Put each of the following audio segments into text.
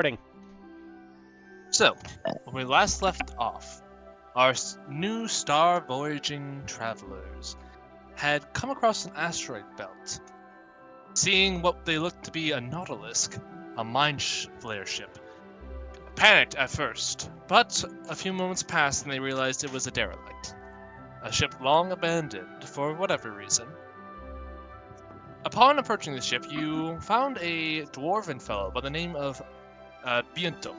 Recording. So, when we last left off, our new star voyaging travelers had come across an asteroid belt. Seeing what they looked to be a Nautilus, a mind flare ship, panicked at first, but a few moments passed and they realized it was a derelict, a ship long abandoned for whatever reason. Upon approaching the ship, you found a dwarven fellow by the name of Biento.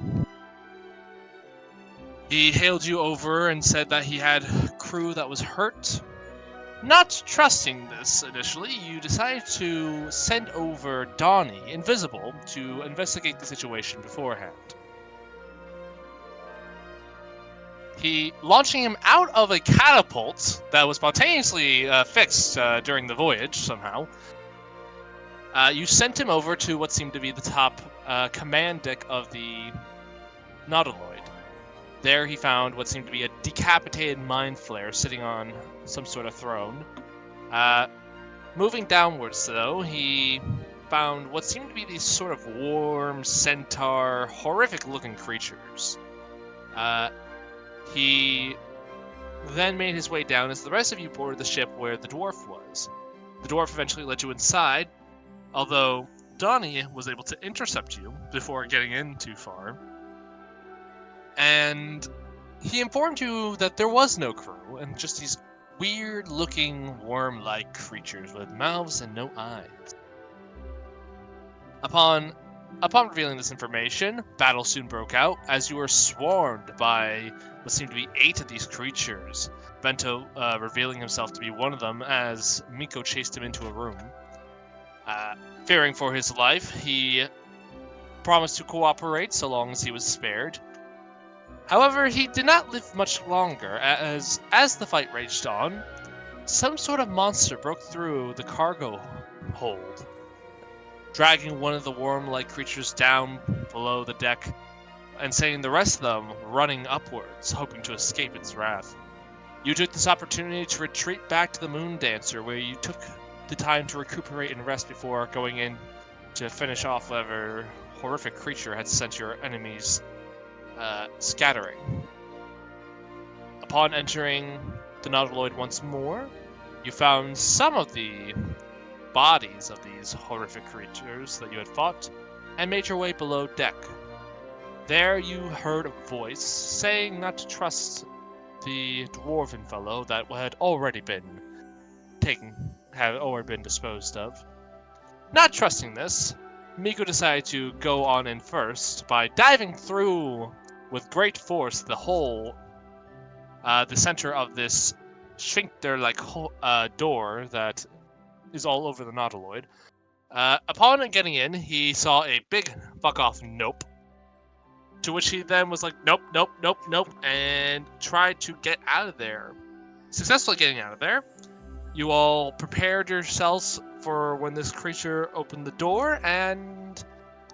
He hailed you over and said that he had crew that was hurt. Not trusting this initially, you decided to send over Donnie, invisible, to investigate the situation beforehand. Launching him out of a catapult that was spontaneously fixed during the voyage somehow, you sent him over to what seemed to be the top command deck of the Nautiloid. There he found what seemed to be a decapitated mind flare sitting on some sort of throne. Moving downwards, though, he found what seemed to be these sort of worm, centaur, horrific-looking creatures. He then made his way down as the rest of you boarded the ship where the dwarf was. The dwarf eventually led you inside, although Donnie was able to intercept you before getting in too far. And he informed you that there was no crew, and just these weird-looking worm-like creatures with mouths and no eyes. Upon revealing this information, battle soon broke out as you were swarmed by what seemed to be 8 of these creatures. Bento revealing himself to be one of them as Miko chased him into a room. Fearing for his life, he promised to cooperate so long as he was spared. However, he did not live much longer, as the fight raged on, some sort of monster broke through the cargo hold, dragging one of the worm-like creatures down below the deck, and sending the rest of them running upwards, hoping to escape its wrath. You took this opportunity to retreat back to the Moon Dancer, where you took the time to recuperate and rest before going in to finish off whatever horrific creature had sent your enemies scattering. Upon entering the Nautiloid once more, you found some of the bodies of these horrific creatures that you had fought, and made your way below deck. There you heard a voice saying not to trust the dwarven fellow that had already been disposed of. Not trusting this, Miko decided to go on in first by diving through with great force the hole, the center of this sphincter-like door that is all over the Nautiloid. Upon getting in, he saw a big fuck off nope, to which he then was like, nope, nope, nope, nope, and tried to get out of there. Successfully getting out of there, you all prepared yourselves for when this creature opened the door and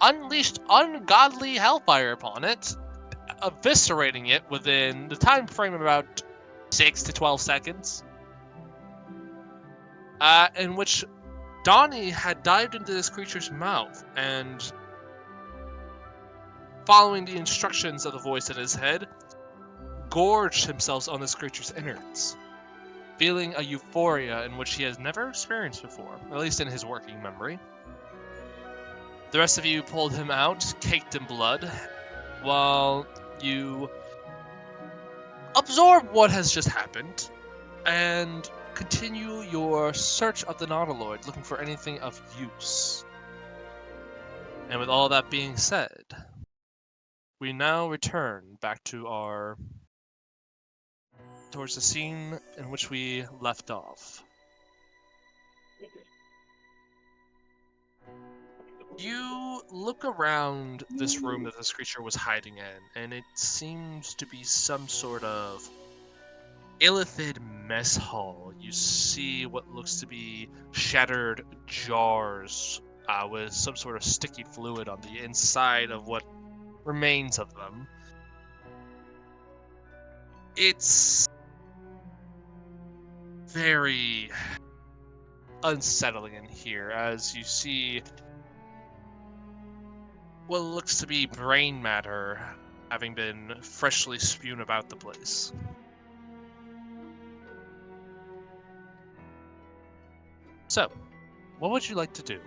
unleashed ungodly hellfire upon it, eviscerating it within the time frame of about 6 to 12 seconds, in which Donnie had dived into this creature's mouth and, following the instructions of the voice in his head, gorged himself on this creature's innards, feeling a euphoria in which he has never experienced before, at least in his working memory. The rest of you pulled him out, caked in blood, while you absorb what has just happened and continue your search of the Nautiloid, looking for anything of use. And with all that being said, we now return back to towards the scene in which we left off. You look around this room that this creature was hiding in, and it seems to be some sort of illithid mess hall. You see what looks to be shattered jars with some sort of sticky fluid on the inside of what remains of them. It's very unsettling in here, as you see what looks to be brain matter having been freshly spewed about the place. So, what would you like to do?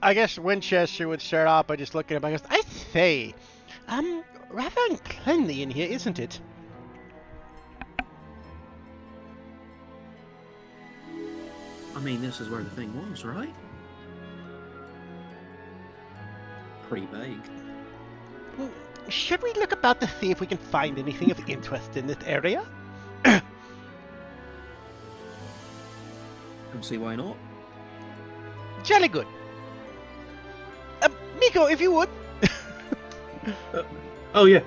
I guess Winchester would start off by just looking at him and goes, I say, rather uncleanly in here, isn't it? I mean, this is where the thing was, right? Pretty vague. Well, should we look about to see if we can find anything of interest in this area? Don't see why not. Jolly good. Miko, if you would. Oh yeah.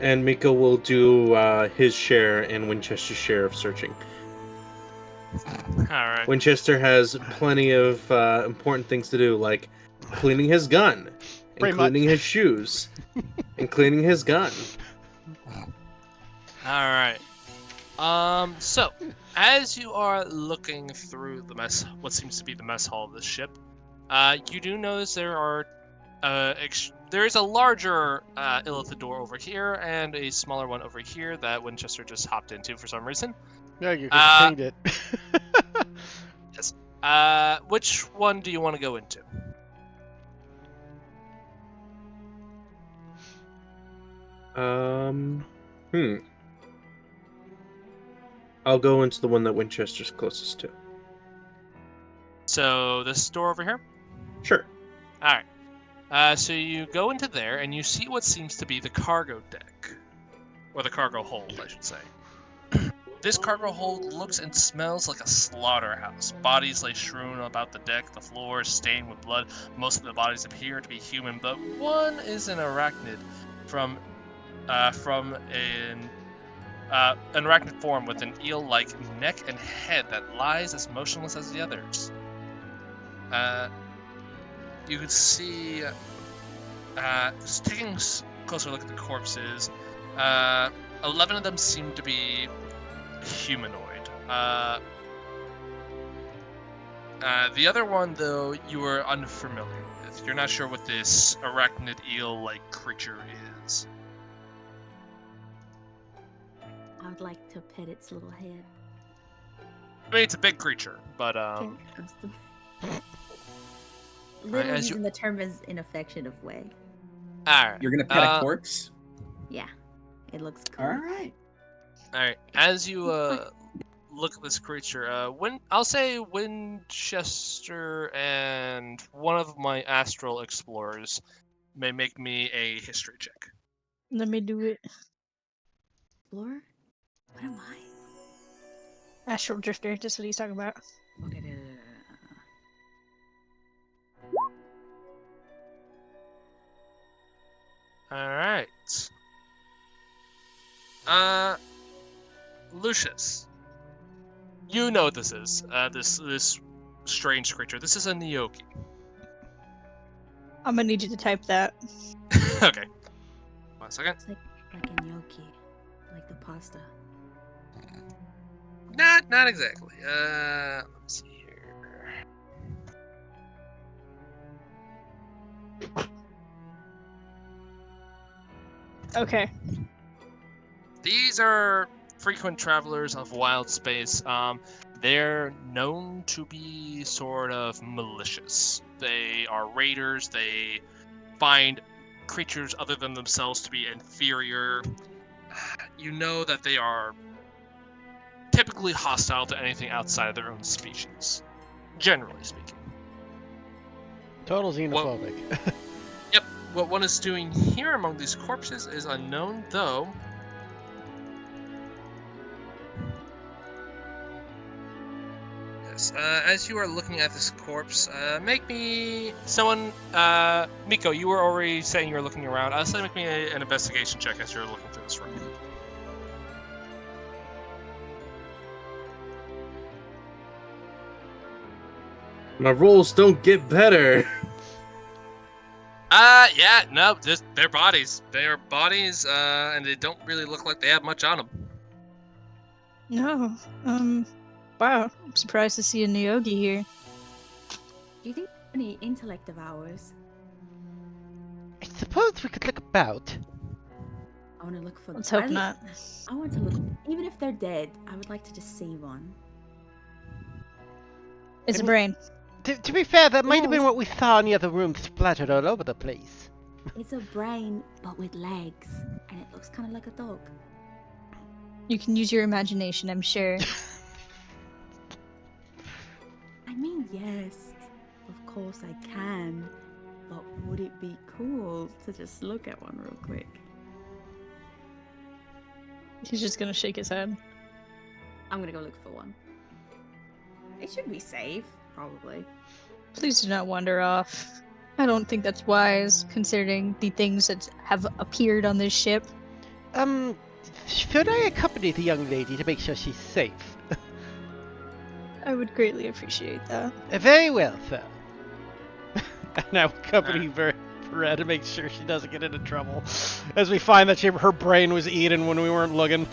And Miko will do his share and Winchester's share of searching. Alright. Winchester has plenty of important things to do, like cleaning his gun, and cleaning his shoes, and cleaning his gun. Alright. So, as you are looking through the what seems to be the mess hall of this ship, you do notice there is a larger Illithidor over here and a smaller one over here that Winchester just hopped into for some reason. No, you can pinged it. Yes. Which one do you want to go into? I'll go into the one that Winchester's closest to. So, this door over here? Sure. Alright. So you go into there and you see what seems to be the cargo deck. Or the cargo hold, I should say. This cargo hold looks and smells like a slaughterhouse. Bodies lay strewn about the deck, the floor is stained with blood. Most of the bodies appear to be human, but one is an arachnid from an arachnid form with an eel-like neck and head that lies as motionless as the others. You could see, just taking a closer look at the corpses, 11 of them seem to be humanoid. The other one, though, you are unfamiliar with. You're not sure what this arachnid eel-like creature is. I would like to pet its little head. I mean, it's a big creature, but Little as using the term as an affectionate way. Alright. You're gonna pet a corpse? Yeah. It looks cool. Alright. Alright. As you look at this creature, I'll say Winchester and one of my astral explorers may make me a history check. Let me do it. Explorer? What am I? Astral Drifter, that's what he's talking about. Okay. Alright. Lucius. You know what this is. This strange creature. This is a Nyoki. I'm gonna need you to type that. Okay. 1 second. It's like a gnocchi. Like the pasta. Not exactly. Let me see here. Okay. These are frequent travelers of wild space. They're known to be sort of malicious. They are raiders. They find creatures other than themselves to be inferior. You know that they are typically hostile to anything outside of their own species, generally speaking. Total xenophobic. Yep. What one is doing here among these corpses is unknown, though. Yes. As you are looking at this corpse, make me someone. Miko, you were already saying you were looking around. I'll say make me an investigation check as you're looking through this room. My rolls don't get better. Yeah, no, just their bodies. They are bodies, and they don't really look like they have much on them. No. Wow. I'm surprised to see a Nyogi here. Do you think any intellect of ours? I suppose we could look about. I want to look for. Let's hope I, not. I want to look. Even if they're dead, I would like to just see one. It's a brain. To be fair, that might have been Yes. what we saw in the other room splattered all over the place. It's a brain, but with legs, and it looks kind of like a dog. You can use your imagination, I'm sure. I mean, yes, of course I can. But would it be cool to just look at one real quick? He's just gonna shake his head. I'm gonna go look for one. It should be safe, probably. Please do not wander off. I don't think that's wise, considering the things that have appeared on this ship. Should I accompany the young lady to make sure she's safe? I would greatly appreciate that. Very well, sir. And I will accompany Vera to make sure she doesn't get into trouble. As we find that her brain was eaten when we weren't looking.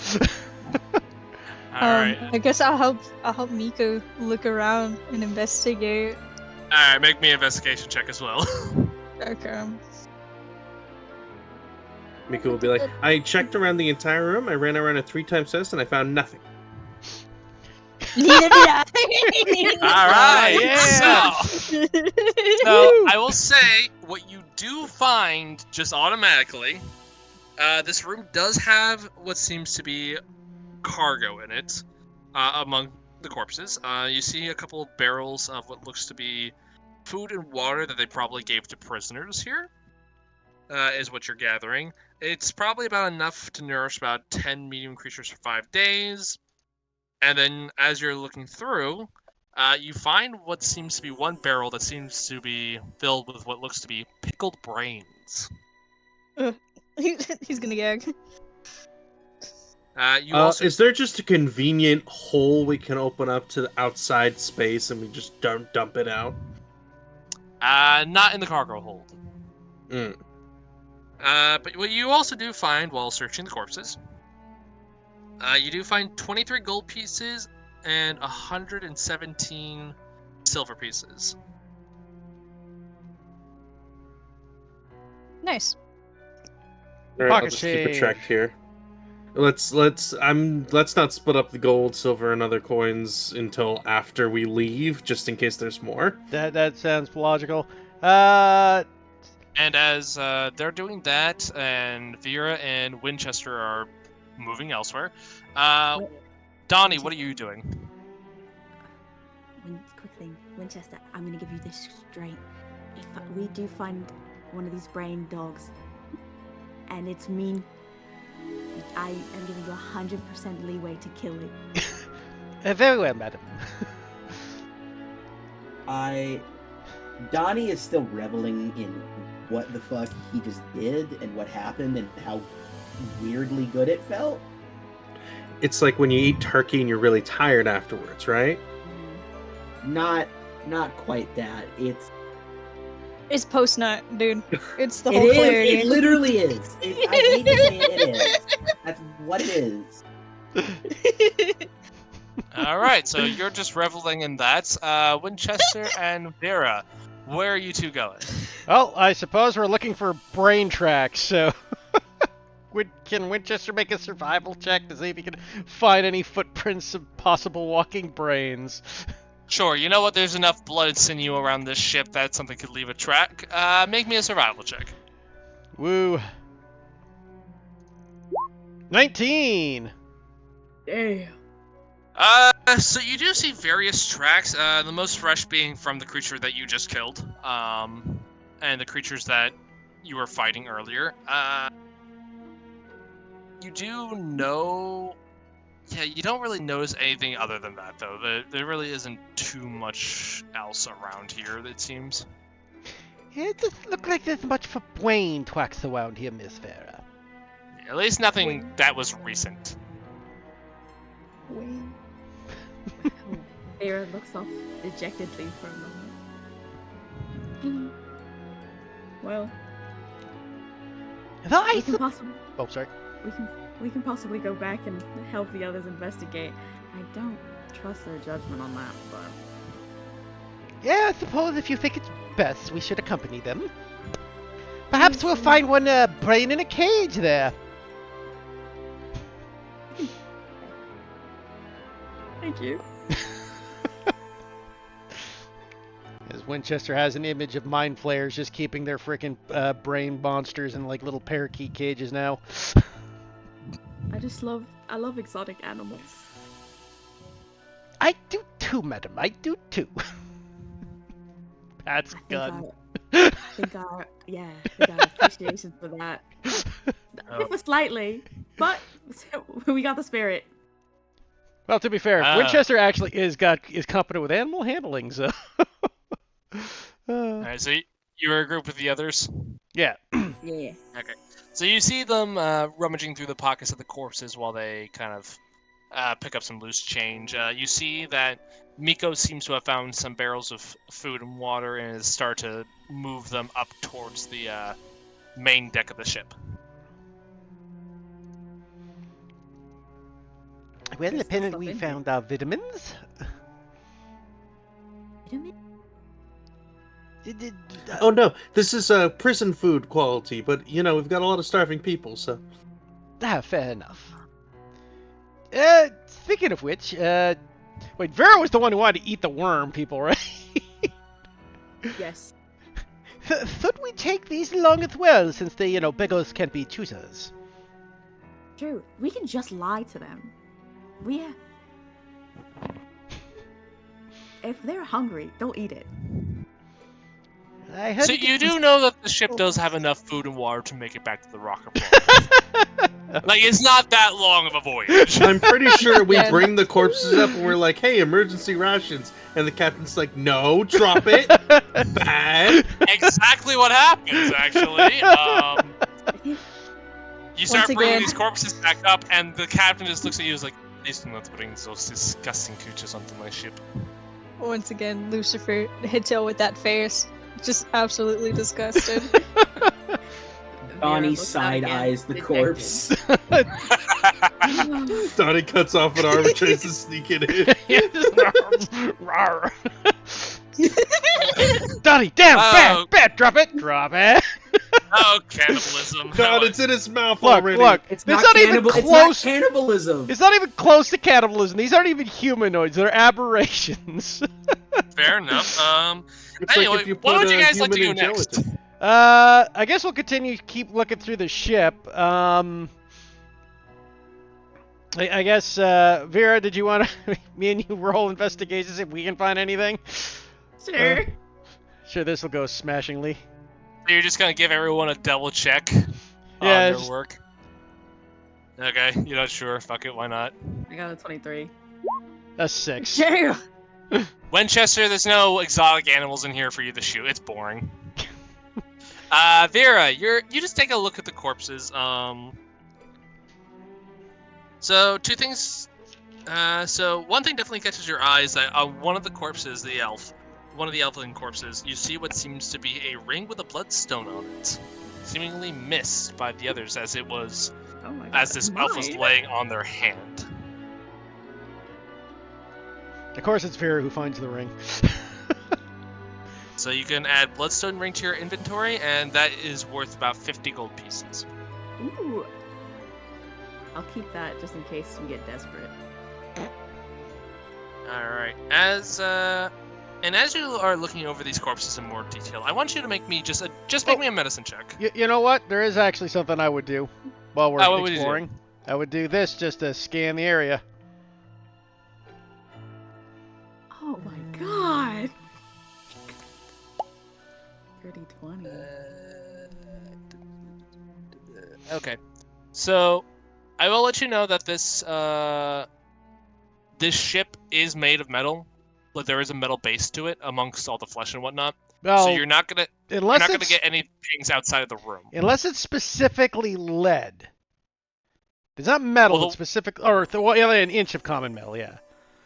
Alright. I guess I'll help Miko look around and investigate. Alright, make me an investigation check as well. Okay. Miko will be like, I checked around the entire room, I ran around it 3 times test, and I found nothing. Neither did I. Alright, Yeah. so I will say, what you do find just automatically, this room does have what seems to be cargo in it, among the corpses. You see a couple of barrels of what looks to be food and water that they probably gave to prisoners here, is what you're gathering. It's probably about enough to nourish about 10 medium creatures for 5 days. And then as you're looking through, you find what seems to be one barrel that seems to be filled with what looks to be pickled brains. He's gonna gag. You also Is there just a convenient hole we can open up to the outside space and we just don't dump it out? not in the cargo hold. Mm. But what you also do find while searching the corpses, you do find 23 gold pieces and 117 silver pieces. Nice. All right, Pocket I'll just keep a change. track here. Let's not split up the gold, silver, and other coins until after we leave, just in case there's more. That sounds logical. And as they're doing that, and Vera and Winchester are moving elsewhere, Donnie, what are you doing? Quick thing, Winchester, I'm gonna give you this straight. If we do find one of these brain dogs, and it's mean, I am giving you 100% leeway to kill it. Very well, madam. Donnie is still reveling in what the fuck he just did and what happened and how weirdly good it felt. It's like when you eat turkey and you're really tired afterwards, right? Not quite that. It's post nut, dude. It's the It whole is. clarity. It literally is. I hate to say it is. That's what it is. All right, so you're just reveling in that. Winchester and Vera, where are you two going? Well, I suppose we're looking for brain tracks, so... Can Winchester make a survival check to see if he can find any footprints of possible walking brains? Sure, you know what? There's enough blood and sinew around this ship that something could leave a track. Make me a survival check. Woo. 19! Damn. So you do see various tracks, the most fresh being from the creature that you just killed, and the creatures that you were fighting earlier. You do know... Yeah, you don't really notice anything other than that, though. There really isn't too much else around here, it seems. It doesn't look like there's much for brain tracks around here, Miss Vera. At least nothing that was recent. Vera looks off dejectedly for a moment. Well, Though I we can possibly Oh, sorry. we can possibly go back and help the others investigate. I don't trust their judgment on that, but Yeah, I suppose if you think it's best, we should accompany them. Perhaps we'll find one brain in a cage there. Thank you. As Winchester has an image of mind flayers just keeping their freaking brain monsters in like little parakeet cages now. I love exotic animals. I do too, madam. I do too. Pat's I think gun. I think our appreciation for that. Differ slightly, but we got the spirit. Well, to be fair, Ah. Winchester actually is competent with animal handling, so. All right, so you were a group with the others. Yeah. Yeah. Okay. So you see them rummaging through the pockets of the corpses while they kind of pick up some loose change. You see that Miko seems to have found some barrels of food and water and has started to move them up towards the main deck of the ship. Well, There's apparently stuff we in found our vitamins. Vitamin? Oh no, this is prison food quality, but you know we've got a lot of starving people, so. Fair enough. Speaking of which, wait, Vera was the one who wanted to eat the worm people, right? Yes. Thought we take these along as well, since they, beggars can't be choosers. True. We can just lie to them. If they're hungry, they'll eat it. I heard So it you was- do know that the ship does have enough food and water to make it back to the rocker planet. Like, it's not that long of a voyage. I'm pretty sure we Yeah. bring the corpses up and we're like, hey, emergency rations. And the captain's like, no, drop it. Bad. Exactly what happens, actually. You start Once bringing again- these corpses back up, and the captain just looks at you and is like, please do not bring those disgusting creatures onto my ship. Once again, Lucifer hits out with that face. Just absolutely disgusted. Donnie looks out side again, eyes the dejected. corpse. Donnie cuts off an arm and tries to sneak it in. Rawr. Donnie, down, Oh. bad, drop it. Oh, cannibalism. God, it's in his mouth Look, already. look, It's it's not, not even cannibal- close. It's not cannibalism. It's not even close to cannibalism. These aren't even humanoids. They're aberrations. Fair enough. It's Anyway, like if you what put would you a guys like to human do in next? gelatin. I guess we'll continue to keep looking through the ship. I guess, Vera, did you want to, me and you roll investigations if we can find anything? Sure. Sure, this will go smashingly. So you're just gonna give everyone a double check Yeah, on their just- work? Okay, you're not sure. Fuck it, why not? I got a 23. That's 6. Damn! Winchester, there's no exotic animals in here for you to shoot. It's boring. Vera, you just take a look at the corpses. So two things. So one thing definitely catches your eyes. That on one of the corpses, one of the elfin corpses, you see what seems to be a ring with a bloodstone on it, seemingly missed by the others as it was Oh my god. as this elf was Mine? laying on their hand. Of course, it's Vera who finds the ring. So you can add bloodstone ring to your inventory, and that is worth about 50 gold pieces. Ooh. I'll keep that just in case we get desperate. All right. As you are looking over these corpses in more detail, I want you to make me make me a medicine check. You know what? There is actually something I would do while we're What would you do? exploring. I would do this just to scan the area. Oh my god. 30-20. Okay. So I will let you know that this ship is made of metal, but there is a metal base to it amongst all the flesh and whatnot. Well, So you're not gonna unless it's, get any things outside of the room. unless it's specifically lead. It's not metal, Well, it's specific, or an inch of common metal, yeah.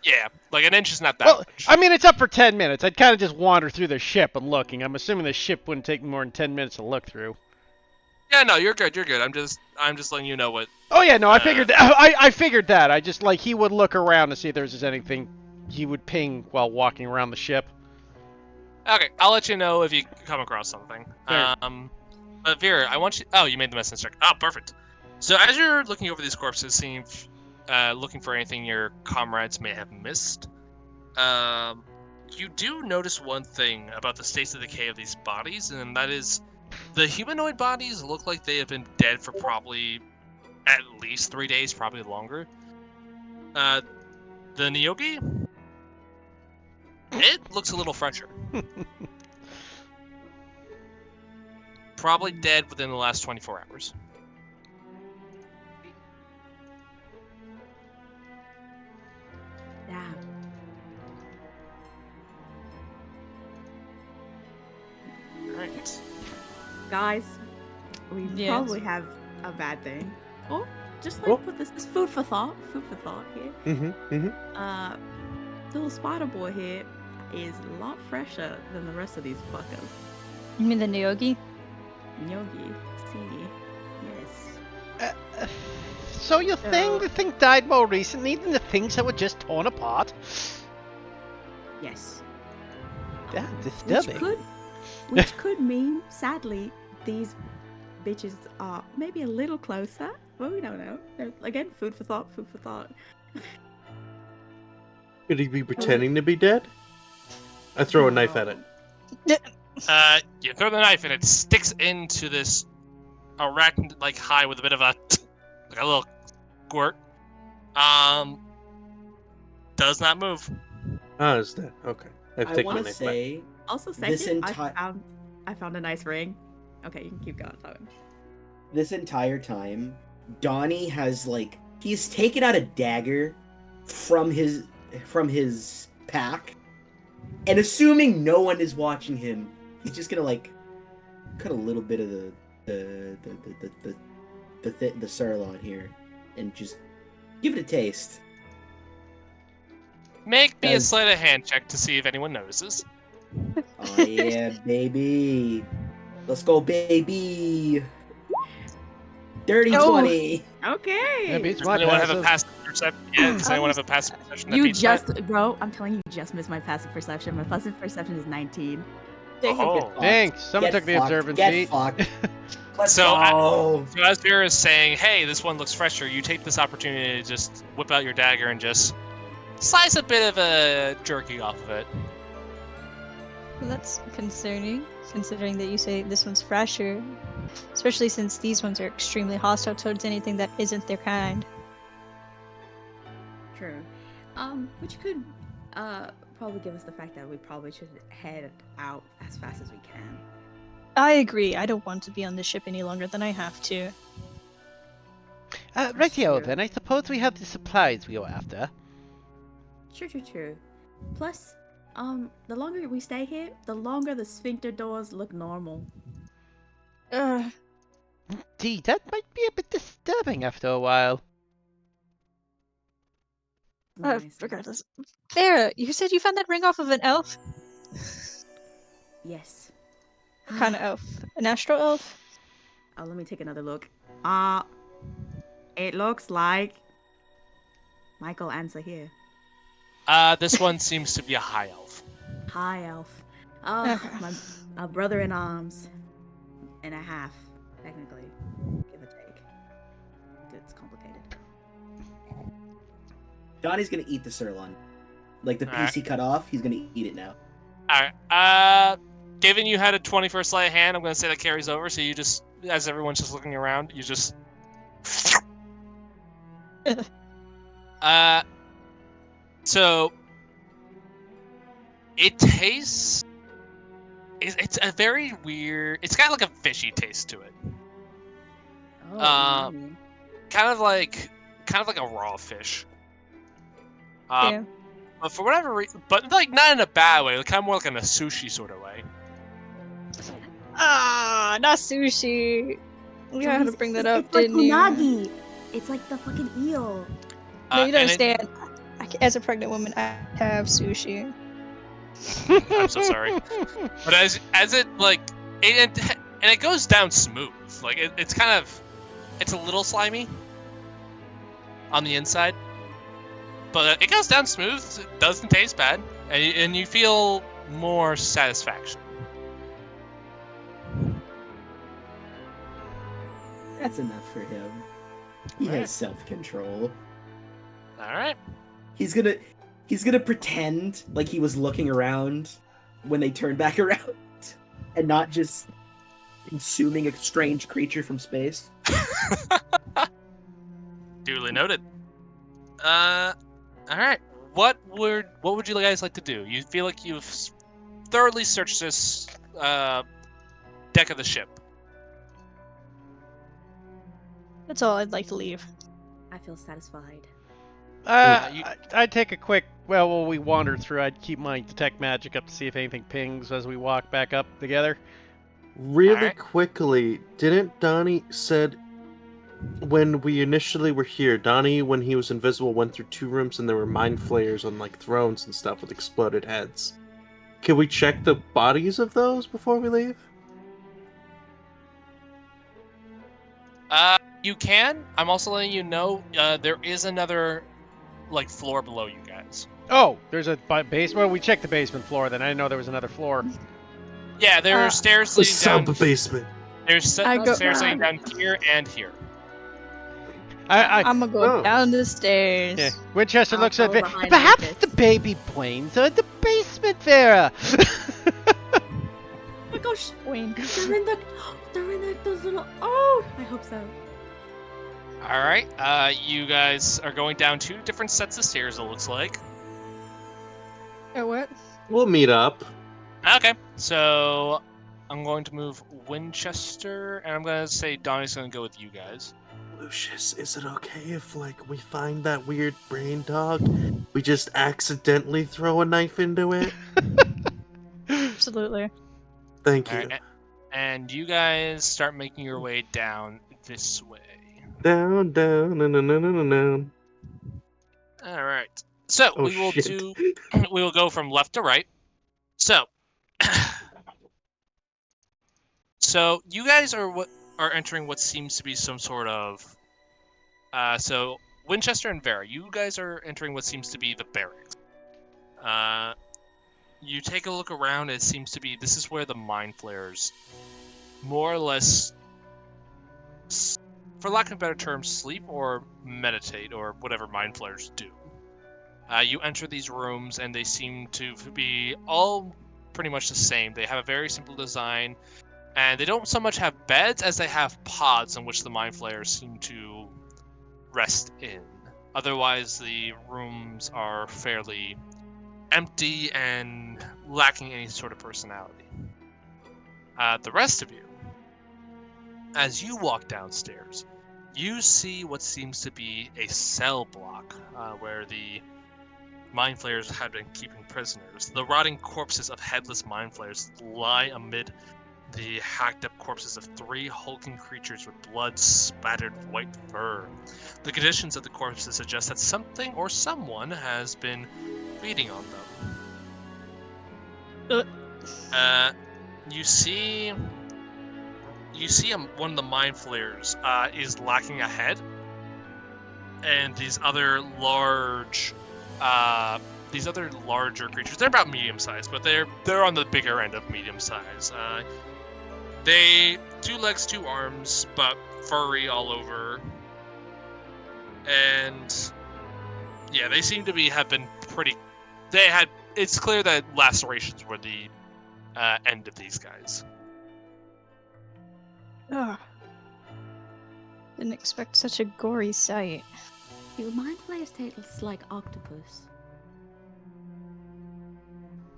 Yeah, like an inch is not that Well, much. I mean, it's up for 10 minutes. I'd kind of just wander through the ship and looking. I'm assuming the ship wouldn't take more than 10 minutes to look through. Yeah, no, you're good. You're good. I'm just letting you know what. Oh yeah, no, I figured. I figured that. I just he would look around to see if there's anything he would ping while walking around the ship. Okay, I'll let you know if you come across something. Fair. But Vera, I want you. Oh, you made the medicine check. Oh, perfect. So as you're looking over these corpses, seeing, looking for anything your comrades may have missed, you do notice one thing about the state of decay of these bodies, and that is, the humanoid bodies look like they have been dead for probably at least 3 days, probably longer. The Nyogi, it looks a little fresher. Probably dead within the last 24 hours. Damn. Alright. Guys, we Yes. probably have a bad thing. Or just like Oh. put this as food for thought. Food for thought here. Mm-hmm. Little spider boy here is a lot fresher than the rest of these fuckers. You mean the Nyogi? Yogi, see, yes. So you think the thing died more recently than the things that were just torn apart? Yes. That's Which disturbing. could mean, sadly, these bitches are maybe a little closer. Well, we don't know. Again, food for thought, food for thought. Could he be pretending to be dead? I throw a knife at it. You throw the knife and it sticks into this arachnid like hide with a bit of a like a little squirt. Does not move. Ah, it's dead. Okay. I've I taken my want to knife back. say Also, This second, enti- I found a nice ring. Okay, you can keep going, Owen. this entire time, Donnie has like he's taken out a dagger from his pack, and assuming no one is watching him, he's just gonna like cut a little bit of the sirloin here, and just give it a taste. Make me a Does- sleight of hand check to see if anyone notices. Oh yeah, baby. Let's go, baby. Dirty Oh. 20. Okay. Yeah, beats Does my anyone have a passive. passive perception? Yeah, does anyone have a passive perception that You beats just, that? bro, I'm telling you, you just missed my passive perception. My passive perception is 19. Oh. Dang, someone Get took the fucked, observant get sheet. fucked. Let's So, go. So as Vera is saying, hey, this one looks fresher, you take this opportunity to just whip out your dagger and just slice a bit of a jerky off of it. Well, that's concerning, considering that you say this one's fresher. Especially since these ones are extremely hostile towards anything that isn't their kind. True. Which could, probably give us the fact that we probably should head out as fast as we can. I agree. I don't want to be on this ship any longer than I have to. Rightio true. then, I suppose we have the supplies we go after. True. Plus, the longer we stay here, the longer the sphincter doors look normal. Gee, that might be a bit disturbing after a while. Nice. Regardless. Vera, you said you found that ring off of an elf? Yes. What kind of elf? An astral elf? Oh, let me take another look. It looks like Michael answer here. This one seems to be a high elf. High elf. Oh, my brother in arms. And a half, technically. Give or take. It's complicated. Donnie's gonna eat the sirloin. Like the piece he cut off, he's gonna eat it now. Alright, given you had a 21st sleight of hand, I'm gonna say that carries over, so you just, as everyone's just looking around, you just... So... It tastes... It's a very weird... It's got like a fishy taste to it. Oh, Kind of like a raw fish. Yeah. But for whatever reason, but like not in a bad way, kind of more like in a sushi sort of way. Ah, not sushi. You had to bring that up, it's like didn't you? unagi. It's like the fucking eel. No, you don't and it- understand. As a pregnant woman, I have sushi. I'm so sorry. But as it like, and it goes down smooth. Like it's kind of, it's a little slimy on the inside, but it goes down smooth. It doesn't taste bad, and you feel more satisfaction. That's enough for him. He Right. has self-control. All right. He's gonna pretend like he was looking around when they turn back around, and not just consuming a strange creature from space. Duly noted. All right. What would you guys like to do? You feel like you've thoroughly searched this deck of the ship. That's all I'd like to leave. I feel satisfied. I'd take a quick. Well, while we wander through, I'd keep my detect magic up to see if anything pings as we walk back up together. Really Alright. quickly, didn't Donnie said when we initially were here, Donnie, when he was invisible, went through 2 rooms and there were mind flayers on like thrones and stuff with exploded heads. Can we check the bodies of those before we leave? You can. I'm also letting you know there is another like floor below you guys. Oh, there's a basement. Well, we checked the basement floor. Then I didn't know there was another floor. Yeah, there are stairs The leading down. sub-basement. There's I go- stairs leading down here and here. I'm gonna go Oh. down the stairs. Yeah. Winchester I'll looks at follow it. behind Perhaps Lucas. the baby planes are in the basement, Vera. Oh my gosh, Wink. they're in those little. Oh, I hope so. All right. You guys are going down 2 different sets of stairs. It looks like. Oh, what? We'll meet up. Okay. So I'm going to move Winchester, and I'm gonna say Donnie's gonna go with you guys. Lucius, is it okay if, like, we find that weird brain dog, we just accidentally throw a knife into it? Absolutely. Thank All you. right. And you guys start making your way down this way. Down, down, no, no, no, no, no. All right. So Oh, we will shit. we will go from left to right. So, so you guys are entering what seems to be some sort of. So Winchester and Vera, you guys are entering what seems to be the barracks. You take a look around. It seems to be this is where the mind flayers, more or less, for lack of a better term, sleep or meditate or whatever mind flayers do. You enter these rooms and they seem to be all pretty much the same. They have a very simple design, and they don't so much have beds as they have pods in which the mind flayers seem to rest in. Otherwise, the rooms are fairly empty and lacking any sort of personality. The rest of you, as you walk downstairs, you see what seems to be a cell block where the mind flayers had been keeping prisoners. The rotting corpses of headless mind flayers lie amid the hacked up corpses of 3 hulking creatures with blood spattered white fur. The conditions of the corpses suggest that something or someone has been feeding on them. You see one of the mind flayers is lacking a head, and these other larger creatures, they're about medium size, but they're on the bigger end of medium size. They 2 legs, 2 arms, but furry all over, and yeah, they seem to have been pretty. It's clear that lacerations were the end of these guys. Ugh. Didn't expect such a gory sight. Your mind flayers taste like octopus.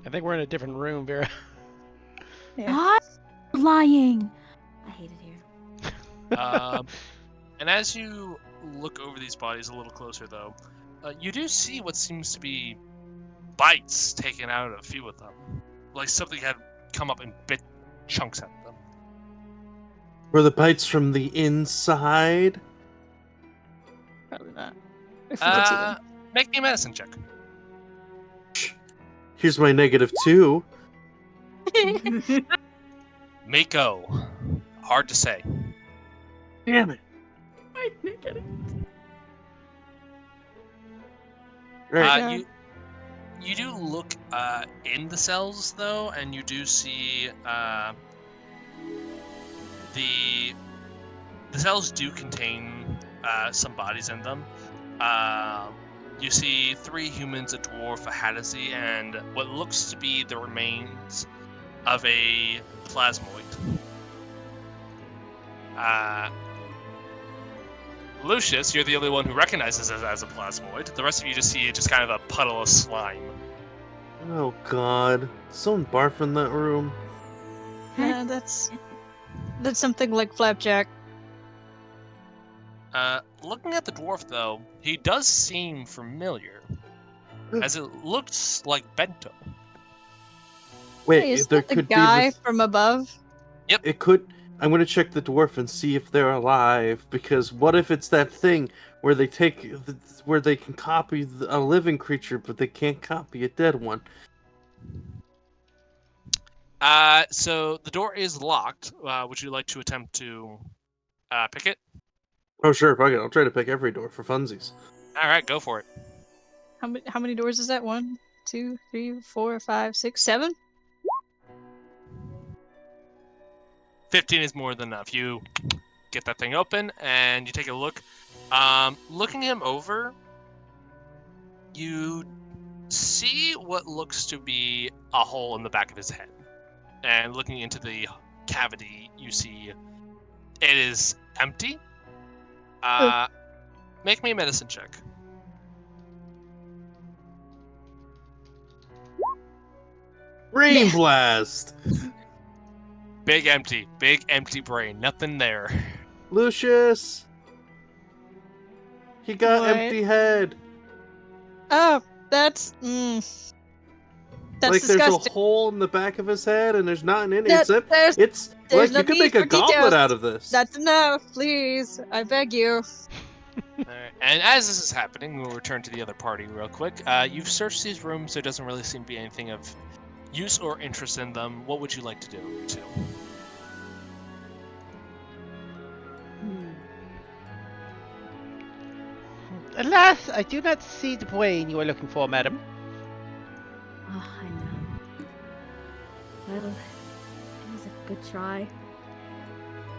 I think we're in a different room, Vera. Yeah. I'm lying. I hate it here. And as you look over these bodies a little closer, though, you do see what seems to be bites taken out of a few of them. Like something had come up and bit chunks out of them. Were the bites from the inside? Probably not. If we get to them. Make me a medicine check. Here's my -2. Mako. Hard to say. Damn it. Right. Yeah. You do look in the cells though, and you do see the cells do contain some bodies in them. You see 3 humans, a dwarf, a Hadasi, and what looks to be the remains of a plasmoid. Lucius, you're the only one who recognizes it as a plasmoid. The rest of you just see just kind of a puddle of slime. Oh god. Did someone barf in that room? Yeah, that's something like Flapjack. Looking at the dwarf, though, he does seem familiar, as it looks like Bento. Wait, Hey, is there that the could guy be from above? It could. I'm gonna check the dwarf and see if they're alive. Because what if it's that thing where they where they can copy a living creature, but they can't copy a dead one? So the door is locked. Would you like to attempt to pick it? Oh sure, fuck it. I'll try to pick every door for funsies. All right, go for it. How many doors is that? 1, 2, 3, 4, 5, 6, 7? 15 is more than enough. You get that thing open and you take a look. Looking him over, you see what looks to be a hole in the back of his head. And looking into the cavity, you see it is empty. Make me a medicine check. Brain blast! Big empty brain. Nothing there. Lucius! He got What? empty head. Oh, that's that's Like there's a disgusting. hole in the back of his head and there's nothing in it. That- Except there's- it's there's like no you could need make a for goblet details. out of this. That's enough, please. I beg you. Alright, and as this is happening, we'll return to the other party real quick. You've searched these rooms. There doesn't really seem to be anything of use or interest in them. What would you like to do, you two? Alas, I do not see the brain you are looking for, madam. Oh, I know. Well, it was a good try.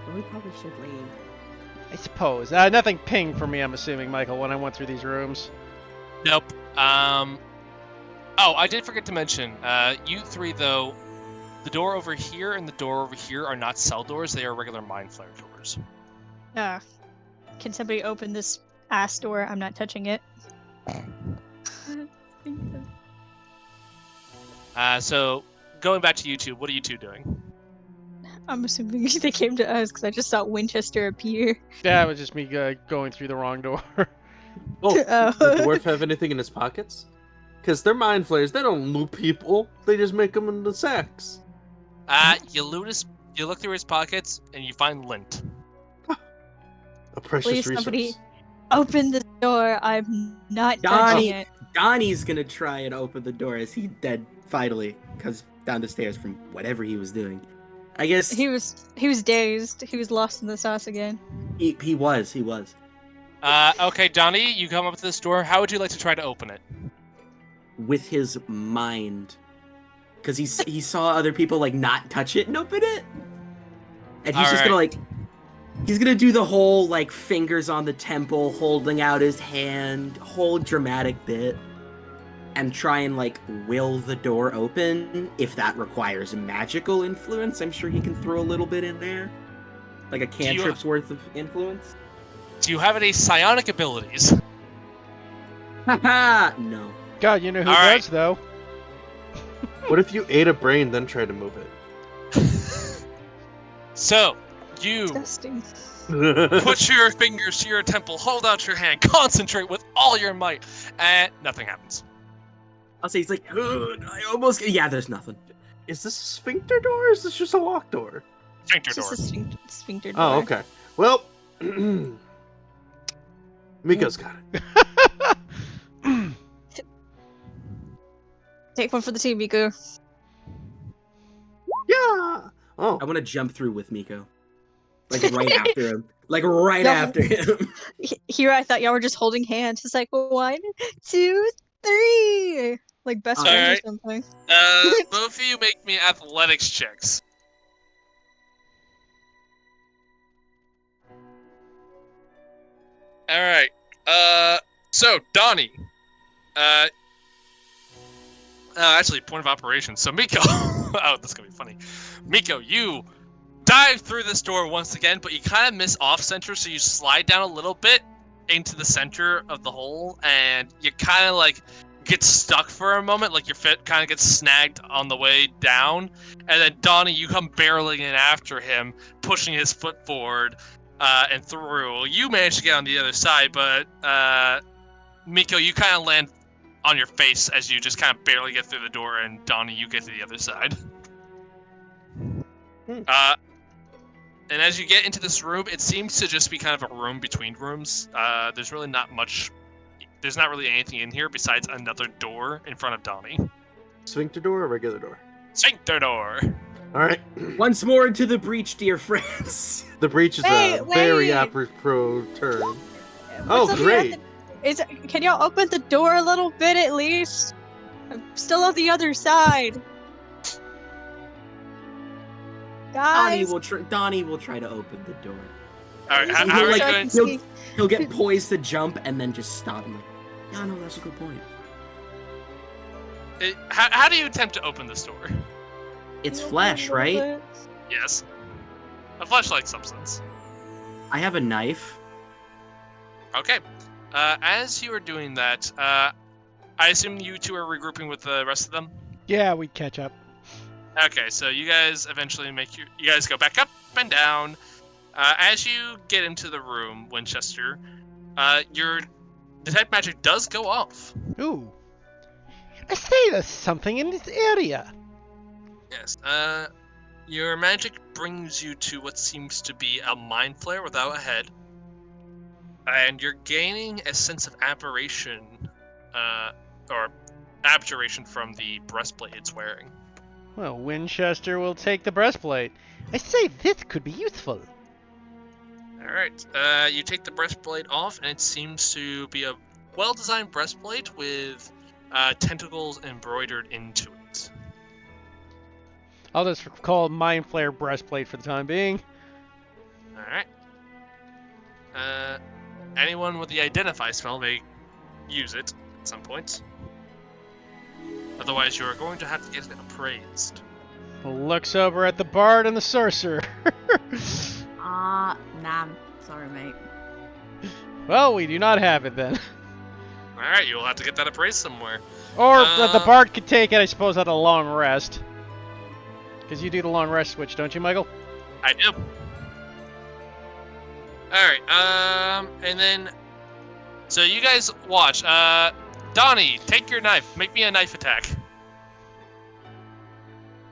But we probably should leave. I suppose. Nothing pinged for me, I'm assuming, Michael, when I went through these rooms. Nope. Oh, I did forget to mention, you 3, though, the door over here and the door over here are not cell doors. They are regular Mind Flare doors. Can somebody open this ass door? I'm not touching it. So, going back to you two, what are you two doing? I'm assuming they came to us because I just saw Winchester appear. Yeah, it was just me going through the wrong door. Oh, Oh. does the dwarf have anything in his pockets? Because they're mind flayers. They don't loot people. They just make them into sacks. You look through his pockets and you find lint. A precious Please, resource. somebody open the door. I'm not Donnie! touching it. Donnie's gonna try and open the door as he dead finally comes down the stairs from whatever he was doing. I guess He was dazed. He was lost in the sauce again. he was. Okay, Donnie, you come up to this door. How would you like to try to open it? With his mind. Because he saw other people like not touch it and open it. And he's just Alright. gonna he's gonna do the whole like fingers on the temple, holding out his hand, whole dramatic bit. And try and like will the door open. If that requires magical influence, I'm sure he can throw a little bit in there. Like a cantrip's worth of influence. Do you have any psionic abilities? Haha! No. God, you know who All right. does, though. What if you ate a brain then tried to move it? So, you Disgusting. put your fingers to your temple, hold out your hand, concentrate with all your might, and nothing happens. I'll say he's like, "Ugh, I almost. Yeah, there's nothing. Is this a sphincter door or is this just a locked door? Sphincter It's door. just a sphincter door. Oh, okay. Well, Miko's got it. Take one for the team, Miku. Yeah. Oh, I want to jump through with Miko, like right after him, like right No. after him. Here I thought y'all were just holding hands. It's like 1, 2, 3. Like best Alright. friends or something. Both of you make me athletics checks. Alright. So, Donnie. Actually, point of operation. So, Miko. Oh, that's gonna be funny. Miko, you dive through this door once again, but you kind of miss off-center, so you slide down a little bit into the center of the hole, and you kind of like get stuck for a moment, like your foot kind of gets snagged on the way down, and then Donnie, you come barreling in after him, pushing his foot forward and through. You manage to get on the other side, but Miko, you kind of land on your face as you just kind of barely get through the door, and Donnie, you get to the other side. And as you get into this room, it seems to just be kind of a room between rooms. There's really not much. There's not really anything in here besides another door in front of Donnie. Sphincter door or regular door? Sphincter door. All right. Once more into the breach, dear friends. The breach is Wait, a very wait. apropos term. What's Oh, on the great. Can y'all open the door a little bit at least? I'm still on the other side. Donnie Guys, will try to open the door. All right, how He'll, are you like, going? he'll get poised to jump and then just stop him. Like, yeah, no, that's a good point. How do you attempt to open this door? It's flesh, right? Yes. A fleshlight substance. I have a knife. Okay. As you are doing that, I assume you two are regrouping with the rest of them. Yeah, we catch up. Okay, so you guys eventually you guys go back up and down. As you get into the room, Winchester, your detect magic does go off. Ooh. I say there's something in this area. Yes. Your magic brings you to what seems to be a mind flare without a head, and you're gaining a sense of aberration, or abjuration from the breastplate it's wearing. Well, Winchester will take the breastplate. I say this could be useful. Alright, you take the breastplate off, and it seems to be a well-designed breastplate with tentacles embroidered into it. I'll just call it Mind Flare breastplate for the time being. Alright. Anyone with the Identify spell may use it at some point. Otherwise, you are going to have to get it appraised. Looks over at the bard and the sorcerer. Nah. Sorry, mate. Well, we do not have it then. Alright, you'll have to get that appraised somewhere. Or the bard could take it, I suppose, at a long rest. Because you do the long rest switch, don't you, Michael? I do. Alright, and then... So you guys watch. Donnie, take your knife. Make me a knife attack.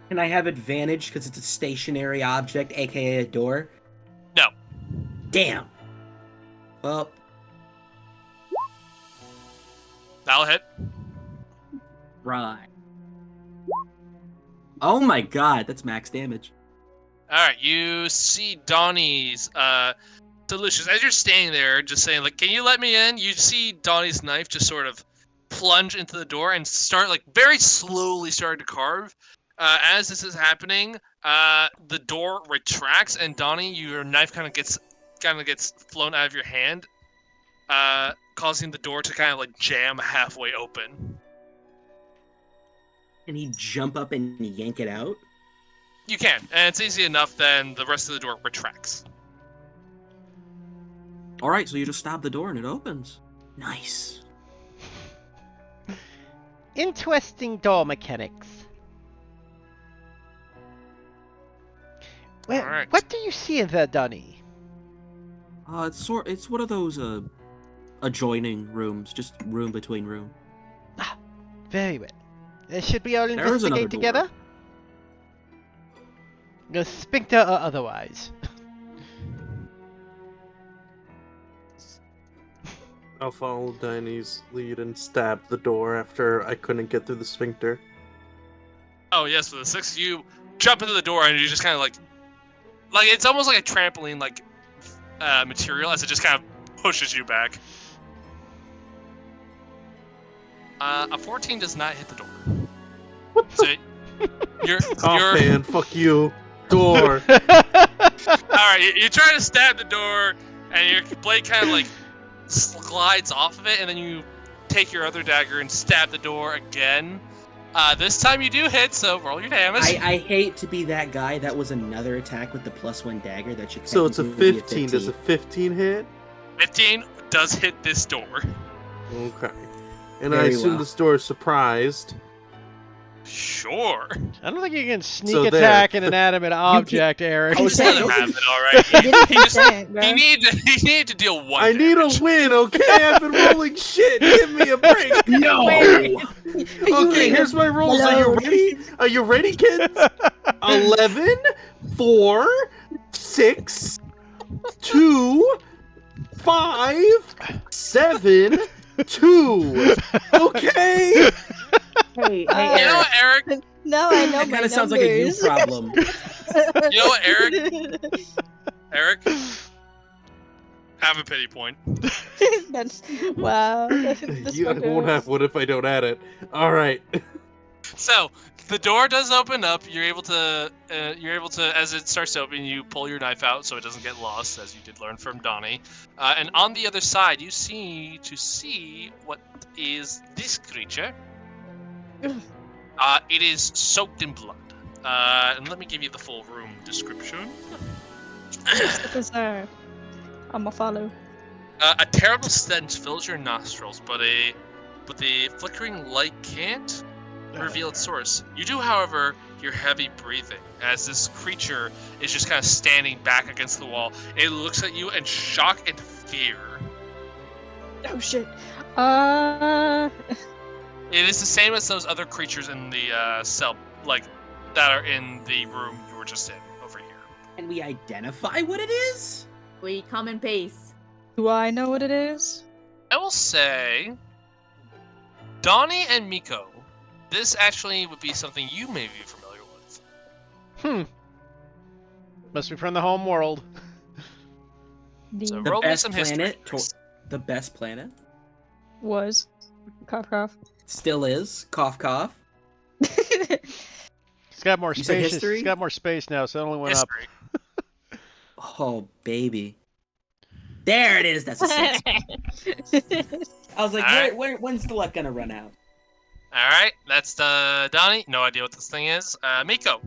Can I have advantage because it's a stationary object, aka a door? No. Damn. Well, That'll hit. right. Oh my god, that's max damage. Alright, you see Donnie's, so Lucius, as you're standing there, just saying, like, can you let me in? You see Donnie's knife just sort of plunge into the door and start, like, very slowly starting to carve. As this is happening, the door retracts, and Donnie, your knife kind of gets flown out of your hand, causing the door to kind of, like, jam halfway open. Can he jump up and yank it out? You can, and it's easy enough, then the rest of the door retracts. Alright, so you just stab the door and it opens. Nice. Interesting door mechanics. Well, Alright. what do you see in there, Donnie? It's one of those adjoining rooms, just room between room. Very well. Should we all There is another investigate door. together? The sphincter or otherwise. I'll follow Danny's lead and stab the door after I couldn't get through the sphincter. Oh yes, for the six, you jump into the door and you just kind of like it's almost like a trampoline like material as it just kind of pushes you back. A 14 does not hit the door. What So the? you're Oh man, fuck you. Door. all right. You're trying to stab the door, and your blade kind of like glides off of it, and then you take your other dagger and stab the door again. This time you do hit, so roll your damage. I hate to be that guy. That was another attack with the +1 dagger. That should So it's a technically be 15. Does a 15 hit? 15 does hit this door. Okay. And I Very assume well. this door is surprised. Sure. I don't think you can sneak So there. attack an inanimate object, Eric. I was Let saying, him okay. have it, all right. You didn't He just- consent, bro. He need to deal one. I need a damage. win, okay? I've been rolling shit. Give me a break. No. Okay, here's my rules. Are you Hello. ready? Are you ready, kids? 11, 4, 6, 2, 5, 7, 2. Okay. Hey, You know what, Eric? Now I know That my kind of sounds like a you numbers. problem. You know what, Eric? Have a pity point. That's wow. That's You fucked won't up. have one if I don't add it. All right. So the door does open up. You're able to, as it starts to open, you pull your knife out so it doesn't get lost, as you did learn from Donnie. And on the other side, you see what is this creature. It is soaked in blood. And let me give you the full room description. Because I'm a follow. A terrible stench fills your nostrils, but the flickering light can't reveal its source. You do, however, hear heavy breathing as this creature is just kind of standing back against the wall. It looks at you in shock and fear. Oh shit. It is the same as those other creatures in the cell, like that are in the room you were just in over here. Can we identify what it is? We come in peace. Do I know what it is? I will say, Donnie and Miko, this actually would be something you may be familiar with. Must be from the home world. So The roll me best some history. planet. The best planet Was cough cough. still is. Cough cough. It's got more You said space. history? It's got more space now, so it only went up. History. Oh baby. There it is. That's a 6. I was like, Alright. when's the luck gonna run out? All right, that's Donnie. No idea what this thing is. Miko.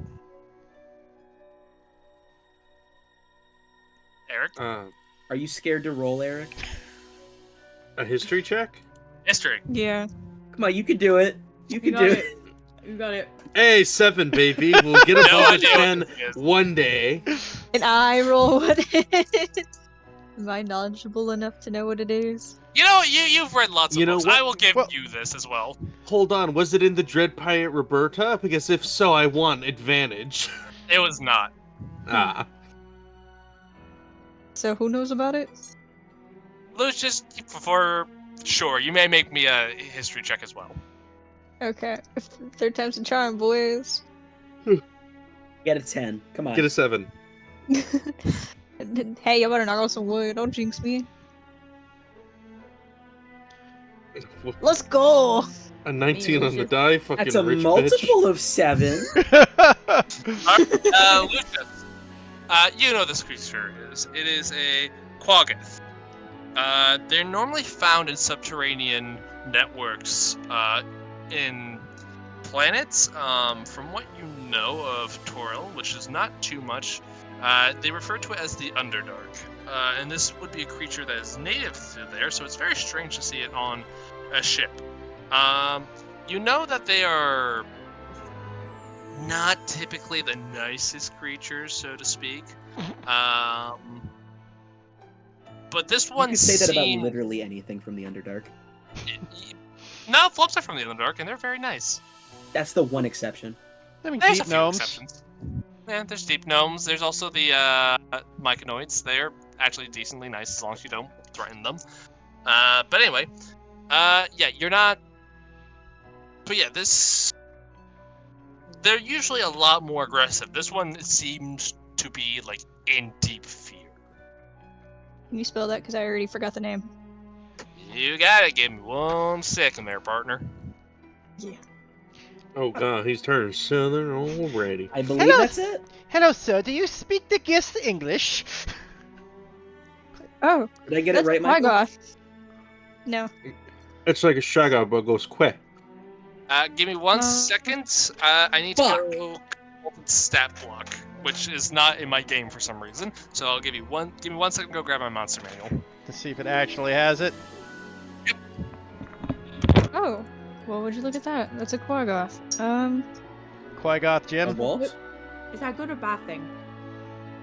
Eric. Are you scared to roll, Eric? A history check? History. Yeah. Come on, you can do it. You can got do it. it. You got it. Hey, 7, baby. We'll get No above a idea what 10 this is. one day. And I roll what it is. Am I knowledgeable enough to know what it is? You know, you've read lots of You know books. what? I will give Well- you this as well. Hold on, was it in the Dread Pirate Roberta? Because if so, I want advantage. It was not. Ah. So who knows about it? Lucius, for sure, you may make me a history check as well. Okay. Third time's a charm, boys. Get a 10. Come on. Get a 7. Hey, you better not roll some wood. Don't jinx me. Let's go. A 19 on the die, fucking That's a rich multiple of 7. Lucius, you know this creature is. It is a Quaggoth. They're normally found in subterranean networks in planets. From what you know of Toril, which is not too much, they refer to it as the Underdark. And this would be a creature that is native to there, so it's very strange to see it on a ship. You know that they are not typically the nicest creatures, so to speak. But this You one can say that about seemed... literally anything from the Underdark. No, Flops are from the Underdark, and they're very nice. That's the one exception. I mean, There's deep a few gnomes. exceptions. Yeah, there's deep gnomes. There's also the myconoids. They're actually decently nice as long as you don't threaten them. But anyway, yeah, you're not. But yeah, this. They're usually a lot more aggressive. This one seems to be like in deep fear. Can you spell that? Because I already forgot the name. You got it. Give me 1 second there, partner. Yeah. Oh god, he's turning southern already. I believe Hello. that's it. Hello, sir. Do you speak the guest English? Oh, Did I get that's it right, Michael? Quaggoth. No. It's like a shaga but goes quick. Give me 1 Uh, second. I need to go stat block, which is not in my game for some reason. So I'll give you one. Give me 1 second to go grab my monster manual. To see if it actually has it. Oh. Well, would you look at that? That's a Quaggoth. Quaggoth A Jim. wolf? Is that a good or bad thing?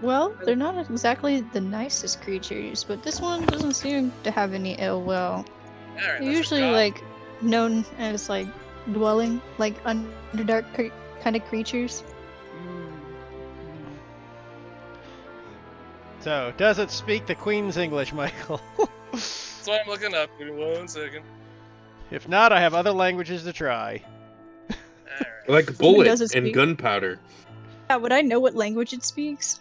Well, they're not exactly the nicest creatures, but this one doesn't seem to have any ill will. Alright, They're usually like known as like dwelling, like underdark kind of creatures. So, does it speak the Queen's English, Michael? That's what I'm looking up. Give me 1 second. If not, I have other languages to try. Alright. Like bullet does it and speak? gunpowder. Yeah, would I know what language it speaks?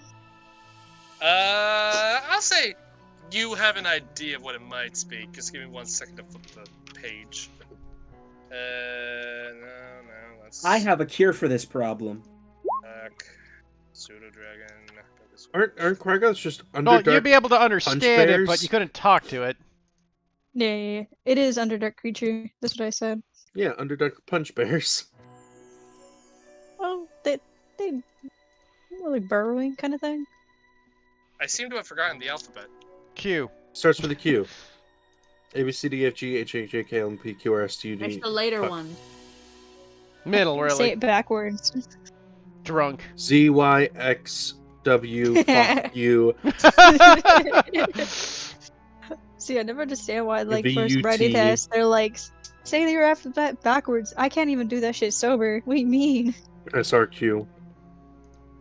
I'll say you have an idea of what it might speak. Just give me 1 second to flip the page. No, that's... I have a cure for this problem. Pseudo dragon. Aren't Quaggoths just Well, underdark? you'd be able to understand it, bears? but you couldn't talk to it. Yeah. It is underdark creature. That's what I said. Yeah, underdark punch bears. Oh, they more like burrowing kind of thing. I seem to have forgotten the alphabet. Q. Starts with a Q. A B C D F G H I J K L M P Q R S T U D. It's the later fuck. one. Middle, Say really. it backwards. Drunk. Z Y X W fuck you. See, I never understand why, like, for VUT. writing tests, they're like, say your alphabet backwards. I can't even do that shit sober. What do you mean? SRQ.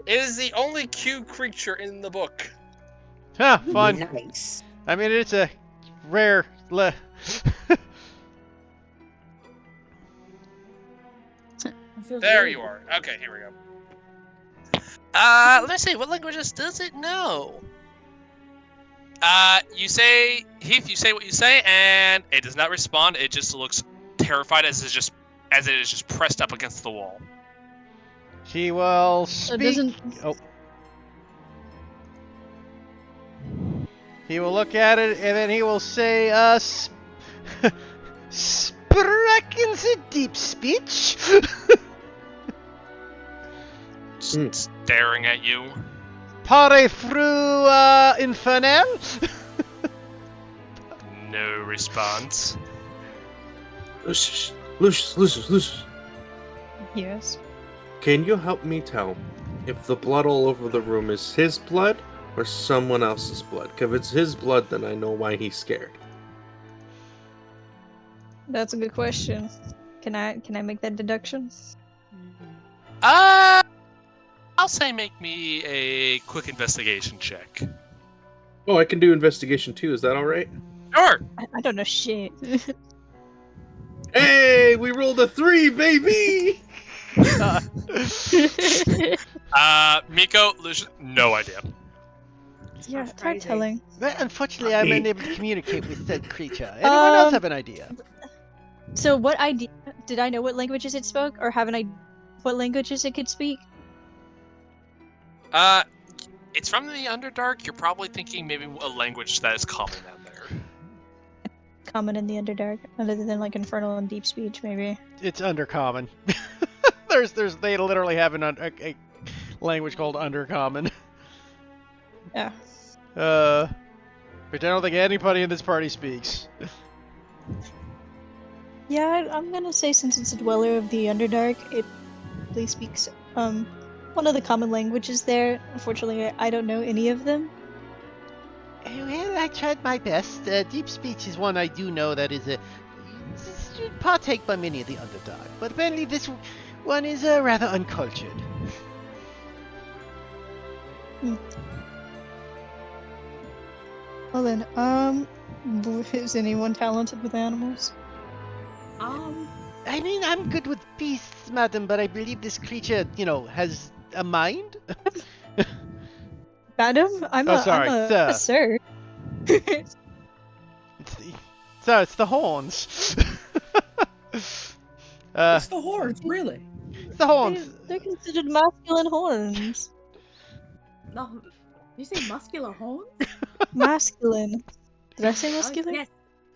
It is the only Q creature in the book. Huh, fun. Nice. I mean, it's a rare... There you are. Okay, here we go. Let's see. What languages does it know? You say, Heath, you say what you say, and it does not respond. It just looks terrified as it is just pressed up against the wall. He will It speak... doesn't. Oh. He will look at it, and then he will say, Spraken the deep speech? Staring at you. Pare fru infernal? No response. Lucius. Yes. Can you help me tell if the blood all over the room is his blood or someone else's blood? 'Cause if it's his blood, then I know why he's scared. That's a good question. Can I make that deduction? I'll say make me a quick investigation check. Oh, I can do investigation too. Is that all right? Sure. I don't know shit. Hey, we rolled a 3, baby! Miko, Lucius, no idea. Yeah, That's try crazy. telling. Well, unfortunately, I'm unable to communicate with that creature. Anyone else have an idea? So what idea? Did I know what languages it spoke, or have an idea what languages it could speak? It's from the Underdark. You're probably thinking maybe a language that is common down there. Common in the Underdark, other than like Infernal and Deep Speech, maybe. It's undercommon. They literally have a language called undercommon. Yeah. Which I don't think anybody in this party speaks. Yeah, I'm gonna say since it's a dweller of the Underdark, it probably speaks one of the common languages there. Unfortunately, I don't know any of them. Well, I tried my best. Deep speech is one I do know that is partake by many of the Underdark, but apparently this one is rather uncultured. Well then, is anyone talented with animals? I mean, I'm good with beasts, madam, but I believe this creature, has a mind? Madam, I'm Oh, sorry, a sir. It's the horns. It's the horns, really. the horns. They're considered masculine horns. No, you say muscular horn? Masculine. Did I say Oh, muscular? yes.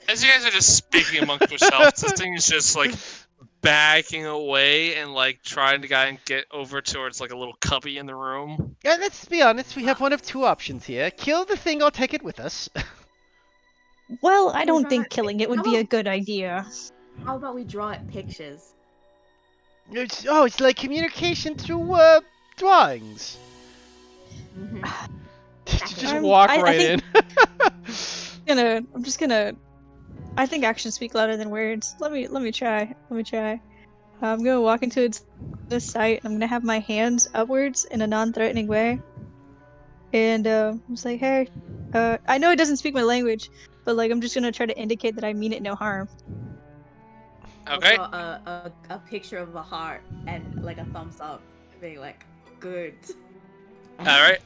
As you guys are just speaking amongst yourselves, this thing is just like backing away and like trying to get over towards like a little cubby in the room. Yeah, let's be honest. We have one of two options here: kill the thing or take it with us. Well, I don't Is think that- killing it would be a good idea. How about we draw it pictures? It's like communication through drawings. Mm-hmm. Just I'm- walk I right think- in. I'm just gonna. I think actions speak louder than words. Let me try. I'm gonna walk into this site. I'm gonna have my hands upwards in a non-threatening way, and I'm just like, hey, I know it doesn't speak my language, but like I'm just gonna try to indicate that I mean it no harm. Okay. Also, a picture of a heart and like a thumbs up, being like, good. All right.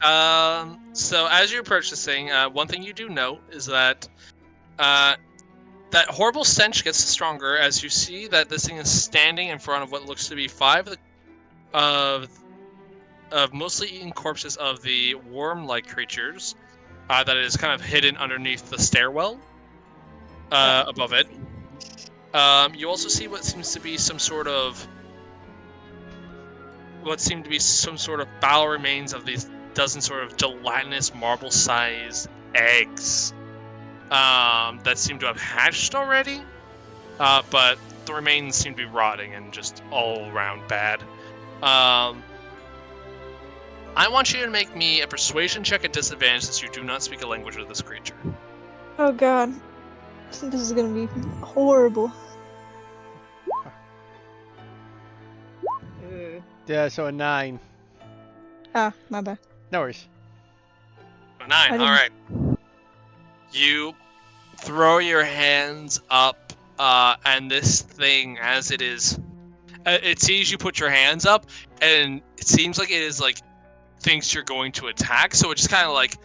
So as you're purchasing, one thing you do note is that that horrible stench gets stronger as you see that this thing is standing in front of what looks to be 5 of mostly eaten corpses of the worm-like creatures that is kind of hidden underneath the stairwell above it. You also see what seems to be some sort of foul remains of these dozen sort of gelatinous marble-sized eggs that seem to have hatched already, but the remains seem to be rotting and just all around bad. I want you to make me a persuasion check at disadvantage since you do not speak a language of this creature. Oh god, I think this is gonna be horrible. Yeah, so a 9. Ah, my bad. No worries. 9. I All didn't- right. You throw your hands up, and this thing, as it is, it sees you put your hands up, and it seems like it is like thinks you're going to attack. So it just kind of like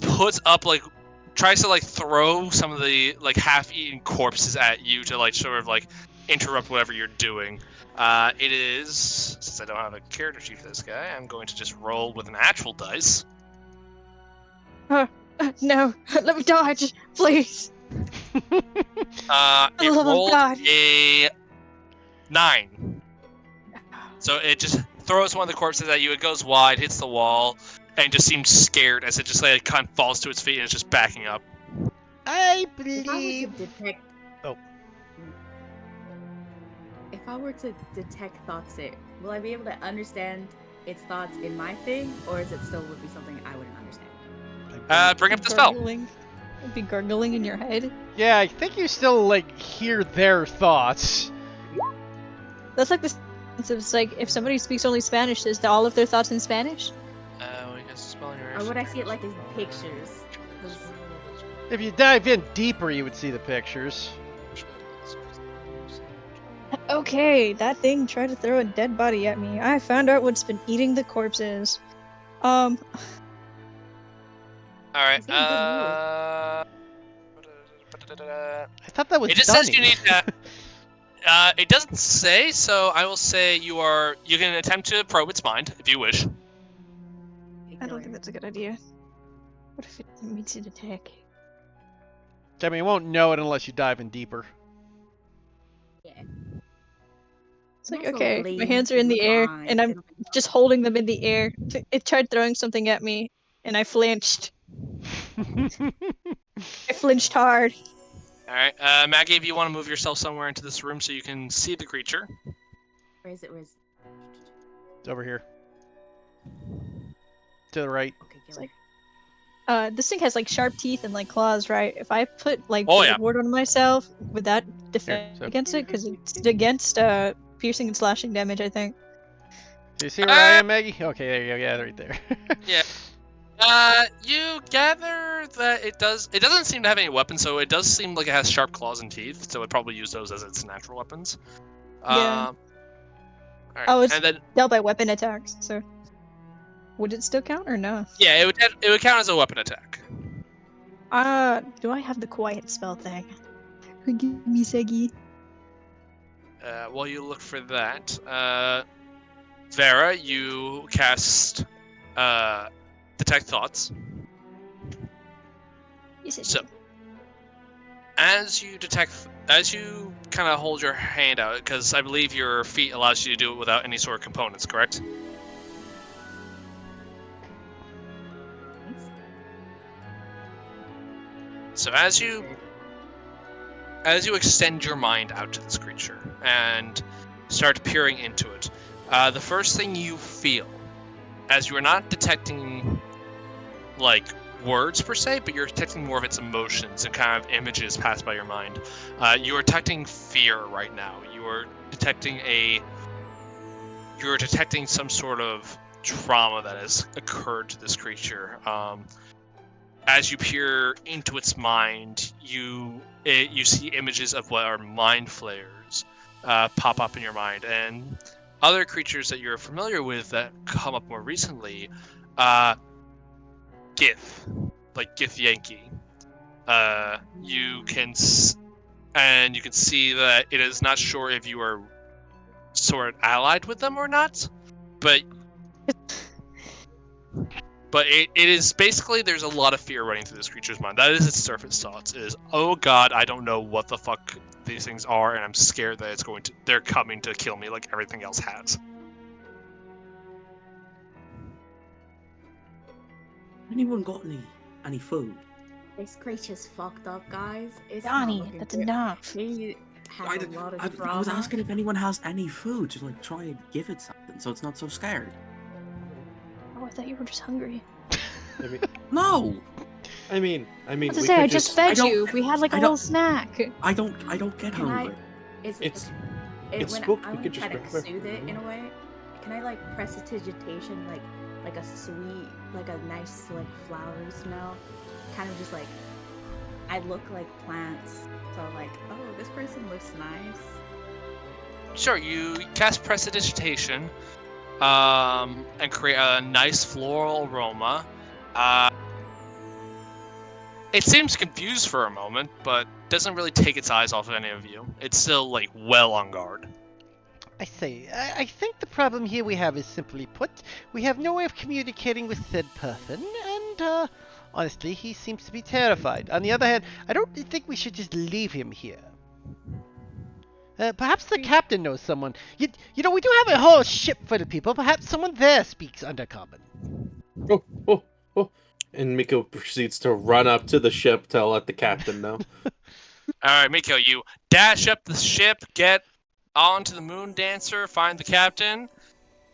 puts up like tries to like throw some of the like half-eaten corpses at you to like sort of like interrupt whatever you're doing. It is, since I don't have a character sheet for this guy, I'm going to just roll with an actual dice. No, let me dodge, please. It love of rolled God. a 9. So it just throws one of the corpses at you. It goes wide, hits the wall, and just seems scared as it just like kind of falls to its feet and is just backing up. I If I were to believe. detect. Oh. If I were to detect thoughts, will I be able to understand its thoughts in my thing, or is it still would be something I wouldn't understand? Bring up the spell. Gargling. It'd be gargling in your head. Yeah, I think you still like hear their thoughts. That's like this. It's like if somebody speaks only Spanish, is all of their thoughts in Spanish? Or would I see it like in pictures? 'Cause If you dive in deeper, you would see the pictures. Okay, that thing tried to throw a dead body at me. I found out what's been eating the corpses. All right. He's getting I thought that was It just says Dunny. you need to. It doesn't say, so I will say you can attempt to probe its mind if you wish. I don't think that's a good idea. What if it meets an attack? I mean, you won't know it unless you dive in deeper. Yeah. It's like, Also okay, my bleeding hands are in the air, fine. and I'm just holding them in the air. It tried throwing something at me, and I flinched. I flinched hard. All right, Maggie, if you want to move yourself somewhere into this room so you can see the creature. Where is it? Where is it? It's over here. To the right. Okay, It's kill it. like, this thing has like sharp teeth and like claws, right? If I put like Oh, yeah. ward on myself, would that defend so- against it? Because it's against piercing and slashing damage, I think. Do you see where I am, Maggie? Okay, there you go. Yeah, right there. You gather that it doesn't seem to have any weapons, so it does seem like it has sharp claws and teeth, so it probably use those as its natural weapons. Yeah. All right. Oh, it's- and then Dealt by weapon attacks, so would it still count or no? yeah, it would count as a weapon attack. Do I have the quiet spell thing? Forgive me, Segi. while you look for that, Vera, you cast Detect Thoughts. You said So, as you kind of hold your hand out, because I believe your feat allows you to do it without any sort of components, correct? So as you extend your mind out to this creature and start peering into it, the first thing you feel, as you are not detecting like words per se, but you're detecting more of its emotions and kind of images passed by your mind. You are detecting fear right now. You are detecting some sort of trauma that has occurred to this creature. As you peer into its mind, you see images of what are mind flayers pop up in your mind, and other creatures that you're familiar with that come up more recently. Gith, like Gith Yankee. You can see that it is not sure if you are sort of allied with them or not, but it is basically, there's a lot of fear running through this creature's mind. That is its surface thoughts. It is, oh god, I don't know what the fuck these things are, and I'm scared that they're coming to kill me like everything else has. Anyone got any food? This creature's fucked up, guys. It's not Donnie, looking that's good. enough. He has a lot of I trauma. was asking if anyone has any food to like try and give it something so it's not so scared. Oh, I thought you were just hungry. I mean, No, I mean, I we was to say, I could just I fed don't- you. We had like a I little don't- snack. I don't get Can I? hungry. It's when spooked, I we want could to just try to grab it. soothe it in a way. Can I like prestidigitation, like a sweet, like a nice, like flowery smell? Kind of just like I look like plants, so like, oh, this person looks nice. Sure, you cast Prestidigitation, and create a nice floral aroma. It seems confused for a moment, but doesn't really take its eyes off of any of you. It's still, like, well on guard. I say, I think the problem here we have is simply put, we have no way of communicating with said person, and, honestly, he seems to be terrified. On the other hand, I don't think we should just leave him here. Perhaps the captain knows someone. You know, we do have a whole ship full of people. Perhaps someone there speaks Undercommon. Oh. And Miko proceeds to run up to the ship to let the captain know. Alright, Miko, you dash up the ship, get onto the Moon Dancer, find the captain.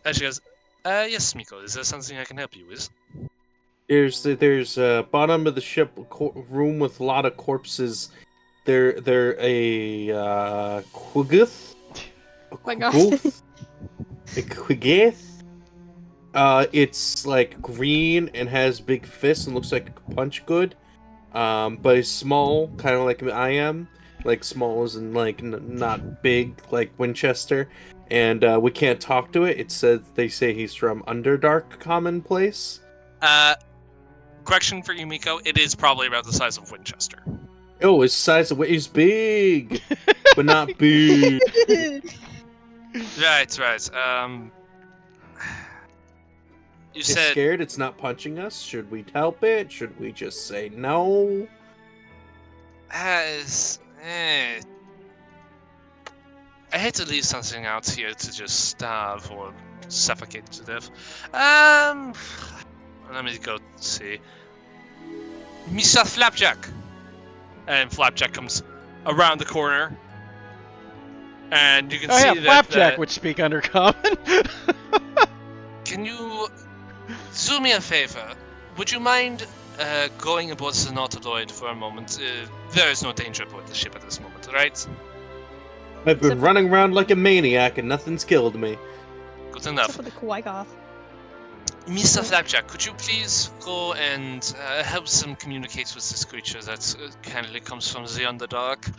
And she goes, yes, Miko, is there something I can help you with? There's a bottom of the ship room with a lot of corpses. They're a Quiggoth? Oh my god. A Quiggoth? It's like green and has big fists and looks like it can punch good. But it's small, kind of like I am. Like small as in like not big like Winchester. And we can't talk to it. It says they say he's from Underdark Commonplace. Correction for you, Miko, it is probably about the size of Winchester. Oh, his size of he's big, but not big. Right. You It's said scared. It's not punching us. Should we help it? Should we just say no? I hate to leave something out here to just starve or suffocate to death. Let me go see. Mr. Flapjack! And Flapjack comes around the corner. And you can see that... Flapjack would speak Undercommon. Can you do me a favor? Would you mind going aboard the Nautiloid for a moment? There is no danger aboard the ship at this moment, right? I've been running around like a maniac and nothing's killed me. Good Except enough. for the Kawaigoth. Mr. Flapjack, could you please go and help them communicate with this creature that kindly comes from the Underdark?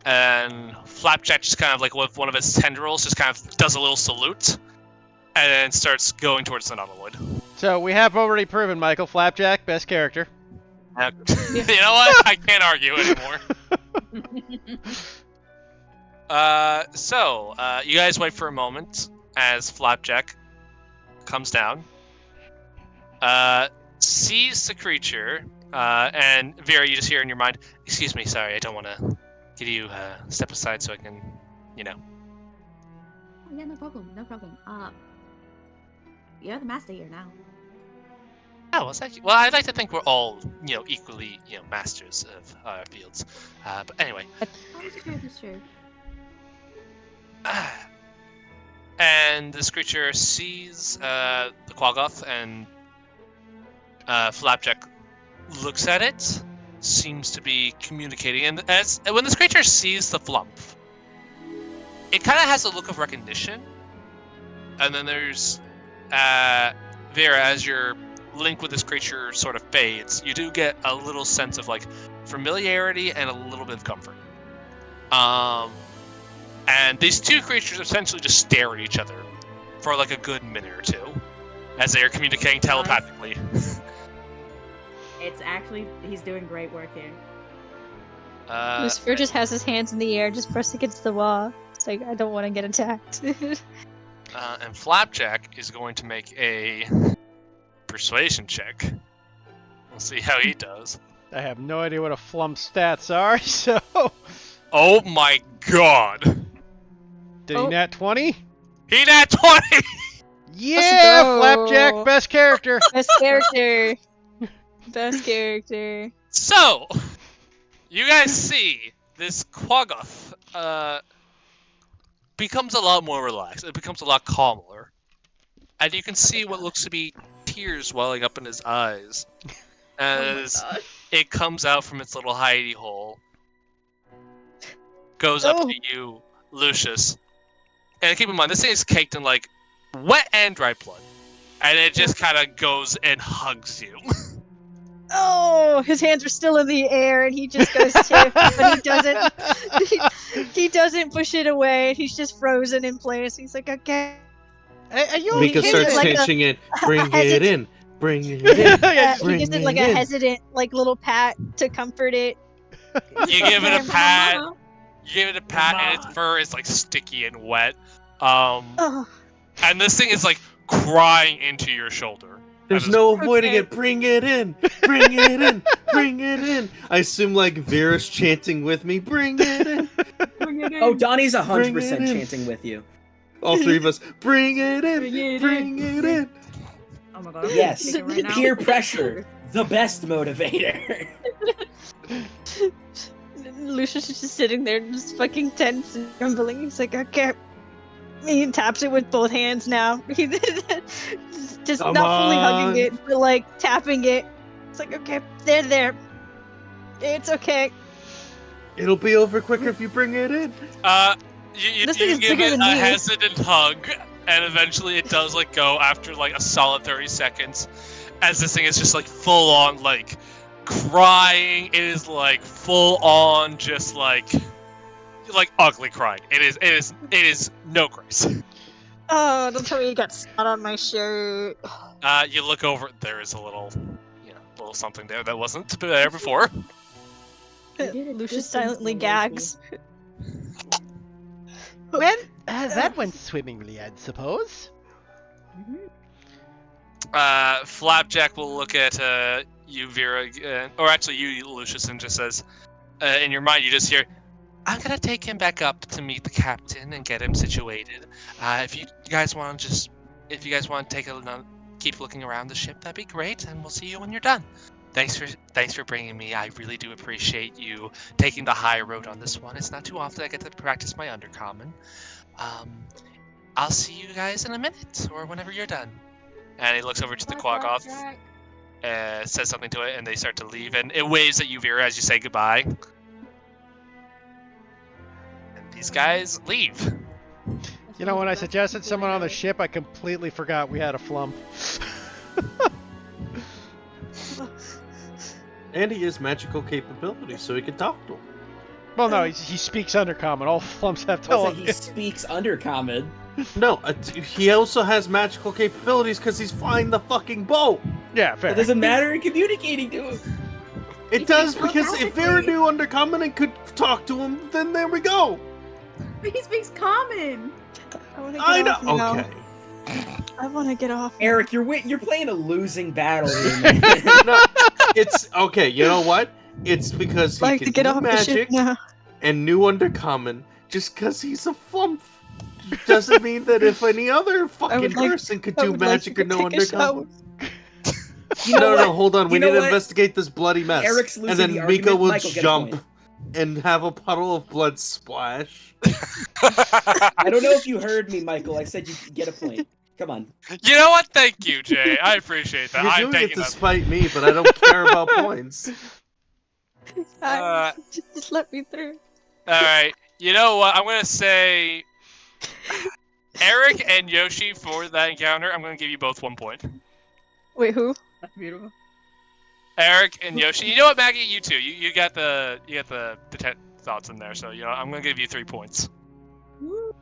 And Flapjack just kind of like with one of its tendrils just kind of does a little salute and then starts going towards the Nautiloid. So we have already proven, Michael, Flapjack, best character. You know what? I can't argue anymore. You guys wait for a moment as Flapjack comes down, sees the creature, and Vera, you just hear in your mind, "Excuse me, sorry, I don't want to get you step aside so I can, you know." Oh, yeah, no problem, no problem. You're the master here now. Oh, well, thank you. Well, I'd like to think we're all, equally, masters of our fields. But anyway. Oh, that's true, that's true. And this creature sees the Quaggoth, and Flapjack looks at it, seems to be communicating. And when this creature sees the Flump, it kind of has a look of recognition. And then there's Vera, as your link with this creature sort of fades, you do get a little sense of like familiarity and a little bit of comfort. And these two creatures essentially just stare at each other for like a good minute or two as they are communicating telepathically. It's actually, he's doing great work here. Lucifer just has his hands in the air, just pressed against the wall. It's like, I don't want to get attacked. And Flapjack is going to make a persuasion check. We'll see how he does. I have no idea what a Flump's stats are, so... Oh my god! Did he nat 20? He nat 20! Yeah, go. Flapjack, best character. Best character. Best character. So, you guys see this Quaggoth becomes a lot more relaxed. It becomes a lot calmer. And you can see what looks to be tears welling up in his eyes as it comes out from its little hidey hole. Goes up to you, Lucius. And keep in mind, this thing is caked in like wet and dry blood. And it just kind of goes and hugs you. Oh, his hands are still in the air, and he just goes stiff, but he doesn't. He doesn't push it away. He's just frozen in place. He's like, okay. Are you Mika okay? starts like chanting it. Bring as it it- in. Bring it in. He gives it like a hesitant, like little pat to comfort it. You give it a pat. Mama. You give it a pat, and its fur is like sticky and wet. Oh, And this thing is like crying into your shoulder. There's no avoiding Okay. it. Bring it in. Bring it in. Bring it in. I assume like Vera's chanting with me. Bring it in. Oh, Donnie's 100% Bring it in. chanting with you. All three of us. Bring it in. Bring it Bring it in. Oh my god. I'm Yes, shaking right now. peer pressure, the best motivator. Lucius is just sitting there, just fucking tense and trembling. He's like, okay. He taps it with both hands now. He just Come not fully on. hugging it, but like tapping it. It's like, okay, they're there. It's okay. It'll be over quicker if you bring it in. You This thing is give bigger it than a me. hesitant hug, and eventually it does like go after like a solid 30 seconds, as this thing is just like full on like crying. It is like full on just like ugly crying. It is no grace. Oh, don't tell me you got snot on my shirt. You look over. There is a little, little something there that wasn't there before. You did a Lucius good silently thing, gags. Well, that went swimmingly, I'd suppose. Flapjack will look at you, Vera, or actually you, Lucius, and just says, in your mind, you just hear, "I'm gonna take him back up to meet the captain and get him situated. If you guys want to take keep looking around the ship, that'd be great, and we'll see you when you're done. Thanks for bringing me. I really do appreciate you taking the high road on this one. It's not too often I get to practice my undercommon. I'll see you guys in a minute, or whenever you're done." And he looks over to the Quaggoth, says something to it, and they start to leave, and it waves at you, Vera, as you say goodbye. And these guys leave. You know, when I suggested someone on the ship, I completely forgot we had a Flump. And he has magical capabilities, so he can talk to him. Well, no, he speaks Undercommon. All Flumps have Also, he telepathy. speaks undercommon. No, he also has magical capabilities because he's flying the fucking boat. Yeah, fair. It doesn't matter in communicating to him. It does because if Vera knew Undercommon and could talk to him, then there we go. He speaks common. I want to get I know. off now. Okay. I want to get off. Eric, you're playing a losing battle here, man. No, it's okay. You know what? It's because he Like can to get do off the ship magic now. and new undercommon. Just because he's a flump doesn't mean that if any other fucking like- person could I do would like magic to or no take a shower. undercommon. You know No, what? hold on. We You know need to what? investigate this bloody mess. Eric's and losing then the Miko argument. will Michael, get a jump point. and have a puddle of blood splash. I don't know if you heard me, Michael. I said you could get a point. Come on. You know what? Thank you, Jay. I appreciate that. You're I'm doing it taking to that. spite me, but I don't care about points. Just let me through. All right. You know what? I'm gonna say Eric and Yoshi for that encounter. I'm gonna give you both 1 point. Wait, who? That's beautiful. Eric and Yoshi. You know what, Maggie? You too. You got the thoughts in there. So I'm gonna give you 3 points. Woo.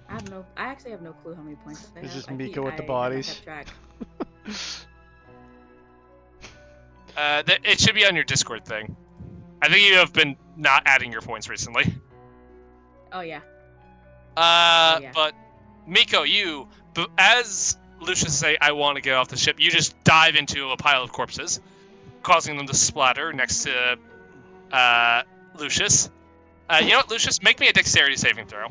I actually have no clue how many points I It's have. just Miko with the bodies. It should be on your Discord thing. I think you have been not adding your points recently. Oh yeah. Yeah. But Miko, as Lucius say, I want to get off the ship. You just dive into a pile of corpses, causing them to splatter next to Lucius. You know what, Lucius? Make me a dexterity saving throw.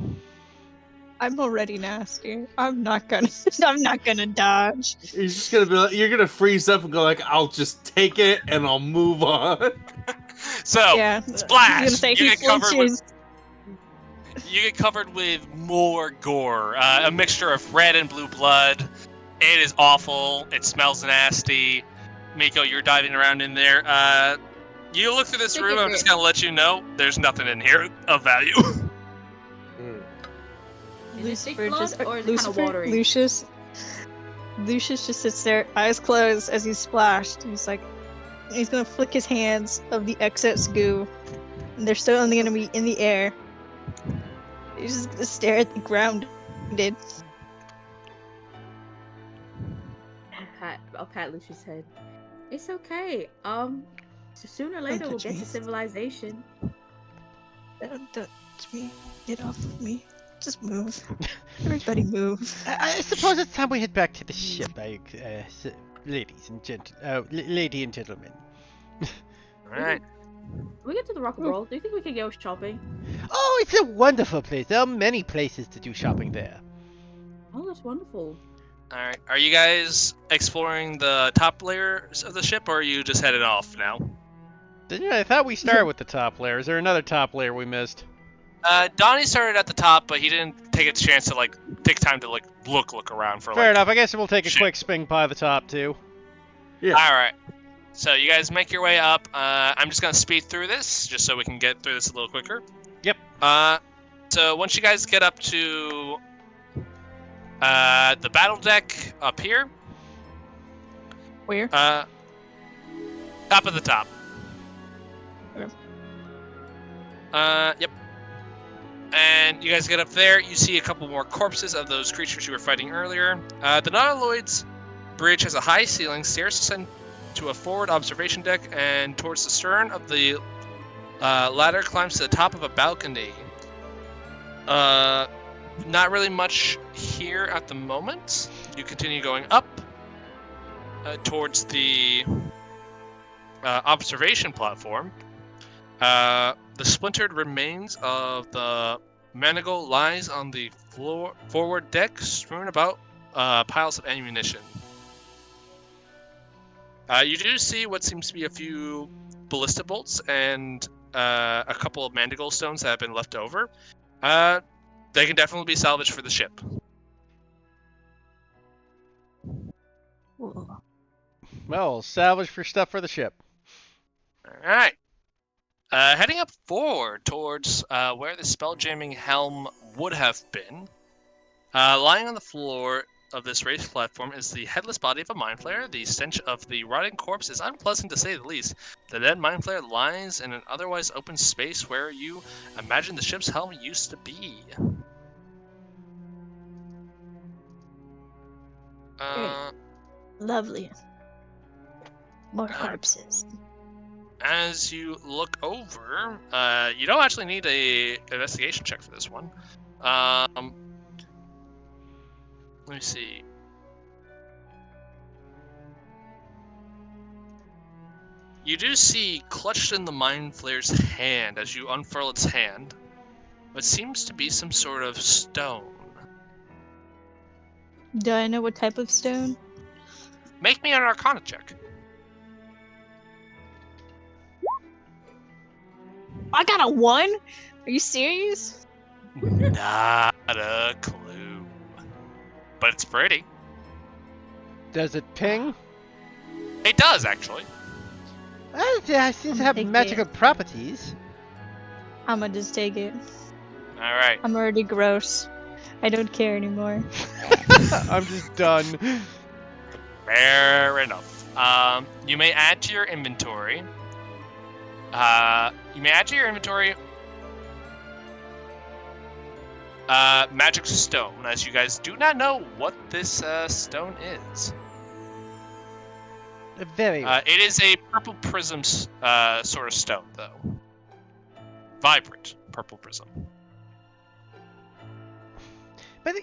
I'm already nasty. I'm not gonna. I'm not gonna dodge. You're just gonna be like, you're gonna freeze up and go like, I'll just take it and I'll move on. So, Yeah. splash! I'm gonna say You he get covered flinches. You get covered with more gore, a mixture of red and blue blood. It is awful. It smells nasty. Miko, you're diving around in there. You look through this Take room. it I'm just in. gonna let you know there's nothing in here of value. Is it thick Lucifer blood just or is it kind of watery? Lucius just sits there, eyes closed as he's splashed. He's like, he's gonna flick his hands of the excess goo, and they're still only gonna be in the air. He's just gonna stare at the ground. I'll pat Lucius' head. It's okay. So sooner or later we'll touch get me. to civilization. Don't touch me. Get off of me. Just move. Everybody move. I suppose it's time we head back to the ship, ladies and lady and gentlemen. Alright. When we get to the Rock World, do you think we can go shopping? Oh, it's a wonderful place. There are many places to do shopping there. Oh, that's wonderful. Alright. Are you guys exploring the top layers of the ship, or are you just headed off now? I thought we started with the top layer. Is there another top layer we missed? Donnie started at the top, but he didn't take a chance to take time to look around for Fair enough. I guess we'll take a shit. quick spin by the top too. Yeah. Alright. So you guys make your way up. I'm just gonna speed through this, just so we can get through this a little quicker. Yep. So once you guys get up to the battle deck up here, Where? up at the top. Okay. Yep. And you guys get up there, you see a couple more corpses of those creatures you were fighting earlier. The Nautiloid's bridge has a high ceiling, stairs descend to a forward observation deck, and towards the stern of the ladder climbs to the top of a balcony. Not really much here at the moment. You continue going up towards the observation platform. The splintered remains of the Manigal lies on the forward deck, strewn about piles of ammunition. You do see what seems to be a few ballista bolts and a couple of Mandigold stones that have been left over. They can definitely be salvaged for the ship. Well, salvage for stuff for the ship. Alright. Heading up forward towards where the spelljamming helm would have been. Lying on the floor of this raised platform is the headless body of a mind flayer. The stench of the rotting corpse is unpleasant to say the least. The dead mind flayer lies in an otherwise open space where you imagine the ship's helm used to be. Lovely. More corpses. as you look over, you don't actually need a investigation check for this one. Let me see. You do see clutched in the Mind Flayer's hand as you unfurl its hand what seems to be some sort of stone. Do I know what type of stone? Make me an Arcana check. I got a 1? Are you serious? Not a clue. But it's pretty. Does it ping? It does, actually. It seems to have Take magical it. properties. I'ma just take it. Alright. I'm already gross. I don't care anymore. I'm just done. Fair enough. You may add to your inventory. Magic stone, as you guys do not know what this stone is. Very well. It is a purple prism sort of stone, though. Vibrant purple prism. But,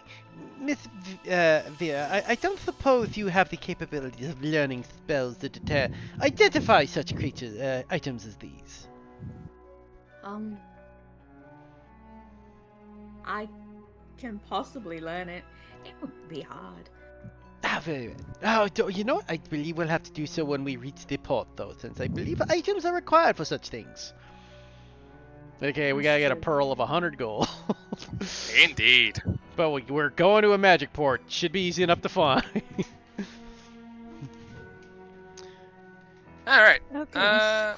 Miss Vera, I don't suppose you have the capabilities of learning spells that identify such creatures, items as these. I can possibly learn it. It would be hard. Ah, very well. Oh, you know what? I believe we'll have to do so when we reach the port, though, since I believe items are required for such things. Okay, we gotta get a pearl of 100 gold. Indeed. But we're going to a magic port. Should be easy enough to find. Alright. Okay.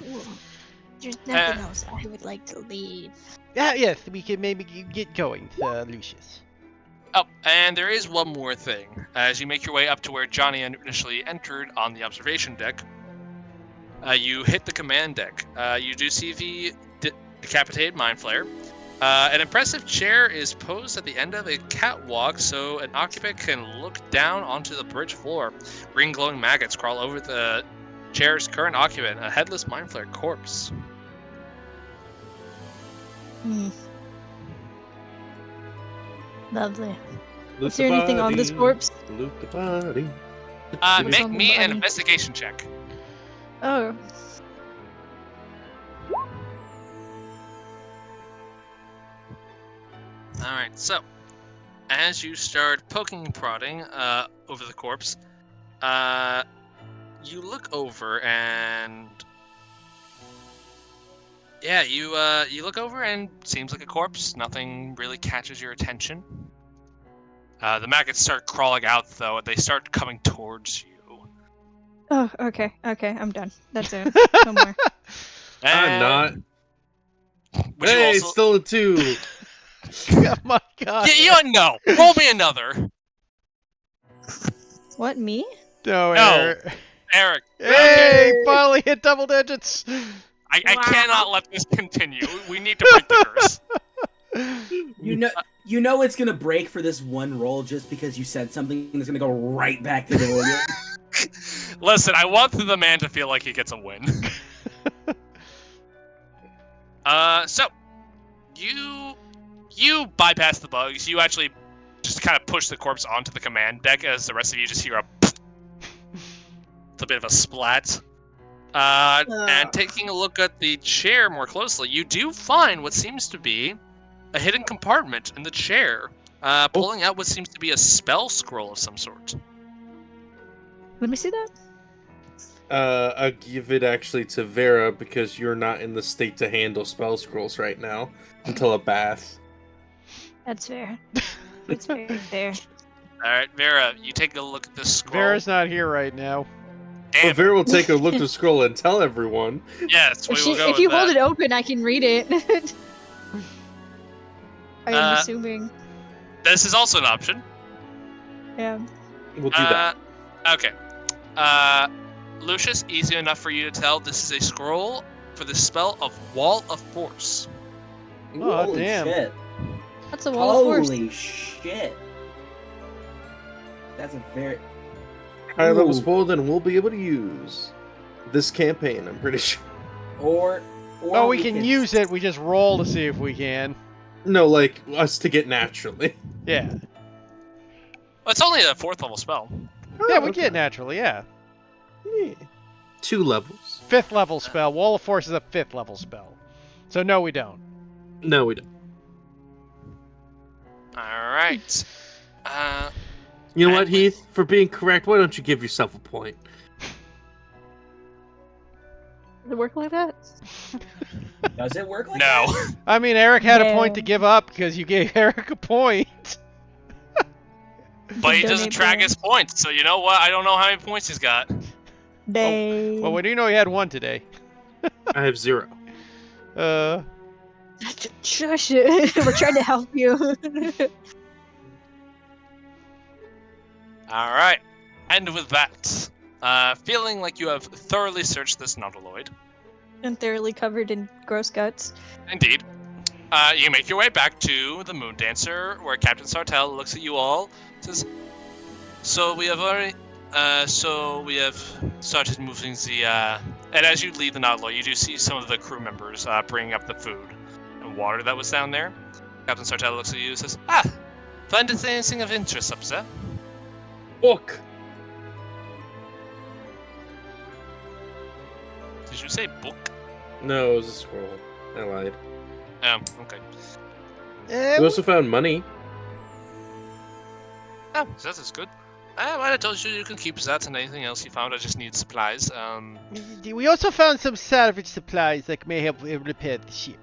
There's nothing else I would like to leave. Yes, we can maybe get going, Lucius. Oh, and there is one more thing. As you make your way up to where Johnny initially entered on the observation deck, you hit the command deck. You do see the decapitated Mind Flayer. An impressive chair is posed at the end of a catwalk so an occupant can look down onto the bridge floor. Green glowing maggots crawl over the chair's current occupant, a headless Mind Flayer corpse. Lovely. Loot Is there the anything on this body, corpse? Loot the body. Make on the me an body? investigation check. Oh. Alright, so as you start poking and prodding over the corpse, you look over and yeah, you look over and seems like a corpse. Nothing really catches your attention. The maggots start crawling out though, and they start coming towards you. Oh, okay. Okay, I'm done. That's it. No more. I'm not. Would you Hey, also... still a 2. Oh my god. Yeah, no. Roll me another. What, me? No, No. Eric. Eric. Hey, finally hit double digits. I cannot let this continue. We need to break the curse. You know it's gonna break for this one roll just because you said something that's gonna go right back to the roll. Listen, I want the man to feel like he gets a win. So you bypass the bugs. You actually just kind of push the corpse onto the command deck as the rest of you just hear it's a bit of a splat. And taking a look at the chair more closely, you do find what seems to be a hidden compartment in the chair, pulling out what seems to be a spell scroll of some sort. Let me see that. I'll give it actually to Vera because you're not in the state to handle spell scrolls right now until a bath. That's fair. It's very fair. Alright, Vera, you take a look at this scroll. Vera's not here right now. Damn Well, Vera will take a look at the scroll and tell everyone. Yes, we will go If you with hold that. it open, I can read it. I am Uh, assuming. This is also an option. Yeah. We'll do that. Okay. Lucius, easy enough for you to tell. This is a scroll for the spell of Wall of Force. Oh, Holy damn. shit. That's a wall of force. Holy shit. That's a very... Higher level Ooh. spell than we'll be able to use this campaign, I'm pretty sure. Or Oh, we can use it. We just roll to see if we can. No, like us to get naturally. Yeah. Well, it's only a 4th level spell. Yeah, we okay. get naturally, yeah. Yeah. 2 levels. 5th level spell. Wall of Force is a 5th level spell. So no, we don't. No, we don't. Alright. You know what, And- Heath? For being correct, why don't you give yourself a point? Does it work like that? Does it work like No. that? I mean, Eric had a point to No. give up because you gave Eric a point. But he Donate doesn't track his points, so you know what? I don't know how many points he's got. They. Well, we do know he had one today. I have 0. Shush it. We're trying to help you. Alright. And with that, feeling like you have thoroughly searched this Nautiloid, And thoroughly covered in gross guts. indeed, you make your way back to the Moon Dancer, where Captain Sartell looks at you all, says, so we have started moving the, and as you leave the Nautiloid, you do see some of the crew members bringing up the food and water that was down there. Captain Sartell looks at you and says, find anything of interest up there? Book! Did you say book? No, it was a scroll. I lied. Okay. We also found money. Oh, that is good. Well, I told you can keep that and anything else you found. I just need supplies. We also found some salvage supplies that may have repaired the ship.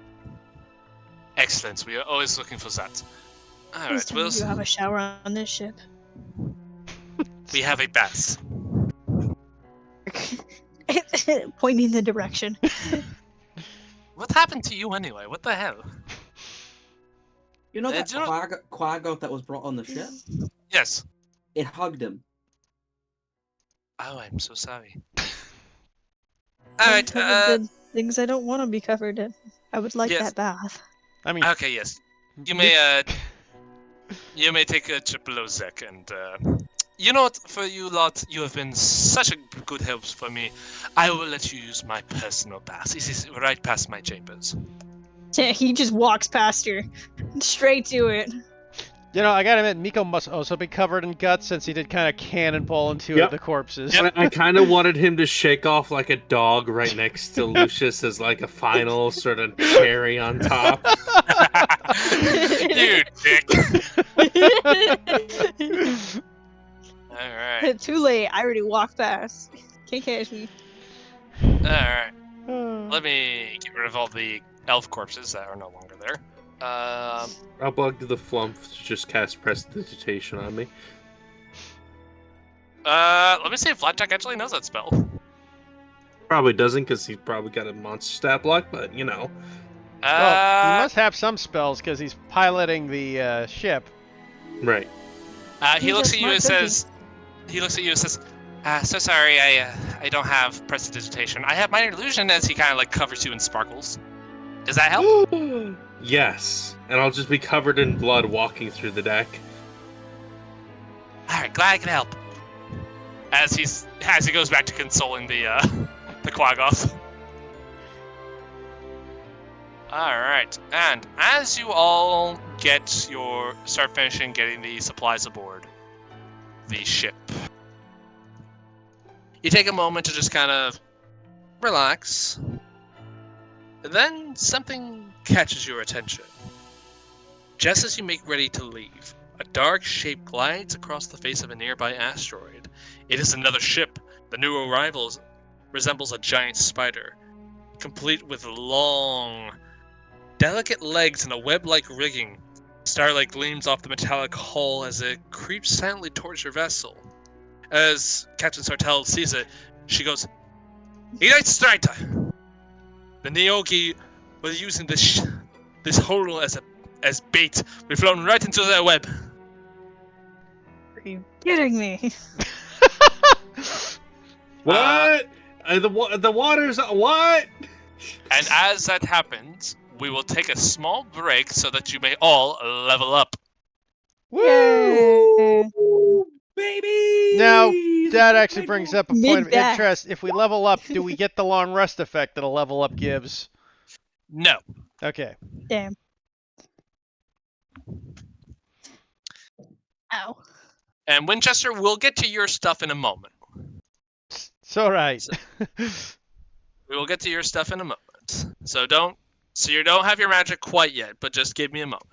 Excellent. We are always looking for that. Please Alright, tell me well, you have a shower on this ship. we have a bath. Pointing the direction. What happened to you anyway? What the hell? You know that do you know- quaggoat that was brought on the ship? Yes. It hugged him. Oh, I'm so sorry. I'm Alright, covered in things I don't want to be covered in. I would like Yes. that bath. I mean, okay, yes. You may take a trip below deck and, you know what, for you lot, you have been such a good help for me. I will let you use my personal bath. This is right past my chambers. Yeah, he just walks past her. Straight to it. you know, I gotta admit, Miko must also be covered in guts since he did kind of cannonball into Yep. the corpses. I kind of wanted him to shake off like a dog right next to Lucius as like a final sort of cherry on top. You dick. Alright. Too late. I already walked past. Can't catch me. Alright. Let me get rid of all the elf corpses that are no longer there. I'll bug the flump to just cast Prestidigitation on me. Let me see if Blackjack actually knows that spell. Probably doesn't because he's probably got a monster stat block, but you know. Well, he must have some spells because he's piloting the ship. Right. He He's looks a at you and smart cookie. says, so sorry, I don't have Prestidigitation. I have Minor Illusion, as he kind of like covers you in sparkles. Does that help? Yes. And I'll just be covered in blood walking through the deck. Alright, glad I can help. As he goes back to consoling the Quaggoth. Alright, and as you all start finishing getting the supplies aboard the ship, you take a moment to just kind of relax. Then something catches your attention. Just as you make ready to leave, a dark shape glides across the face of a nearby asteroid. It is another ship. The new arrival resembles a giant spider, complete with long, delicate legs and a web-like rigging. Starlight gleams off the metallic hull as it creeps silently towards your vessel. As Captain Sartell sees it, she goes, "Ignite Strider!" The Neogi were using this hole as bait. We've flown right into their web. Are you kidding me? What? The water's what? And as that happens, we will take a small break so that you may all level up. Woo! Yay. Baby! Now, The that actually great brings wolf. up a point of Mid-back. interest. If we level up, do we get the long rest effect that a level up gives? No. Okay. Damn. Ow. And Winchester, we'll get to your stuff in a moment. It's alright. So- We will get to your stuff in a moment. So you don't have your magic quite yet, but just give me a moment.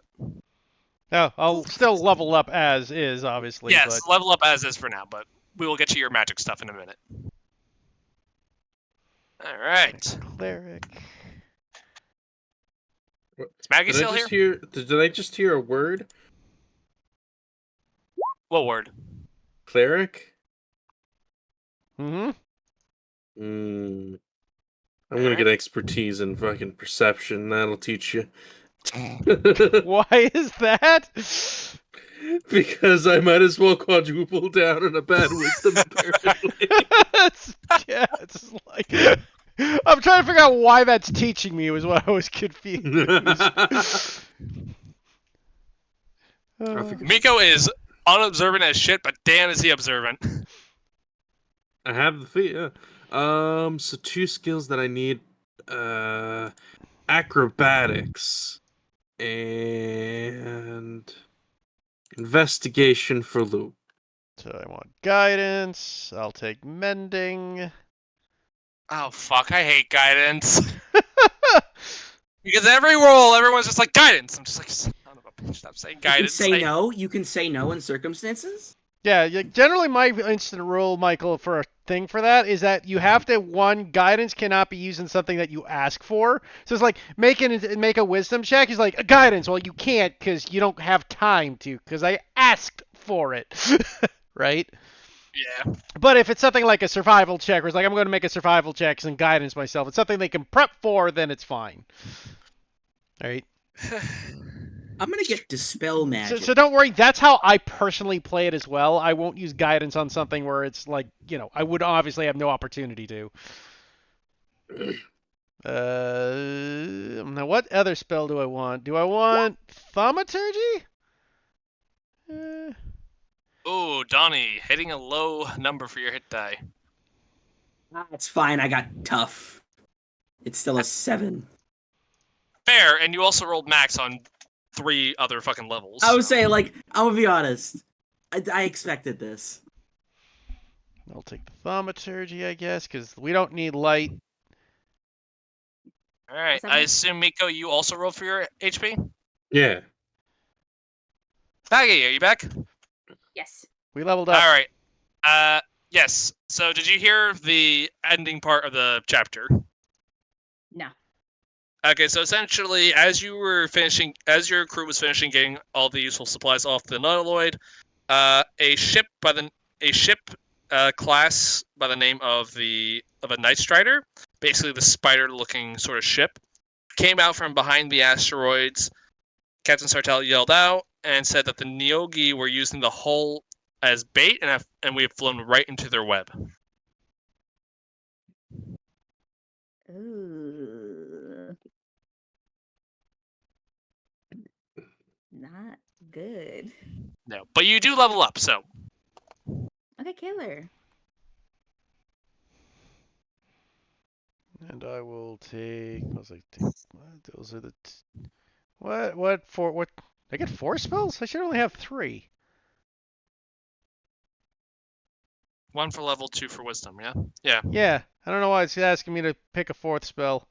No, I'll still level up as is, obviously, Yes, but... level up as is for now, but we will get to your magic stuff in a minute. Alright. Cleric. Is Maggie still here? Did I just hear a word? What word? Cleric? Mm-hmm. I'm gonna get expertise in fucking perception. That'll teach you. Why is that? Because I might as well quadruple down on a bad wisdom, apparently. Yeah, it's like... I'm trying to figure out why that's teaching me was what I was confused. Miko is unobservant as shit, but damn is he observant. I have the feat, yeah. So 2 skills that I need. Acrobatics. And... Investigation for loot. So I want guidance. I'll take mending. Oh fuck, I hate guidance. Because every roll, everyone's just like, guidance! I'm just like, son of a bitch, stop saying You can guidance. say no. You can say no in circumstances. Yeah, generally my instant rule, Michael, for a thing for that is that you have to, guidance cannot be used in something that you ask for. So it's like, make a wisdom check. He's like, guidance. Well, you can't because you don't have time to, because I asked for it. Right? Yeah. But if it's something like a survival check, where it's like, I'm going to make a survival check and guidance myself, it's something they can prep for, then it's fine. Right? I'm gonna get dispel magic. So don't worry, that's how I personally play it as well. I won't use guidance on something where it's like, I would obviously have no opportunity to. Now what other spell do I want? Do I want Thaumaturgy? Ooh, Donnie, hitting a low number for your hit die. It's fine. I got tough. It's still a 7. Fair, and you also rolled max on 3 other fucking levels. I would say, like, I'm gonna be honest. I expected this. I'll take the Thaumaturgy, I guess, because we don't need light. Alright, I assume, Miko, you also rolled for your HP? Yeah. Maggie, are you back? Yes. We leveled up. Alright. Yes. So did you hear the ending part of the chapter? No. Okay, so essentially, as your crew was finishing getting all the useful supplies off the Nautiloid, a ship class by the name of a Night Strider, basically the spider-looking sort of ship, came out from behind the asteroids. Captain Sartell yelled out and said that the Neogi were using the hull as bait, and we have flown right into their web. Ooh. Not good. No, but you do level up, so. Okay, killer. And I will take. Those are the. What? I get 4 spells? I should only have 3. 1 for level, 2 for wisdom, yeah? Yeah. Yeah. I don't know why it's asking me to pick a 4th spell.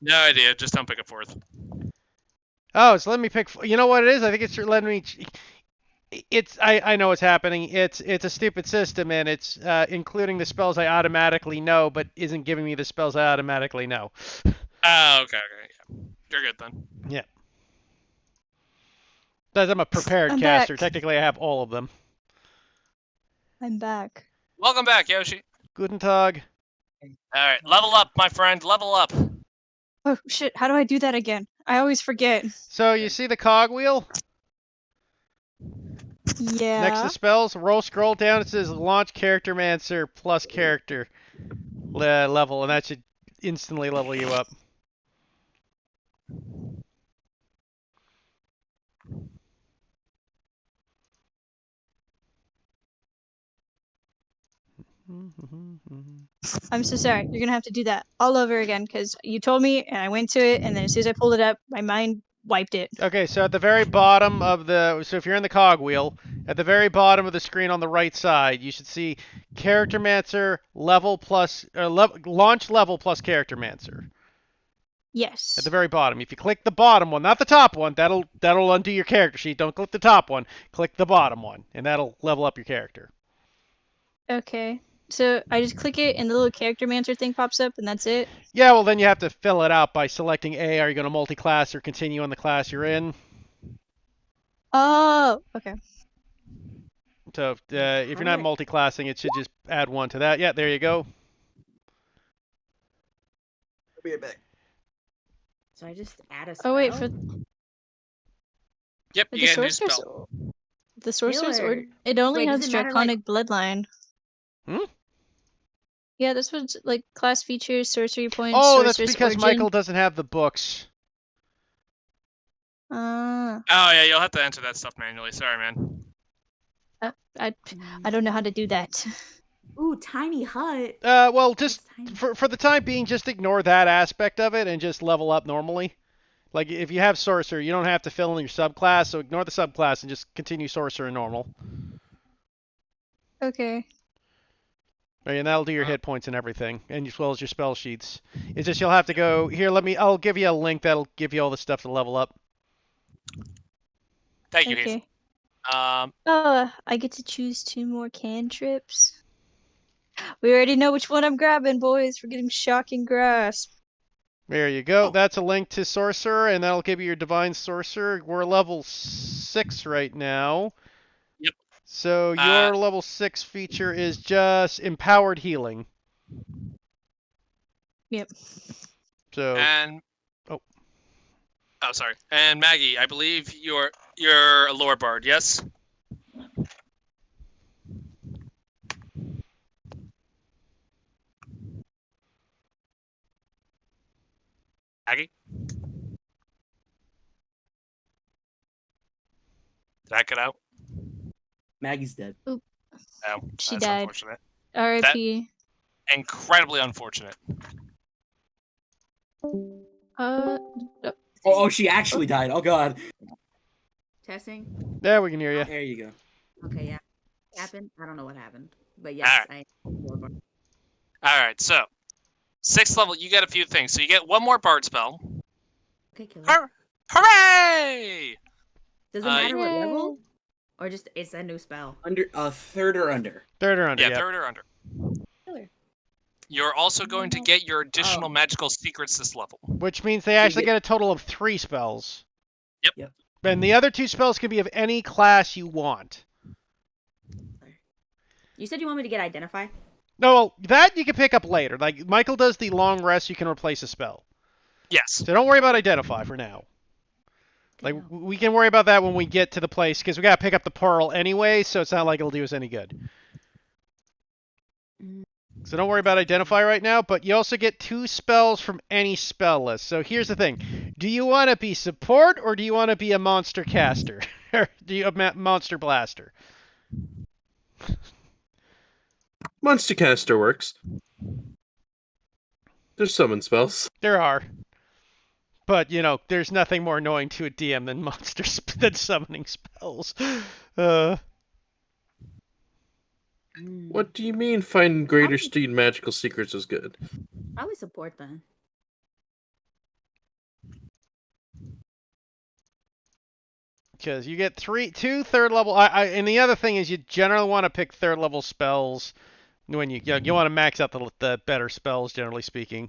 No idea, just don't pick a 4th. Oh, it's letting me pick. You know what it is? I think it's letting me. I know what's happening. It's a stupid system, and it's including the spells I automatically know, but isn't giving me the spells I automatically know. Oh, okay, yeah. You're good then. Yeah. Because I'm a prepared I'm caster. back. Technically, I have all of them. I'm back. Welcome back, Yoshi. Guten Tag. Alright, level up, my friend, level up. Oh shit, how do I do that again? I always forget. So you see the cogwheel Yeah. next to spells? Scroll down. It says launch character mancer plus character level, and that should instantly level you up. I'm so sorry. You're gonna have to do that all over again because you told me and I went to it, and then as soon as I pulled it up, my mind wiped it. Okay, so at the very bottom of the, so if you're in the cogwheel, at the very bottom of the screen on the right side, you should see Charactermancer level plus, launch level plus Charactermancer. Yes. At the very bottom. If you click the bottom one, not the top one, that'll undo your character sheet. Don't click the top one. Click the bottom one, and that'll level up your character. Okay. So I just click it, and the little Charactermancer thing pops up, and that's it. Yeah, well then you have to fill it out by selecting A. Are you going to multi-class or continue on the class you're in? Oh, okay. So if you're not Alright. multi-classing, it should just add one to that. Yeah, there you go. I'll be right back. So I just add a spell. Oh wait, for Yep, the you get a new sorceress. spell. The sorceress Killer. or it only Wait, does has it matter, like- draconic bloodline. Hmm? Yeah, this was like class features, sorcery points, Oh, that's sorceress because origin. Michael doesn't have the books. Ah, Oh yeah, you'll have to enter that stuff manually. Sorry, man. I don't know how to do that. Ooh, tiny hut. Well, just That's tiny. for the time being, just ignore that aspect of it and just level up normally. Like, if you have Sorcerer, you don't have to fill in your subclass, so ignore the subclass and just continue Sorcerer normal. Okay. Right, and that'll do your hit points and everything, and as well as your spell sheets. It's just you'll have to go here. I'll give you a link that'll give you all the stuff to level up. Thank you, Hazel. Okay. I get to choose 2 more cantrips. We already know which one I'm grabbing, boys. We're getting Shocking Grasp. There you go. Oh. That's a link to Sorcerer, and that'll give you your Divine Sorcerer. We're level 6 right now. Yep. So your level 6 feature is just Empowered Healing. Yep. So And Oh. oh, sorry. And Maggie, I believe you're a lore bard, yes? Maggie? Did I cut out? Maggie's dead. No. She That's died. unfortunate. R.I.P. Incredibly unfortunate. Oh, she actually died. Oh god. Testing. there we can hear you. There you go. Okay, yeah. Happened. I don't know what happened, but yes, Alright. Alright, so 6th level, you get a few things. So you get one more bard spell. Okay, killer. Hooray! Does it Uh, matter what Yay. level? Or just it's a new spell? Under third or under. Third or under. Yeah, Yep. 3rd or under. Killer. You're also going to get your additional Oh. magical secrets this level. Which means they So you actually get- get a total of 3 spells. Yep. And the other 2 spells can be of any class you want. You said you want me to get identify? No, well, that you can pick up later. Like, Michael does the long rest, you can replace a spell. Yes. So don't worry about Identify for now. Like, Good to know. we can worry about that when we get to the place, because we gotta pick up the Pearl anyway, so it's not like it'll do us any good. Mm. So don't worry about Identify right now, but you also get 2 spells from any spell list. So here's the thing. Do you want to be support, or do you want to be a monster caster? Or do you a monster blaster? Monster Caster works. There's summon spells. There are. But, you know, there's nothing more annoying to a DM than than summoning spells. What do you mean finding Greater Steed magical secrets is good? Probably support then. Because you get 2 third level. And the other thing is you generally want to pick 3rd level spells when you want to max out the better spells, generally speaking.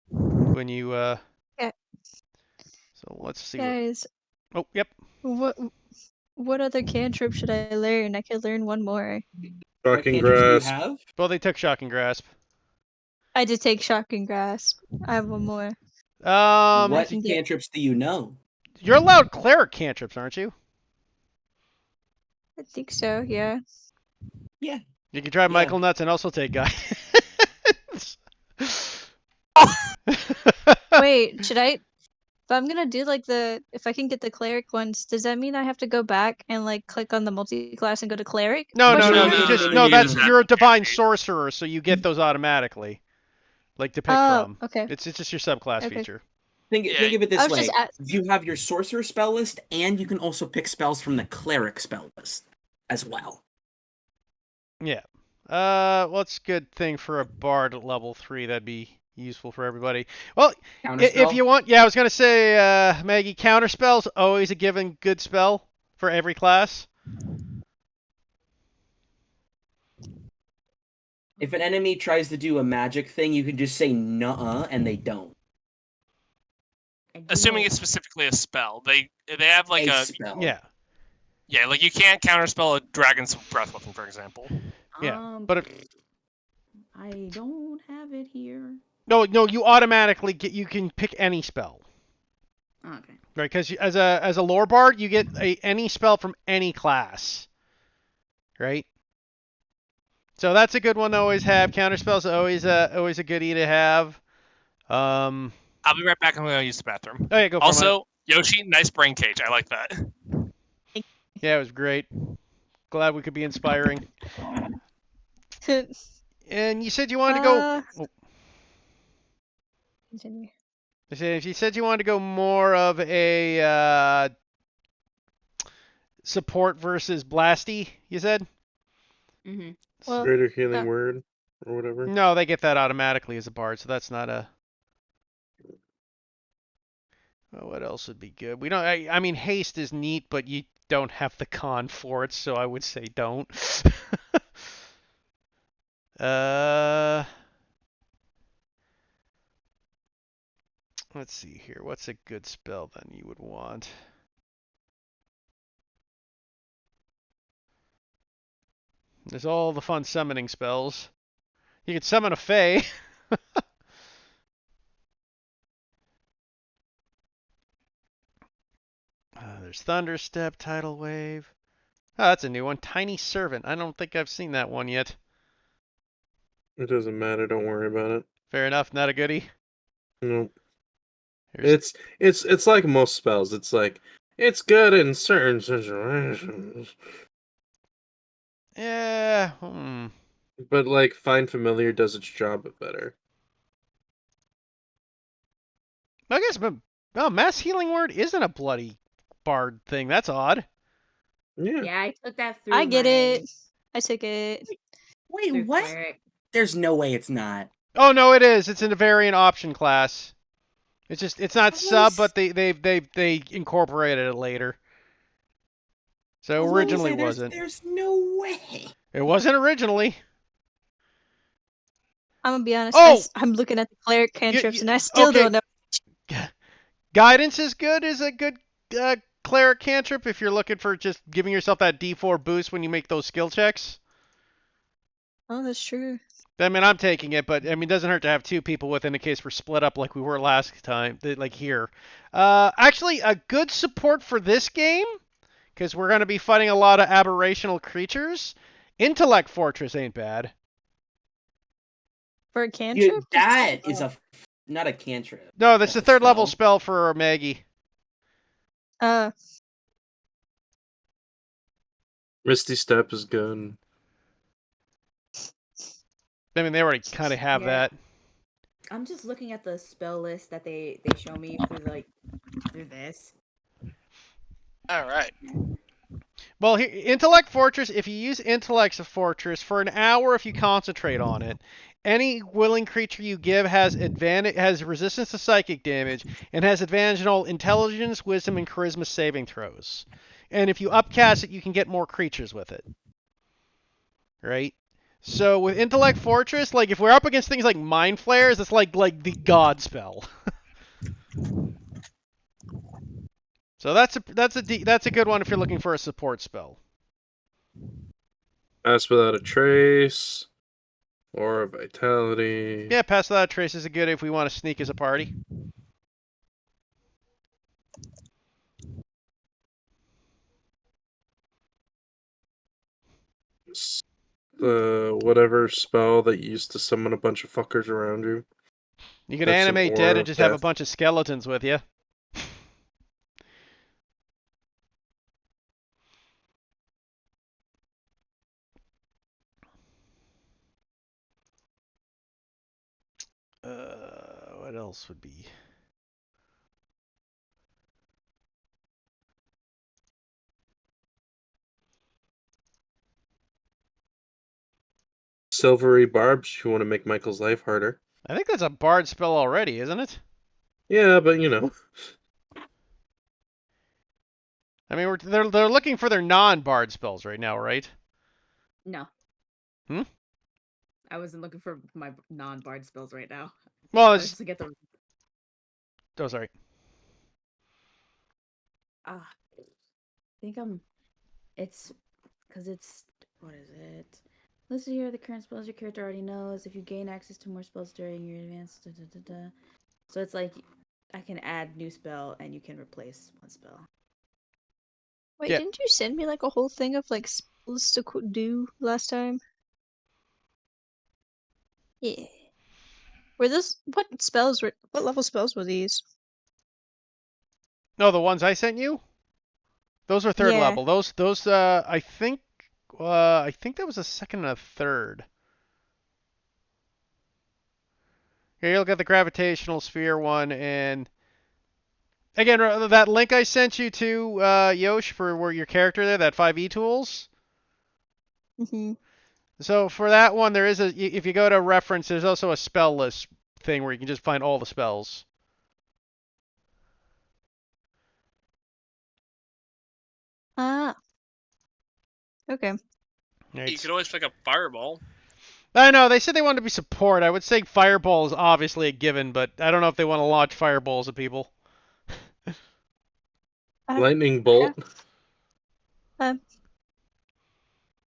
When you Yeah. So let's see. Guys, Oh, yep. what other cantrip should I learn? I could learn one more. What Shocking cantrips do you Grasp. have? Well, they took Shocking Grasp. I did take Shocking Grasp. I have one more. What can get- cantrips do you know? You're allowed cleric cantrips, aren't you? I think so, yeah. Yeah. You can try Yeah. Michael Nuts and also take Guy. Wait, should I But I'm gonna do like if I can get the cleric ones, does that mean I have to go back and like click on the multi-class and go to cleric? No, Question no, mark? you no, just no, no. you That's just have you're a divine mage. sorcerer, so you get those automatically, like to pick Oh, from. okay. It's just your subclass Okay. feature. Think Yeah, of it I this was way: just you have your sorcerer spell list, and you can also pick spells from the cleric spell list as well. Yeah. Well, it's a good thing for a bard at level 3. That'd be useful for everybody. Well, if you want, yeah, I was gonna say, Maggie, counterspell's always a given good spell for every class. If an enemy tries to do a magic thing, you can just say "nuh-uh," and they don't. Assuming it's specifically a spell, they have like a spell. Yeah. yeah, like you can't counterspell a dragon's breath weapon, for example. Yeah. But I don't have it here. no, you automatically you can pick any spell. Okay. Right, because as a lore bard, you get any spell from any class. Right. So that's a good one to always have. Counterspell's always a goodie to have. I'll be right back. I'm going to use the bathroom. Oh yeah, go for it. Also, Yoshi, nice brain cage. I like that. Yeah, it was great. Glad we could be inspiring. And you said you wanted to go. Oh. Continue. You said you wanted to go more of a support versus blasty. You said. Mm-hmm. Well, Greater healing word or whatever. No, they get that automatically as a bard, so that's not a. Well, what else would be good? We don't. I mean, haste is neat, but you don't have the con for it, so I would say don't. Let's see here. What's a good spell then you would want? There's all the fun summoning spells. You can summon a Fae. There's Thunderstep, Tidal Wave. Oh, that's a new one. Tiny Servant. I don't think I've seen that one yet. It doesn't matter. Don't worry about it. Fair enough. Not a goodie. No. It's like most spells. It's like it's good in certain situations. Yeah. But like Find Familiar does its job better. I guess, but Mass Healing Word isn't a bloody bard thing. That's odd. Yeah. Yeah, I took that through. I get it. I took it. Wait, what? Cleric. There's no way it's not. Oh no, it is. It's in a variant option class. It's not sub, but they incorporated it later. So originally wasn't. There's no way. It wasn't originally. I'm gonna be honest. Oh! I'm looking at the cleric cantrips, and I still don't know. Guidance is good. Is a good cleric cantrip if you're looking for just giving yourself that D4 boost when you make those skill checks. Oh, that's true. I mean, I'm taking it, but I mean, it doesn't hurt to have two people within in case we're split up like we were last time, like here. Actually, a good support for this game, because we're going to be fighting a lot of aberrational creatures. Intellect Fortress ain't bad. For a cantrip? That is not a cantrip. No, that's the third level spell for Maggie. Misty Step is good. I mean, they already kind of have that. I'm just looking at the spell list that they show me through this. All right. Well, here, Intellect Fortress, if you use Intellect Fortress for an hour, if you concentrate on it, any willing creature you give has resistance to psychic damage and has advantage in all intelligence, wisdom, and charisma saving throws. And if you upcast it, you can get more creatures with it. Right? So with Intellect Fortress, like if we're up against things like Mind Flayers, it's like the god spell. So that's a good one if you're looking for a support spell. Pass Without a Trace, or a Vitality. Yeah, Pass Without a Trace is a good if we want to sneak as a party. The whatever spell that you used to summon a bunch of fuckers around you. You can That's an animate Aura dead and of just have a Death. bunch of skeletons with you. else would be? Silvery barbs. You want to make Michael's life harder. I think that's a bard spell already, isn't it? Yeah, but you know. I mean, they're looking for their non-bard spells right now, right? No. Hmm? I wasn't looking for my non-bard spells right now. Well, I it's was just to get the. oh, sorry. I think it's because it's what is it? Listen here, the current spells your character already knows. If you gain access to more spells during your advance, so it's like I can add new spell and you can replace one spell. Wait, Yeah. didn't you send me like a whole thing of like spells to do last time? Yeah. Were this what level spells were these? No, the ones I sent you. Those were third Yeah. level. Those I think that was a second and a third. Here, you look at the gravitational sphere one, and again, that link I sent you to Yosh for where your character there, that 5e tools. Mm-hmm. So for that one, there is if you go to reference, there's also a spell list thing where you can just find all the spells. Ah. Okay. Right. You could always pick up Fireball. I know, they said they wanted to be support. I would say Fireball is obviously a given, but I don't know if they want to launch Fireballs at people. Lightning bolt.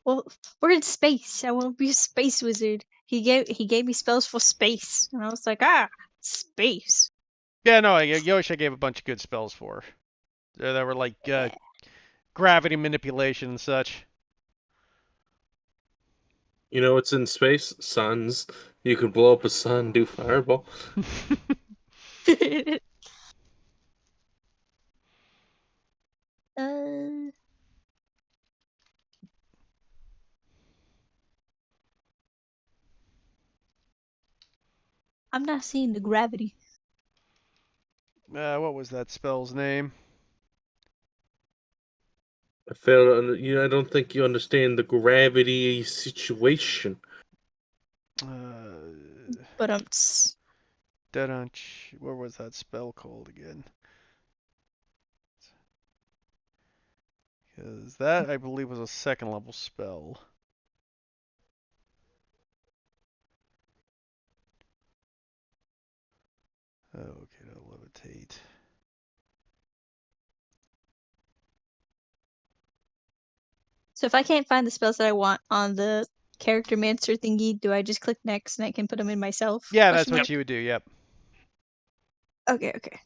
Well, we're in space. I want to be a space wizard. He gave me spells for space, and I was like, space. Yeah, no, Yosh I gave a bunch of good spells for. That were like gravity manipulation and such. You know what's in space? Suns. You could blow up a sun, do fireball. uh, I'm not seeing the gravity. What was that spell's name? I fail. I don't think you understand the gravity situation. But Where was that spell called again? Because that, I believe, was a second level spell. Oh, okay, to levitate. So if I can't find the spells that I want on the character mancer thingy, do I just click next and I can put them in myself? Yeah, that's Question what you would do, yep. mark? Okay.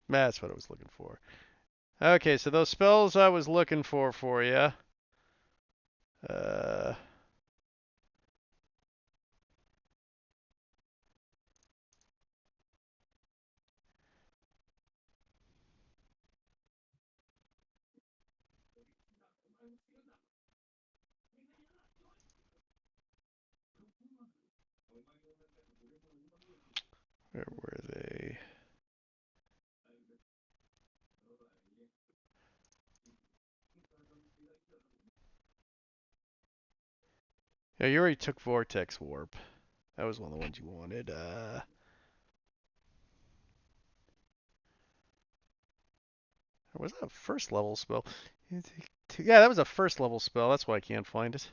That's what I was looking for. Okay, so those spells I was looking for you. Where were they? Yeah, you already took Vortex Warp. That was one of the ones you wanted. Or was that a first level spell? Yeah, that was a first level spell. That's why I can't find it.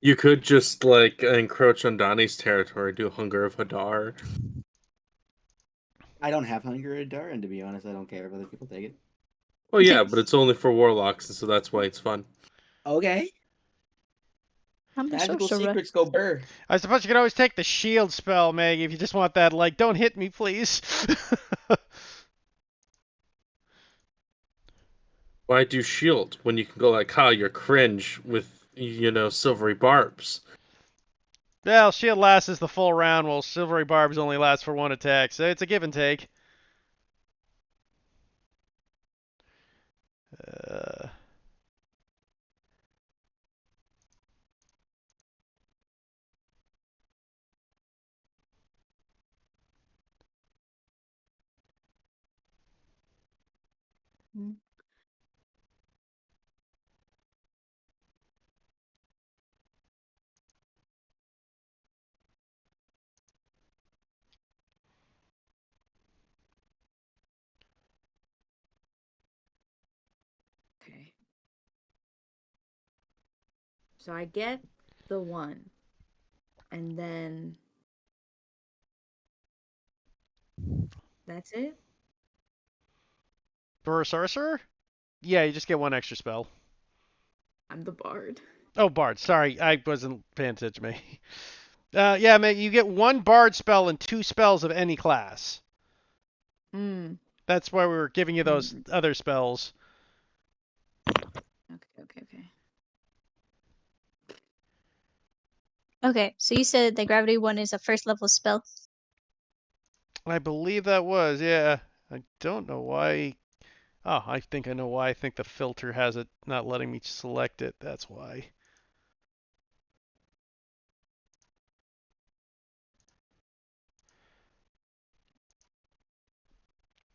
You could just like encroach on Donnie's territory, do Hunger of Hadar. I don't have Hunger Adar, and to be honest, I don't care if other people take it. Oh yeah, but it's only for warlocks, and so that's why it's fun. Okay. I'm the Magical sorcerer. secrets go burr. I suppose you could always take the shield spell, Meg, if you just want that, like, don't hit me, please. Why do shield when you can go like, you're cringe with, silvery barbs? Well, shield lasts the full round, while silvery barbs only last for one attack, so it's a give and take. Hmm. Okay. So I get the 1. And then that's it? For a sorcerer? Yeah, you just get 1 extra spell. I'm the bard. Oh, Bard. Sorry, I wasn't paying attention, mate. Yeah, mate, you get 1 Bard spell and 2 spells of any class. Hmm. That's why we were giving you those other spells. Okay. Okay, so you said the gravity one is a first level spell. I believe that was, yeah. I don't know why. Oh, I think I know why. I think the filter has it not letting me select it. That's why.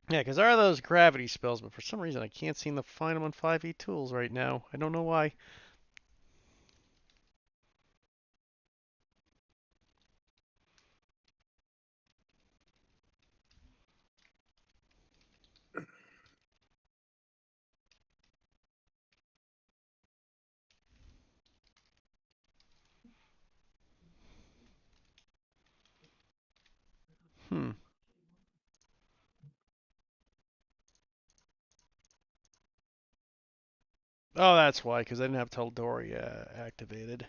Yeah, because there are those gravity spells, but for some reason I can't seem to find them on 5e tools right now. I don't know why. Hmm. Oh, that's why, because I didn't have Tal'Dorei activated.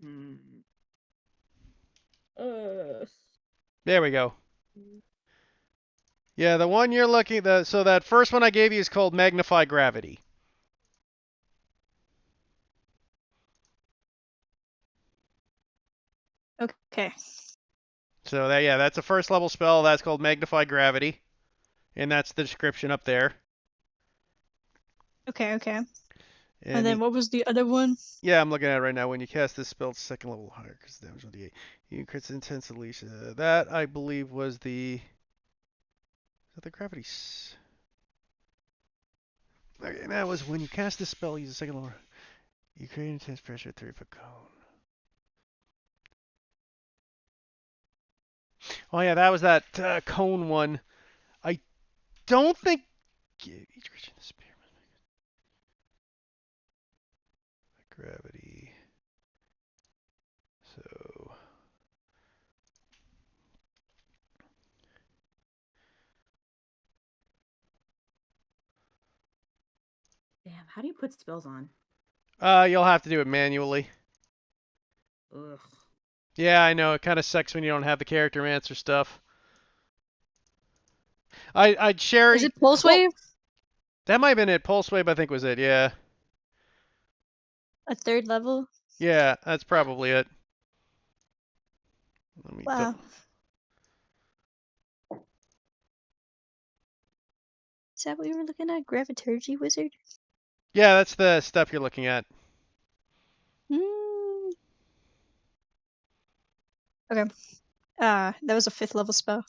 Hmm. There we go. Yeah, the one you're looking at, so that first one I gave you is called Magnify Gravity. Okay. So that, yeah, that's a first level spell. That's called Magnify Gravity, and that's the description up there. Okay. And And then what was the other one? yeah, I'm looking at it right now. When you cast this spell, it's second level higher because damage on the 8. You crits intense unleash. That I believe was the. Is that the gravity? Okay, that was when you cast this spell. Use a second level. You create intense pressure at 3-foot cone. Oh yeah, that was that cone one. I don't think each creature in the spear must make gravity. So Damn, how do you put spells on? you'll have to do it manually. Ugh. Yeah, I know. It kind of sucks when you don't have the character answer stuff. I'd share. Is it pulse Well, wave? that might have been it. Pulse Wave, I think, was it. Yeah. A third level? Yeah, that's probably it. Let me Wow. Is that what you were looking at? Graviturgy wizard? Yeah, that's the stuff you're looking at. Hmm. Okay. That was a 5th level spell.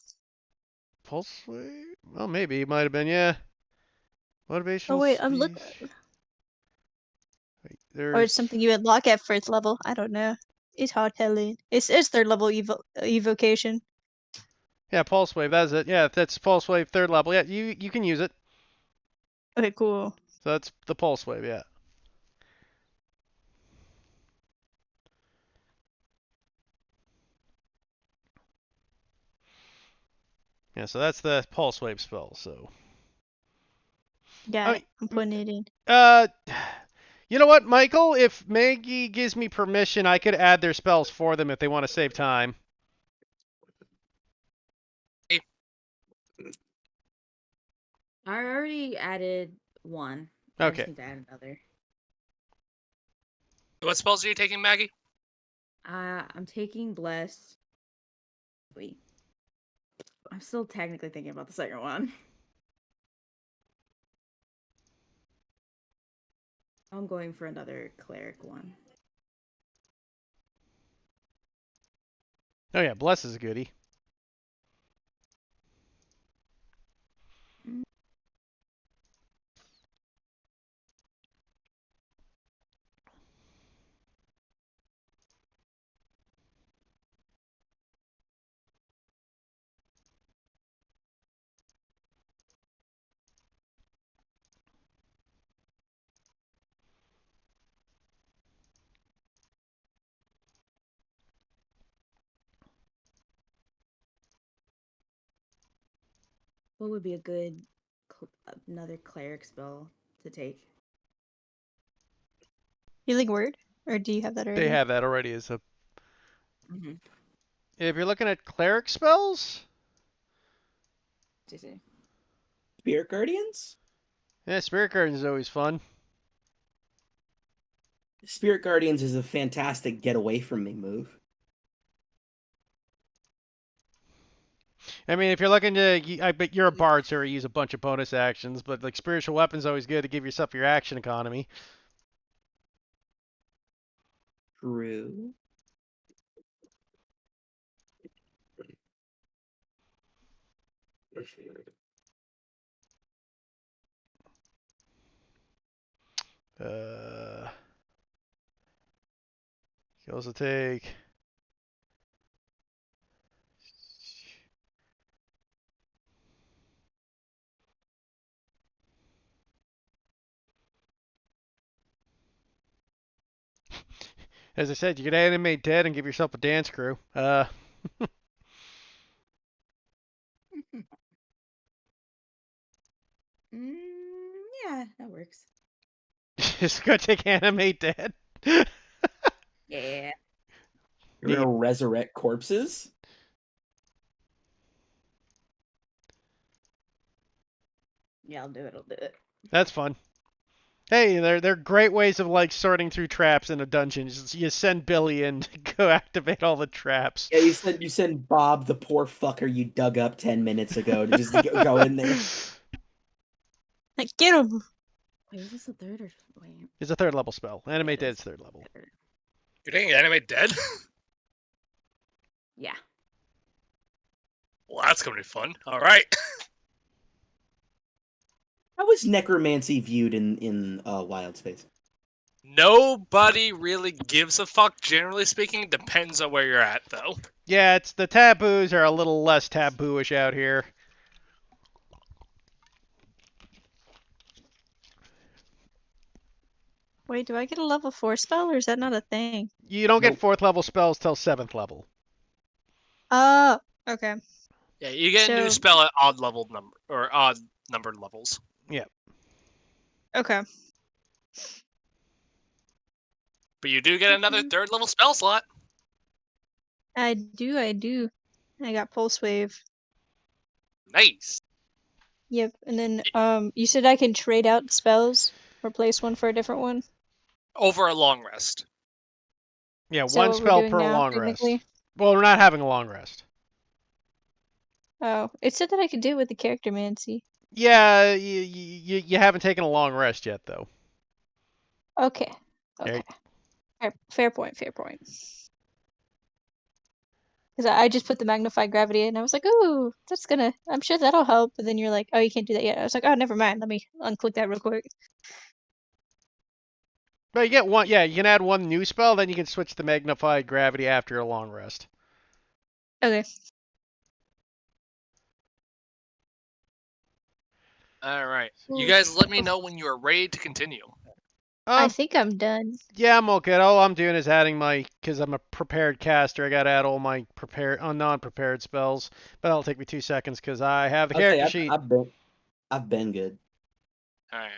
Pulse Wave? Well, maybe. It might have been, yeah. Oh Motivational wait, I'm looking. speech. Wait, Or it's there's. something you unlock at 1st level. I don't know. It's hard telling. It's 3rd level evocation. Yeah, Pulse Wave. That's it. Yeah, that's Pulse Wave 3rd level. Yeah, you can use it. Okay, cool. So that's the Pulse Wave, yeah. Yeah, so that's the Pulse Wave spell, so. Got I it. I'm putting it in. uh, you know what, Michael? If Maggie gives me permission, I could add their spells for them if they want to save time. I already added 1. I Okay. just need to add another. What spells are you taking, Maggie? I'm taking Bless. Wait. I'm still technically thinking about the second one. I'm going for another cleric one. Oh yeah, Bless is a goodie. What would be a good another cleric spell to take? Healing word, or do you have that already? They have that already as a. Mm-hmm. If you're looking at cleric spells, Spirit Guardians? yeah, Spirit Guardian is always fun. Spirit Guardians is a fantastic get away from me move. I mean, if you're looking to, I bet you're a bard, so you use a bunch of bonus actions, but like spiritual weapon's always good to give yourself your action economy. True. You also take. As I said, you could animate dead and give yourself a dance crew. Yeah, that works. Just go take animate dead. Yeah. You're gonna resurrect corpses? Yeah, I'll do it. I'll do it. That's fun. Hey, they're great ways of like sorting through traps in a dungeon. You send Billy in to go activate all the traps. Yeah, you send Bob, the poor fucker you dug up 10 minutes ago, to just go in there. Like, get him! Wait, was this a third or wait? It's a 3rd level spell. Animate it Dead's is. 3rd level. You're taking animate dead? Yeah. Well, that's gonna be fun. All right. How is necromancy viewed in Wild Space? Nobody really gives a fuck. Generally speaking, depends on where you're at, though. Yeah, it's the taboos are a little less tabooish out here. Wait, do I get a level 4 spell, or is that not a thing? You don't Nope. get 4th level spells till 7th level. Oh, okay. Yeah, you get a new spell at odd level number or odd numbered levels. Okay. But you do get another 3rd level spell slot. I do. I got Pulse Wave. Nice. Yep, and then you said I can trade out spells, replace one for a different one. Over a long rest. Yeah, Is that one what we're spell doing per now, long technically? rest. Well, we're not having a long rest. Oh, it said that I could do it with the character mancy. Yeah, you haven't taken a long rest yet, though. Okay. Okay. Right. Fair point. Because I just put the magnified gravity in, and I was like, ooh, I'm sure that'll help. But then you're like, oh, you can't do that yet. I was like, oh, never mind. Let me unclick that real quick. But you get one. Yeah, you can add one new spell, then you can switch to magnified gravity after a long rest. Okay. All right. You guys let me know when you are ready to continue. I think I'm done. Yeah, I'm okay. All I'm doing is adding because I'm a prepared caster, I gotta add all my non-prepared spells. But that'll take me 2 seconds because I have the character sheet. I've been good. All right.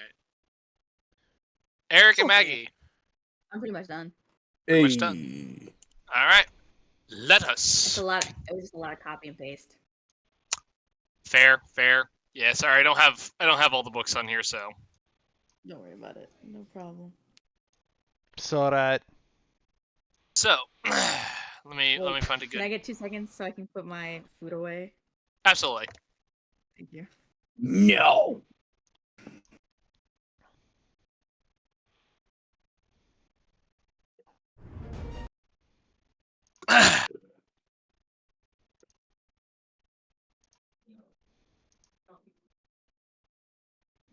Eric and Maggie. I'm pretty much done. Pretty much done. All right. Let us. It was just a lot of copy and paste. Fair. Yeah, sorry, I don't have all the books on here, so. Don't worry about it. No problem. So that. So, let me find a good. Can I get 2 seconds so I can put my food away? Absolutely. Thank you. No.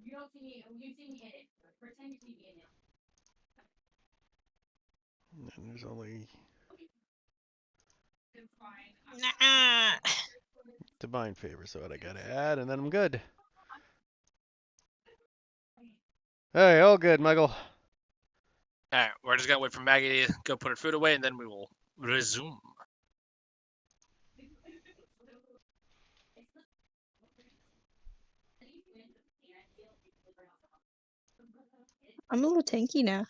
You see me in it. Pretend you see me in it. And there's only divine favor, so what I gotta add, and then I'm good. Hey, all good, Michael. Alright, we're just gonna wait for Maggie to go put her food away, and then we will resume. I'm a little tanky now.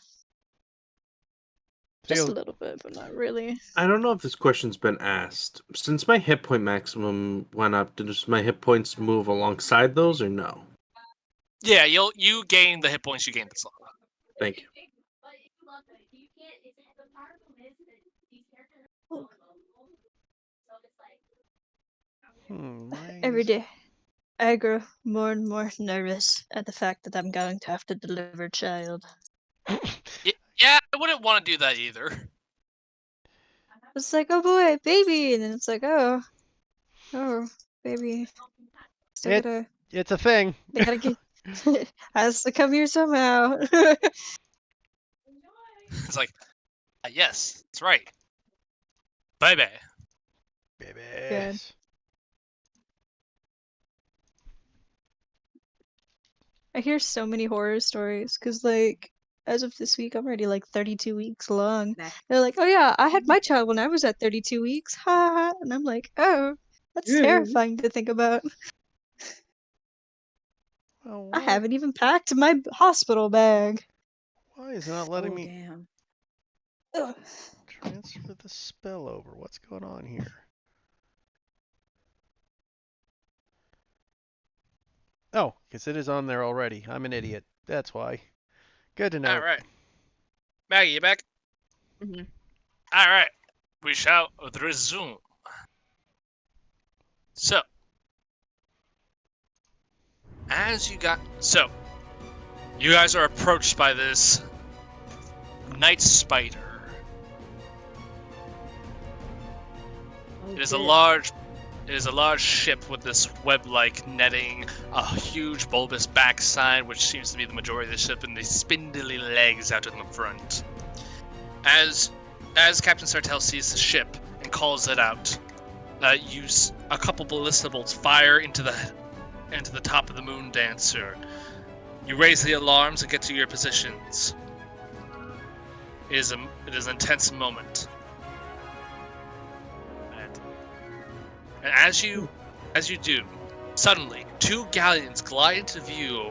Just a Feel- little bit, but not really. I don't know if this question's been asked. Since my hit point maximum went up, does my hit points move alongside those or no? Yeah, you gain the hit points you gained this level. Thank you. why Every is- day, I grow more and more nervous at the fact that I'm going to have to deliver a child. Yeah, I wouldn't want to do that either. It's like, oh boy, baby, and then it's like, oh, baby. Still It- gotta, It's a thing. they gotta get, has to come here somehow. It's like, yes, that's right. Baby. Baby. I hear so many horror stories because, like, as of this week, I'm already like 32 weeks along. Back. They're like, oh yeah, I had my child when I was at 32 weeks. Ha ha. Ha. And I'm like, oh, that's terrifying to think about. Well, I haven't even packed my hospital bag. Why is it not letting Oh, me damn. Ugh. transfer the spell over? What's going on here? Oh, because it is on there already. I'm an idiot. That's why. Good to know. All right. Maggie, you back? Mhm. All right. We shall resume. So, you guys are approached by this night spider. Oh, It is a shit. large ship with this web-like netting, a huge bulbous backside, which seems to be the majority of the ship, and the spindly legs out in the front. As Captain Sartell sees the ship and calls it out, a couple ballista bolts fire into the top of the Moon Dancer. You raise the alarms and get to your positions. It is an intense moment. And as you do, suddenly 2 galleons glide into view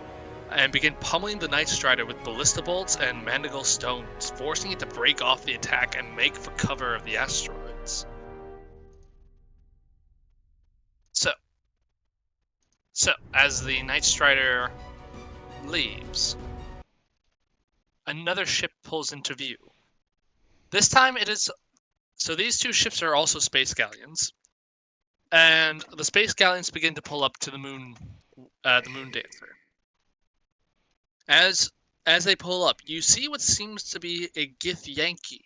and begin pummeling the Night Strider with ballista bolts and mandible stones, forcing it to break off the attack and make for cover of the asteroids. So as the Night Strider leaves, another ship pulls into view. This time it is... So these 2 ships are also space galleons. And the space galleons begin to pull up to the Moon Dancer. As they pull up, you see what seems to be a Githyanki,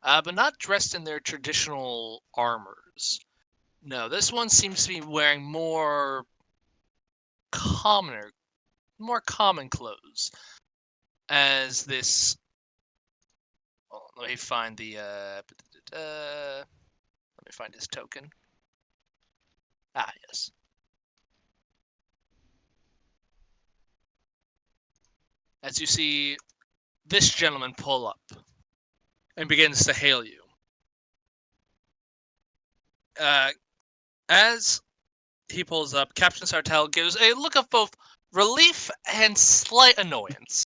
but not dressed in their traditional armors. No, this one seems to be wearing more common clothes. As this, let me find the let me find his token. Ah, yes. As you see this gentleman pull up and begins to hail you. As he pulls up, Captain Sartell gives a look of both relief and slight annoyance.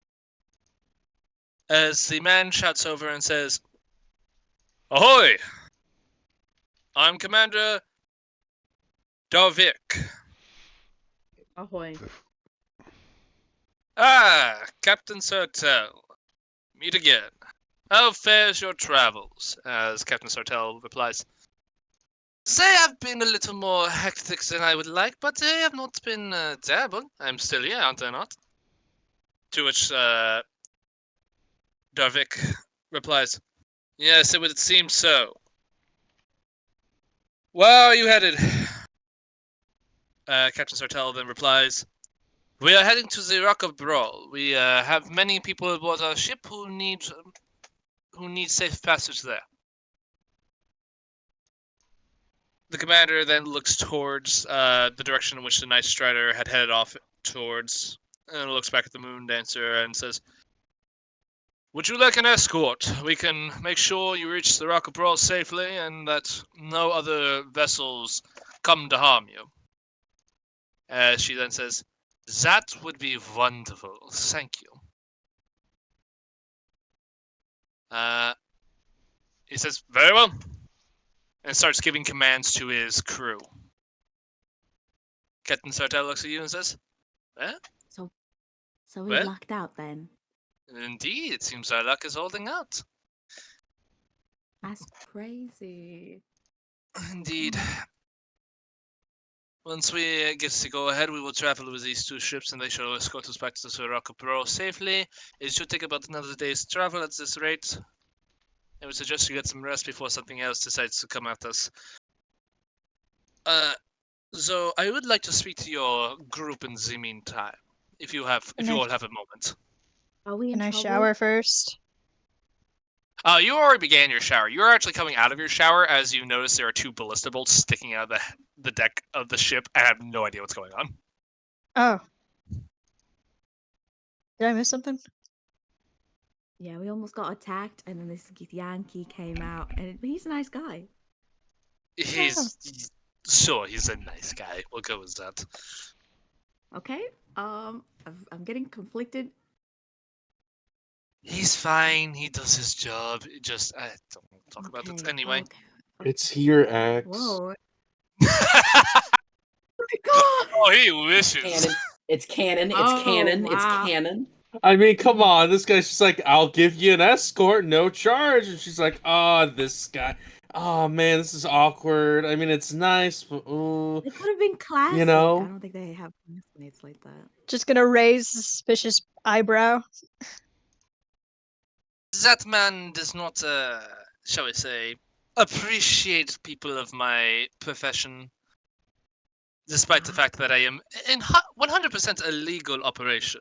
As the man shouts over and says, "Ahoy! I'm Commander Darvik." Ahoy. Ah, Captain Sartell. Meet again. How fares your travels? As Captain Sartell replies, "They have been a little more hectic than I would like, but they have not been terrible. I'm still here, aren't I not?" To which Darvik replies, "Yes, it would seem so. Where are you headed?" Captain Sartell then replies, "We are heading to the Rock of Brawl. We have many people aboard our ship who need safe passage there." The commander then looks towards the direction in which the Night Strider had headed off towards, and looks back at the Moon Dancer and says, "Would you like an escort? We can make sure you reach the Rock of Brawl safely and that no other vessels come to harm you." She then says, That would be wonderful. Thank you. He says, very well. And starts giving commands to his crew. Captain Sartell looks at you and says, eh? So we Well? lucked out then. Indeed, it seems our luck is holding out. That's crazy. Indeed. Okay. Once we get to go ahead, we will travel with these two ships and they shall escort us back to the Sirocco Pro safely. It should take about another day's travel at this rate. I would suggest you get some rest before something else decides to come at us. So I would like to speak to your group in the meantime, if you all have a moment. Are we in Can I trouble? shower first? You already began your shower. You're actually coming out of your shower as you notice there are two ballista bolts sticking out of the deck of the ship. I have no idea what's going on. Oh. Did I miss something? Yeah, we almost got attacked, and then this Yankee came out, and he's a nice guy. Sure, he's a nice guy. We'll go with that. Okay. I'm getting conflicted. He's fine. He does his job. Just I don't want to talk about it Okay, anyway. okay. It's here, Axe. Whoa. Oh, he wishes. Canon. It's canon. It's Oh, canon. wow. It's canon. I mean, come on. This guy's just like, I'll give you an escort, no charge. And she's like, oh, this guy. Oh, man, this is awkward. I mean, it's nice, but They could have been classy. know? I don't think they have classmates like that. Just gonna raise a suspicious eyebrow. That man does not, shall we say, appreciate people of my profession, despite the fact that I am in 100% a legal operation.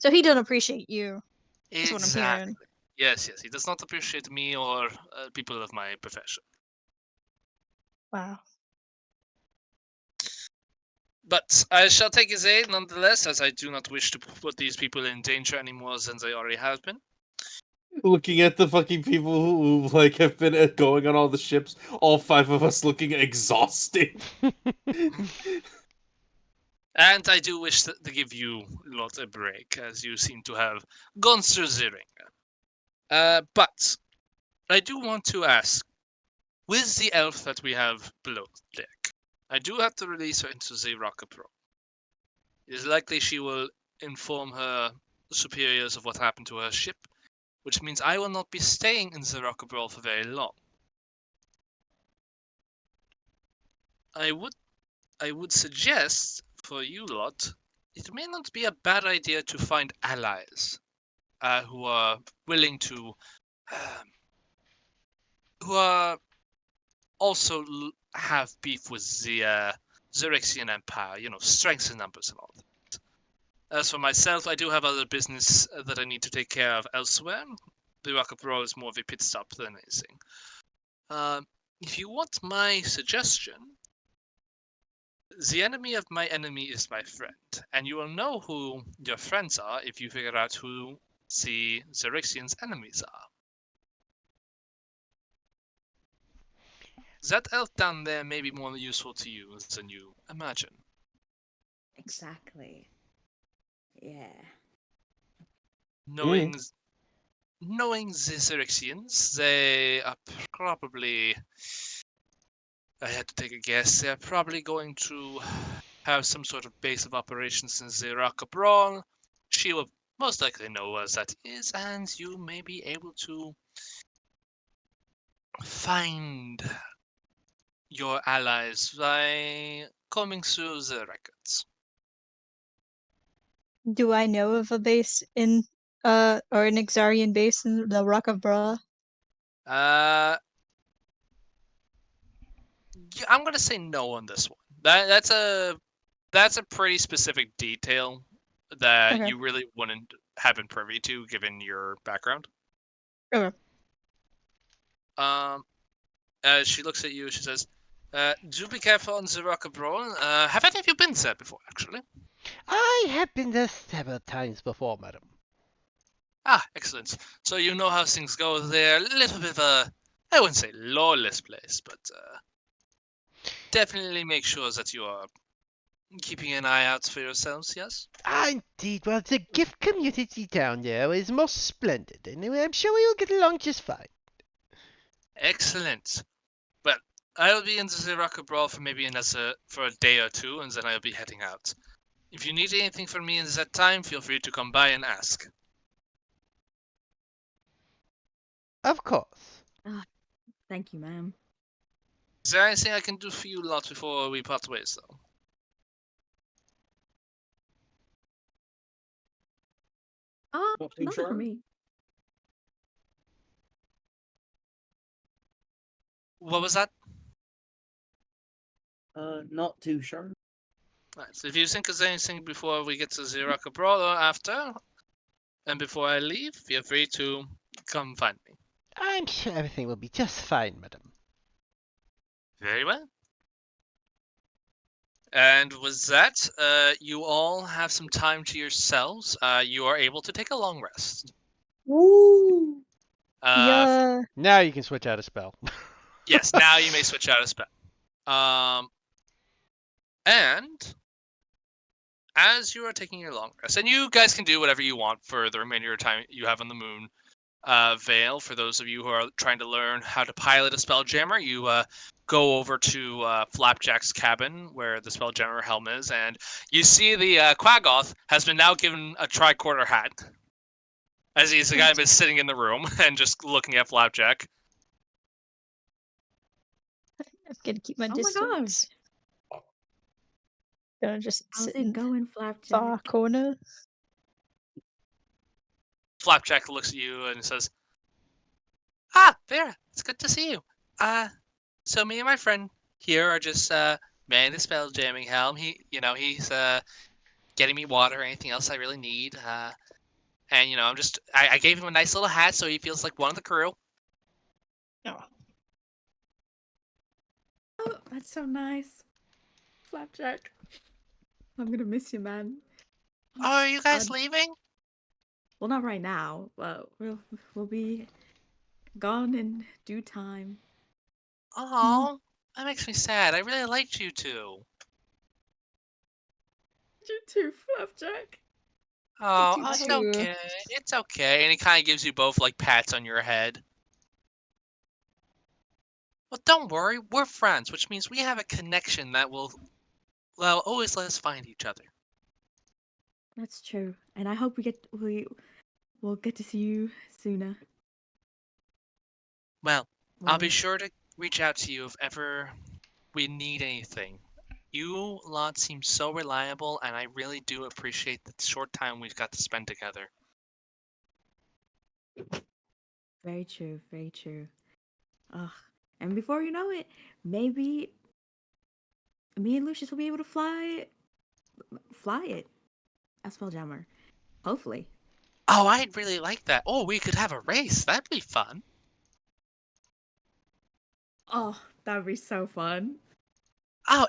So he don't appreciate you. That's Exactly. what I'm hearing. Yes, he does not appreciate me or people of my profession. Wow. But I shall take his aid nonetheless, as I do not wish to put these people in danger any more than they already have been. Looking at the fucking people who like have been going on all the ships, all 5 of us looking exhausted. And I do wish to give you lot a break, as you seem to have gone through the ring. But I do want to ask, with the elf that we have below deck, I do have to release her into the Rocket Pro. It is likely she will inform her superiors of what happened to her ship, which means I will not be staying in the Rocket Pro for very long. I would suggest for you lot, it may not be a bad idea to find allies who are willing to, who are also have beef with the Xerexian Empire, strengths in numbers and all that. As for myself, I do have other business that I need to take care of elsewhere. The Rocket Pro is more of a pit stop than anything. If you want my suggestion, the enemy of my enemy is my friend, and you will know who your friends are if you figure out who the Xerexians' enemies are. That elf down there may be more useful to you than you imagine. Exactly. Yeah. Knowing the Xerexians, they are probably... I had to take a guess. They're probably going to have some sort of base of operations in Zeraka Brawl. She will most likely know where that is, and you may be able to find your allies by combing through the records. Do I know of a base in or an Exarian base in the Rock of Bra? Yeah, I'm gonna say no on this one. That's a pretty specific detail that Okay. you really wouldn't have been privy to given your background. Okay. She looks at you. She says, "Do be careful on the Rock of Brawl. Have any of you been there before, actually?" I have been there several times before, madam. Ah, excellent. So you know how things go there. A little bit of a, I wouldn't say lawless place, but definitely make sure that you are keeping an eye out for yourselves, yes? Ah, indeed. Well, the gift community down there is most splendid. Anyway, I'm sure we'll get along just fine. Excellent. Well, I'll be in the Ziraka Brawl for maybe for a day or two, and then I'll be heading out. If you need anything from me in that time, feel free to come by and ask. Of course. Thank you, ma'am. Is there anything I can do for you lot before we part ways, though? Not too Nothing sure. for me. What was that? Not too sure. Right, so if you think of anything before we get to Ziraka Brawl or after, and before I leave, feel free to come find me. I'm sure everything will be just fine, madam. Very well. And with that, you all have some time to yourselves. You are able to take a long rest. Woo! Yeah. Now you can switch out a spell. Yes, now you may switch out a spell. And as you are taking your long rest, and you guys can do whatever you want for the remainder of your time you have on the moon. Vale, for those of you who are trying to learn how to pilot a Spelljammer, you go over to Flapjack's cabin where the Spelljammer helm is, and you see the Quaggoth has been now given a tricorner hat. As he's the guy who's been sitting in the room and just looking at Flapjack. I'm gonna keep my Oh my distance. Gonna just How's sit it in going, far Flapjack? corner. Flapjack looks at you and says, "Ah, Vera, it's good to see you. So me and my friend here are just manning the Spelljamming helm. He's getting me water or anything else I really need. And I gave him a nice little hat so he feels like one of the crew." Oh. Oh, that's so nice. Flapjack. I'm gonna miss you, man. Oh, are you guys Uh, leaving? Well, not right now, but we'll be gone in due time. Oh, that makes me sad. I really liked you two. You too, Flapjack. Oh, You it's too. okay. It's okay. And he kind of gives you both like pats on your head. Well, don't worry. We're friends, which means we have a connection that will always let us find each other. That's true, and I hope we'll get to see you sooner. Well, I'll be Well, sure to reach out to you if ever we need anything. You lot seem so reliable, and I really do appreciate the short time we've got to spend together. very true, very true. Ugh. And before you know it, maybe me and Lucius will be able to fly it as Spelljammer. Hopefully. Oh, I'd really like that. Oh, we could have a race. That'd be fun. Oh, that would be so fun. Oh,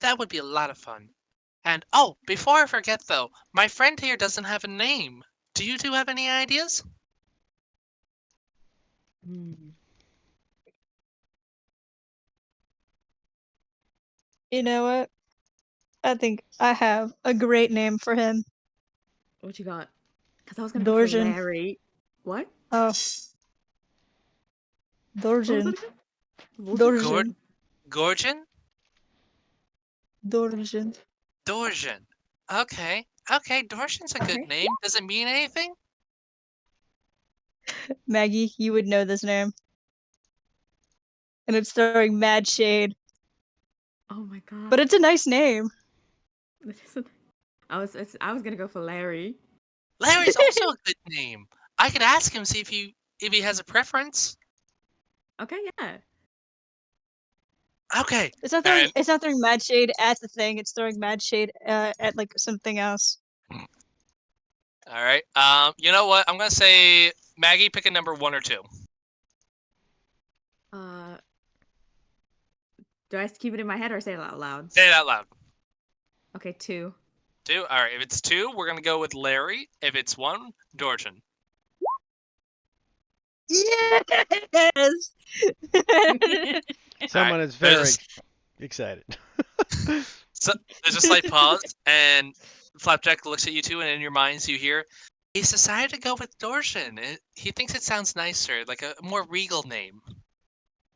that would be a lot of fun. And oh, before I forget though, my friend here doesn't have a name. Do you two have any ideas? You know what? I think I have a great name for him. What you got? Because I was gonna go for Dorjan. Larry. What? Oh. What was Dorjan. that again? Dorjan. Gorgon? Dorjan. Dorjan. Okay. Okay, Dorjan's a good Okay. name. Does it mean anything? Maggie, you would know this name. And it's throwing mad shade. Oh my god. But it's a nice name. I was gonna go for Larry. Larry's also a good name. I could ask him, see if he has a preference. Okay, yeah. Okay. It's not throwing mad shade at the thing, it's throwing mad shade at like something else. All right. You know what? I'm gonna say Maggie, pick a number 1 or 2. Do I have to keep it in my head or say it out loud? Say it out loud. Okay, 2. 2. All right. If it's 2, we're gonna go with Larry. If it's 1, Dorjan. Yes. Someone is very excited. So there's a slight pause, and Flapjack looks at you two, and in your minds you hear, he's decided to go with Dorshan. He thinks it sounds nicer, like a more regal name.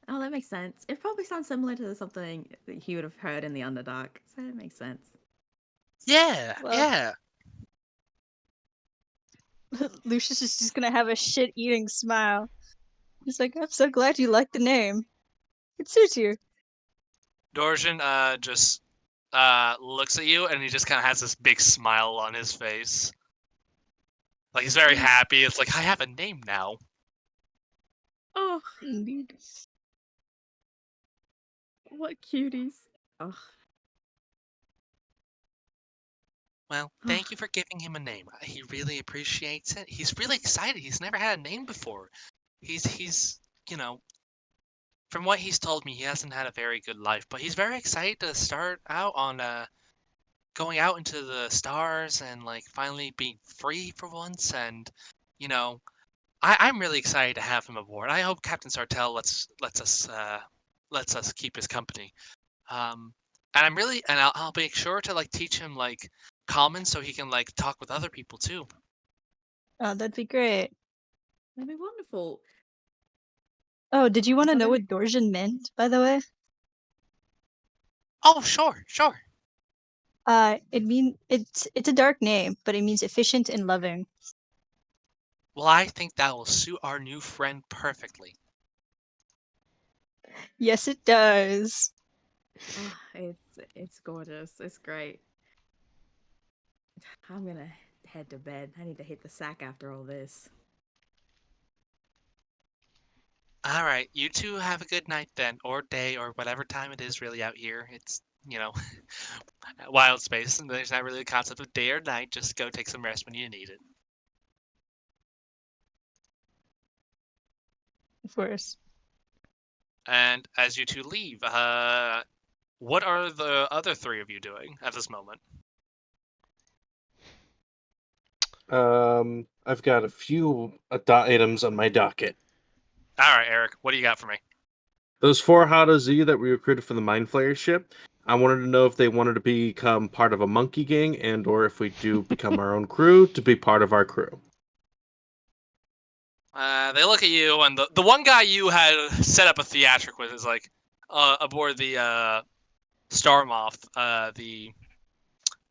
Oh, that makes sense. It probably sounds similar to something that he would have heard in the Underdark, so it makes sense. Yeah, Well- yeah. Lucius is just gonna have a shit-eating smile. He's like, I'm so glad you like the name. It suits you. Dorshan just looks at you, and he just kind of has this big smile on his face. Like, he's very happy. It's like, I have a name now. Oh, Indeed. what cuties. Oh, Well, thank you for giving him a name. He really appreciates it. He's really excited. He's never had a name before. He's, you know, from what he's told me, he hasn't had a very good life, but he's very excited to start out on going out into the stars and like finally being free for once. And you know, I'm really excited to have him aboard. I hope Captain Sartell lets us keep his company. And I'm really, and I'll make sure to like teach him like common so he can like talk with other people too. Oh, that'd be great. that'd be wonderful. Oh, did you want to that know right? what Dorjan meant, by the way? Oh, sure. It's a dark name, but it means efficient and loving. Well, I think that will suit our new friend perfectly. Yes, it does. Oh, it's gorgeous. It's great. I'm gonna head to bed. I need to hit the sack after all this. All right, you two have a good night then, or day, or whatever time it is really out here. It's, you know, wild space, and there's not really a concept of day or night. Just go take some rest when you need it. Of course. And as you two leave, what are the other three of you doing at this moment? I've got a few items on my docket. All right, Eric, what do you got for me? Those 4 Hada Z that we recruited for the Mind Flayer ship, I wanted to know if they wanted to become part of a monkey gang and or if we do become our own crew to be part of our crew. They look at you, and the one guy you had set up a theatric with is like aboard the Star Moth, the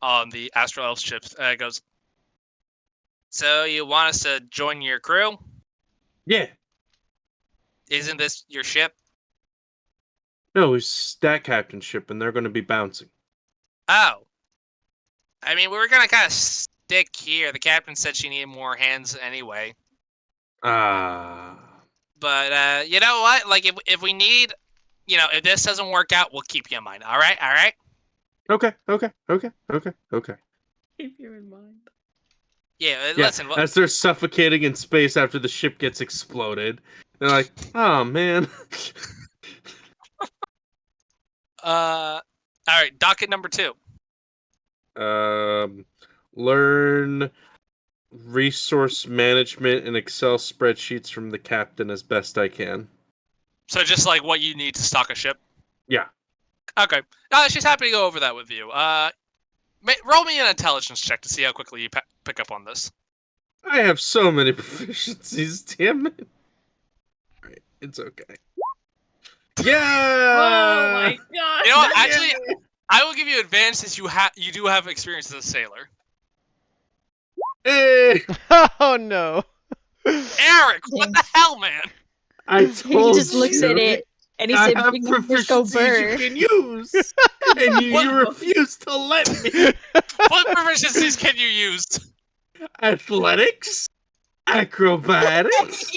Astro Elf ship. Goes, so you want us to join your crew? Yeah. Isn't this your ship? No, it's Stat Captain ship, and they're going to be bouncing. Oh. I mean, we were gonna kind of stick here. The captain said she needed more hands anyway. Ah. But you know what? Like, if we need, you know, if this doesn't work out, we'll keep you in mind. All right. Okay. Keep you in mind. Yeah. Yeah, Listen. as they're suffocating in space after the ship gets exploded, they're like, "Oh man." All right. Docket number 2. Learn resource management and Excel spreadsheets from the captain as best I can. So just like what you need to stock a ship. Yeah. Okay. She's happy to go over that with you. Roll me an intelligence check to see how quickly you pick up on this. I have so many proficiencies, damn it. Alright, it's okay. Yeah! Oh my god! You know what? Actually, I will give you advantage since you do have experience as a sailor. Hey! Oh no. Eric, what the hell, man? I He told just looks you. at it and he I said, have "Big numbers go proficiencies burr." you can use, and you refuse to let me. What proficiencies can you use? Athletics, acrobatics,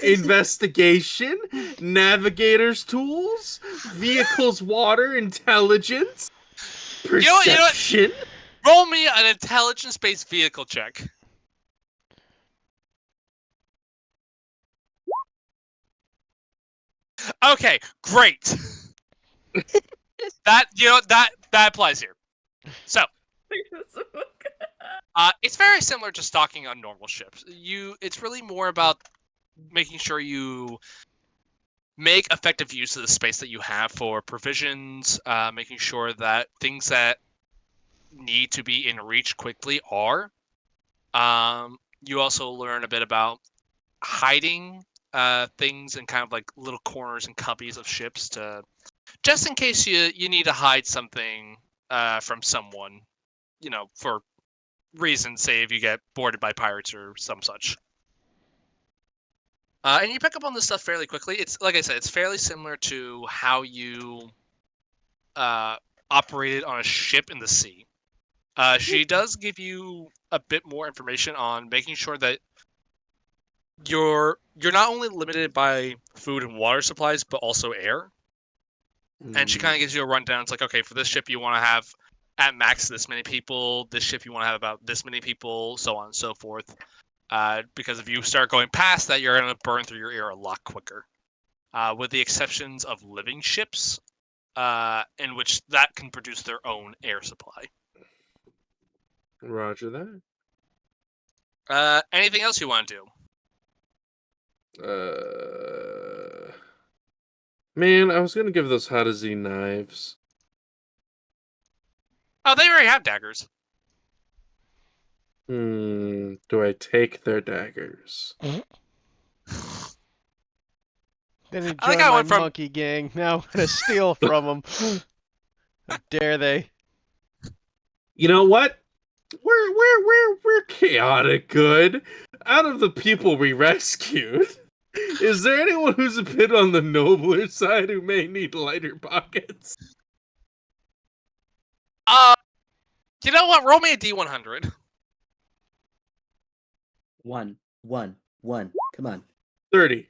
investigation, navigator's tools, vehicles, water, intelligence, know what? perception. Roll me an intelligence-based vehicle check. Okay, great. That applies here. So, it's very similar to stocking on normal ships. It's really more about making sure you make effective use of the space that you have for provisions, making sure that things that need to be in reach quickly are. You also learn a bit about hiding things in kind of like little corners and cubbies of ships to just in case you need to hide something from someone, for reasons, say if you get boarded by pirates or some such. And you pick up on this stuff fairly quickly. It's like I said, it's fairly similar to how you operated on a ship in the sea. She does give you a bit more information on making sure that you're not only limited by food and water supplies, but also air. And she kind of gives you a rundown. It's like, okay, for this ship you want to have at max this many people. This ship you want to have about this many people, so on and so forth. Because if you start going past that, you're going to burn through your air a lot quicker. With the exceptions of living ships, in which that can produce their own air supply. Roger that. Anything else you want to do? Man, I was gonna give those Hadazi knives. Oh, they already have daggers. Do I take their daggers? Then he I think joined I my went from- monkey gang. Now I'm gonna steal from them. How dare they? You know what? We're chaotic good. Out of the people we rescued, is there anyone who's a bit on the nobler side who may need lighter pockets? You know what? Roll me a D100. 1. Come on. 30.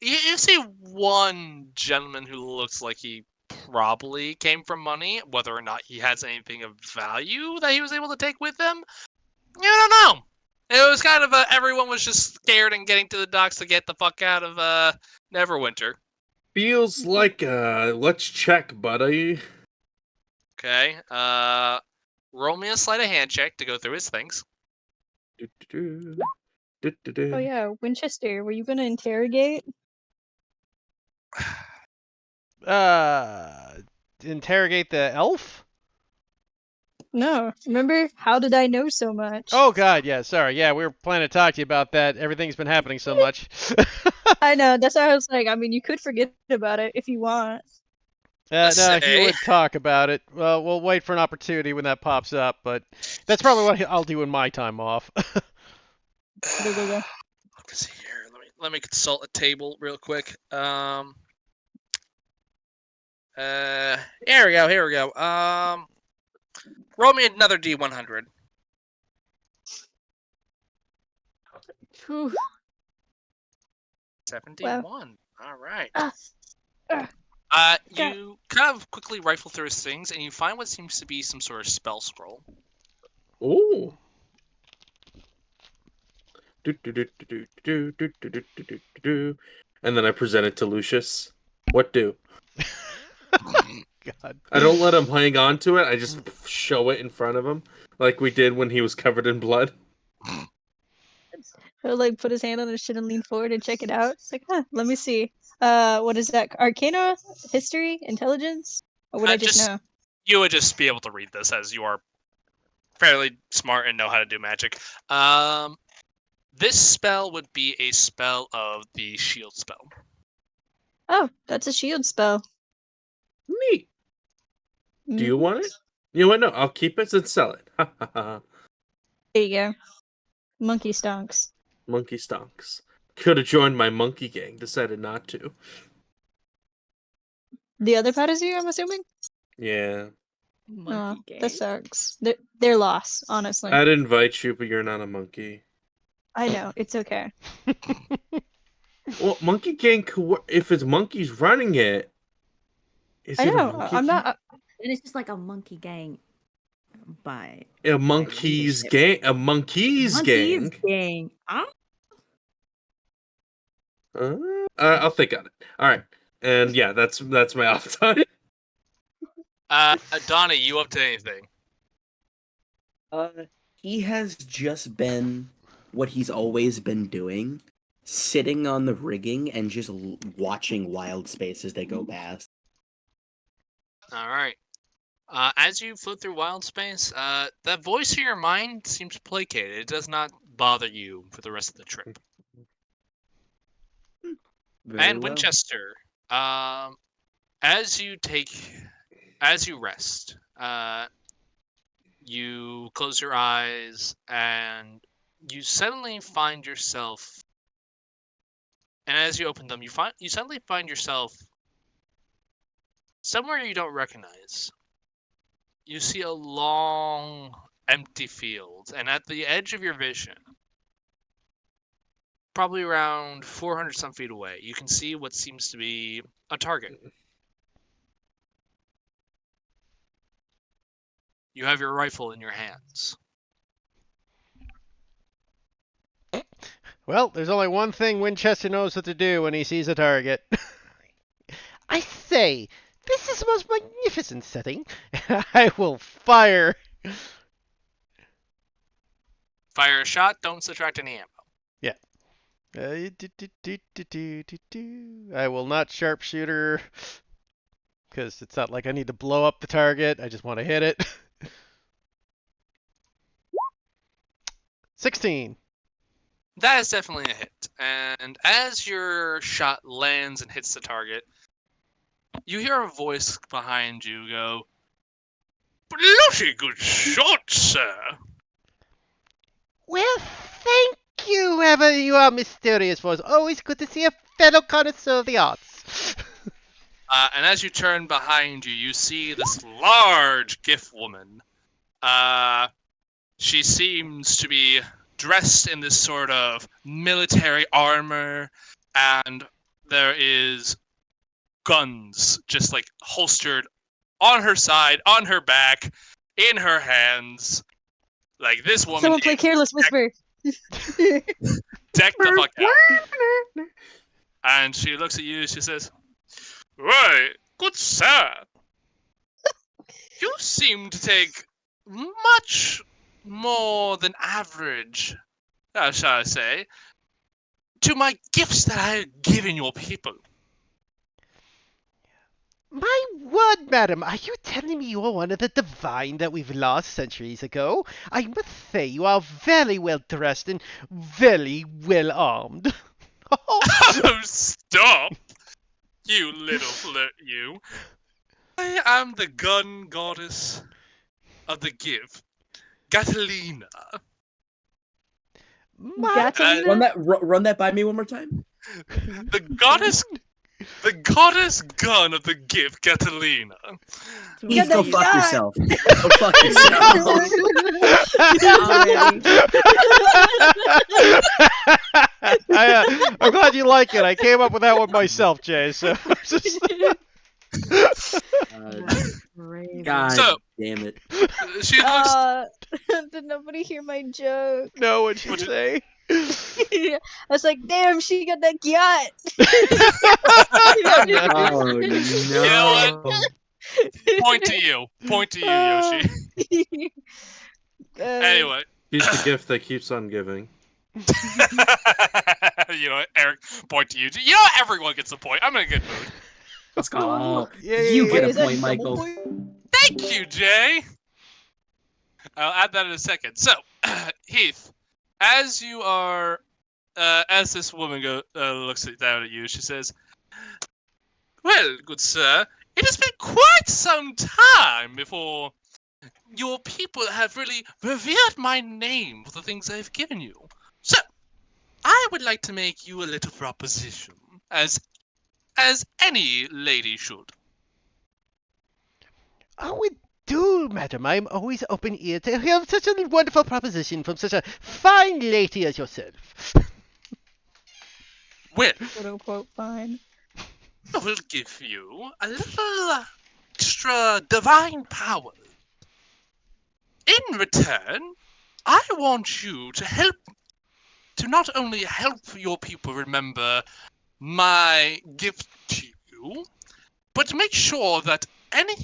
You see one gentleman who looks like he probably came from money. Whether or not he has anything of value that he was able to take with him, you don't know. It was kind of everyone was just scared and getting to the docks to get the fuck out of Neverwinter. Feels like let's check, buddy. Okay. Roll me a sleight of hand check to go through his things. Oh yeah, Winchester, were you gonna interrogate? Interrogate the elf? No. Remember? How did I know so much? Oh god, yeah, sorry. Yeah, we were planning to talk to you about that. Everything's been happening so much. I know, that's why I was like, I mean, you could forget about it if you want. No, if you Say. would talk about it, well, we'll wait for an opportunity when that pops up, but that's probably what I'll do in my time off. Go, go, go. Let's see here. Let me consult a table real quick. Here we go. Roll me another D100. Whew. 71. All right. God. You kind of quickly rifle through his things, and you find what seems to be some sort of spell scroll. Ooh. And then I present it to Lucius. What do? God. I don't let him hang on to it. I just show it in front of him, like we did when he was covered in blood. He'll like put his hand on his chin and lean forward and check it out. It's like, let me see. What is that? Arcana? History? Intelligence? Or would I just know? You would just be able to read this as you are fairly smart and know how to do magic. This spell would be a spell of the shield spell. Oh, that's a shield spell. Neat. Do you want it? You know what? No, I'll keep it and sell it. Ha ha ha. There you go. Monkey stonks. Monkey stonks. Could have joined my monkey gang. Decided not to. The other Padazu, I'm assuming? Yeah. Monkey gang. That sucks. They're lost, honestly. I'd invite you, but you're not a monkey. I know, it's okay. Well, monkey gang. If it's monkeys running it, is I it know. a monkey I'm gang? not. And it's just like a monkey gang. By A monkey's leadership. gang. A monkey's Monkey's gang. gang. I'll think on it. All right, and yeah, that's my off time. Donnie, you up to anything? He has just been what he's always been doing, sitting on the rigging and just watching wild space as they go past. All right. As you float through wild space, that voice in your mind seems placated. It does not bother you for the rest of the trip. Very And well. Winchester, as you rest, you close your eyes and you suddenly find yourself. And as you open them, you suddenly find yourself somewhere you don't recognize. You see a long, empty field, and at the edge of your vision, probably around 400 some feet away, you can see what seems to be a target. You have your rifle in your hands. Well, there's only one thing Winchester knows what to do when he sees a target. I say, this is the most magnificent setting. I will fire. Fire a shot, don't subtract any ammo. I will not sharpshooter, because it's not like I need to blow up the target. I just want to hit it. 16. That is definitely a hit. And as your shot lands and hits the target, you hear a voice behind you go, "Bloody good shot, sir." Well, thank you, whoever you are, mysterious voice. Always good to see a fellow connoisseur of the arts. And as you turn behind you, you see this large GIF woman. She seems to be dressed in this sort of military armor, and there is guns just like holstered on her side, on her back, in her hands. Like this woman Someone play Careless Whisper. decked the fuck out. And she looks at you, she says, "Why, good sir, you seem to take much more than average, how shall I say, to my gifts that I have given your people." My word, madam, are you telling me you are one of the divine that we've lost centuries ago? I must say you are very well dressed and very well armed. Oh, stop! You little flirt, you. I am the gun goddess of the gift, Gatalina. Gatalina? Run that by me one more time. The goddess gun of the gift, Catalina. Eve, go fuck God. yourself. Go fuck yourself. I'm glad you like it. I came up with that one myself, Jay. So God So- damn it. She looks. Did nobody hear my joke? no, what'd you say? I was like, damn, she got that yacht. Oh no. You know Point to you. Point to you, Yoshi. Anyway. He's the gift that keeps on giving. You know what, Eric, point to you. You know what? Everyone gets a point. I'm in a good mood. Let's go. Oh, You yay. get Is a that point, double Michael. point? Thank you, Jay. I'll add that in a second. So, Heath, as you are, as this woman looks down at you, she says, "Well, good sir, it has been quite some time before your people have really revered my name for the things I've given you. So, I would like to make you a little proposition, as any lady should." Oh, we do, madam. I'm always open ear to hear such a wonderful proposition from such a fine lady as yourself. Well, Quote unquote fine. I will give you a little extra divine power. In return, I want you to not only help your people remember my gift to you, but to make sure that any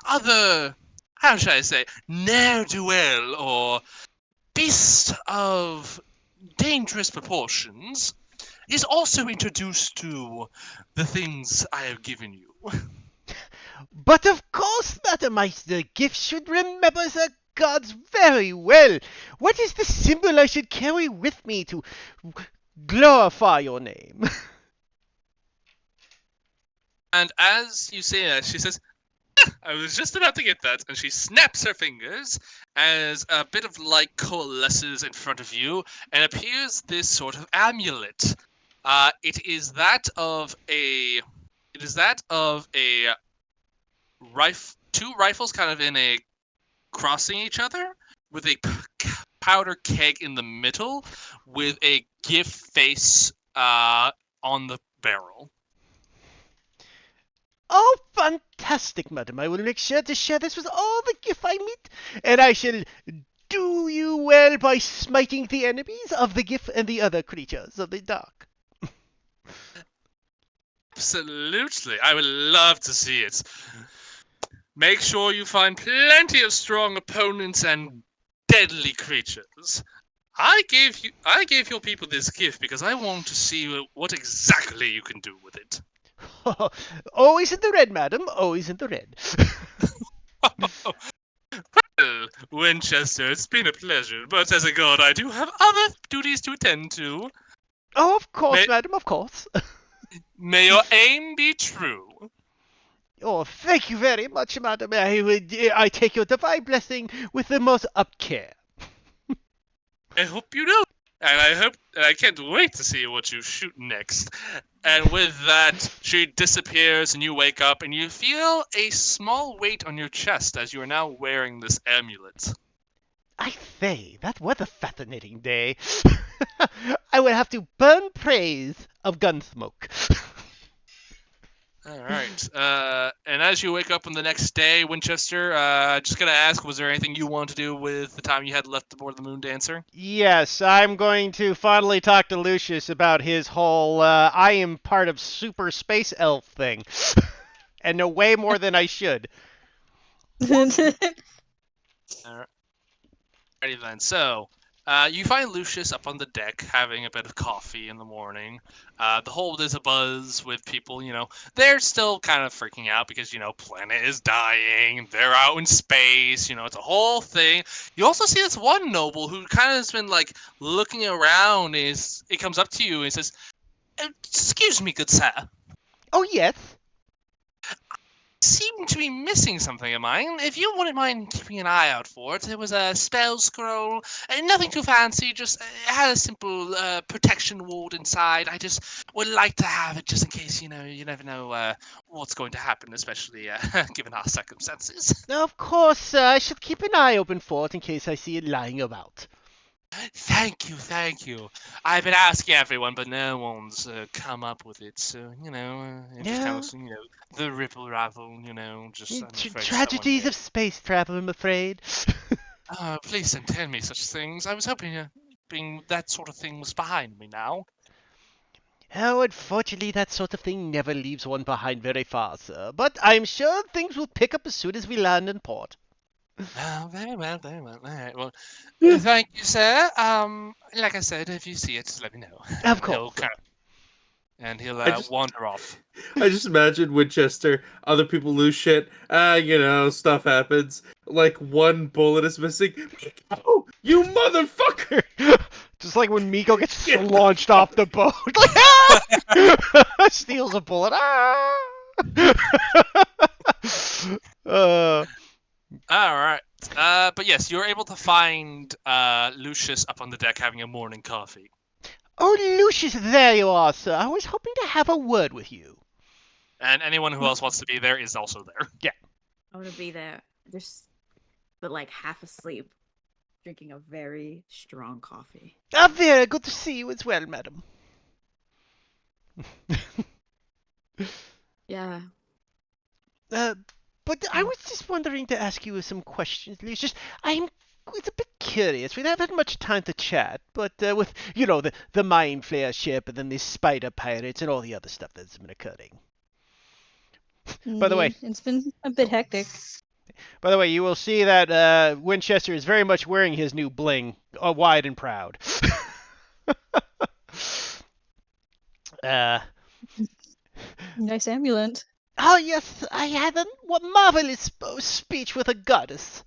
other, how shall I say, ne'er-do-well or beast of dangerous proportions is also introduced to the things I have given you. But of course, Madam, the gift should remember the gods very well. What is the symbol I should carry with me to glorify your name? And as you say that, she says, I was just about to get that, and she snaps her fingers as a bit of light coalesces in front of you, and appears this sort of amulet. It is that of a two rifles kind of in a crossing each other, with a powder keg in the middle, with a gift face on the barrel. Oh, fantastic, madam. I will make sure to share this with all the gift I meet, and I shall do you well by smiting the enemies of the gift and the other creatures of the dark. Absolutely. I would love to see it. Make sure you find plenty of strong opponents and deadly creatures. I gave your people this gift because I want to see what exactly you can do with it. Always in the red, madam. Always in the red. Well, Winchester, it's been a pleasure, but as a god, I do have other duties to attend to. Oh, of course, madam, of course. May your aim be true. Oh, thank you very much, madam. I take your divine blessing with the most upcare. I hope you do. And I can't wait to see what you shoot next. And with that, she disappears and you wake up and you feel a small weight on your chest as you are now wearing this amulet. I say, that was a fascinating day. I will have to burn praise of Gunsmoke. All right. And as you wake up on the next day, Winchester, just gonna ask, was there anything you wanted to do with the time you had left aboard the Moon Dancer? Yes, I'm going to finally talk to Lucius about his whole I am part of Super Space Elf thing. And know way more than I should. Alright. Alrighty then. So, you find Lucius up on the deck having a bit of coffee in the morning. The hold is abuzz with people, they're still kind of freaking out because, planet is dying, they're out in space, it's a whole thing. You also see this one noble who kind of has been, looking around, it comes up to you and says, "Excuse me, good sir. Oh, yes? Seem to be missing something of mine. If you wouldn't mind keeping an eye out for it, it was a spell scroll. Nothing too fancy, just had a simple protection ward inside. I just would like to have it just in case, you never know what's going to happen, especially given our circumstances." Of course, I shall keep an eye open for it in case I see it lying about. Thank you. I've been asking everyone, but no one's come up with it. So, it just kind of, the ripple raffle, just I'm afraid Tragedies of space travel, I'm afraid. Oh, please don't tell me such things. I was hoping that sort of thing was behind me now. Oh, unfortunately, that sort of thing never leaves one behind very far, sir. But I'm sure things will pick up as soon as we land in port. Oh, very well. All right, well, thank you, sir. Like I said, if you see it, just let me know. Of course. He'll wander off. I just imagine Winchester, other people lose shit, stuff happens. One bullet is missing. Oh, you motherfucker! Just like when Miko gets launched off the boat. Steals a bullet. All right. But yes, you're able to find Lucius up on the deck having a morning coffee. Oh, Lucius, there you are, sir. I was hoping to have a word with you. And anyone who else wants to be there is also there. Yeah. I want to be there, but half asleep, drinking a very strong coffee. Very good to see you as well, madam. Yeah. But I was just wondering to ask you some questions, Lucius. It's a bit curious. We haven't had much time to chat, but with, the Mind Flayer ship and then the spider pirates and all the other stuff that's been occurring. By the way, it's been a bit hectic. By the way, you will see that Winchester is very much wearing his new bling, wide and proud. uh, Nice amulet. oh yes, I had a marvelous speech with a goddess.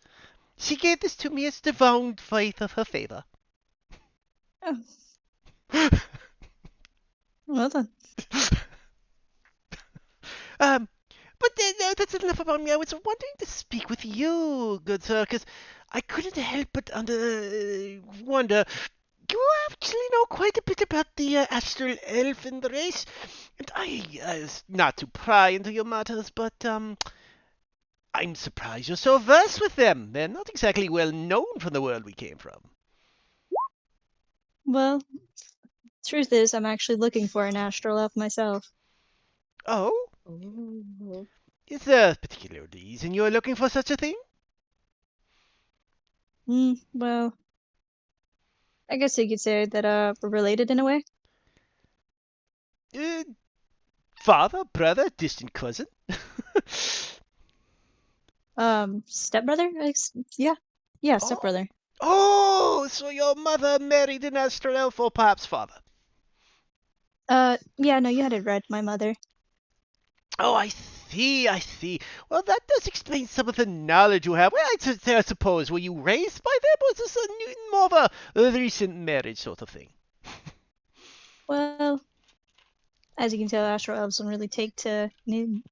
She gave this to me as divine faith of her favor. Oh, well done. But that's enough about me. I was wanting to speak with you, good sir, because I couldn't help but wonder. You actually know quite a bit about the astral elfin race, and I not to pry into your matters, but I'm surprised you're so versed with them. They're not exactly well known from the world we came from. Well, truth is, I'm actually looking for an astral elf myself. Oh, Oh. is there a particular reason you're looking for such a thing? Well, I guess you could say that we're related in a way. Father, brother, distant cousin? Stepbrother? Yeah. Yeah, Oh. stepbrother. Oh, so your mother married an astral elf, or perhaps father? Yeah, no, you had it right, my mother. Oh, I see. Well, that does explain some of the knowledge you have. Well, I suppose, were you raised by them, or is this more of a recent marriage sort of thing? Well, as you can tell, astral elves don't really take to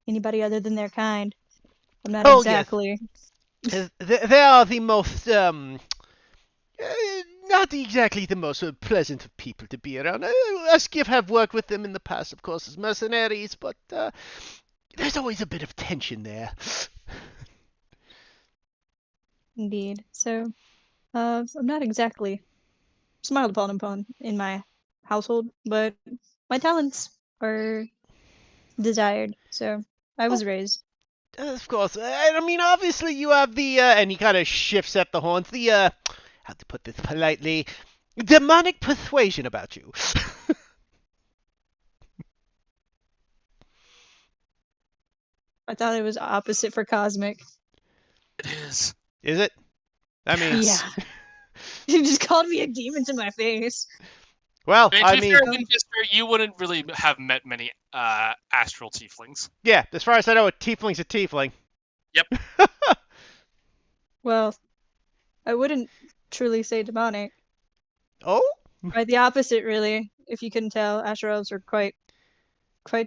anybody other than their kind. I'm not Oh, exactly. Yes. They are the most, not exactly the most pleasant of people to be around. Us have worked with them in the past, of course, as mercenaries, but there's always a bit of tension there. Indeed. So, I'm not exactly smiled upon in my household, but my talents are desired. So, I was raised. Of course. I mean, obviously you have the, and he kind of shifts at the horns, the, how to put this politely, demonic persuasion about you. I thought it was opposite for cosmic. It is. Is it? I mean, Yeah. You just called me a demon to my face. well, I I mean, mean, to be fair, you wouldn't really have met many astral tieflings. yeah, as far as I know, a tiefling's a tiefling. Yep. Well, I wouldn't truly say demonic. Oh? Right, the opposite, really. If you couldn't tell, astral elves are quite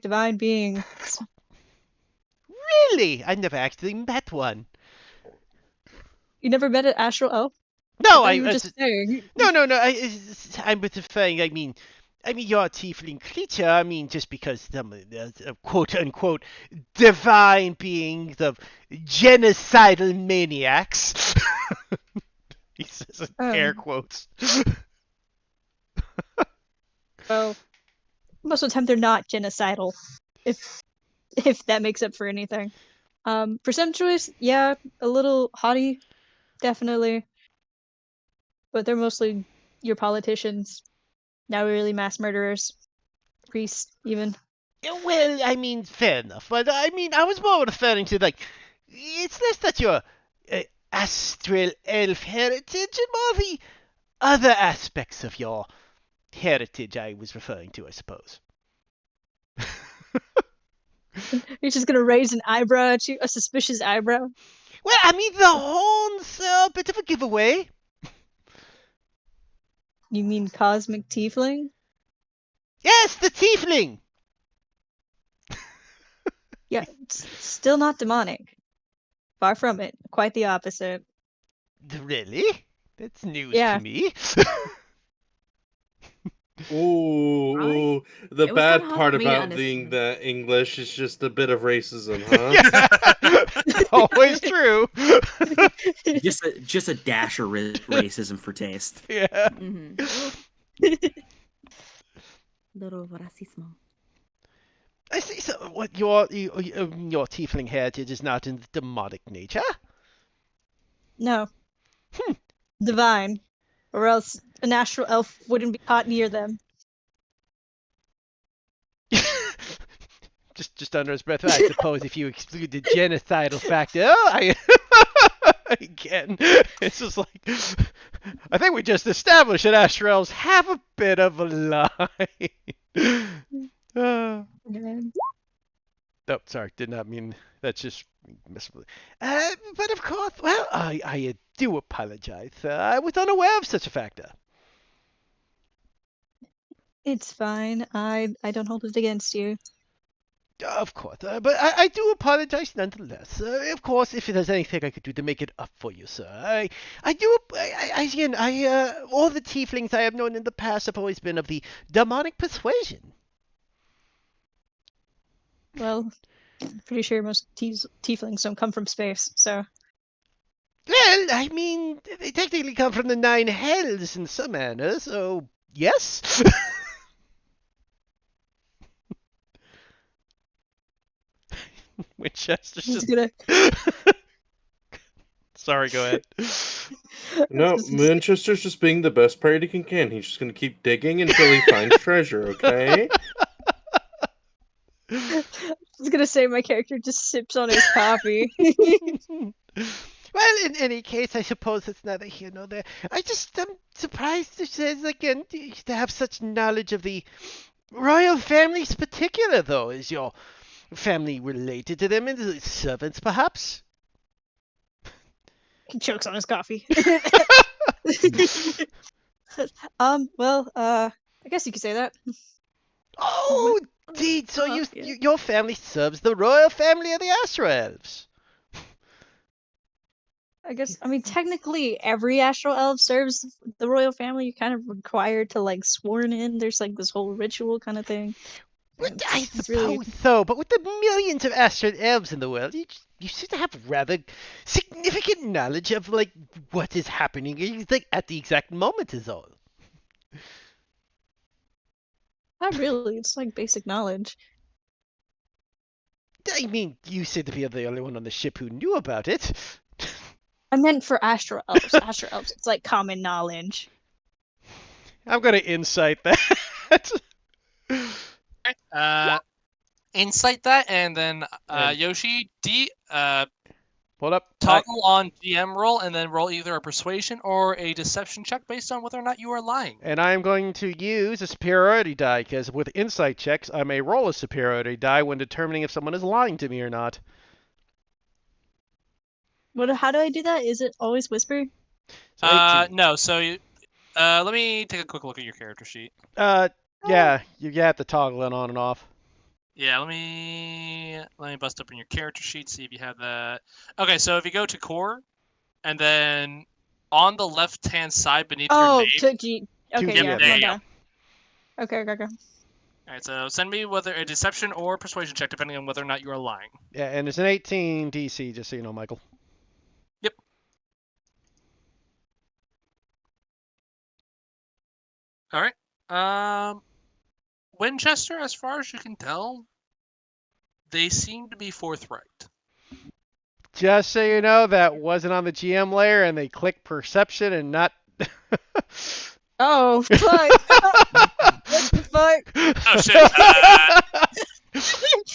divine beings. Really? I never actually met one. You never met an astral elf? No, You were just saying. No. I'm just saying. I mean, you're a tiefling creature. I mean, just because some quote unquote divine beings of genocidal maniacs. He says in air quotes. Well, most of the time they're not genocidal, if that makes up for anything. Presumptuous, yeah, a little haughty, definitely. But they're mostly your politicians, not really mass murderers, priests, even. Yeah, well, I mean, fair enough. But I mean, I was more referring to like, it's less that you're astral elf heritage and more the other aspects of your heritage I was referring to, I suppose. You're just gonna raise an eyebrow at you, a suspicious eyebrow. Well, I mean, the horns are a bit of a giveaway. You mean cosmic tiefling? Yes, the tiefling. Yeah, it's still not demonic. Far from it. Quite the opposite. Really? That's news Yeah. to me. Ooh, the It was bad kinda hard part for me to about being understand. the English is just a bit of racism, huh? Yeah. Always true. Just a dash of racism for taste. Yeah. Little racismo. I see. So, what your tiefling heritage is not in the demonic nature? No. Divine. Or else an astral elf wouldn't be caught near them. just under his breath. I suppose if you exclude the genocidal factor, again, it's just like I think we just established that Astro Elves have a bit of a line. Oh, sorry, did not mean. That's just. But of course, well, I do apologize. I was unaware of such a factor. It's fine. I don't hold it against you. Of course, but I do apologize nonetheless. Of course, if there's anything I could do to make it up for you, sir, again, all the tieflings I have known in the past have always been of the demonic persuasion. Well, I'm pretty sure most tieflings don't come from space, so. Well, I mean, they technically come from the 9 hells in some manner, so yes. Winchester's He's just. gonna. Sorry, go ahead. No, Manchester's just being the best party he can. He's just gonna keep digging until he finds treasure, okay? I was gonna say my character just sips on his coffee. Well, in any case, I suppose it's neither here nor there. I'm surprised it says again to have such knowledge of the royal families, particular though. Is your family related to them and the servants, perhaps? He chokes on his coffee. Well, I guess you could say that. Oh, indeed. So Yeah. your family serves the royal family of the Astro Elves. I guess, I mean, technically, every Astral Elf serves the royal family. You're kind of required to, like, sworn in. There's, like, this whole ritual kind of thing. I It's suppose really- so, but with the millions of Astro Elves in the world, you seem to have rather significant knowledge of, like, what is happening like, at the exact moment is all. Not really. It's, like, basic knowledge. I mean, you seem to be the only one on the ship who knew about it. I meant for Astral Elves. Astral Elves, it's, like, common knowledge. I'm gonna insight that. Insight that, and then And- Yoshi, Hold up. toggle on GM roll, and then roll either a persuasion or a deception check based on whether or not you are lying. And I'm going to use a superiority die, because with insight checks, I may roll a superiority die when determining if someone is lying to me or not. How do I do that? Is it always whisper? So 18. No, so you, let me take a quick look at your character sheet. Yeah, you have to toggle it on and off. Yeah, let me bust open your character sheet, see if you have that. Okay, so if you go to core, and then on the left-hand side beneath Oh, your name. to G. Okay, G, yeah. there you my bad. Okay. All right, so send me whether a deception or persuasion check, depending on whether or not you are lying. Yeah, and it's an 18 DC, just so you know, Michael. Yep. All right. Winchester, as far as you can tell, they seem to be forthright. Just so you know, that wasn't on the GM layer, and they clicked perception and not. Oh, fuck. What the fuck? Oh shit!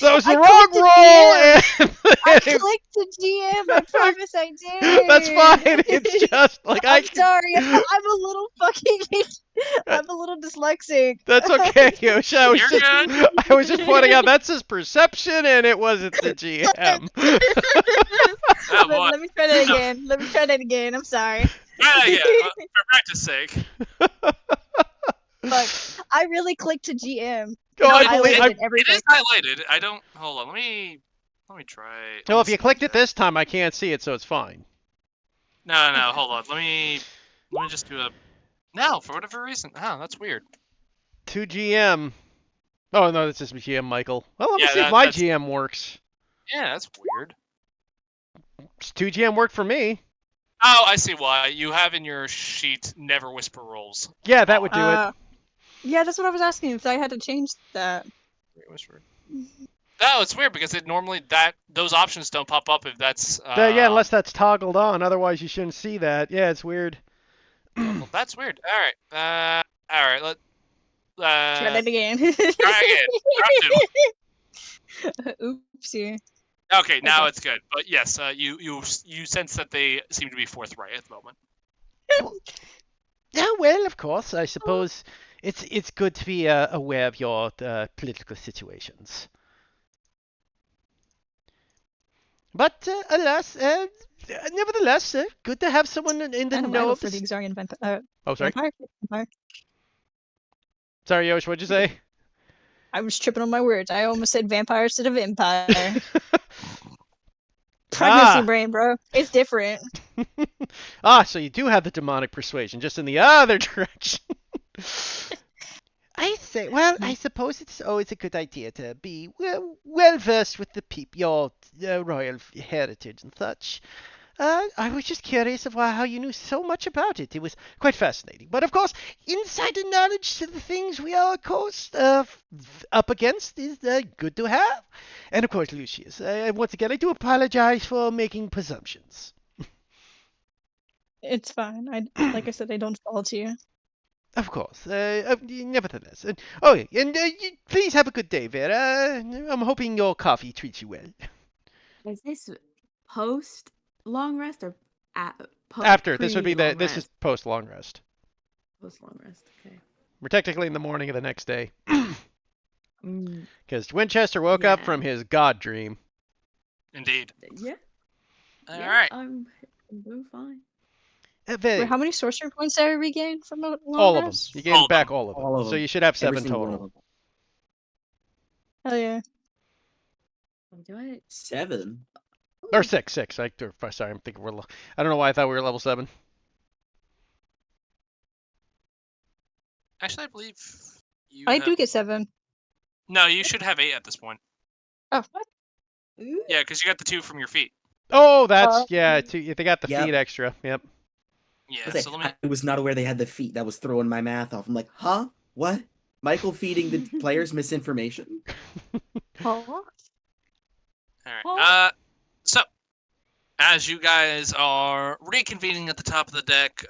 That was the I wrong clicked the roll, I and clicked the GM. I promise I did. that's fine. It's just like I'm sorry. I'm a little fucking. I'm a little dyslexic. That's okay, Yoshi. I was You're just, good. I was just pointing out that's his perception, and it wasn't the GM. Oh boy! Let me try that again. I'm sorry. Yeah, for practice sake. Fuck. I really clicked to GM. Oh, I No, believe. highlighted It everything. is highlighted. I don't. Hold on. Let me try. No, if you clicked it this time, I can't see it, so it's fine. No. Hold on. Let me just do a. No, for whatever reason. Oh, that's weird. 2 GM. Oh no, that's just GM, Michael. Well, let me Yeah, see if my GM works. Yeah, that's weird. 2 GM worked for me. Oh, I see why. You have in your sheet never whisper rolls. Yeah, that would do it. Yeah, that's what I was asking. If I had to change that. Whisper. No, it's weird because it normally those options don't pop up if that's. Yeah, unless that's toggled on. Otherwise, you shouldn't see that. Yeah, it's weird. Well, that's weird. All right. All right. Try that again. Try again. Oopsie. Okay, now it's good. But yes, you sense that they seem to be forthright at the moment. Yeah, well, of course, I suppose it's good to be aware of your political situations. But alas, nevertheless, good to have someone in the Kind of know idle of for this. the Exarian Oh, sorry. vampire. Sorry, Yosh, what'd you say? I was tripping on my words. I almost said vampire instead of empire. Pregnancy brain, bro. It's different. So you do have the demonic persuasion, just in the other direction. I say, well, I suppose it's always a good idea to be well versed with your royal heritage and such. I was just curious of how you knew so much about it. It was quite fascinating. But of course, insider knowledge to the things we are, of course, up against is good to have. And of course, Lucius, once again, I do apologize for making presumptions. It's fine. Like I said, I don't fault you. Of course. Nevertheless. Please have a good day, Vera. I'm hoping your coffee treats you well. Is this post long rest or After. This would be pre-long this is rest? post long rest. Post long rest. Okay. We're technically in the morning of the next day. Mm, Because Winchester woke up Yeah. from his god dream. Indeed. yeah. All yeah, right. I'm doing fine. Very, Wait, how many sorcery points did I regain from a long all of them. rest? You gained All of back them. all of them. All of So them. you should have Every 7 single one of total. them. Hell yeah. Do it. 7. Or 6. Sorry, I'm thinking I don't know why I thought we were level 7. Actually, I believe you. I have... do get 7. No, you should have 8 at this point. Oh, what? Yeah, because you got the 2 from your feet. Oh, that's yeah. They got the Yep. feet extra. Yep. Yeah. I So let me. was not aware they had the feet. That was throwing my math off. I'm like, huh? What? Michael feeding the players misinformation? Oh. All right. So as you guys are reconvening at the top of the deck,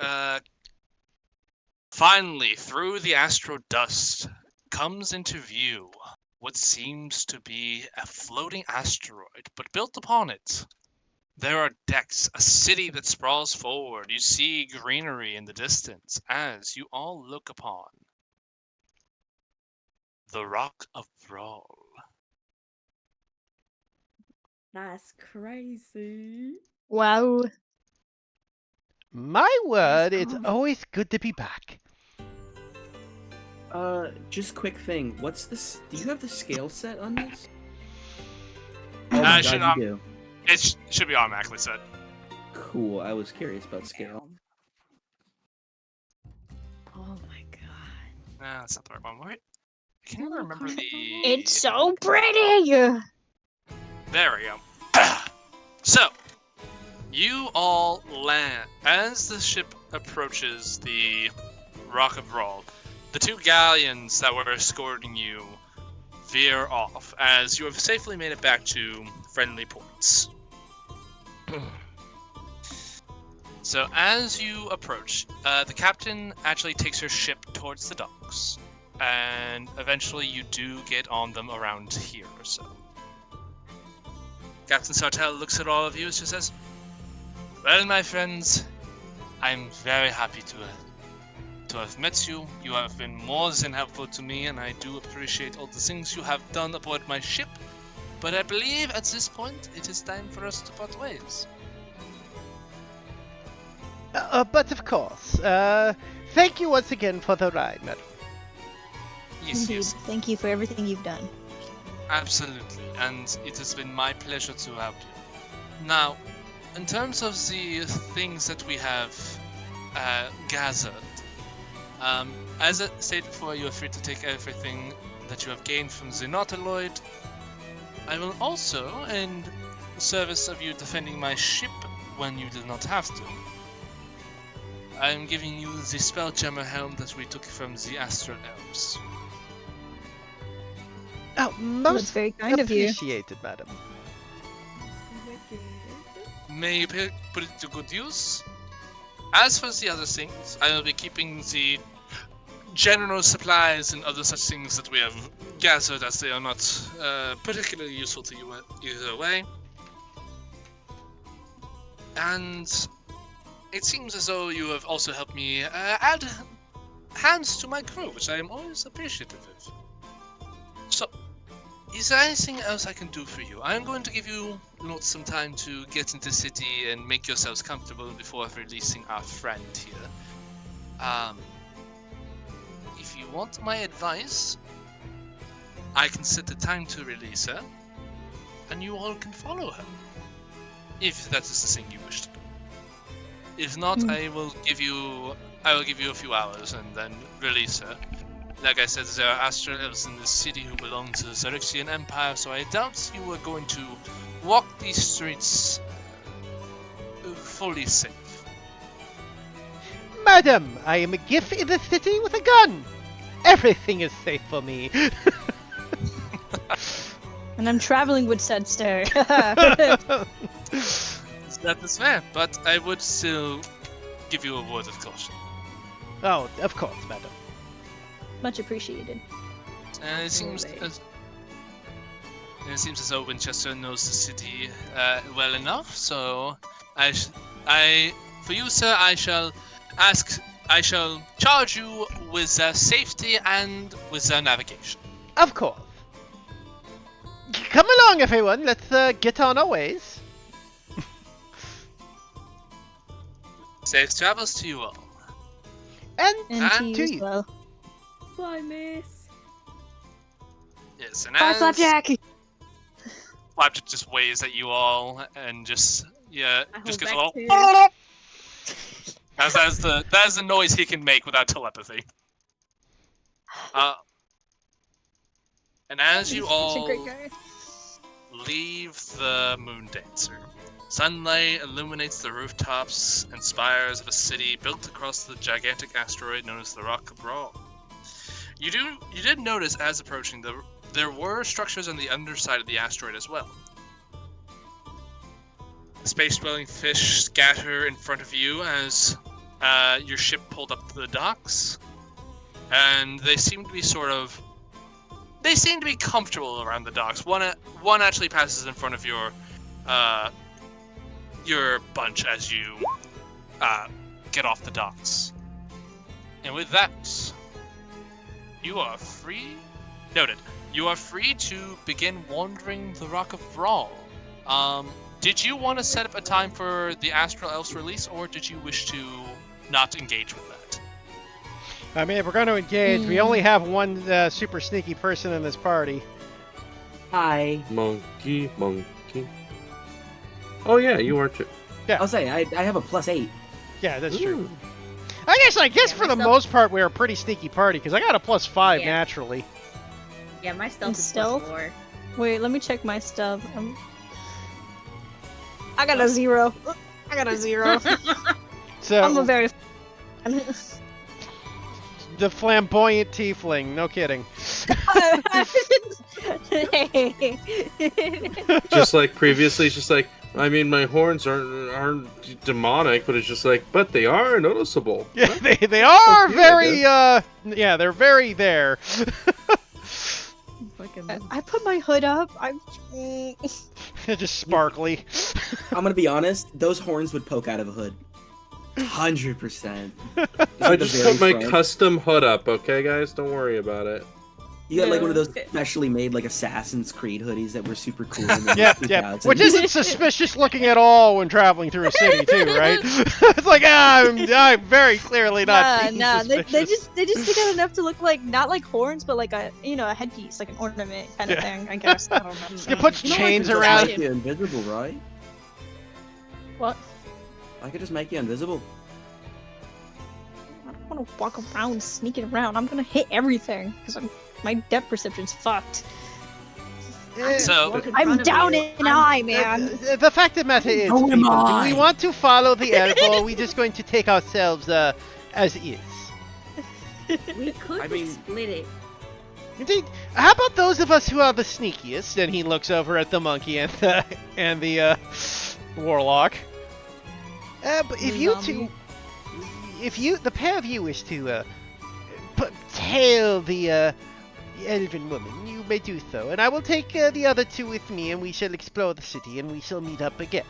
finally through the astro dust comes into view what seems to be a floating asteroid, but built upon it there are decks, a city that sprawls forward. You see greenery in the distance as you all look upon the Rock of Thrall. That's crazy. Wow. My word, it's go. always good to be back. Just quick thing. What's this? Do you have the scale set on this? I should you do. It should be automatically set. Cool. I was curious about scale. Oh my god. Nah, that's not the right one. Wait, can you Hello, remember the? It's so pretty! There we go. So, you all land as the ship approaches the Rock of Thrall. The 2 galleons that were escorting you veer off as you have safely made it back to friendly ports. So as you approach, the captain actually takes her ship towards the docks, and eventually you do get on them around here or so. Captain Sartell looks at all of you and just says, "Well, my friends, I'm very happy to have met you. You have been more than helpful to me, and I do appreciate all the things you have done aboard my ship. But I believe at this point it is time for us to part ways." But of course, thank you once again for the ride, madam. Yes, Indeed. yes, Thank you for everything you've done. absolutely, and it has been my pleasure to help you. Now, in terms of the things that we have gathered, as I stated before, you are free to take everything that you have gained from the Nautiloid. I will also, in service of you defending my ship when you did not have to, I am giving you the Spelljammer helm that we took from the Astral Elves. Oh, most That's very kind of you. appreciated, madam. May you put it to good use. As for the other things, I will be keeping the general supplies and other such things that we have gathered, as they are not particularly useful to you either way. And it seems as though you have also helped me add hands to my crew, which I am always appreciative of. So, is there anything else I can do for you? I am going to give you some time to get into the city and make yourselves comfortable before releasing our friend here. If you want my advice, I can set the time to release her, and you all can follow her. If that is the thing you wish to do. If not, I will give you a few hours and then release her. Like I said, there are astral elves in this city who belong to the Xerixian Empire, so I doubt you are going to walk these streets fully safe. Madam, I am a gift in the city with a gun. Everything is safe for me. And I'm traveling with said stare. That is fair, but I would still give you a word of caution. Oh, of course, madam. Much appreciated. And it seems as though Winchester knows the city well enough. So, for you, sir, I shall charge you with safety and with navigation. Of course. Come along, everyone. Let's get on our ways. Safe travels to you all. And And to to you as you. well. Bye, miss. Yes, and Bye, as Flapjack! Flapjack just waves at you all and just I just hold goes back all. tears. That is the noise he can make without telepathy. And as you He's such a all great guy. leave the Moon Dancer, sunlight illuminates the rooftops and spires of a city built across the gigantic asteroid known as the Rock of Brawl. You did notice as approaching there were structures on the underside of the asteroid as well. Space-dwelling fish scatter in front of you as your ship pulled up to the docks, and they seem to be comfortable around the docks. One actually passes in front of your bunch as you get off the docks. And with that, you are free. Noted. You are free to begin wandering the Rock of Brawl. Did you want to set up a time for the Astral Elves release, or did you wish to not engage with that? I mean, if we're going to engage, we only have one super sneaky person in this party. Hi. Monkey. Oh yeah, you are too. I'll say I have a +8. Yeah, that's true. Ooh. I guess Yeah, for the myself- most part, we're a pretty sneaky party, because I got a +5 Yeah. naturally. Yeah, my stealth is Stealth? +4. Wait, let me check my stuff. I got a 0. I got a 0. So, I'm a very. the flamboyant tiefling, no kidding. Just like previously, it's just like, I mean, my horns aren't demonic, but it's just like, but they are noticeable. Yeah, they are Okay, very, yeah, they're very there. Fucking I put my hood up. Just sparkly. I'm gonna be honest, those horns would poke out of a hood. 100%. I just put my front. custom hood up, okay, guys? Don't worry about it. You got like one of those Okay. specially made like Assassin's Creed hoodies that were super cool. in the Yeah, 2000s. which isn't suspicious looking at all when traveling through a city, too, right? It's like, I'm very clearly not being Nah, they suspicious. just stick out enough to look like not like horns, but like a a headpiece, like an ornament kind of Yeah. thing. I guess. I don't know. You put You know, I chains could just around. make you invisible, right? What? I could just make you invisible. I don't want to walk around sneaking around. I'm gonna hit everything because my depth perception's fucked. Eh, So- Walk in I'm front of down you. in eye, man. The fact of the matter is, So am people, do I. we want to follow the elf, or are we just going to take ourselves as is? We could I mean- split it. Indeed. How about those of us who are the sneakiest? And he looks over at the monkey and the warlock. But if you two, the pair of you wish to tail the elven woman, you may do so, and I will take the other two with me, and we shall explore the city, and we shall meet up again.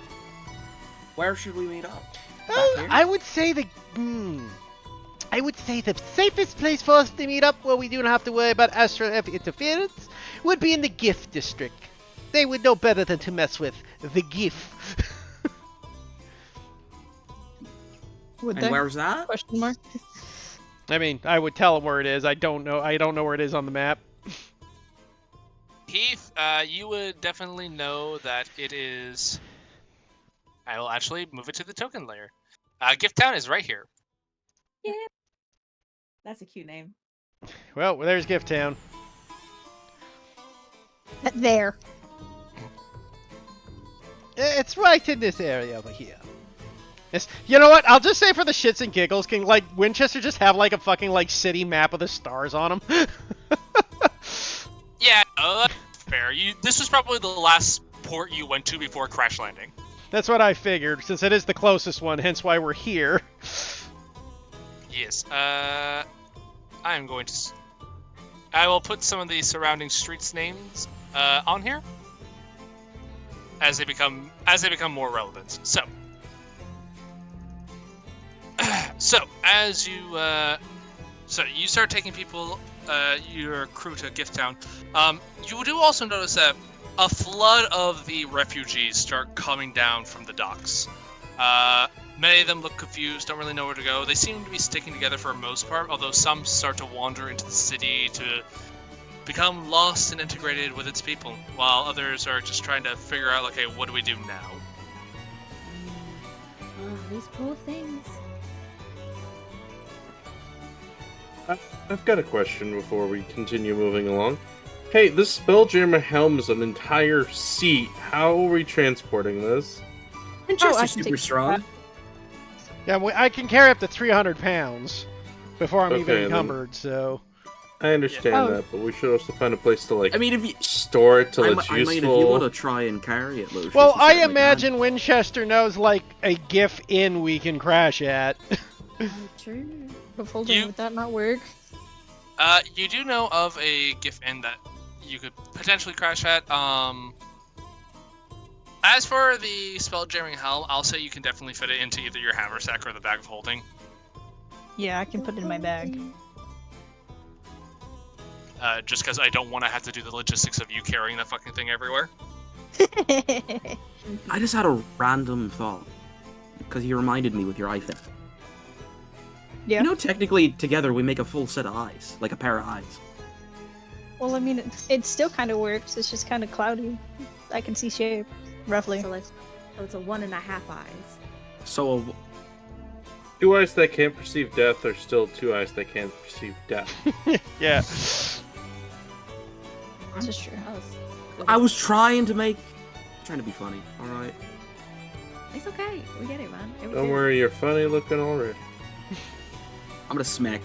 Where should we meet up? Well, here? I would say the safest place for us to meet up, where we do not have to worry about astral interference, would be in the gift district. They would know better than to mess with the GIF. Would And they? where's that? Question mark. I mean, I would tell them where it is. I don't know where it is on the map. Heath, you would definitely know that it is. I will actually move it to the token layer. Gift Town is right here. That's a cute name. Well, there's Gift Town. There. It's right in this area over here. It's, you know what? I'll just say for the shits and giggles, can like Winchester just have like a fucking like city map with the stars on them? Yeah, that's fair. This was probably the last port you went to before crash landing. That's what I figured, since it is the closest one, hence why we're here. Yes. I am going to. I will put some of the surrounding streets' names on here as they become more relevant. So. As you you start taking people, your crew to Gift Town. You do also notice that a flood of the refugees start coming down from the docks. Many of them look confused, don't really know where to go. They seem to be sticking together for the most part, although some start to wander into the city to become lost and integrated with its people, while others are just trying to figure out, okay, what do we do now? Oh, these poor things. I've got a question before we continue moving along. Hey, this Spelljammer helm is an entire seat. How are we transporting this? Winchester's I can super take strong. Yeah, I can carry up to 300 pounds before I'm even Okay, then. encumbered, so... I understand Oh. that, but we should also find a place to like I mean, if you, store it till I, it's I mean, if useful. you want to try and carry it, Lucius, Well, you I certainly imagine Winchester knows, like, a GIF inn we can crash at. Oh, true. But hold on, You- would that not work? You do know of a GIF inn that you could potentially crash at. As for the Spelljamming Helm, I'll say you can definitely fit it into either your haversack or the bag of holding. Yeah, I can put it in my bag. Just because I don't want to have to do the logistics of you carrying that fucking thing everywhere. I just had a random thought because you reminded me with your eye thing. Yeah. You know, technically, together we make a full set of eyes, like a pair of eyes. Well, I mean, it still kind of works. It's just kind of cloudy. I can see shape, roughly. So it's a 1.5 eyes. So, Two eyes that can't perceive death are still two eyes that can't perceive death. Yeah. This is true. That was good. I was trying to be funny. All right. It's okay. We get it, man. Don't worry, you're funny looking already. I'm gonna smack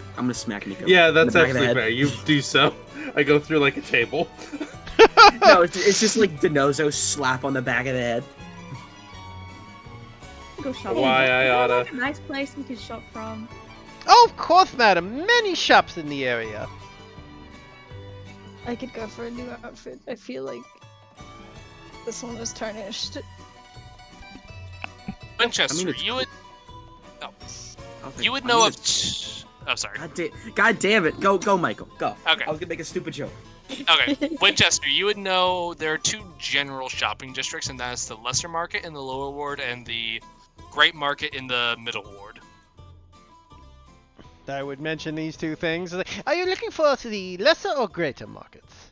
Nico. Yeah, in the that's back of the actually head. fair. You do so. I go through like a table. No, it's just like Denozo slap on the back of the head. Go shopping. Why Is I there, oughta. like, a nice place we could shop from? Oh, of course, madam. Many shops in the area. I could go for a new outfit. I feel like this one was tarnished. Winchester, it's- you would Okay, you would I know mean, of. Oh, sorry. God damn it! Go, Michael. Go. Okay. I was gonna make a stupid joke. Okay, Winchester, you would know there are two general shopping districts, and that's the Lesser Market in the lower ward and the Great Market in the middle ward. I would mention these two things. Are you looking for the lesser or greater markets?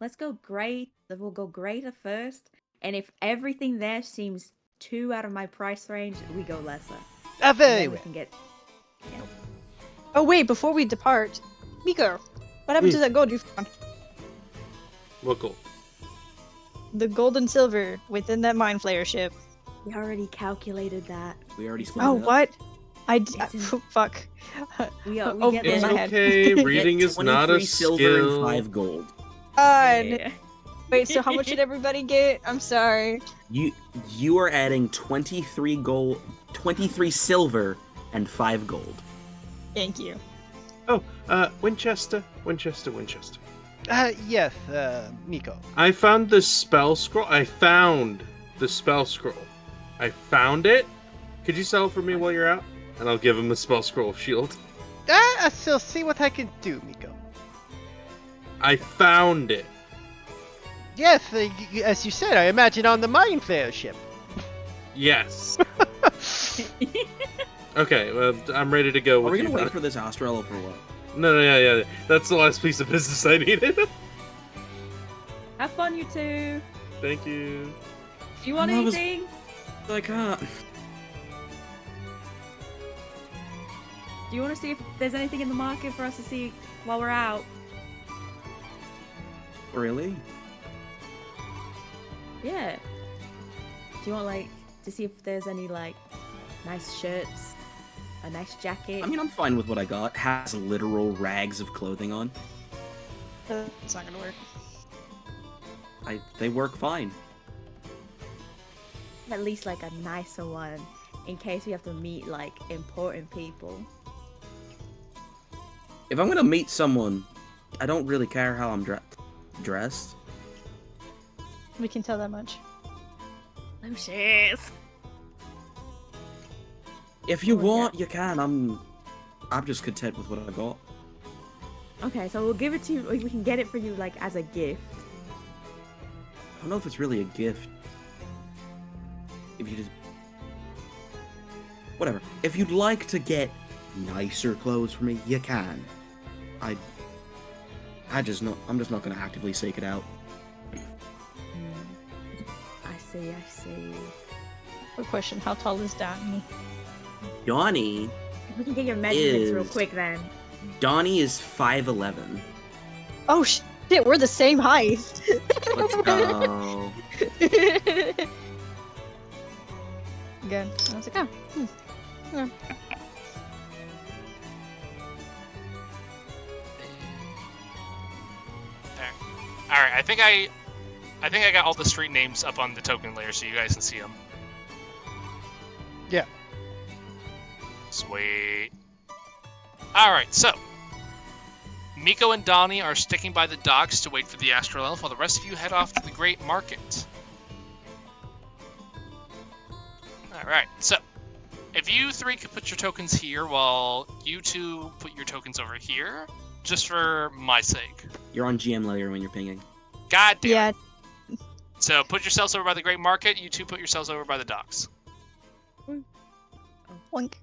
Let's go great. We'll go greater first. And if everything there seems too out of my price range, we go lesser. And Very then we well. can get. Oh wait, before we depart, Miko, what happened to that gold you found? What gold? The gold and silver within that mind flayer ship. We already calculated that. We already split Oh it up. what? It's in- Fuck. We Oh, get in It's my there. head. okay. Get Reading is not a 23 silver skill. and 5 gold. God. Yeah. Wait, so how much did everybody get? I'm sorry. You are adding 23 gold, 23 silver, and 5 gold. Thank you. Oh, Winchester. Yes, Miko. I found the spell scroll. I found it. Could you sell it for me while you're out? And I'll give him the spell scroll shield. So see what I can do, Miko. I found it. Yes, as you said, I imagine on the Mind Flayer ship. Yes. Okay, well, I'm ready to go. Are with we you, gonna wait Donnie. for this Astral for what? No, yeah. That's the last piece of business I needed. Have fun, you two. Thank you. Do you want That was- anything? I can't. Do you want to see if there's anything in the market for us to see while we're out? Really? Yeah. Do you want like to see if there's any like nice shirts, a nice jacket? I mean, I'm fine with what I got. Has literal rags of clothing on. It's not gonna work. They work fine. At least like a nicer one, in case we have to meet like important people. If I'm gonna meet someone, I don't really care how I'm dressed. We can tell that much. Lucius. If you Oh, yeah. want, you can. I'm just content with what I got. Okay, so we'll give it to you. We can get it for you like as a gift. I don't know if it's really a gift. If you just... Whatever. If you'd like to get nicer clothes for me, you can. I'm just not gonna actively seek it out. I see. Quick question: how tall is Donnie? Donnie We can get your measurements real Is- quick then. Donnie is 5'11". Oh shit! We're the same height. Let's go. Again, I was like, oh. Yeah. All right, I think I got all the street names up on the token layer so you guys can see them. Yeah. Sweet. All right, so Miko and Donnie are sticking by the docks to wait for the Astral Elf, while the rest of you head off to the Great Market. All right, so if you three could put your tokens here, while you two put your tokens over here, just for my sake. You're on GM layer when you're pinging. God damn Yeah. it. So put yourselves over by the Great Market. You two put yourselves over by the docks. Oink.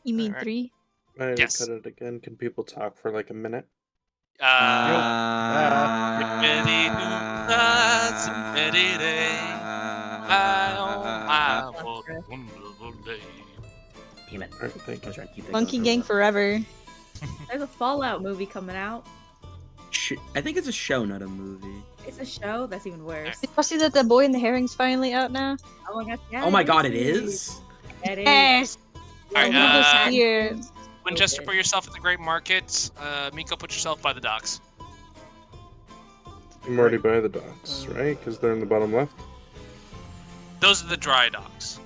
You mean Alright. 3? I need Yes. to cut it again. Can people talk for like a minute? Ready to dance, ready day. What a wonderful day. Damn it. Alright, thank I you. was trying to keep that Monkey going Gang for a forever. There's a Fallout movie coming out. while. I think it's a show, not a movie. It's a show. That's even worse. Did you see that The Boy and the Heron's finally out now? Oh my gosh. Oh my god, it is? It is. Yes. Alright, This year. Winchester, Okay. put yourself at the Great Market. Miko, put yourself by the docks. I'm already by the docks, right? Because they're in the bottom left. Those are the dry docks.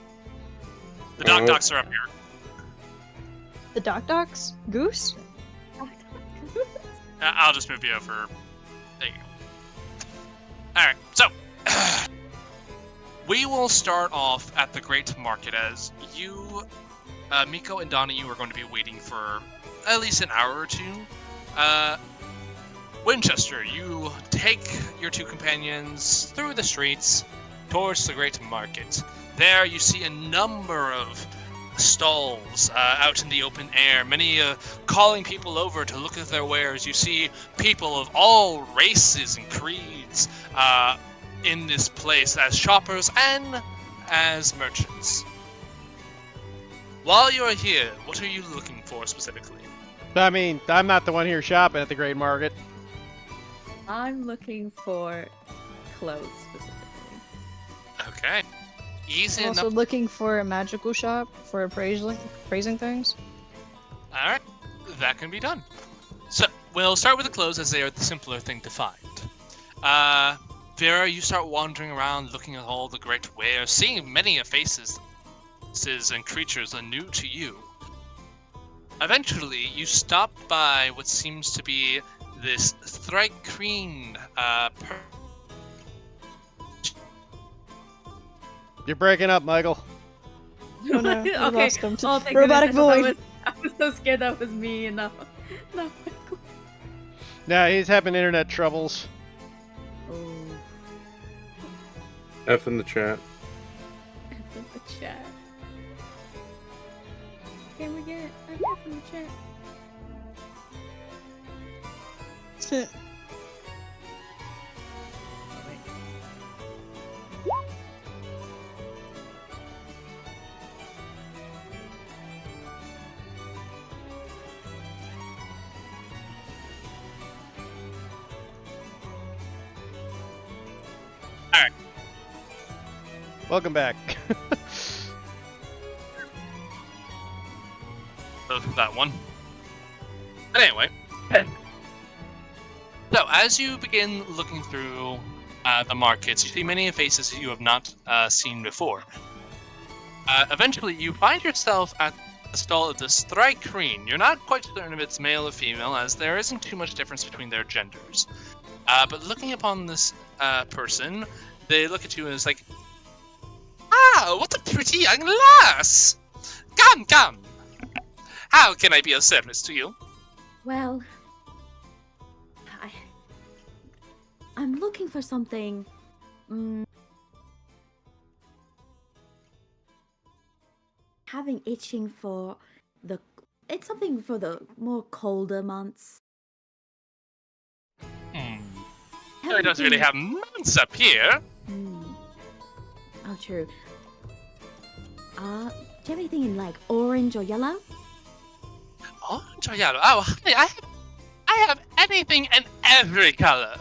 The dock Oh. docks are up here. The Docks? Goose? I'll just move you over. There you go. Alright, so we will start off at the Great Market as you, Miko and Donnie, you are going to be waiting for at least an hour or two. Winchester, you take your two companions through the streets towards the Great Market. There you see a number of stalls out in the open air, many calling people over to look at their wares. You see people of all races and creeds in this place as shoppers and as merchants. While you're here, what are you looking for specifically? I mean, I'm not the one here shopping at the Great Market. I'm looking for clothes specifically. Okay. Easy Also enough. looking for a magical shop for praising things. Alright, that can be done. So, we'll start with the clothes as they are the simpler thing to find. Vera, you start wandering around looking at all the great wares, seeing many faces and creatures are new to you. Eventually, you stop by what seems to be this Thrycreen You're breaking up, Michael. Oh no, we Okay. lost him. Oh, thank Robotic goodness, void. I was so scared that was me and no. Nah, he's having internet troubles. Oh, F in the chat. from the chat. Can we get a F from the chat? Oh, wait. Welcome back. of that one. But anyway, so as you begin looking through the markets, you see many faces that you have not seen before. Eventually, you find yourself at the stall of the Thrycreen. You're not quite certain if it's male or female, as there isn't too much difference between their genders. But looking upon this person, they look at you and it's like, "Ah, what a pretty young lass! Come, come! How can I be of service to you?" Well, I'm looking for something. Having itching for the. It's something for the more colder months. I don't really have months up here. Oh, true. Do you have anything in like orange or yellow? Orange or yellow? Oh, honey, I have anything and every color.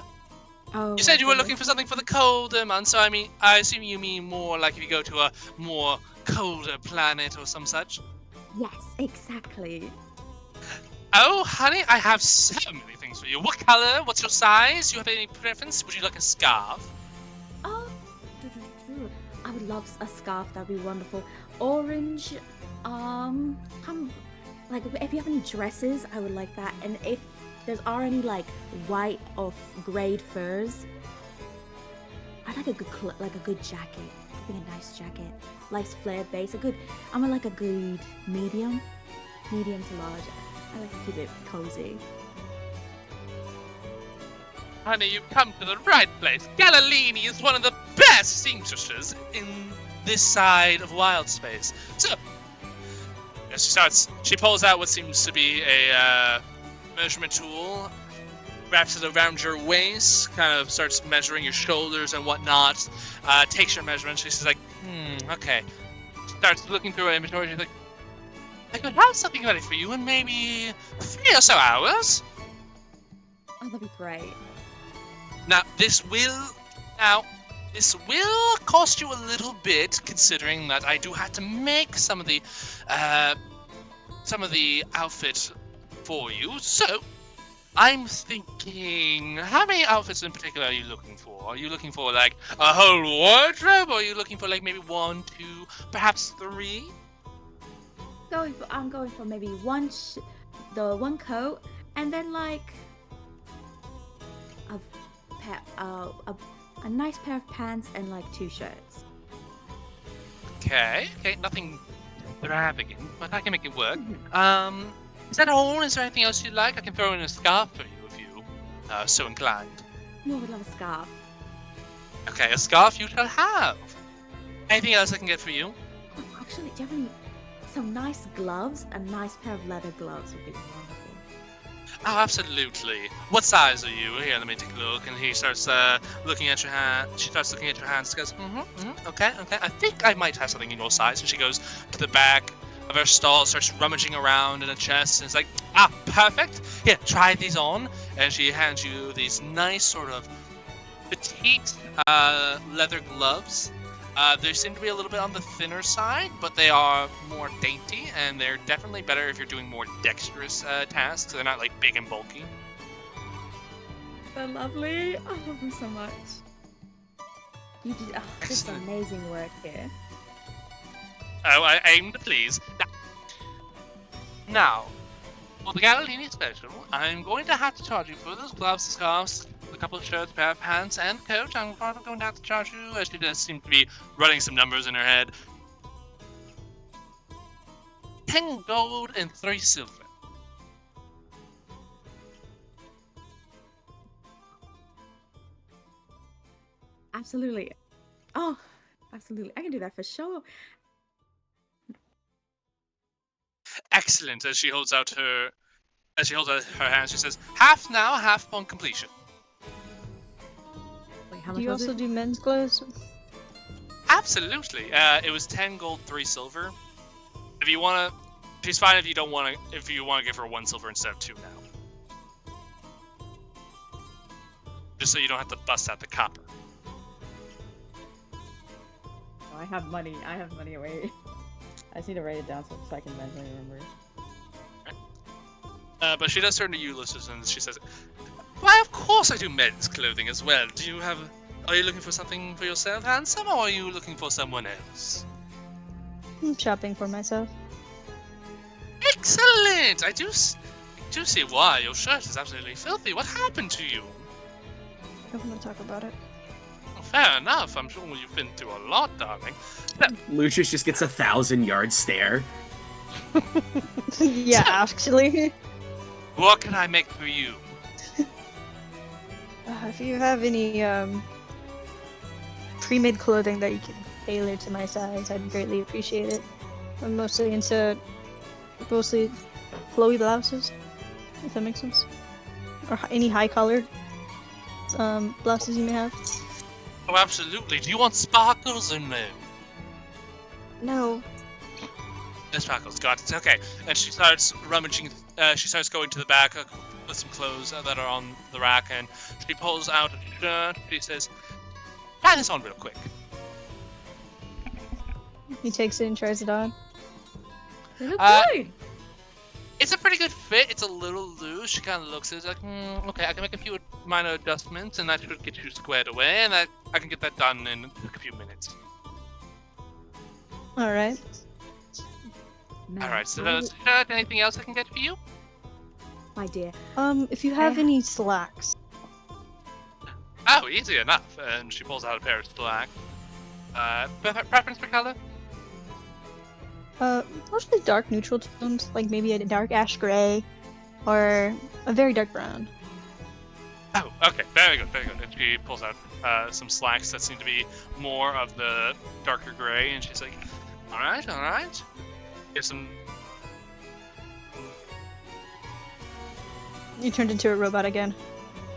Oh. You said my you were looking goodness. for something for the colder months, so I assume you mean more like if you go to a more colder planet or some such. Yes, exactly. Oh, honey, I have so many things for you. What color? What's your size? You have any preference? Would you like a scarf? Oh, I would love a scarf. That'd be wonderful. Orange. Like if you have any dresses, I would like that. And if are any like white or grade furs, I'd like a good jacket. I think a nice jacket, nice flared base. I'm like a good medium to large. I like to keep it cozy. Honey, you've come to the right place. Galilini is one of the best seamstresses in this side of Wild Space. So, as she pulls out what seems to be a measurement tool, wraps it around your waist, kind of starts measuring your shoulders and whatnot, takes your measurements. She's like, okay. Starts looking through her inventory. She's like, I could have something ready for you in maybe 3 or so hours. Oh, that'd be great. Now, this will cost you a little bit, considering that I do have to make some of the outfit for you. So, I'm thinking, how many outfits in particular are you looking for? Are you looking for like a whole wardrobe, or are you looking for like maybe 1, 2, perhaps 3? I'm going for maybe one coat, and then like a nice pair of pants and like 2 shirts. Okay, nothing extravagant, but I can make it work. Is that all? Is there anything else you'd like? I can throw in a scarf for you if you are so inclined. No, I would love a scarf. Okay, a scarf you shall have. Anything else I can get for you? Oh, actually, do you have some nice gloves? A nice pair of leather gloves would be wonderful. Oh, absolutely. What size are you? Here, let me take a look. And he starts looking at your hand. She starts looking at your hands. Goes, okay. I think I might have something in your size. And she goes to the back of her stall, starts rummaging around in a chest, and it's like, perfect. Here, try these on. And she hands you these nice sort of petite leather gloves. They seem to be a little bit on the thinner side, but they are more dainty, and they're definitely better if you're doing more dexterous tasks. They're not like big and bulky. They're lovely. I love them so much. You did just amazing work here. Oh, I aim to please. Now, For the Galilini special, I'm going to have to charge you for those gloves, scarves, a couple of shirts, pair of pants, and coat. I'm probably going to have to charge you, as she does seem to be running some numbers in her head. 10 gold and 3 silver. Absolutely. Oh, absolutely. I can do that for sure. Excellent. As she holds out her hand, she says, "Half now, half upon completion." Wait, how Do much you was also it? do men's clothes? Absolutely. It was 10 gold, 3 silver. If you wanna, she's fine if you don't wanna. If you wanna give her 1 silver instead of 2 now, just so you don't have to bust out the copper. Oh, I have money. I have money. Wait. I just need to write it down so I can mentally remember. But she does turn to you, Ulysses, and she says, "Why, of course I do men's clothing as well. Are you looking for something for yourself, handsome, or are you looking for someone else?" I'm shopping for myself. Excellent! I do see why. Your shirt is absolutely filthy. What happened to you? I don't want to talk about it. Well, fair enough. I'm sure you've been through a lot, darling. Lucius just gets 1,000-yard stare. Yeah, actually. What can I make for you? If you have any pre-made clothing that you can tailor to my size, I'd greatly appreciate it. I'm mostly into flowy blouses, if that makes sense, or any high color blouses you may have. Oh, absolutely. Do you want sparkles or no? No. No sparkles. Got it. Okay. And she starts rummaging. She starts going to the back with some clothes that are on the rack, and she pulls out a shirt. She says, "Try this on real quick." He takes it and tries it on. They look Uh, good. It's a pretty good fit. It's a little loose. She kind of looks at it like, okay, I can make a few minor adjustments, and that should get you squared away, and I can get that done in a few minutes. All right. Man, All right. So, I- shirt. Anything else I can get for you? my dear. If you have any slacks. Oh, easy enough. And she pulls out a pair of slacks. Preference for color? Mostly dark neutral tones, like maybe a dark ash gray, or a very dark brown. Oh, okay. Very good, very good. And she pulls out some slacks that seem to be more of the darker gray, and she's like, all right. Here's some... You turned into a robot again.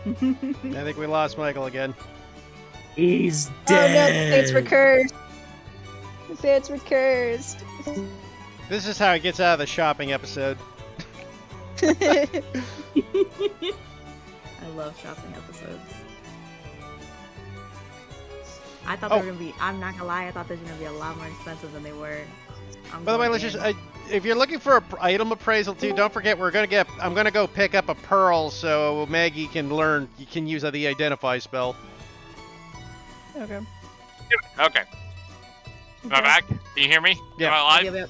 I think we lost Michael again. He's Oh dead. no, the fates were cursed. The fates were cursed. This is how he gets out of the shopping episode. I love shopping episodes. I thought they were gonna be. I'm not gonna lie. I thought they were gonna be a lot more expensive than they were. By the way, let's just if you're looking for an item appraisal too, don't forget I'm gonna go pick up a pearl so Maggie can learn. You can use the identify spell. Okay. Okay. Am I back? Can you hear me? Yeah. Am I alive?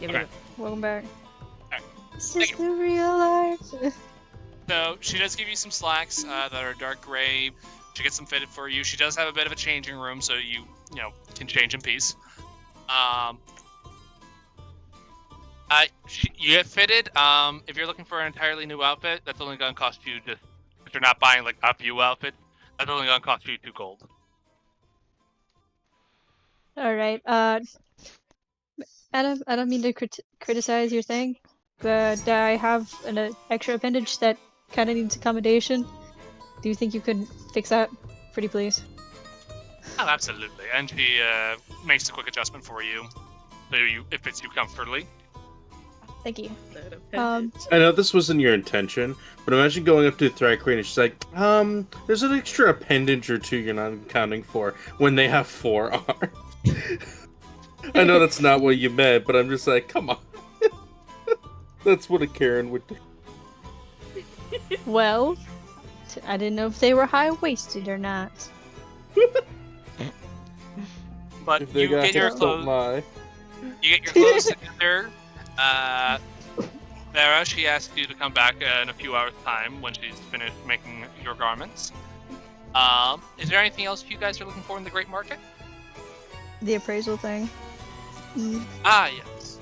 Yep. Okay. Welcome back. Alright. This Thank is the real life. So she does give you some slacks that are dark gray. She gets them fitted for you. She does have a bit of a changing room, so you can change in peace. You get fitted. If you're looking for an entirely new outfit, that's only gonna cost you just. If you're not buying like a few outfits, that's only gonna cost you 2 gold. All right. Adam, I don't mean to criticize your thing, but I have an extra appendage that kind of needs accommodation. Do you think you could fix that? Pretty please. Oh, absolutely. And she makes a quick adjustment for you, so it fits you comfortably. Thank you. Um, I know this wasn't your intention, but imagine going up to the Thry Queen and she's like, there's an extra appendage or 2 you're not accounting for when they have 4 arms. I know that's not what you meant, but I'm just like, come on. That's what a Karen would do. Well, I didn't know if they were high-waisted or not. But If they you got get your hips, don't clothes. lie. You get your clothes together. Vera, she asked you to come back in a few hours' time when she's finished making your garments. Is there anything else you guys are looking for in the Great Market? The appraisal thing. Ah, yes.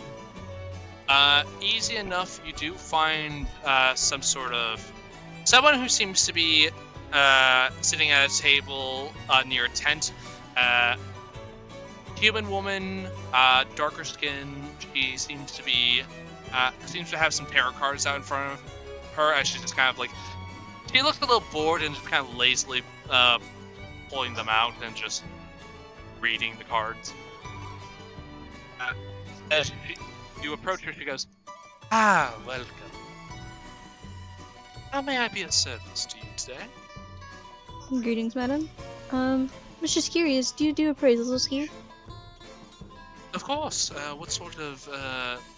Easy enough. You do find some sort of someone who seems to be sitting at a table near a tent. Human woman, darker skin. She seems to have some tarot cards out in front of her as she's just kind of like. She looks a little bored and just kind of lazily pulling them out and just reading the cards. As you approach her, she goes, "Ah, welcome. How may I be of service to you today?" Greetings, madam. Was just curious, do you do appraisals here? Of course. What sort of?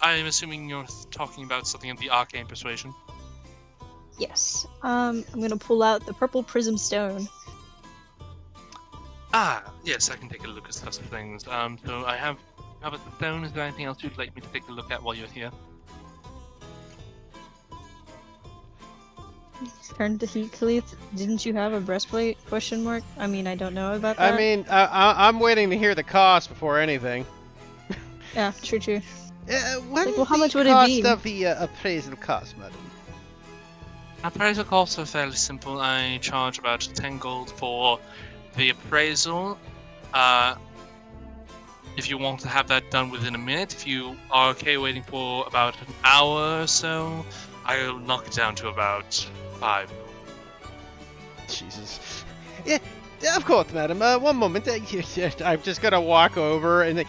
I'm assuming you're talking about something of the arcane persuasion. Yes. I'm gonna pull out the purple prism stone. Ah, yes, I can take a look at such things. So I have covered the stone. Is there anything else you'd like me to take a look at while you're here? Turn to Heathcliff. Didn't you have a breastplate? Question mark. I mean, I don't know about that. I mean, I'm waiting to hear the cost before anything. Yeah, true. What well, how much would cost it be? of the appraisal cost, madam? Appraisal costs are fairly simple. I charge about 10 gold for the appraisal. If you want to have that done within a minute, if you are okay waiting for about an hour or so, I'll knock it down to about 5 gold. Jesus. Yeah, of course, madam. One moment. I'm just gonna walk over and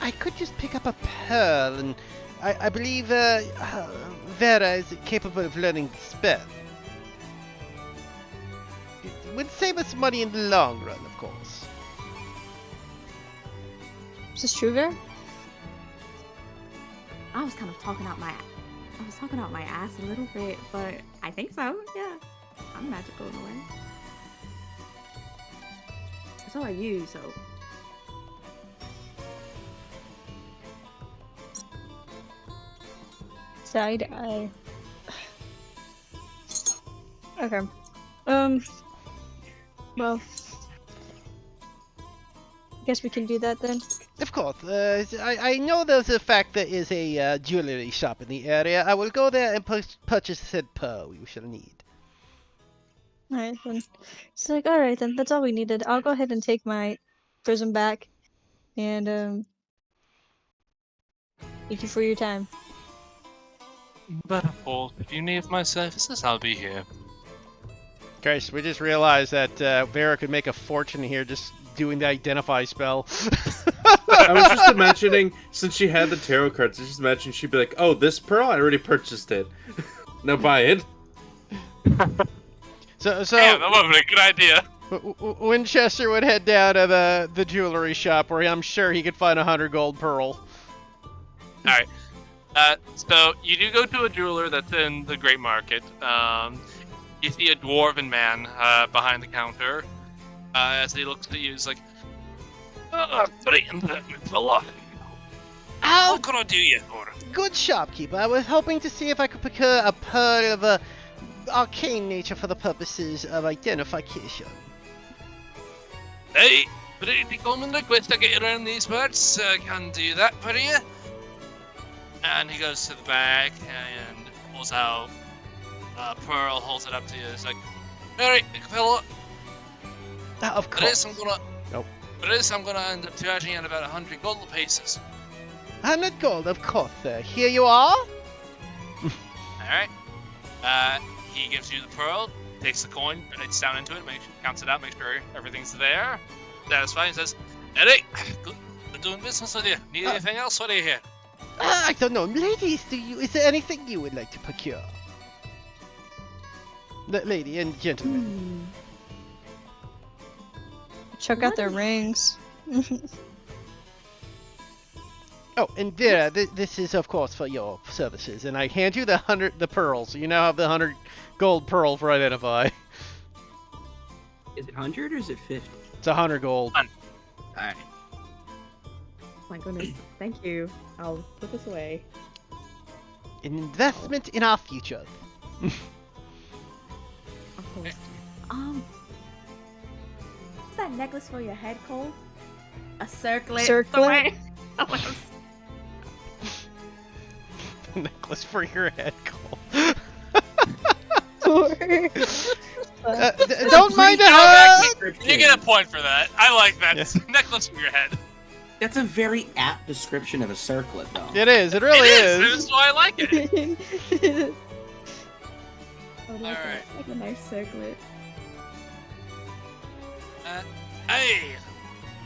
I could just pick up a pearl, and I believe Vera is capable of learning the spell. It would save us money in the long run, of course. Is this true, Vera? I was kind of talking out my ass a little bit, but I think so. Yeah, I'm magical in a way. So are you. So. Side eye. Okay. Well, I guess we can do that then. Of course. I know there's a fact there is a jewelry shop in the area. I will go there and purchase said pearl we shall need. Alright then. It's like, alright then, that's all we needed. I'll go ahead and take my prism back. And, thank you for your time. But of course, if you need my services, I'll be here. Okay, so we just realized that Vera could make a fortune here just doing the identify spell. I was just imagining, since she had the tarot cards, I just imagined she'd be like, "Oh, this pearl, I already purchased it. Now buy it." So Yeah, that would be a good idea. Winchester would head down to the jewelry shop where I'm sure he could find 100 gold pearl. Alright. So you do go to a jeweler that's in the Great Market. You see a dwarven man behind the counter. As he looks at you, he's like, fella. What can I do you for? Good shopkeeper. I was hoping to see if I could procure a pearl of a arcane nature for the purposes of identification. Hey, pretty common request I get around these parts. Can do that for you. And he goes to the bag and pulls out pearl, holds it up to you. It's like, alright, fella. Of For course. this, I'm gonna. Nope. For this, I'm gonna end up charging you about 100 gold pieces. 100 gold, of course, sir. Here you are. Alright. He gives you the pearl, takes the coin, writes down into it, counts it out, makes sure everything's there. Satisfied, says, Eric, good doing business with you. Need anything else? What are you here? I don't know, ladies. Is there anything you would like to procure? Lady and gentlemen. Check out their rings. Oh, and Vera, this is of course for your services, and I hand you the pearls. So you now have the 100 gold pearl for identify. Is it 100 or is it 50? It's 100 gold. Alright. My goodness. Thank you. I'll put this away. An investment in our future. Of course. What's that necklace for your head called? A circlet. Circlet? Necklace for your head, Cole. Don't mind her! You get a point for that. I like that. Yes. Necklace for your head. That's a very apt description of a circlet, though. It is, it really It is. That's why I like it. Like a nice circlet. Hey,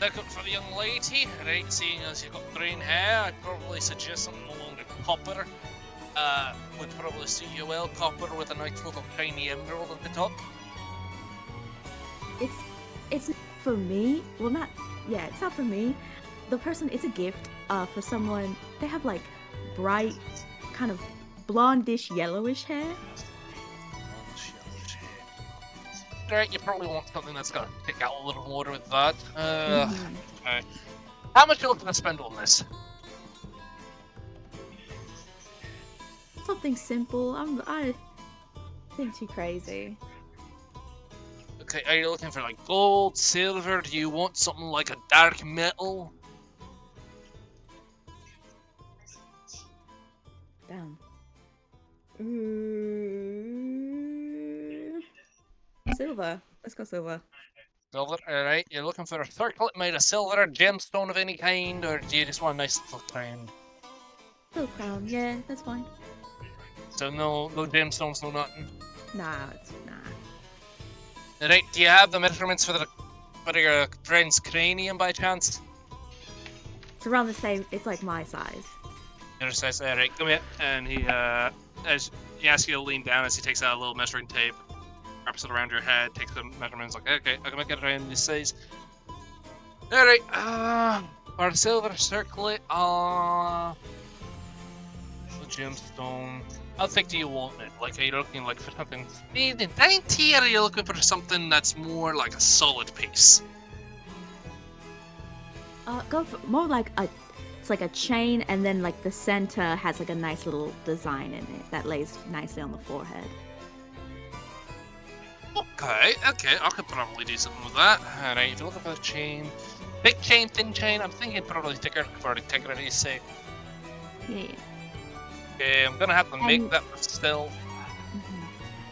look up for the young lady. Right, seeing as you've got green hair, I'd probably suggest something along the copper. Would probably suit you well. Copper with a nice little tiny emerald at the top. It's for me. Well, not. Yeah, it's not for me. The person. It's a gift. For someone. They have like bright, kind of blondish yellowish hair. Right, you probably want something that's gonna stick out a little more with that. Mhm. Okay. How much are you looking to spend on this? Something simple. I think too crazy. Okay, are you looking for like gold, silver? Do you want something like a dark metal? Damn. Silver. Let's go silver. Silver, alright. You're looking for a circlet made of silver, gemstone of any kind, or do you just want a nice little crown? Little crown. Yeah, that's fine. So no gemstones, no nothing. Nah, it's nah. Alright, do you have the measurements for your friend's cranium by chance? It's around the same. It's like my size. Your size, alright, come here. And he as he asks you to lean down as he takes out a little measuring tape, wraps it around your head, takes the measurements, like, okay, I can make it around this size. Alright, for the silver circlet, the gemstone. How thick do you want it? Like, are you looking like for something thin and dainty, or are you looking for something that's more like a solid piece? Go for more like a. It's like a chain, and then like the center has like a nice little design in it that lays nicely on the forehead. Okay, I could probably do something with that. Alright, if you're looking for a chain, big chain, thin chain, I'm thinking probably thicker for integrity's sake. Yeah. Okay, I'm gonna have to make And- that still.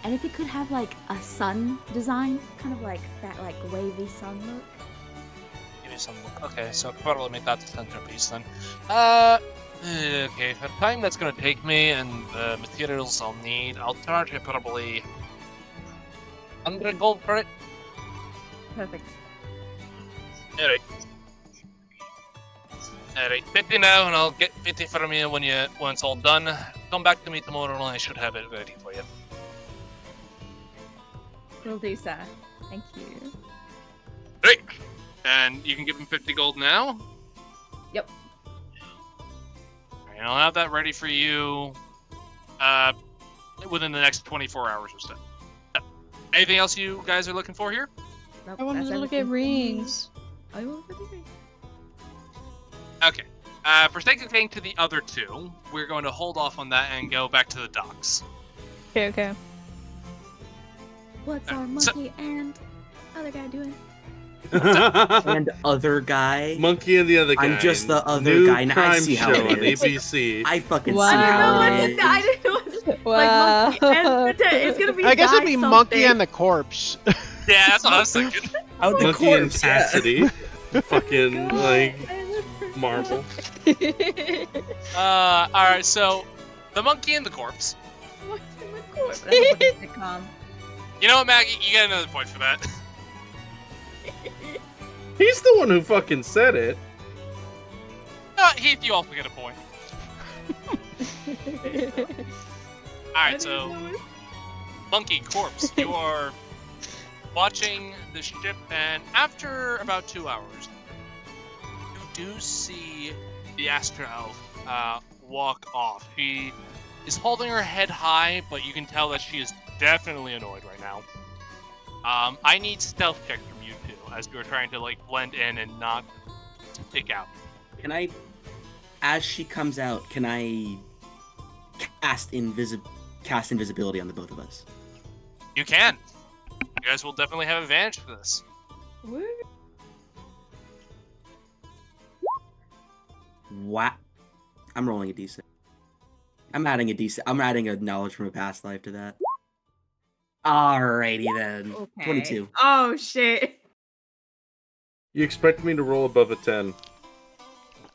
And if it could have like a sun design, kind of like that like wavy sun look. Give me some look. Okay, so I could probably make that the centerpiece then. Okay, for the time that's gonna take me and the materials I'll need, I'll charge you probably 100 gold for it. Perfect. Alright. Alright, 50 now, and I'll get 50 from you when it's all done. Come back to me tomorrow and I should have it ready for you. Will do, sir. Thank you. Great! And you can give him 50 gold now? Yep. And I'll have that ready for you within the next 24 hours or so. Anything else you guys are looking for here? Nope, I wanted that's to look at everything. rings. I will look at the rings. Okay. For sake of getting to the other two, we're going to hold off on that and go back to the docks. Okay. What's our So- monkey and other guy doing? And other guy. Monkey and the other guy. I'm just the other New guy, and I crime see how show it on is. ABC. I fucking Wow. see I didn't know how what it to is. I didn't know what to Wow. Like monkey and it's gonna be. I guess it'd guy be something. Monkey and the Corpse. Yeah, that's what I was thinking. Oh, the Monkey and corpse, yeah. Cassidy. Fucking like Marvel. Alright, so the monkey and the corpse. Monkey and the corpse. That's a fucking sitcom. You know what, Maggie? You get another point for that. He's the one who fucking said it. Heath, you also get a point. Alright, so monkey, corpse, you are watching the ship, and after about 2 hours, you do see the Astro Elf walk off. She is holding her head high, but you can tell that she is definitely annoyed right now. I need stealth checks from you two, as you're trying to like blend in and not stick out. Can I, as she comes out, can cast invisibility on the both of us. You can. You guys will definitely have advantage for this. Woo. Wow. I'm rolling a d6. I'm adding a knowledge from a past life to that. Alrighty then. Okay. 22. Oh shit. You expect me to roll above a 10?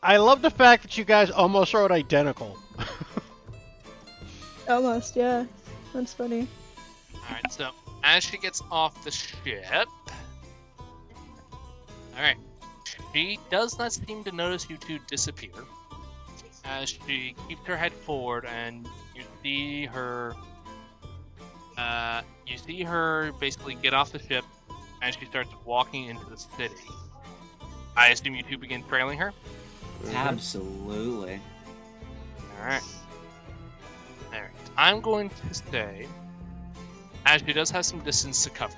I love the fact that you guys almost wrote identical. Almost, yeah. That's funny. Alright, so as she gets off the ship. Alright. She does not seem to notice you two disappear. As she keeps her head forward and you see her basically get off the ship and she starts walking into the city. I assume you two begin trailing her? Absolutely. Alright. Alright. I'm going to say, as she does have some distance to cover,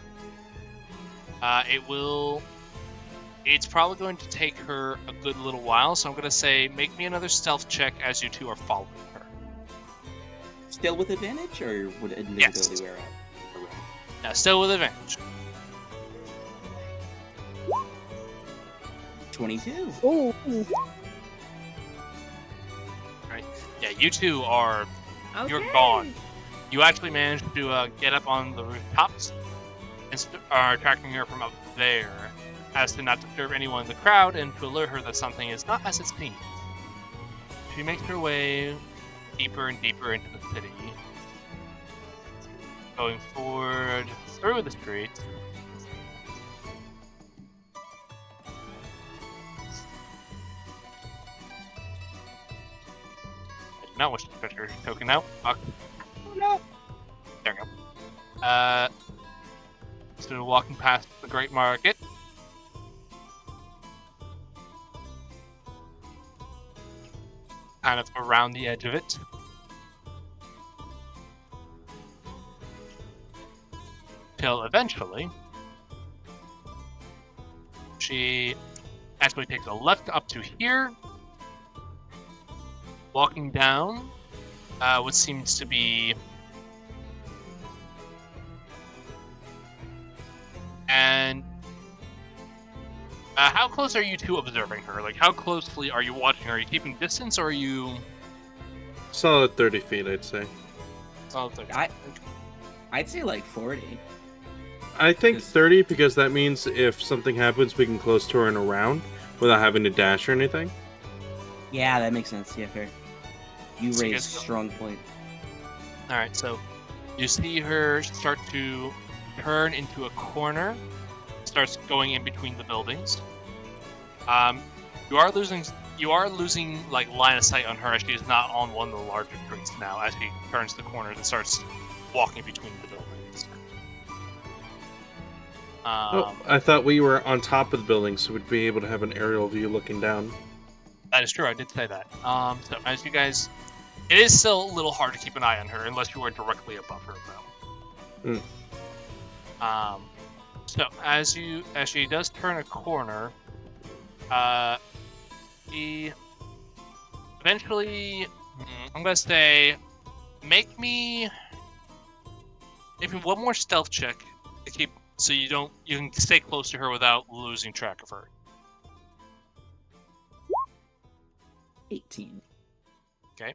it's probably going to take her a good little while, so I'm going to say make me another stealth check as you two are following her. Still with advantage, or would invisibility wear out? Yeah, still with advantage. 22. Ooh. Right. Yeah, you two are... Okay. You're gone. You actually managed to get up on the rooftops and are tracking her from up there, as to not disturb anyone in the crowd and to alert her that something is not as it seems. She makes her way deeper and deeper into the city, going forward through the streets. I do not wish to put her token out. Fuck. Oh no! There we go. So walking past the Great Market. Kind of around the edge of it. Till eventually, she actually takes a left up to here, walking down what seems to be... And how close are you two observing her? Like, how closely are you watching her? Are you keeping distance, or are you... Solid 30 feet, I'd say. Solid 30. I'd say like 40. I think Just- 30 because that means if something happens, we can close to her and around without having to dash or anything. Yeah, that makes sense. Yeah, fair. You So you raise guys a go- strong point. Alright, so you see her start to turn into a corner, starts going in between the buildings. You are losing like line of sight on her as she is not on one of the larger streets now as she turns the corners and starts walking between the buildings. Oh, I thought we were on top of the building, so we'd be able to have an aerial view looking down. That is true, I did say that. So as you guys, it is still a little hard to keep an eye on her unless you are directly above her though. So as she does turn a corner, she eventually, I'm gonna say, make me one more stealth check to keep so you can stay close to her without losing track of her. 18. Okay.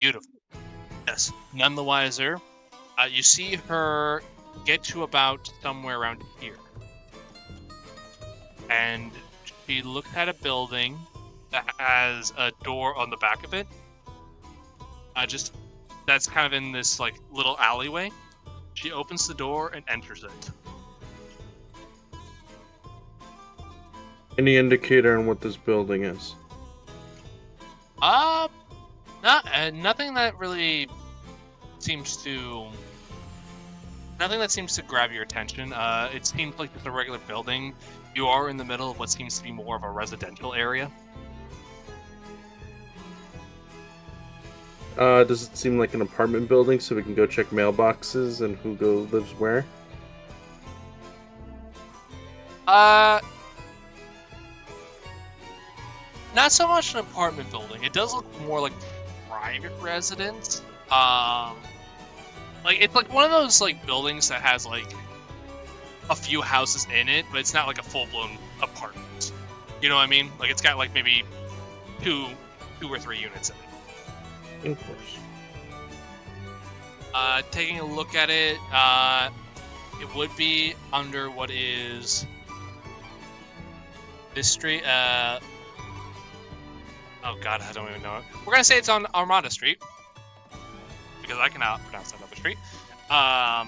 Beautiful. Yes. None the wiser. You see her get to about somewhere around here. And she looks at a building that has a door on the back of it. That's kind of in this like little alleyway. She opens the door and enters it. Any indicator on what this building is? Nothing that really seems to grab your attention. It seems like it's a regular building. You are in the middle of what seems to be more of a residential area. Does it seem like an apartment building so we can go check mailboxes and who lives where? not so much an apartment building. It does look more like private residence. Like it's like one of those like buildings that has like a few houses in it, but it's not like a full-blown apartment. You know what I mean? Like it's got like maybe two or three units in it. Of course. Taking a look at it, it would be under what is this street. Oh god, I don't even know it. We're gonna say it's on Armada Street because I cannot pronounce that other street. So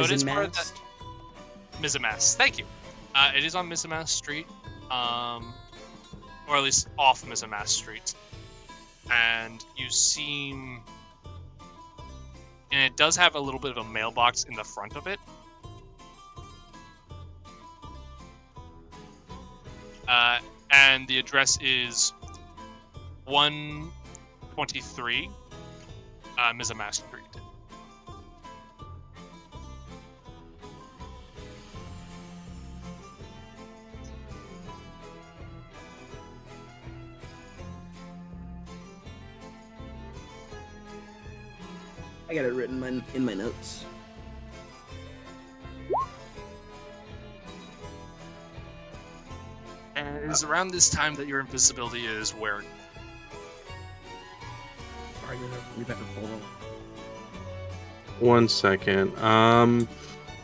it is part of that. Mizamas. Thank you. It is on Mizamas Street, or at least off Mizamas Street, and you seem. And it does have a little bit of a mailbox in the front of it. And the address is 123 Mizamas Street. I got it written in my notes. And it is around this time that your invisibility is wearing. We better hold on. 1 second.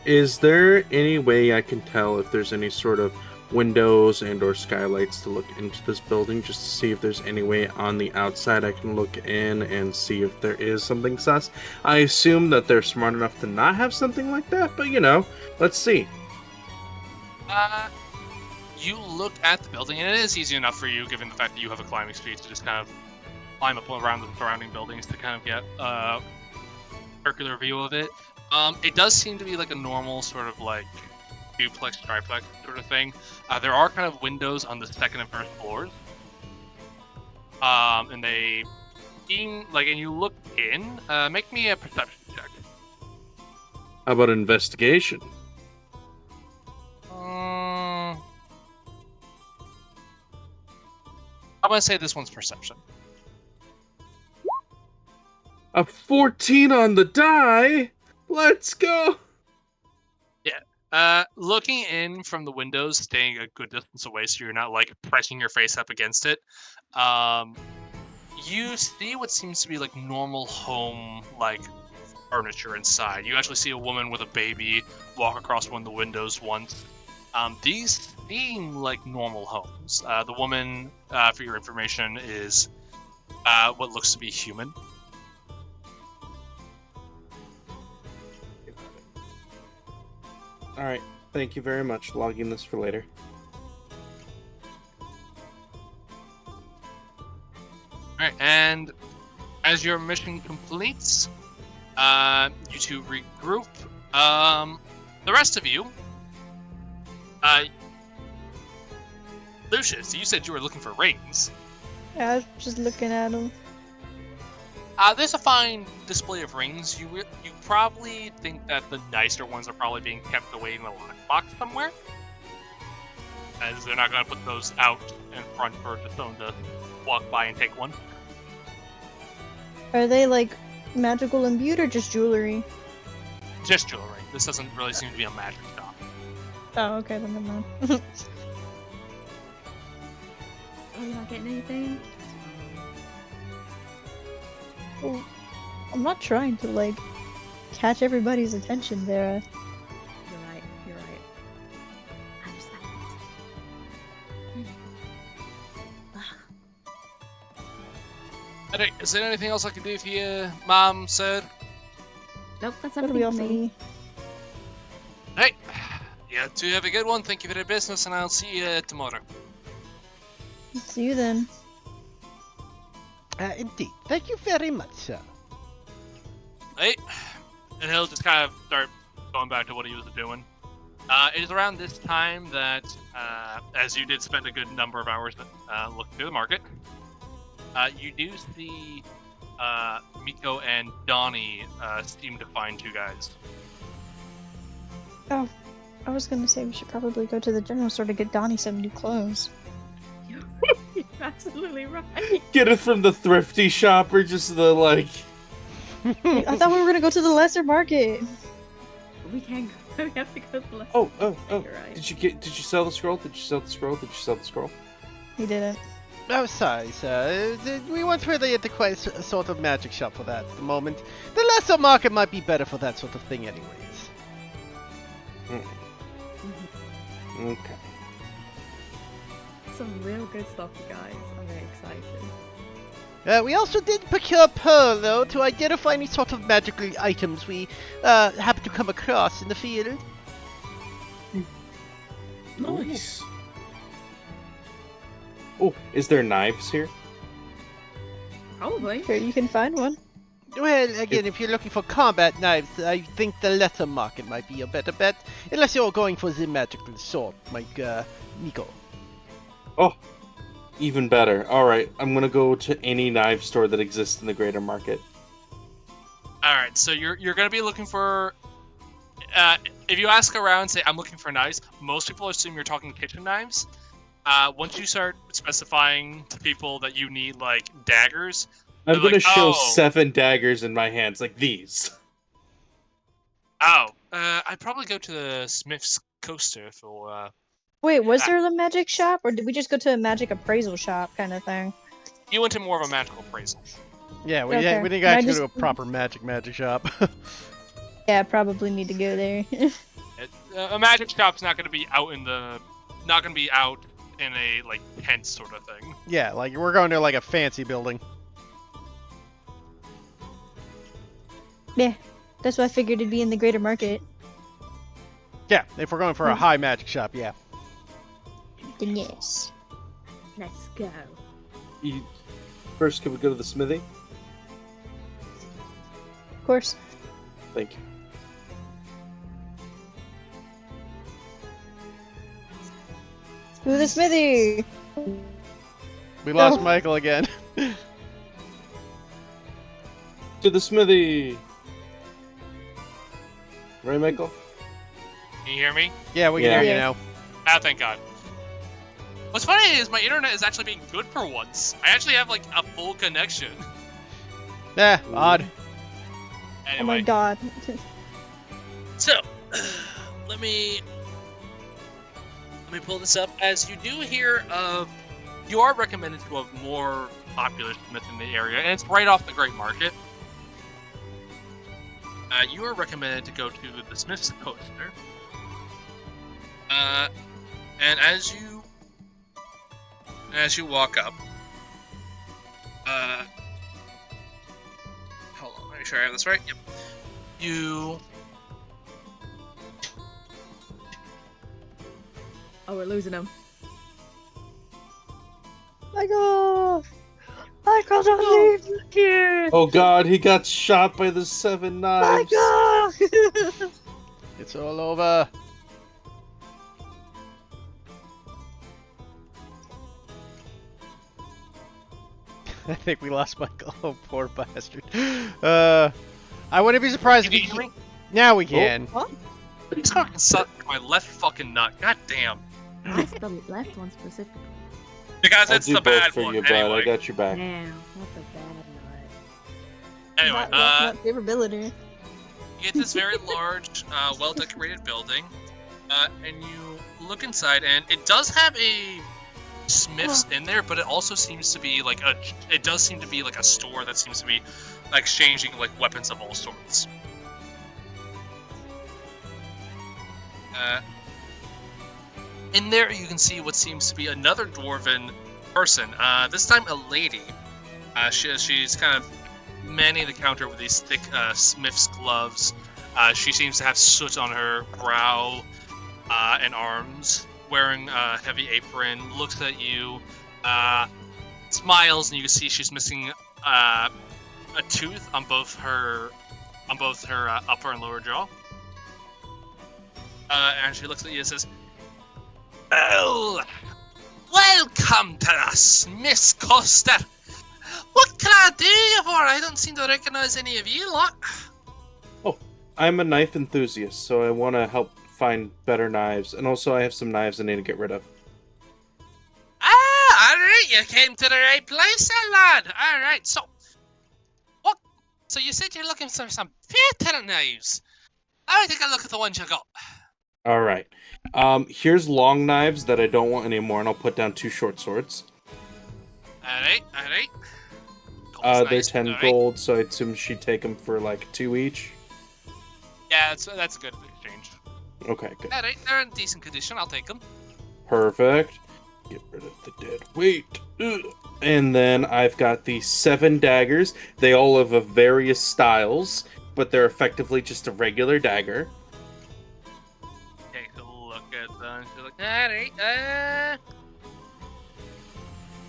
Is there any way I can tell if there's any sort of windows and or skylights to look into this building, just to see if there's any way on the outside I can look in and see if there is something sus? I assume that they're smart enough to not have something like that, but you know, let's see. You look at the building, and it is easy enough for you, given the fact that you have a climbing speed, to just kind of climb up around the surrounding buildings to kind of get a circular view of it. It does seem to be like a normal sort of like duplex, triplex sort of thing. There are kind of windows on the second and first floors. And they seem like, and you look in, make me a perception check. How about investigation? I'm gonna say this one's perception. A 14 on the die! Let's go! Looking in from the windows, staying a good distance away so you're not like pressing your face up against it, you see what seems to be like normal home like furniture inside. You actually see a woman with a baby walk across one of the windows once. These seem like normal homes. The woman, for your information, is what looks to be human. Alright, thank you very much. Logging this for later. Alright, and as your mission completes, you two regroup. The rest of you, Lucius, you said you were looking for rings. Yeah, I was just looking at them. There's a fine display of rings. You probably think that the nicer ones are probably being kept away in the lockbox somewhere, as they're not going to put those out in front for just someone to walk by and take one. Are they like magical imbued or just jewelry? Just jewelry. This doesn't really seem to be a magic shop. Oh, okay, then never mind. Oh, you're not getting anything? Well, I'm not trying to like catch everybody's attention there. You're right. You're right. I understand. Is there anything else I can do for you, Mom, sir? Nope, that's That'll be everything all for me. me. Hey, yeah, two have a good one. Thank you for your business, and I'll see you tomorrow. See you then. Indeed. Thank you very much, sir. Hey, and he'll just kind of start going back to what he was doing. It is around this time that, as you did spend a good number of hours looking through the market, you do see Miko and Donnie seem to find you guys. Oh, I was gonna say we should probably go to the general store to get Donnie some new clothes. You're absolutely right. Get it from the thrifty shop or just the like. I thought we were gonna go to the lesser market. We can't go. We have to go to the left. Oh. You're right. Did you sell the scroll? Did you sell the scroll? Did you sell the scroll? He didn't. Oh, sorry, sir. We weren't really at the quite sort of magic shop for that at the moment. The lesser market might be better for that sort of thing anyways. Okay. Some real good stuff, you guys. I'm very excited. We also did procure Pearl, though, to identify any sort of magical items we happen to come across in the field. Nice. Oh, is there knives here? Probably. Sure, you can find one. Well, again, if you're looking for combat knives, I think the lesser market might be a better bet. Unless you're going for the magical sword, like Nico. Oh, even better. All right, I'm gonna go to any knife store that exists in the greater market. All right, so you're gonna be looking for. If you ask around, say I'm looking for knives. Most people assume you're talking kitchen knives. Once you start specifying to people that you need like daggers, I'm they're gonna like, show "Oh." 7 daggers in my hands, like these. I'd probably go to the Smith's Coaster for. Wait, was there a magic shop, or did we just go to a magic appraisal shop kind of thing? You went to more of a magical appraisal. Yeah, we Okay. didn't Can I actually go to a just- proper magic shop. Yeah, probably need to go there. A magic shop's not gonna be out in a like tent sort of thing. Yeah, like we're going to like a fancy building. Yeah, that's why I figured it'd be in the greater market. Yeah, if we're going for a high magic shop, yeah. Then yes. Let's go. First, can we go to the smithy? Of course. Thank you. To the smithy! We lost No. Michael again. To the smithy! Right, Michael? Can you hear me? Yeah, we can Yeah. hear you Yeah. now. Ah, thank God. What's funny is my internet is actually being good for once. I actually have like a full connection. Odd. Oh my Anyway, god. so let me pull this up. As you do hear of, you are recommended to a more popular smith in the area, and it's right off the Great Market. You are recommended to go to the Smith's Coaster. And as you walk up, hold on, make sure I have this right. Yep. Oh, we're losing him. Michael! Michael, don't leave me here! Oh god, he got shot by the 7 knives! Michael! It's all over. I think we lost Michael. Oh, poor bastard. I wouldn't be surprised if Can he. you hear me? Now we can. He's fucking sucked my left fucking nut. God damn. That's the left one specifically. Because I'll it's do the both bad for one. you, bud. Anyway, I got your back. Damn, not the bad nut. anyway, Not favorability. you get this very large, well-decorated building, and you look inside, and it does have a Smith's in there, but it also seems to be like it does seem to be like a store that seems to be exchanging like weapons of all sorts. In there, you can see what seems to be another dwarven person. This time, a lady. She's kind of manning the counter with these thick Smith's gloves. She seems to have soot on her brow and arms. Wearing a heavy apron, looks at you, smiles, and you can see she's missing a tooth on both her upper and lower jaw. And she looks at you and says, "Oh, welcome to the Smith's Coaster. What can I do you for? I don't seem to recognize any of you lot." I'm a knife enthusiast, so I want to help find better knives, and also I have some knives I need to get rid of. Alright, you came to the right place, then, lad. All right, so what? So you said you're looking for some better knives. I take a look at the ones you got. All right. Here's long knives that I don't want anymore, and I'll put down 2 short swords. All right. They're Nice, 10 all right. gold, so I assume she'd take them for like 2 each. Yeah, that's a good exchange. Okay, good. All right, they're in decent condition. I'll take them. Perfect. Get rid of the dead weight. Ugh. And then I've got the 7 daggers. They all have of various styles, but they're effectively just a regular dagger. Take a look at them. She's like, all right,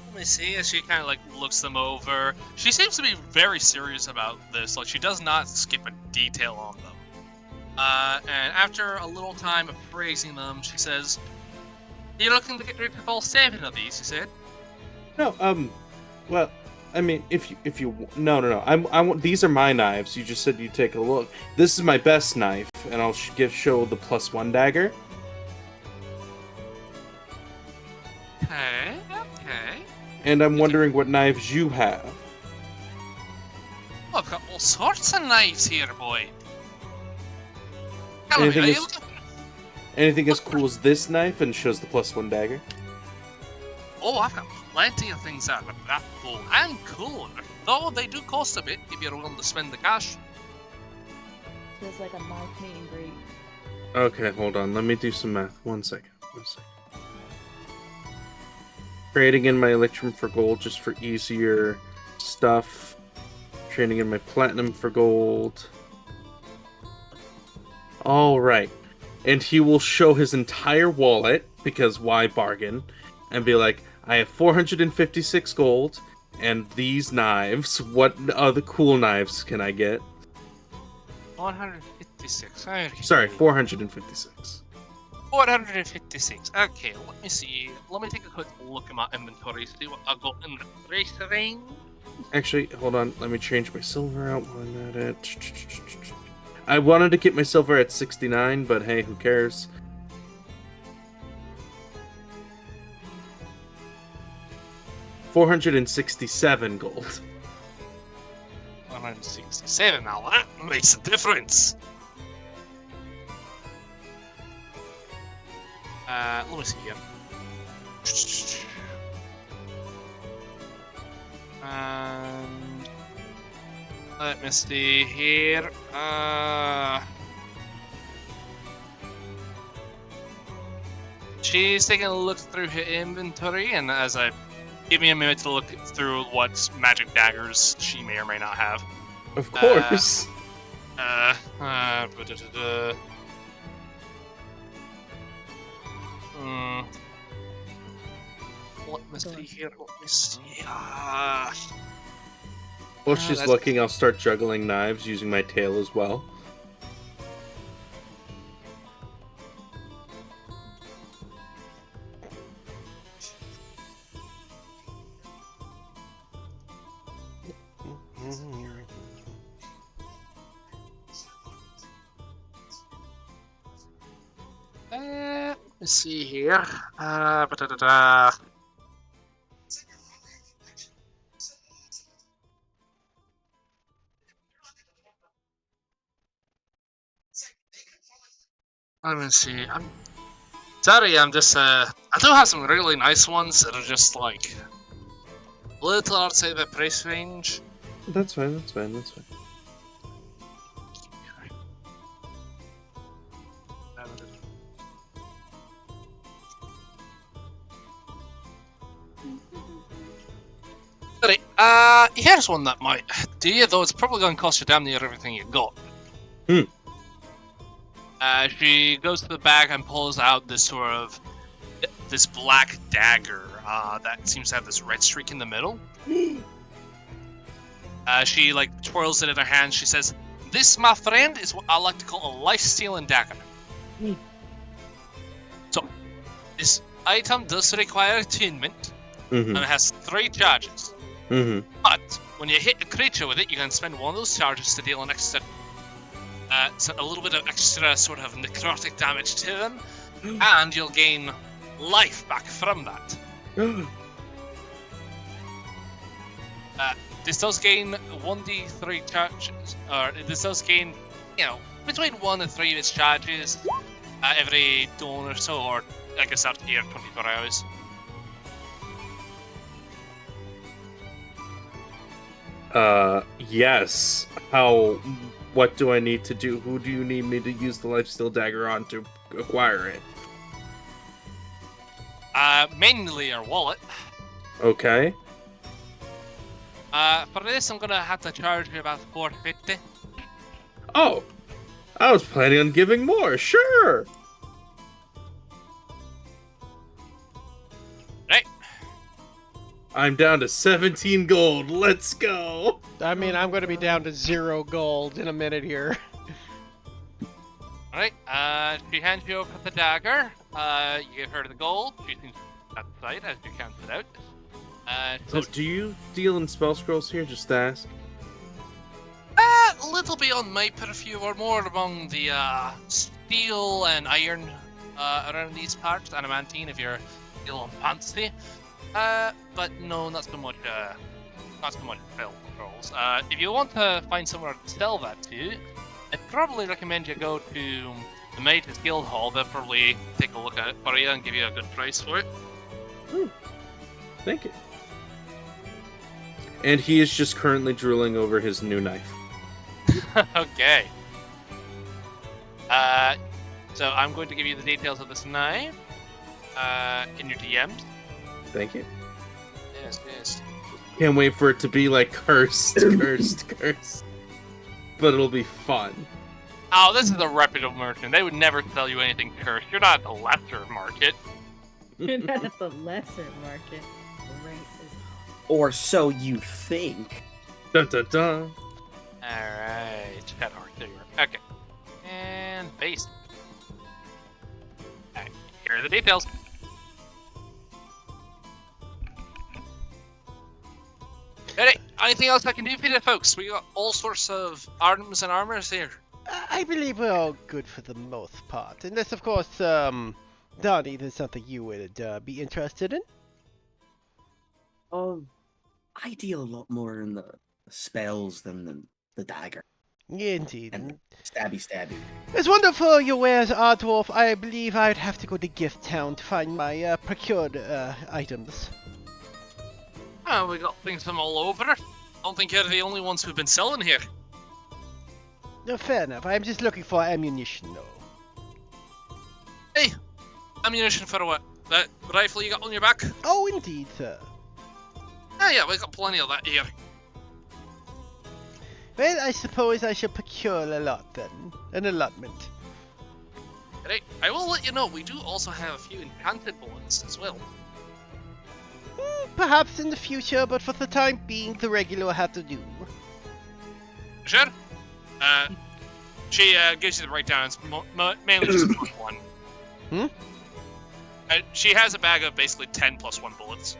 let me see. As she kind of like looks them over, she seems to be very serious about this. Like she does not skip a detail on them. And after a little time of praising them, she says, "You're looking to get rid of all 7 of these," she said. No, well, I mean, if you, no. I want, these are my knives. You just said you take a look. This is my best knife, and I'll show the +1 dagger. Okay. And I'm wondering what knives you have. Oh, I've got all sorts of knives here, boy. Tell me, Anything are you is- looking? Anything as cool as this knife, and shows the +1 dagger. Oh, I've got plenty of things that are that cool and cooler. Though they do cost a bit if you're willing to spend the cash. Feels like a knife meet and greet. Okay, hold on. Let me do some math. 1 second. Trading in my Electrum for gold just for easier stuff. Trading in my Platinum for gold. Alright. And he will show his entire wallet, because why bargain? And be like, I have 456 gold, and these knives. What other cool knives can I get? 156. Sorry, 456. 456. Okay, let me see. Let me take a quick look at my inventory, see what I got in the price range. Actually, hold on. Let me change my silver out while I'm at it. I wanted to keep my silver at 69, but hey, who cares? $467 gold. 167. Now that makes a difference. Let me see here. Let me see here. She's taking a look through her inventory, and as I give me a minute to look through what magic daggers she may or may not have. Of course. Let me see here. Let me see. While she's that's- looking, I'll start juggling knives using my tail as well. Let me see here. Let me see. I'm sorry. I'm just. I do have some really nice ones that are just like a little outside the price range. That's fine. Alright, here's one that might do you, though it's probably going to cost you damn near everything you got. She goes to the bag and pulls out this this black dagger that seems to have this red streak in the middle. She like twirls it in her hand. She says, "This, my friend, is what I like to call a life-stealing dagger." So, this item does require attunement, and it has 3 charges. But when you hit a creature with it, you can spend one of those charges to deal an extra, so a little bit of extra sort of necrotic damage to them, and you'll gain life back from that. This does gain 1d3 charges, or this does gain, between 1 and 3 of its charges every dawn or so, or I guess after here 24 hours. Yes. What do I need to do? Who do you need me to use the Lifesteal Dagger on to acquire it? Mainly your wallet. Okay. For this, I'm gonna have to charge you about 450. Oh, I was planning on giving more. Sure. Right. I'm down to 17 gold. Let's go. I mean, I'm going to be down to 0 gold in a minute here. Alright, she hands you over the dagger. You give her the gold. She seems satisfied as you count it out. So, do you deal in spell scrolls here? Just to ask. A little beyond my purview, or more among the steel and iron around these parts, adamantine if you're steel and fancy. But no, not so much spell scrolls. If you want to find somewhere to sell that to, I'd probably recommend you go to the Mages Guild Hall. They'll probably take a look at it for you and give you a good price for it. Thank you. And he is just currently drooling over his new knife. Okay. So I'm going to give you the details of this knife in your DMs. Thank you. Yes. Can't wait for it to be like cursed. But it'll be fun. Oh, this is a reputable merchant. They would never sell you anything cursed. You're not at the lesser market. You're not at the lesser market. Racist. Or so you think. Dun dun dun. Alright. Cut hard. There you are. Okay. And base. Alright. Here are the details. Alright. Anything else I can do for you, folks? We got all sorts of arms and armors here. I believe we're all good for the most part. Unless, of course, Donnie, there's something you would be interested in. I deal a lot more in the spells than the dagger. Indeed. And stabby. As wonderful your wares are, Dwarf, I believe I'd have to go to Gift Town to find my procured items. Oh, we got things from all over. I don't think you're the only ones who've been selling here. No, fair enough. I'm just looking for ammunition, though. Hey, ammunition for what? That rifle you got on your back? Oh, indeed, sir. Yeah, we got plenty of that here. Well, I suppose I should procure a lot then. An allotment. Right, I will let you know, we do also have a few enchanted bullets as well. Perhaps in the future, but for the time being, the regular will have to do. Sure? She gives you the breakdown. It's mainly just one. She has a bag of basically 10 plus 1 bullets.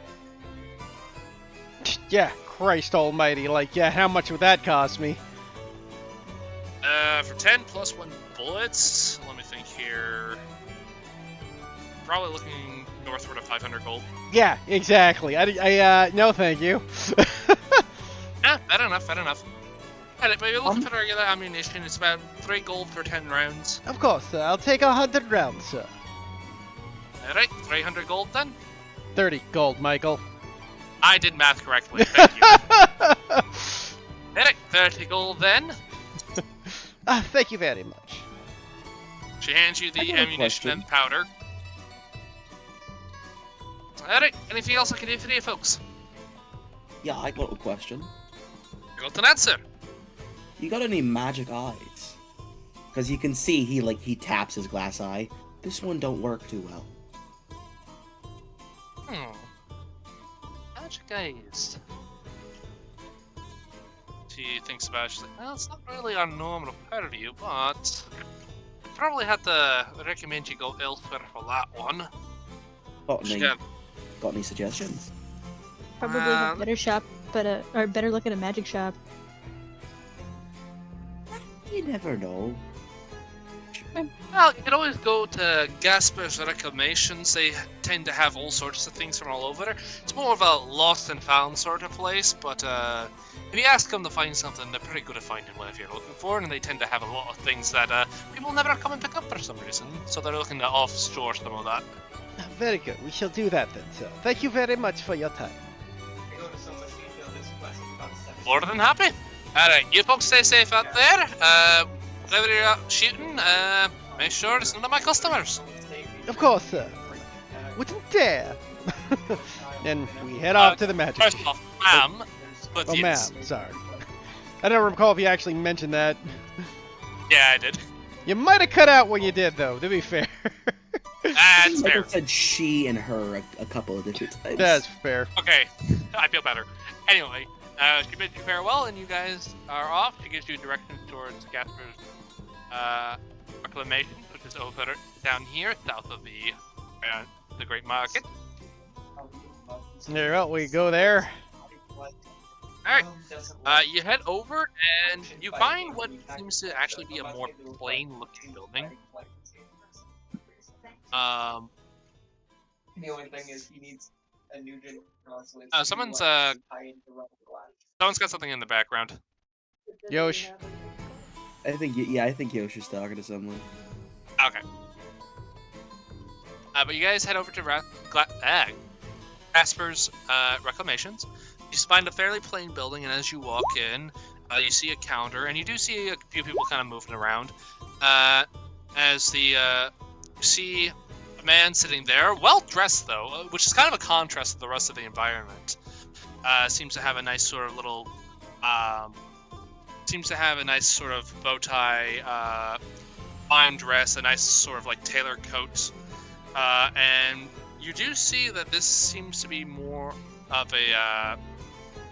Yeah, Christ almighty, how much would that cost me? For 10 plus 1 bullets, let me think here. Probably looking northward of 500 gold. Yeah, exactly. No thank you. Yeah, fair enough. Alright, but you're looking for regular ammunition, it's about 3 gold for 10 rounds. Of course, sir. I'll take 100 rounds, sir. Alright, 300 gold then? 30 gold, Michael. I did math correctly, thank you. Alright, 30 gold then. Thank you very much. She hands you the ammunition and powder. Alright, anything else I can do for you folks? Yeah, I got a question. You got an answer. You got any magic eyes? Because you can see he taps his glass eye. This one don't work too well. Magic eyes. She thinks about it, she's like, well, it's not really our normal purview, but probably have to recommend you go elsewhere for that one. Got any suggestions? Probably a better shop, or better look at a magic shop. You never know. Well, you can always go to Gasper's Reclamations. They tend to have all sorts of things from all over. It's more of a lost and found sort of place, but if you ask them to find something, they're pretty good at finding whatever you're looking for, and they tend to have a lot of things that people never come and pick up for some reason, so they're looking to offshore some of that. Very good. We shall do that then, sir. Thank you very much for your time. More than happy. Alright, you folks stay safe out there. Whenever you're out shooting, make sure it's none of my customers. Of course, sir. Wouldn't dare. And we head off to the magic. First off, ma'am, but Oh, yes. ma'am. Sorry. I don't recall if you actually mentioned that. Yeah, I did. You might have cut out when you did, though, to be fair. That's Like fair. I said she and her a couple of different times. That's fair. Okay, I feel better. Anyway, she bids you farewell, and you guys are off. She gives you directions towards Gasper's Reclamation, which is over down here, south of the Great Market. There, well, we go there. Alright, you head over, and you find what seems to actually be a more plain-looking building. The only thing is he needs a new console. Someone's got something in the background. Yosh. I think Yosh is talking to someone. Okay. But you guys head over to Gasper's Reclamations. You find a fairly plain building, and as you walk in, you see a counter, and you do see a few people kind of moving around. You see a man sitting there, well dressed though, which is kind of a contrast to the rest of the environment. Seems to have a nice sort of little, bow tie, fine dress, a nice sort of like tailor coat, and you do see that this seems to be more of a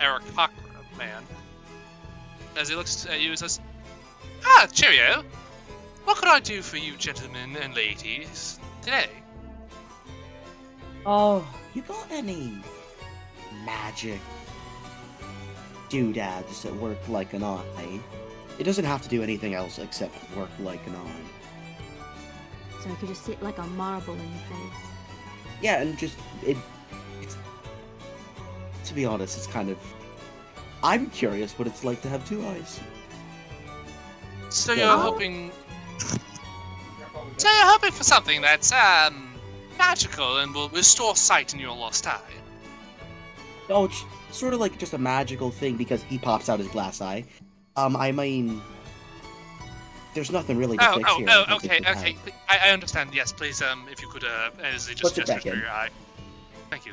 Aarakocra man. As he looks at you, he says, "Ah, cheerio! What could I do for you, gentlemen and ladies, today?" Oh, you got any magic doodads that work like an eye? It doesn't have to do anything else except work like an eye. So I could just sit like a marble in your face. Yeah, and just it's. To be honest, it's kind of. I'm curious what it's like to have two eyes. So Yeah. you're hoping. So you're hoping for something that's magical and will restore sight in your lost eye. Oh, it's sort of like just a magical thing because he pops out his glass eye. I mean, there's nothing really to fix here. Okay. I understand. Yes, please. If you could, as he just Puts it gestures back for in. your eye. Thank you.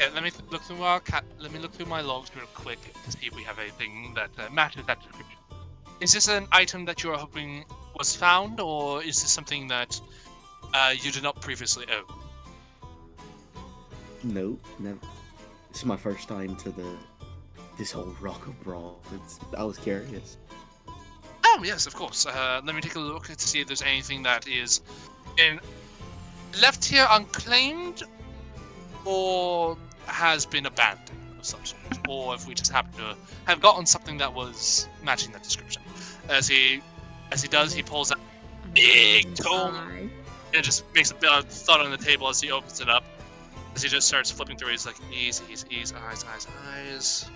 Yeah, let me look through my logs real quick to see if we have anything that matches that description. Is this an item that you are hoping was found, or is this something that you did not previously own? No, never. This is my first time to this whole Rock of Brawl. I was curious. Oh yes, of course. Let me take a look to see if there's anything that is left here unclaimed, or has been abandoned of some sort, or if we just happen to have gotten something that was matching that description. As he does, he pulls out a big tome and just makes a thud on the table as he opens it up. As he just starts flipping through, he's like, ease, eyes.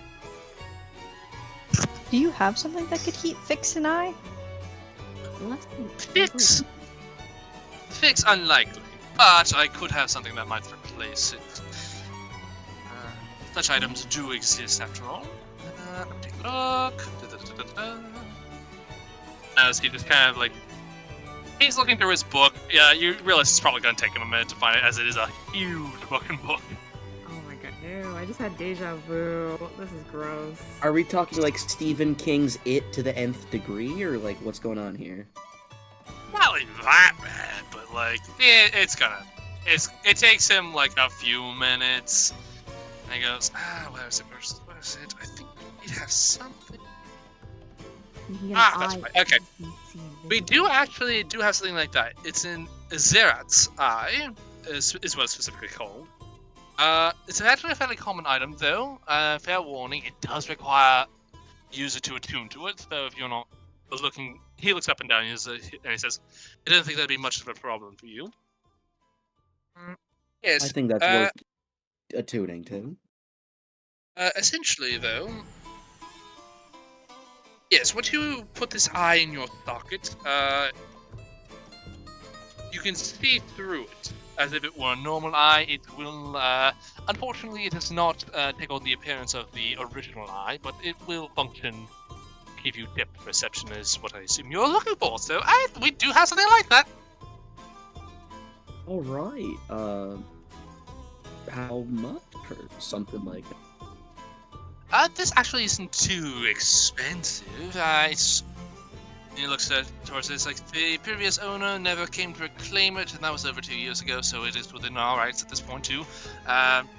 Do you have something that could fix an eye? Fix unlikely, but I could have something that might replace it. Such items do exist after all. Let me take a look. As he just kind of like, he's looking through his book. Yeah, you realize it's probably going to take him a minute to find it, as it is a huge fucking book. Oh my god, ew, I just had deja vu. This is gross. Are we talking like Stephen King's It to the nth degree, or like what's going on here? Not like that bad, but like, it takes him like a few minutes. And he goes, where is it? I think we have something. You can get That's an right. eye Okay. that you see We invisible. do have something like that. It's in Zerat's eye, is what it's specifically called. It's actually a fairly common item, though. Fair warning, it does require user to attune to it. So if you're not looking he looks up and down and he says, "I don't think that'd be much of a problem for you." Yes. I think that's worth attuning to. Essentially, though, yes. Once you put this eye in your socket, you can see through it as if it were a normal eye. It will, unfortunately, it does not take on the appearance of the original eye, but it will function. Give you depth perception is what I assume you're looking for. So we do have something like that. All right. How much for something like that? This actually isn't too expensive. He looks towards this like the previous owner never came to reclaim it, and that was over 2 years ago. So it is within our rights at this point to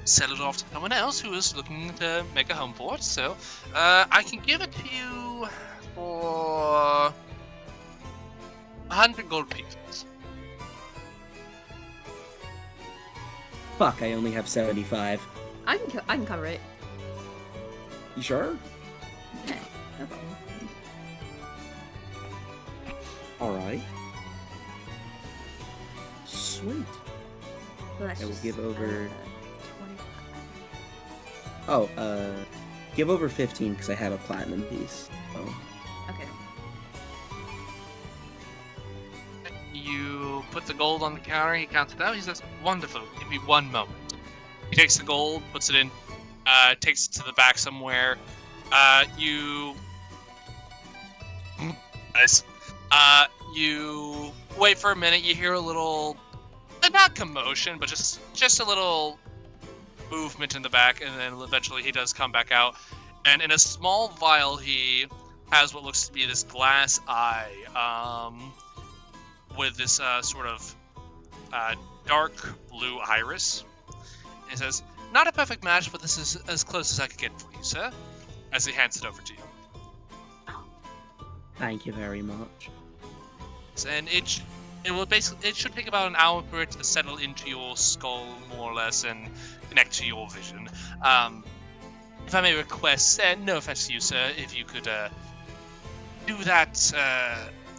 sell it off to someone else who is looking to make a home for it. So I can give it to you for 100 gold pieces. Fuck, I only have 75. I can cover it. You sure? Yeah, no problem. Alright. Sweet. So that's I will just, give over- 25. Oh, give over 15 because I have a platinum piece. Oh. Okay. You put the gold on the counter, he counts it out, he says, "Wonderful, give me 1 moment." He takes the gold, puts it in, takes it to the back somewhere. You... Nice. You wait for a minute, you hear a little... not commotion, but just a little movement in the back, and then eventually he does come back out. And in a small vial, he has what looks to be this glass eye, with this sort of dark blue iris. And he says, "Not a perfect match, but this is as close as I could get for you, sir," as he hands it over to you. Thank you very much. And it should take about an hour for it to settle into your skull, more or less, and connect to your vision. If I may request, no offense to you, sir, if you could do that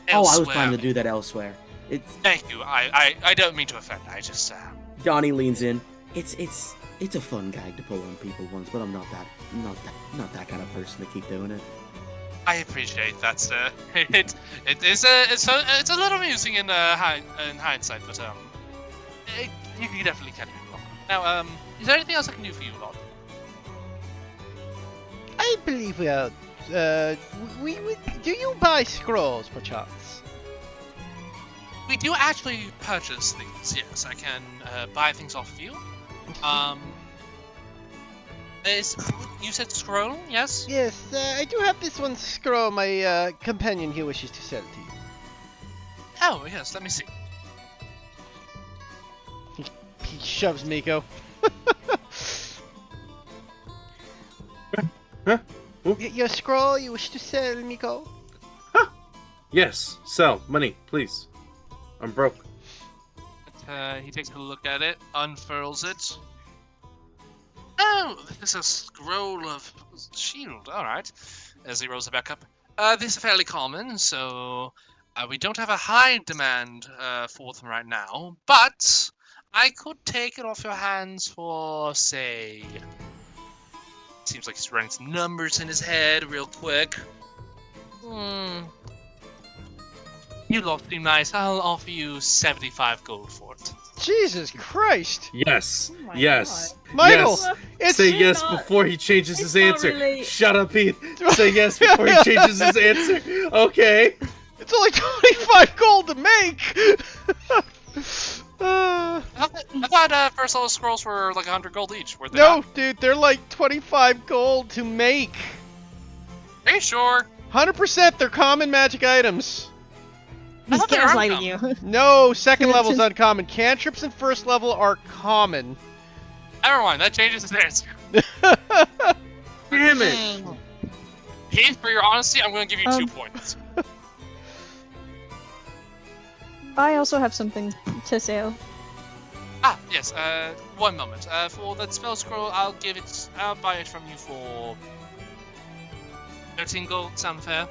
elsewhere. Oh, I was planning to do that elsewhere. Thank you. I don't mean to offend. I just Donnie leans in. It's a fun gag to pull on people once, but I'm not that kind of person to keep doing it. I appreciate that, sir. It's a little amusing in hindsight, but you can definitely catch it wrong. Now, is there anything else I can do for you, Lord? I believe we are. We do you buy scrolls, perchance? We do actually purchase things. Yes, I can buy things off of you. You said scroll, yes? Yes, I do have this one scroll my companion here wishes to sell to you. Oh, yes, let me see. He shoves Miko. Huh? Your scroll you wish to sell, Miko? Yes, sell. Money, please. I'm broke. He takes a look at it, unfurls it. Oh, this is a scroll of shield. All right. As he rolls it back up. These are fairly common, so we don't have a high demand for them right now. But I could take it off your hands for, say... Seems like he's running some numbers in his head real quick. You lot seem nice. I'll offer you 75 gold for it. Jesus Christ! Yes. Oh my Yes. Michael, Yes. it's Say yes not- before he changes his it's not answer. really- Shut up, Heath. Say yes before he changes his answer. Okay. it's only 25 gold to make. I thought first level scrolls were like 100 gold each. Were they No, not? dude, they're like 25 gold to make. Are you sure? 100% they're common magic items. I He's thought they were gaslighting uncommon. you. No, second level's uncommon. Cantrips in first level are common. Never mind, that changes his answer. Damn it. Heath, for your honesty, I'm going to give you 2 points. I also have something to sell. Ah, yes, 1 moment. For that spell scroll, I'll buy it from you for 13 gold. Sound fair?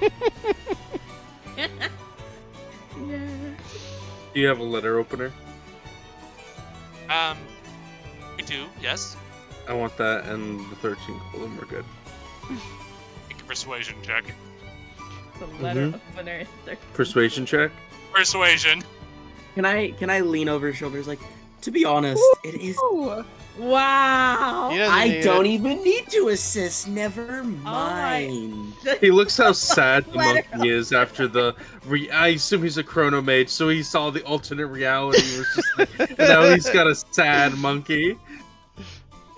Yeah. Do you have a letter opener? We do, yes. I want that and the 13 gold, and we're good. Make a persuasion check. It's a letter opener. Persuasion check? Persuasion. Can I lean over his shoulders like, to be honest, it is. Ooh. Wow. He doesn't I need don't it. even need to assist. Never my- mind. He looks how sad the Letter monkey is after the. I assume he's a chrono mage, so he saw the alternate reality. Was just like, and now he's got a sad monkey.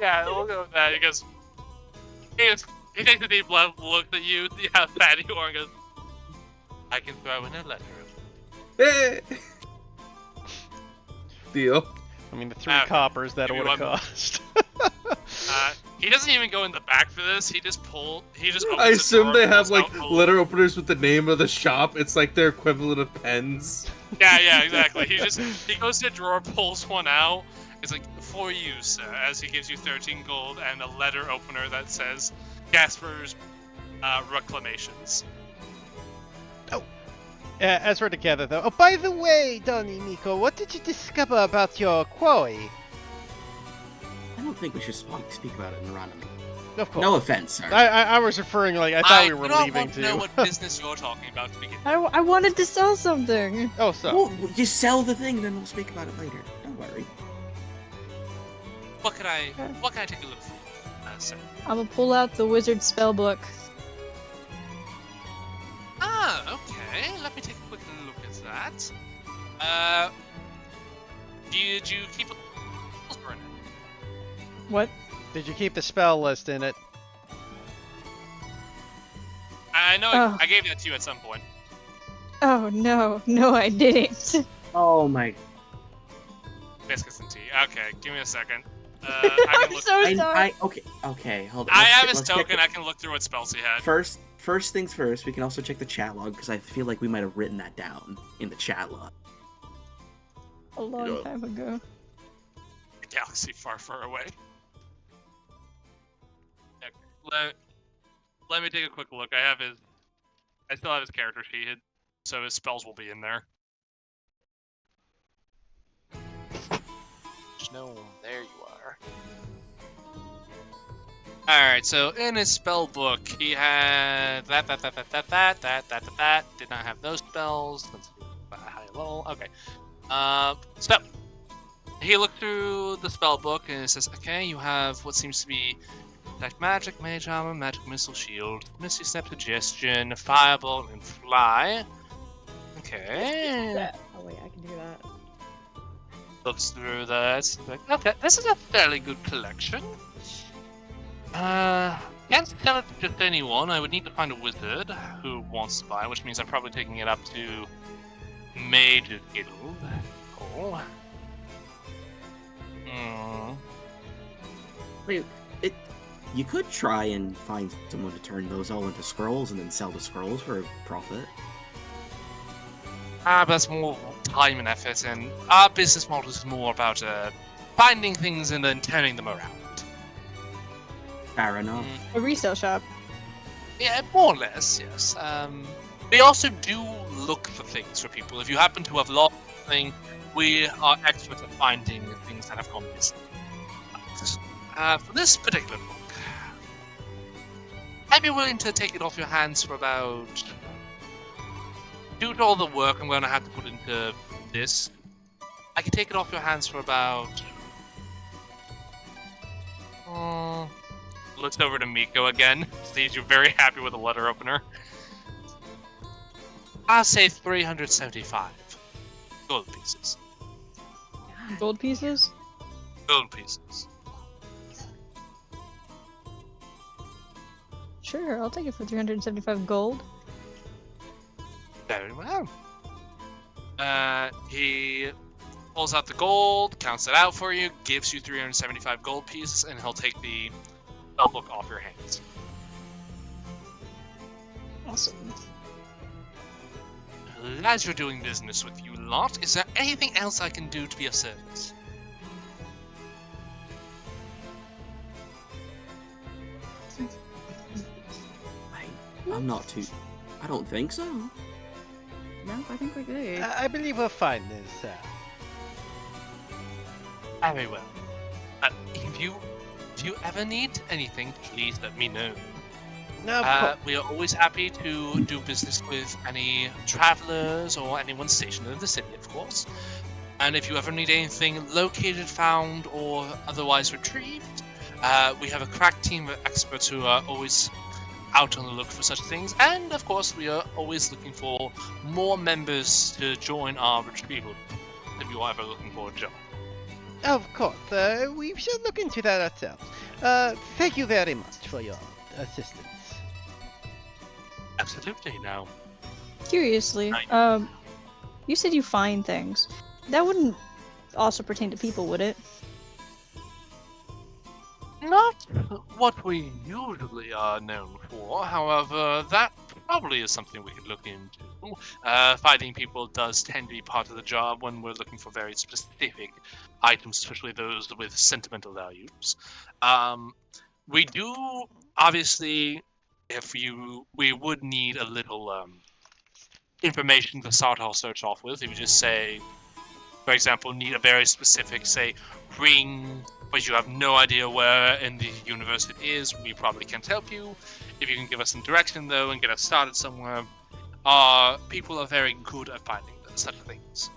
Yeah, we'll go with that. He goes. He takes a deep breath, looks at you, see how sad you are, and goes, I can throw in a letter. Eh. Deal. I mean, the 3 coppers that give would me have 1 moment. cost. He doesn't even go in the back for this. He just opens I the assume drawer, they have pulls like out a- letter openers with the name of the shop. It's like their equivalent of pens. Yeah, exactly. He goes to a drawer, pulls one out. It's like, for you, sir, as he gives you 13 gold and a letter opener that says Gasper's reclamations. As we're together, though. Oh, by the way, Donnie Miko, what did you discover about your quarry? I don't think we should speak about it in random. Of course. No offense, sir. I was referring like I thought we were do not leaving want to know too. what business you're talking about to begin. I wanted to sell something. Oh, so. Well, just sell the thing, then we'll speak about it later. Don't worry. What can I take a look for, sir? I'm gonna pull out the wizard spell book. Ah, okay. Let me take a quick look at that. Did you keep a in it? What? Did you keep the spell list in it? I know Oh. I gave that to you at some point. Oh no, I didn't. Oh my. Biscuits and tea. Okay, give me a second. I I'm can look. so sorry. Okay, hold on. I Let's have check- his let's check token. the- I can look through what spells he had. First things first, we can also check the chat log, because I feel like we might have written that down in the chat log. A long time ago. Galaxy far, far away. Okay, let me take a quick look. I still have his character sheet, so his spells will be in there. No, there you are. Alright, so in his spell book, he had that. Did not have those spells. Let's see, high level. Okay. Spell. He looked through the spell book and it says, okay, you have what seems to be Detect Magic, Mage Armor, Magic Missile Shield, Misty Step Suggestion, Firebolt, and Fly. Okay. Oh wait, I can do that. Looks through that. Like, okay, this is a fairly good collection. Can't sell it to just anyone. I would need to find a wizard who wants to buy it, which means I'm probably taking it up to Mage's Guild. Cool. Wait, you could try and find someone to turn those all into scrolls and then sell the scrolls for a profit. But that's more time and effort, and our business model is more about finding things and then turning them around. Fair enough. A resale shop. Yeah, more or less, yes. We also do look for things for people. If you happen to have lost something, we are experts at finding things that have gone missing. For this particular book, I'd be willing to take it off your hands for about... Due to all the work I'm going to have to put into this, I can take it off your hands for about... Looks over to Miko again. Sees you very happy with the letter opener. I'll say 375 gold pieces. Gold pieces? Gold pieces. Sure, I'll take it for 375 gold. Very well. He pulls out the gold, counts it out for you, gives you 375 gold pieces, and he'll take the spellbook off your hands. Awesome. As you're doing business with you lot, is there anything else I can do to be of service? I'm not too. I don't think so. No, I think we're good. I believe we're fine then, sir. Very well. If you ever need anything, please let me know. No, of course. We are always happy to do business with any travelers or anyone stationed in the city, of course. And if you ever need anything located, found, or otherwise retrieved, we have a crack team of experts who are always out on the look for such things. And of course, we are always looking for more members to join our retrieval if you are ever looking for a job. Of course. We should look into that ourselves. Thank you very much for your assistance. Absolutely. Now, Curiously, Right. you said you find things. That wouldn't also pertain to people, would it? not what we usually are known for. However, that probably is something we could look into. Finding people does tend to be part of the job when we're looking for very specific items, especially those with sentimental values. We do, obviously, we would need a little information to start our search off with. If you just say, for example, need a very specific, say, ring, but you have no idea where in the universe it is, we probably can't help you. If you can give us some direction, though, and get us started somewhere, people are very good at finding such things.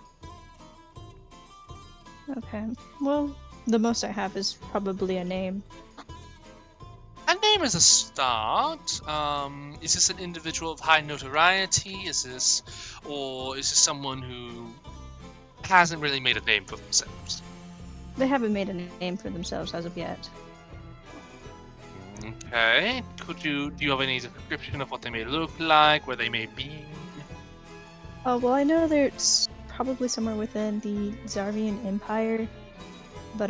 Okay. Well, the most I have is probably a name. A name is a start. Is this an individual of high notoriety? Is this someone who hasn't really made a name for themselves? They haven't made a name for themselves as of yet. Okay. Do you have any description of what they may look like, where they may be? Oh, well, I know they're probably somewhere within the Zarvian Empire, but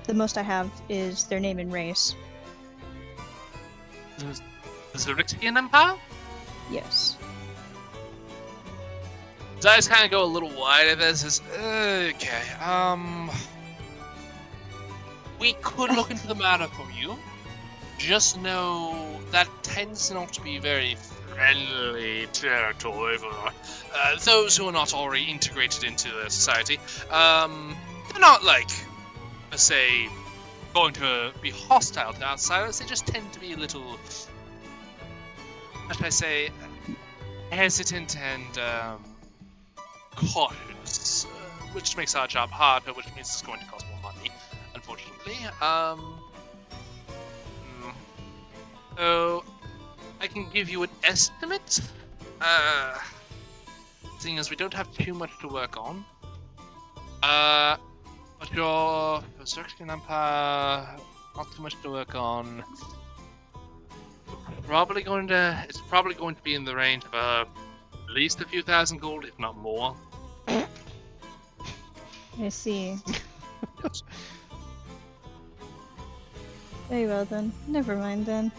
the most I have is their name and race. The Zerixian Empire? Yes. So I just kind of go a little wide at this. Okay, we could look into the matter for you. Just know that tends not to be very friendly territory for those who are not already integrated into the society. They're not like, let's say, going to be hostile to outsiders. They just tend to be a little, how should I say, hesitant and cautious, which makes our job harder, which means it's going to cost more money, unfortunately. So I can give you an estimate, seeing as we don't have too much to work on. But your Zerixian Empire, not too much to work on. It's probably going to be in the range of at least a few thousand gold, if not more. I see. Very well then. Never mind then.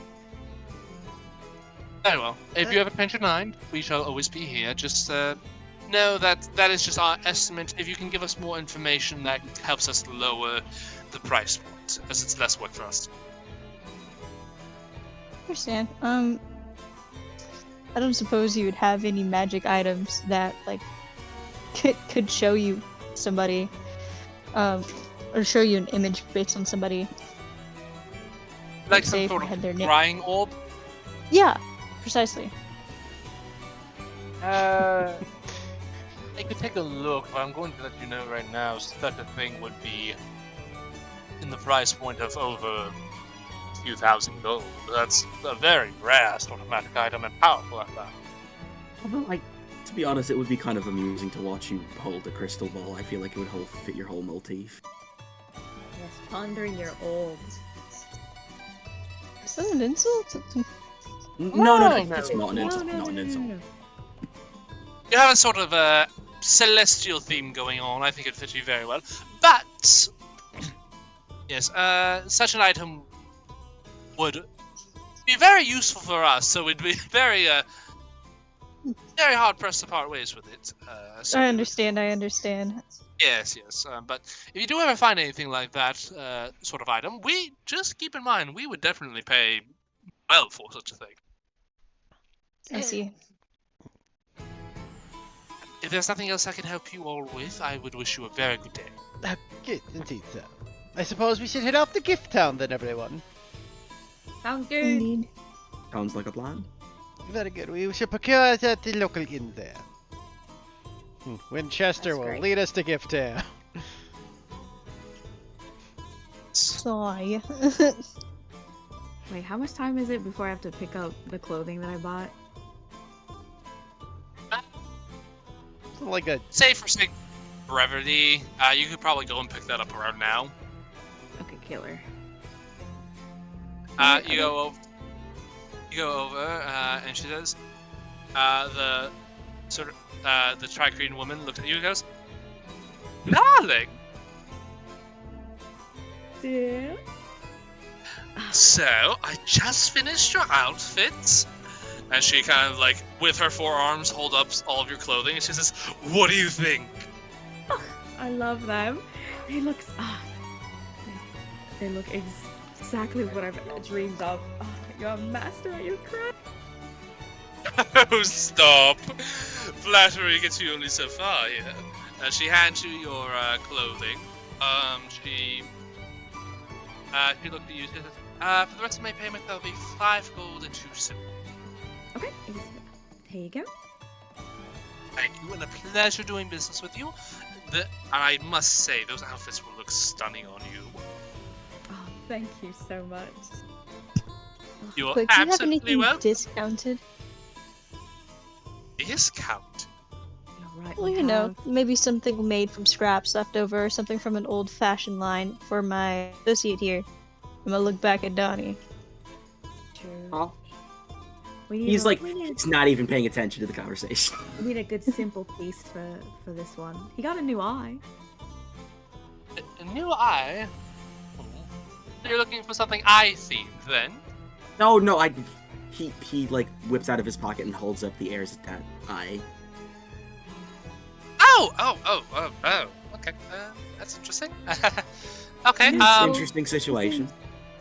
Very well. If you ever change your mind, we shall always be here. Just know that is just our estimate. If you can give us more information, that helps us lower the price point, as it's less work for us. Understand. I don't suppose you would have any magic items that like could show you somebody, or show you an image based on somebody. Like Let's say some if sort I had of their name. scrying orb? Yeah, precisely. I could take a look, but I'm going to let you know right now, such a thing would be in the price point of over a few thousand gold. That's a very rare sort of magic item and powerful at that. Although, like, to be honest, it would be kind of amusing to watch you hold a crystal ball. I feel like it would fit your whole motif. Yes, pondering your old. Is that an insult? No, it's not an insult. Not an insult. You have a sort of a celestial theme going on. I think it fits you very well. But yes, such an item would be very useful for us. So it'd be very, very hard pressed to part ways with it. So I understand. Yes. But if you do ever find anything like that sort of item, we just keep in mind we would definitely pay well for such a thing. I see. if there's nothing else I can help you all with, I would wish you a very good day. Good, indeed, sir. I suppose we should head off to Gift Town then, everyone. Sounds good. Indeed. Sounds like a plan. Very good. We shall procure it at the local inn there. Winchester That's will great. lead us to Gift Town. Sigh. Wait, how much time is it before I have to pick up the clothing that I bought? Like a Say for sake of brevity, you could probably go and pick that up around now. Okay, killer. You go over, and she says, the Tri-Korean woman looks at you and goes, "Darling, Yeah. so I just finished your outfits." And she kind of like, with her forearms, hold up all of your clothing, and she says, "What do you think?" I love them. They look. They look exactly what I've dreamed of. Oh, you're a master at your craft. Oh, stop! Flattery gets you only so far here. She hands you your clothing. She looked at you. She says, "For the rest of my payment, there'll be 5 gold and 2 silver." Okay, here you go. Thank you, and a pleasure doing business with you. And I must say, those outfits will look stunning on you. Oh, thank you so much. You are Quick, do you have absolutely anything welcome. discounted? Discount? You're right. Well, we you know, have- maybe something made from scraps left over, or something from an old-fashioned line for my associate here. I'm gonna look back at Donnie. True. Oh. We need He's a- like, we need, he's not even paying attention to the conversation. we need a good simple piece for this one. He got a new eye. A new eye? You're looking for something eye-themed, then? No, he like whips out of his pocket and holds up the airs at that eye. Oh, okay, that's interesting. Okay, It's Interesting situation.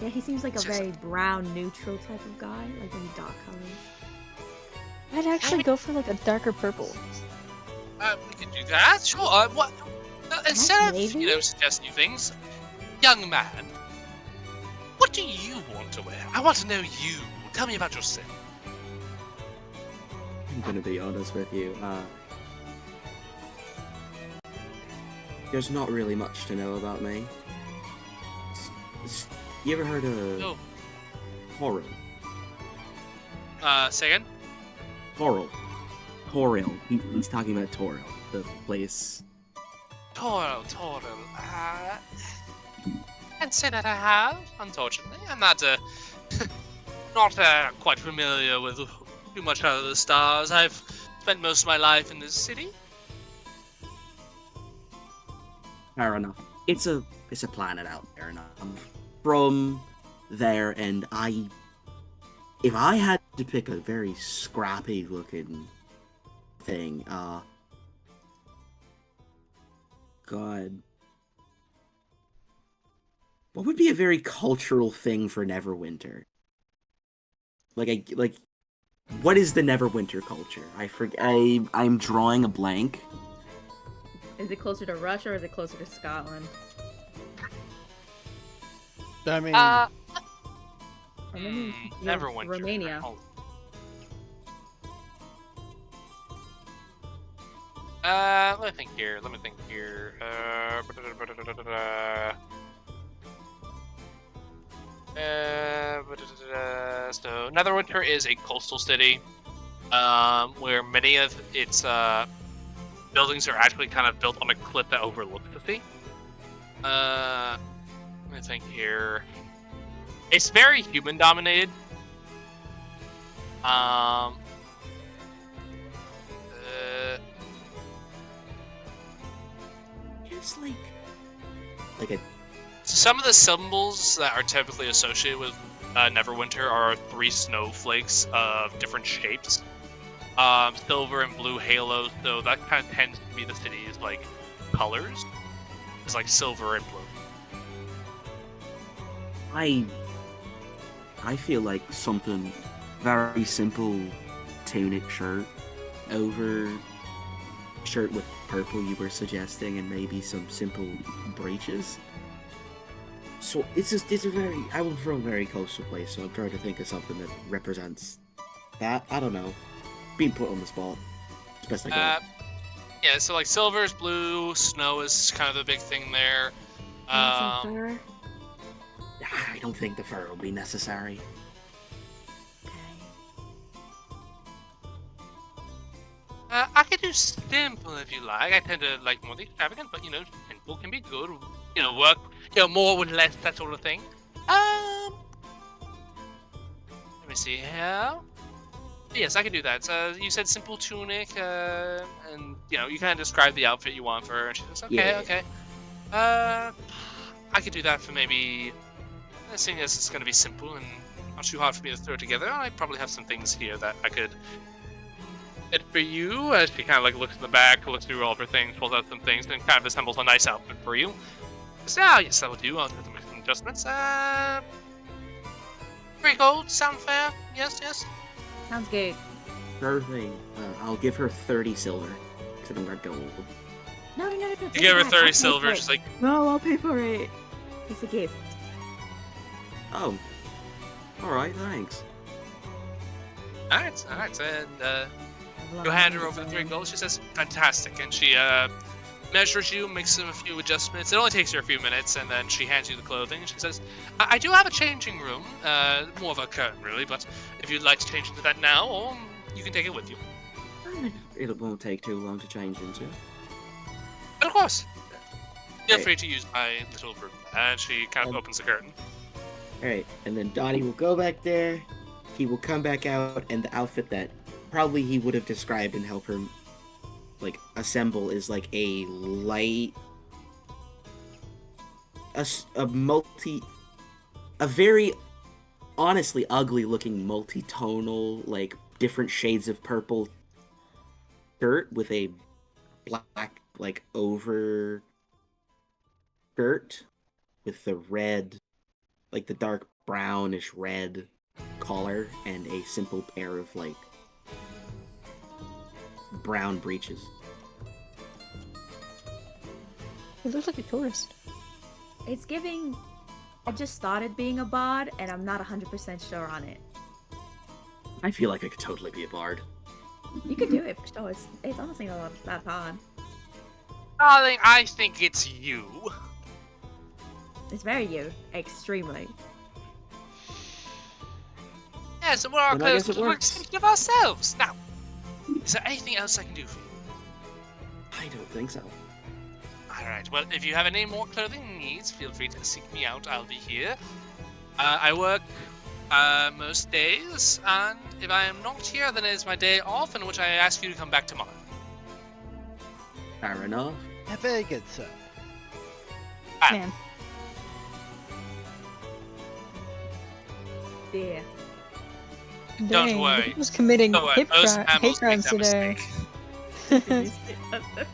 Yeah, he seems like a Just- very brown, neutral type of guy, like really dark colors. I'd actually go for like a darker purple. we can do that, sure. What? Instead of, maybe? suggesting you things, young man, what do you want to wear? I want to know you. Tell me about yourself. I'm gonna be honest with you. There's not really much to know about me. You ever heard of No. Horror? Say again? Toril. He's talking about Toril, the place. Toro. Can't say that I have, unfortunately. I'm not, not quite familiar with too much out of the stars. I've spent most of my life in this city. Fair enough. It's a planet out there, and I'm from there, and if I had to pick a very scrappy looking thing, God, what would be a very cultural thing for Neverwinter? Like, what is the Neverwinter culture? I'm drawing a blank. Is it closer to Russia or is it closer to Scotland? I mean, I mean, you're Neverwinter. Romania. Hold on. Let me think here. So Neverwinter is a coastal city, where many of its buildings are actually kind of built on a cliff that overlooks the sea. Let me think here. It's very human dominated. It's like a Some of the symbols that are typically associated with Neverwinter are 3 snowflakes of different shapes. Silver and blue halos, so that kind of tends to be the city's like colors. It's like silver and blue. I feel like something very simple tunic shirt over shirt with purple you were suggesting, and maybe some simple breeches. So it's a very, I'm from a very coastal place, so I'm trying to think of something that represents that. I don't know. Being put on the spot. As best I can. Yeah, so like silver is blue, snow is kind of the big thing there. Want some fur? I don't think the fur will be necessary. Okay. I could do simple if you like. I tend to like more the extravagant, but simple can be good. Work, more with less, that sort of thing. Let me see here. Yes, I can do that. You said simple tunic, and you kind of describe the outfit you want for her, and she says, "Okay, okay." I could do that for maybe. Seeing as it's going to be simple and not too hard for me to throw together, I probably have some things here that I could get for you. As she kind of like looks in the back, looks through all of her things, pulls out some things, and kind of assembles a nice outfit for you. So, yes, that will do. I'll have to make some adjustments. 3 gold, sound fair? Yes, yes. Sounds good. Sure thing. I'll give her 30 silver. Because I don't got gold. No. You give her 30 silver, she's like, No, I'll pay for it. It's a gift. Oh. Alright, thanks. alright, and you hand her over the 3 gold. She says, fantastic, and she measures you, makes a few adjustments. It only takes her a few minutes, and then she hands you the clothing. She says, I do have a changing room, more of a curtain, really, but if you'd like to change into that now, or you can take it with you. It won't take too long to change into. But of course, feel Hey. free to use my little room. And she kind of opens the curtain. Alright, and then Donnie will go back there. He will come back out, and the outfit that probably he would have described and help her, like, assemble is like a light... A very honestly ugly-looking multi-tonal, like, different shades of purple shirt with a black, like, over shirt with the red, like the dark brownish red collar, and a simple pair of like brown breeches. He looks like a tourist. It's giving. I just started being a bard, and I'm not 100% sure on it. I feel like I could totally be a bard. You could do it for sure. It's honestly not that hard. Darling, I think it's you. It's very you, extremely. Yes, and we're our Then I guess clothes it we're works. extension of ourselves. Now, is there anything else I can do for you? I don't think so. Alright, well, if you have any more clothing needs, feel free to seek me out. I'll be here. I work most days, and if I am not here, then it is my day off, in which I ask you to come back tomorrow. Fair enough. Yeah, very good, sir. Man. Yeah. Don't Dang, worry. he was committing Don't worry, hate most crimes mammals make that today. mistake.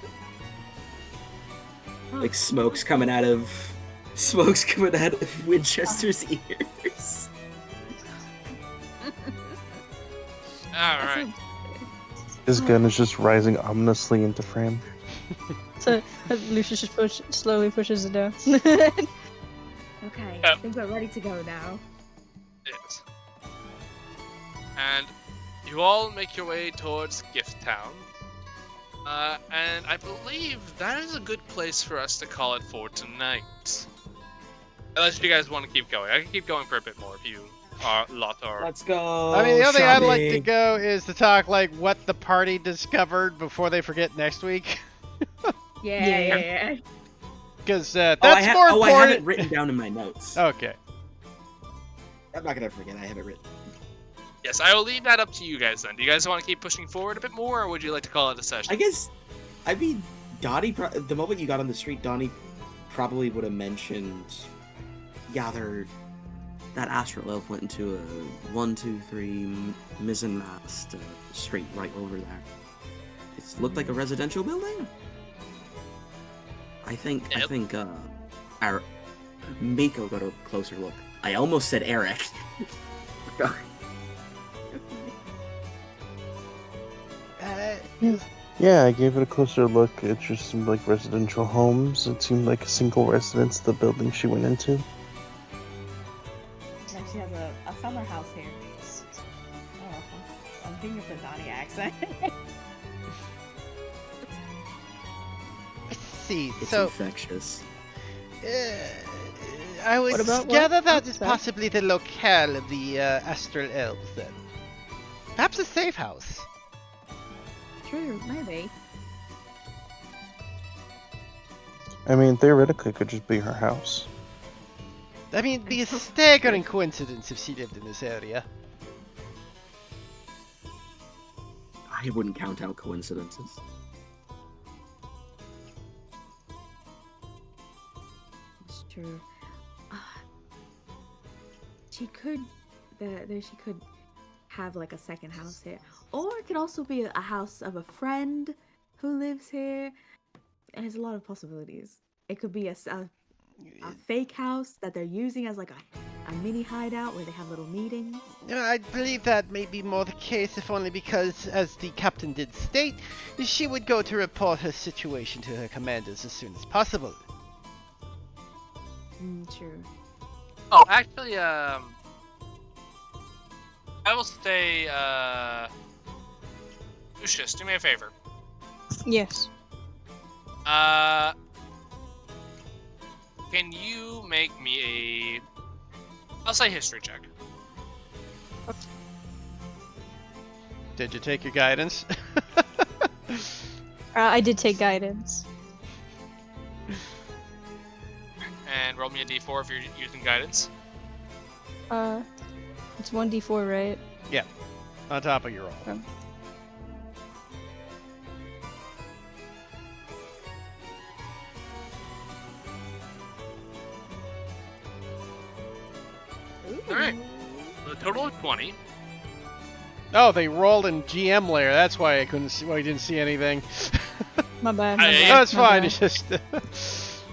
Like smoke's coming out of Winchester's ears. Alright. His gun is just rising ominously into frame. So Lucius just slowly pushes it down. Okay, Yep. I think we're ready to go now. Yes. And you all make your way towards Gift Town. And I believe that is a good place for us to call it for tonight. Unless you guys want to keep going. I can keep going for a bit more if you are Let's go. I mean, the other thing I'd like to shopping. go is to talk like what the party discovered before they forget next week, Yeah. because that's Oh, I have it important. written down in my notes. Okay. I'm not gonna forget. I have it written. Yes, I will leave that up to you guys then. Do you guys want to keep pushing forward a bit more, or would you like to call it a session? I guess. I mean, Donnie. The moment you got on the street, Donnie probably would have mentioned. Yeah, that astral elf went into a 1, 2, 3 mizzenmast street right over there. It looked like a residential building. I think our Miko got a closer look. I almost said Eric. Yeah, I gave it a closer look. It just seemed like residential homes. It seemed like a single residence, the building she went into. Like she has a summer house here. Oh, I'm thinking of the Donnie accent. Let's see. It's So, infectious. I would What about what? gather that What's is that? possibly the locale of the Astral Elves, then. Perhaps a safe house. True, maybe. I mean, theoretically, it could just be her house. I mean, it'd be a staggering coincidence if she lived in this area. I wouldn't count out coincidences. It's true. She could, she could have like a second house here, or it could also be a house of a friend who lives here. There's a lot of possibilities. It could be a fake house that they're using as like a mini hideout where they have little meetings. I believe that may be more the case, if only because, as the captain did state, she would go to report her situation to her commanders as soon as possible. True. Oh, actually, I will say, Lucius, do me a favor. Yes. Can you make me I'll say history check. Did you take your guidance? I did take guidance. And roll me a d4 if you're using guidance. It's 1d4, right? Yeah, on top of your roll. Okay. Alright. A total of 20. Oh, they rolled in GM layer. That's why I couldn't see. Why I didn't see anything. My bad. No, it's my fine. bad. It's just.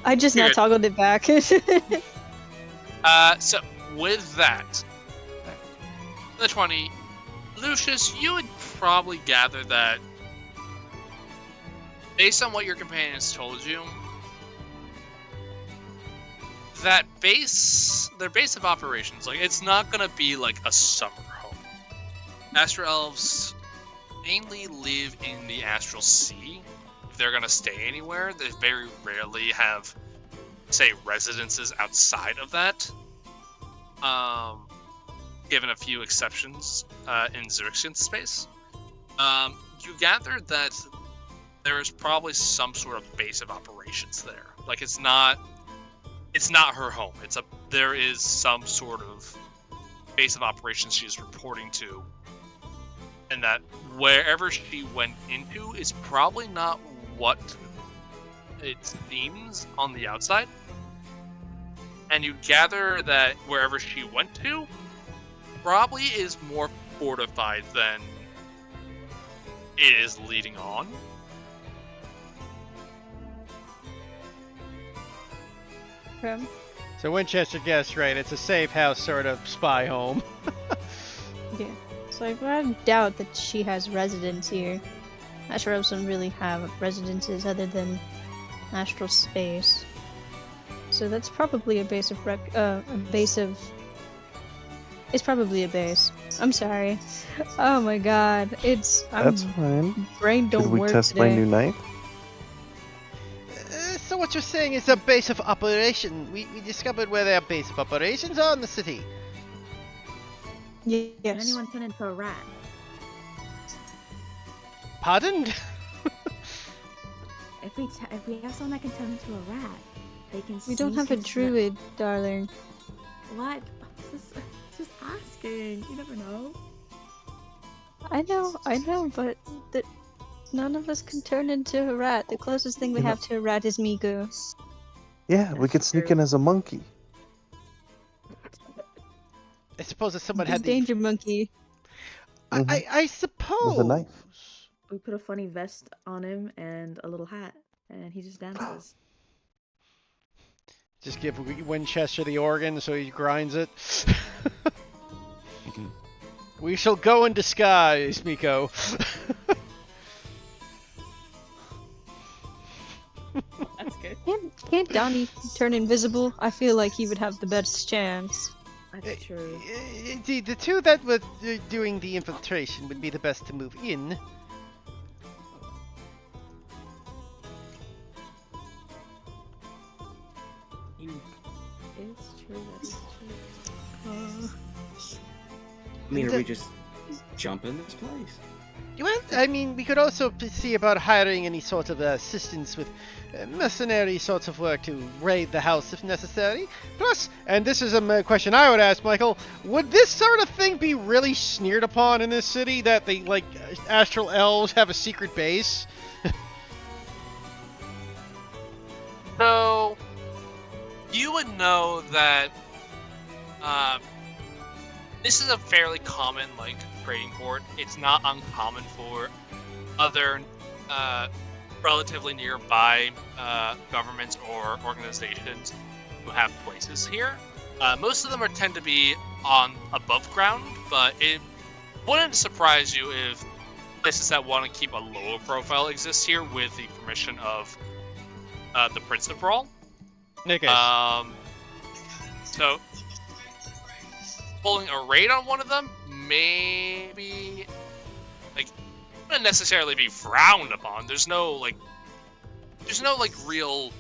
I just You're not good. toggled it back. So with that, the 20, Lucius, you would probably gather that based on what your companions told you, that their base of operations, like it's not gonna be like a summer home. Astral Elves mainly live in the Astral Sea. If they're gonna stay anywhere, they very rarely have, say, residences outside of that. Given a few exceptions in Xerxian space. You gather that there is probably some sort of base of operations there. Like it's not her home. There is some sort of base of operations she's reporting to, and that wherever she went into is probably not what it seems on the outside. And you gather that wherever she went to probably is more fortified than it is leading on. Okay. So Winchester guessed right. It's a safe house, sort of spy home. Yeah. So I doubt that she has residence here. Astral Elves don't really have residences other than astral space. So that's probably a base of It's probably a base. I'm sorry. Oh my god. That's fine. Brain don't Should we work test today. my new knife? So what you're saying is a base of operation. We discovered where their base of operations are in the city. Can Yes. anyone turn into a rat? Pardon? If we have someone that can turn into a rat, they can. We don't have a druid, darling. What? Just asking. You never know. I know, but none of us can turn into a rat. The closest thing we have to a rat is Miku. Yeah, we could sneak in as a monkey. I suppose if someone He's had the... danger monkey. I suppose. With a knife. We put a funny vest on him and a little hat, and he just dances. Just give Winchester the organ so he grinds it. We shall go in disguise, Miko. That's good. Can't Donnie turn invisible? I feel like he would have the best chance. That's true. Indeed, the two that were doing the infiltration would be the best to move in. It's true. That's true. I mean, are we just jumping this place? Well, I mean, we could also see about hiring any sort of assistance with mercenary sorts of work to raid the house if necessary. Plus, and this is a question I would ask, Michael, would this sort of thing be really sneered upon in this city, that the, like, astral elves have a secret base? So, you would know that this is a fairly common, like, trading port. It's not uncommon for other relatively nearby governments or organizations who have places here. Most of them tend to be on above ground, but it wouldn't surprise you if places that want to keep a lower profile exist here with the permission of the Prince of Brawl. Okay. So pulling a raid on one of them maybe, like, wouldn't necessarily be frowned upon. There's no real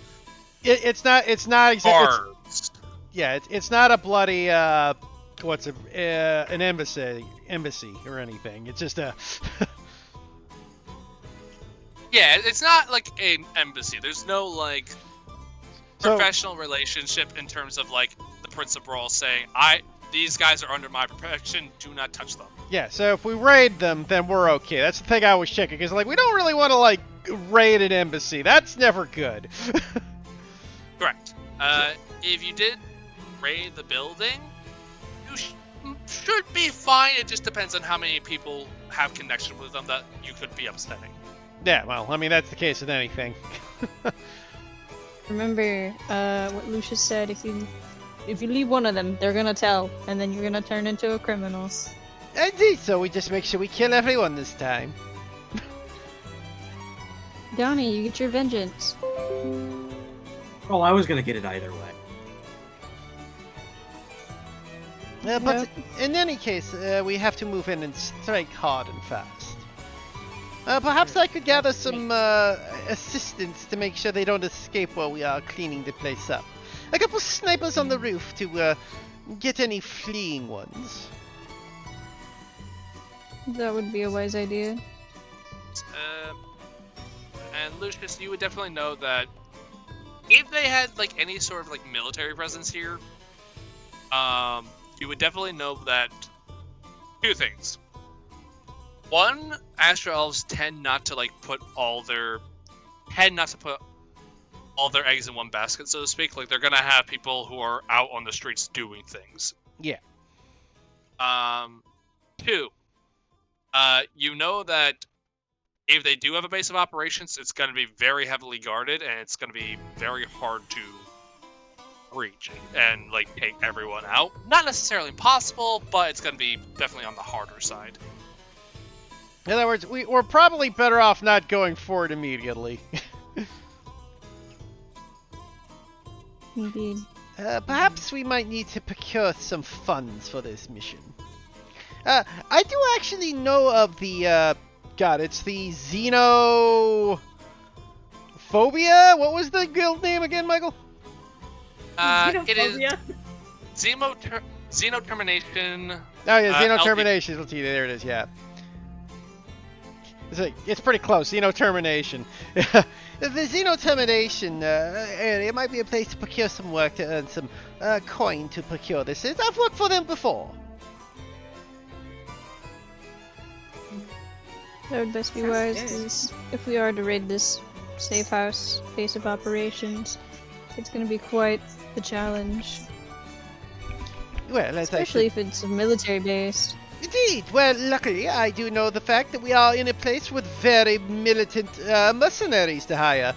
It's not exactly. cards. Yeah, it's not a bloody an embassy or anything. It's just a. Yeah, it's not like an embassy. There's no like So- professional relationship in terms of like the Prince of Brawl saying, these guys are under my protection, do not touch them. Yeah, so if we raid them, then we're okay. That's the thing I was checking, because like we don't really want to like raid an embassy. That's never good. Correct. If you did raid the building, you should be fine. It just depends on how many people have connection with them that you could be upsetting. Yeah, well, I mean that's the case with anything. Remember what Lucius said, if you leave one of them, they're gonna tell, and then you're gonna turn into a criminal. Indeed, so we just make sure we kill everyone this time. Donnie, you get your vengeance. Oh, I was gonna get it either way. But in any case, we have to move in and strike hard and fast. Perhaps I could gather some assistance to make sure they don't escape while we are cleaning the place up. A couple snipers on the roof to get any fleeing ones. That would be a wise idea. And Lucius, you would definitely know that if they had like any sort of like military presence here, you would definitely know that two things. One, Astral Elves tend not to put all their eggs in one basket, so to speak. Like they're gonna have people who are out on the streets doing things. Yeah. Two, you know that if they do have a base of operations, it's going to be very heavily guarded, and it's going to be very hard to reach and take everyone out. Not necessarily impossible, but it's going to be definitely on the harder side. In other words, we're probably better off not going for it immediately. Indeed. Perhaps we might need to procure some funds for this mission. I do actually know of the, it's the Xenophobia? What was the guild name again, Michael? It is Xenotermination. Oh yeah, LP. Xenotermination. Let's see, there it is, yeah. It's pretty close, Xenotermination. The Xenotermination area might be a place to procure some work to earn some coin to procure this. I've worked for them before. That would best be Sounds wise, good. 'cause if we are to raid this safe house base of operations, it's going to be quite the challenge. Well, as Especially if it's a military base. Indeed. Well, luckily, I do know the fact that we are in a place with very militant mercenaries to hire.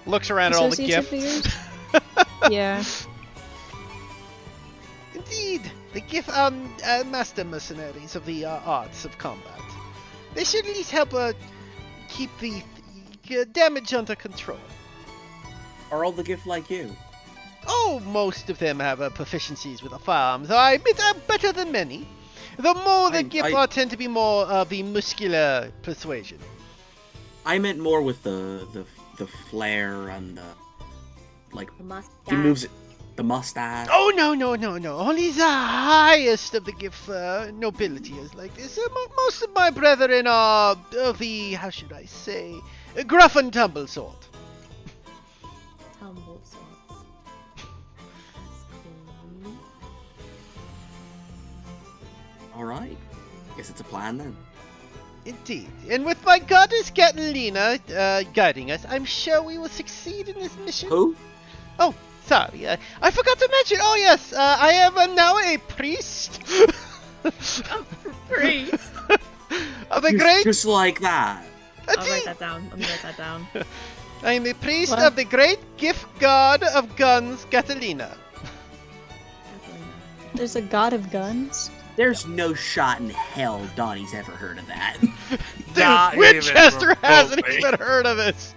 Looks around at all the Associates gifts. of Yeah. Indeed. The gift master mercenaries of the arts of combat. They should at least help keep the damage under control. Are all the gift like you? Oh, most of them have proficiencies with the firearms, though I admit I'm better than many. The more the gift are tend to be more of the muscular persuasion. I meant more with the flair and the like. The mustache. He moves it. The mustache. Oh, no. Only the highest of the gift nobility is like this. Most of my brethren are of the, how should I say, gruff and tumble sort. Tumble sorts. Cool. All right. Guess it's a plan then. Indeed. And with my goddess Catalina guiding us, I'm sure we will succeed in this mission. Who? Oh, sorry. I forgot to mention. Oh, yes. I am now a priest. Priest. Of the great. Just like that. I'll write that down. I'm gonna write that down. I am a priest What? of the great gift god of guns, Catalina. There's a god of guns. There's no shot in hell Donnie's ever heard of that. Dude, Not even Winchester hasn't remotely. even heard of this.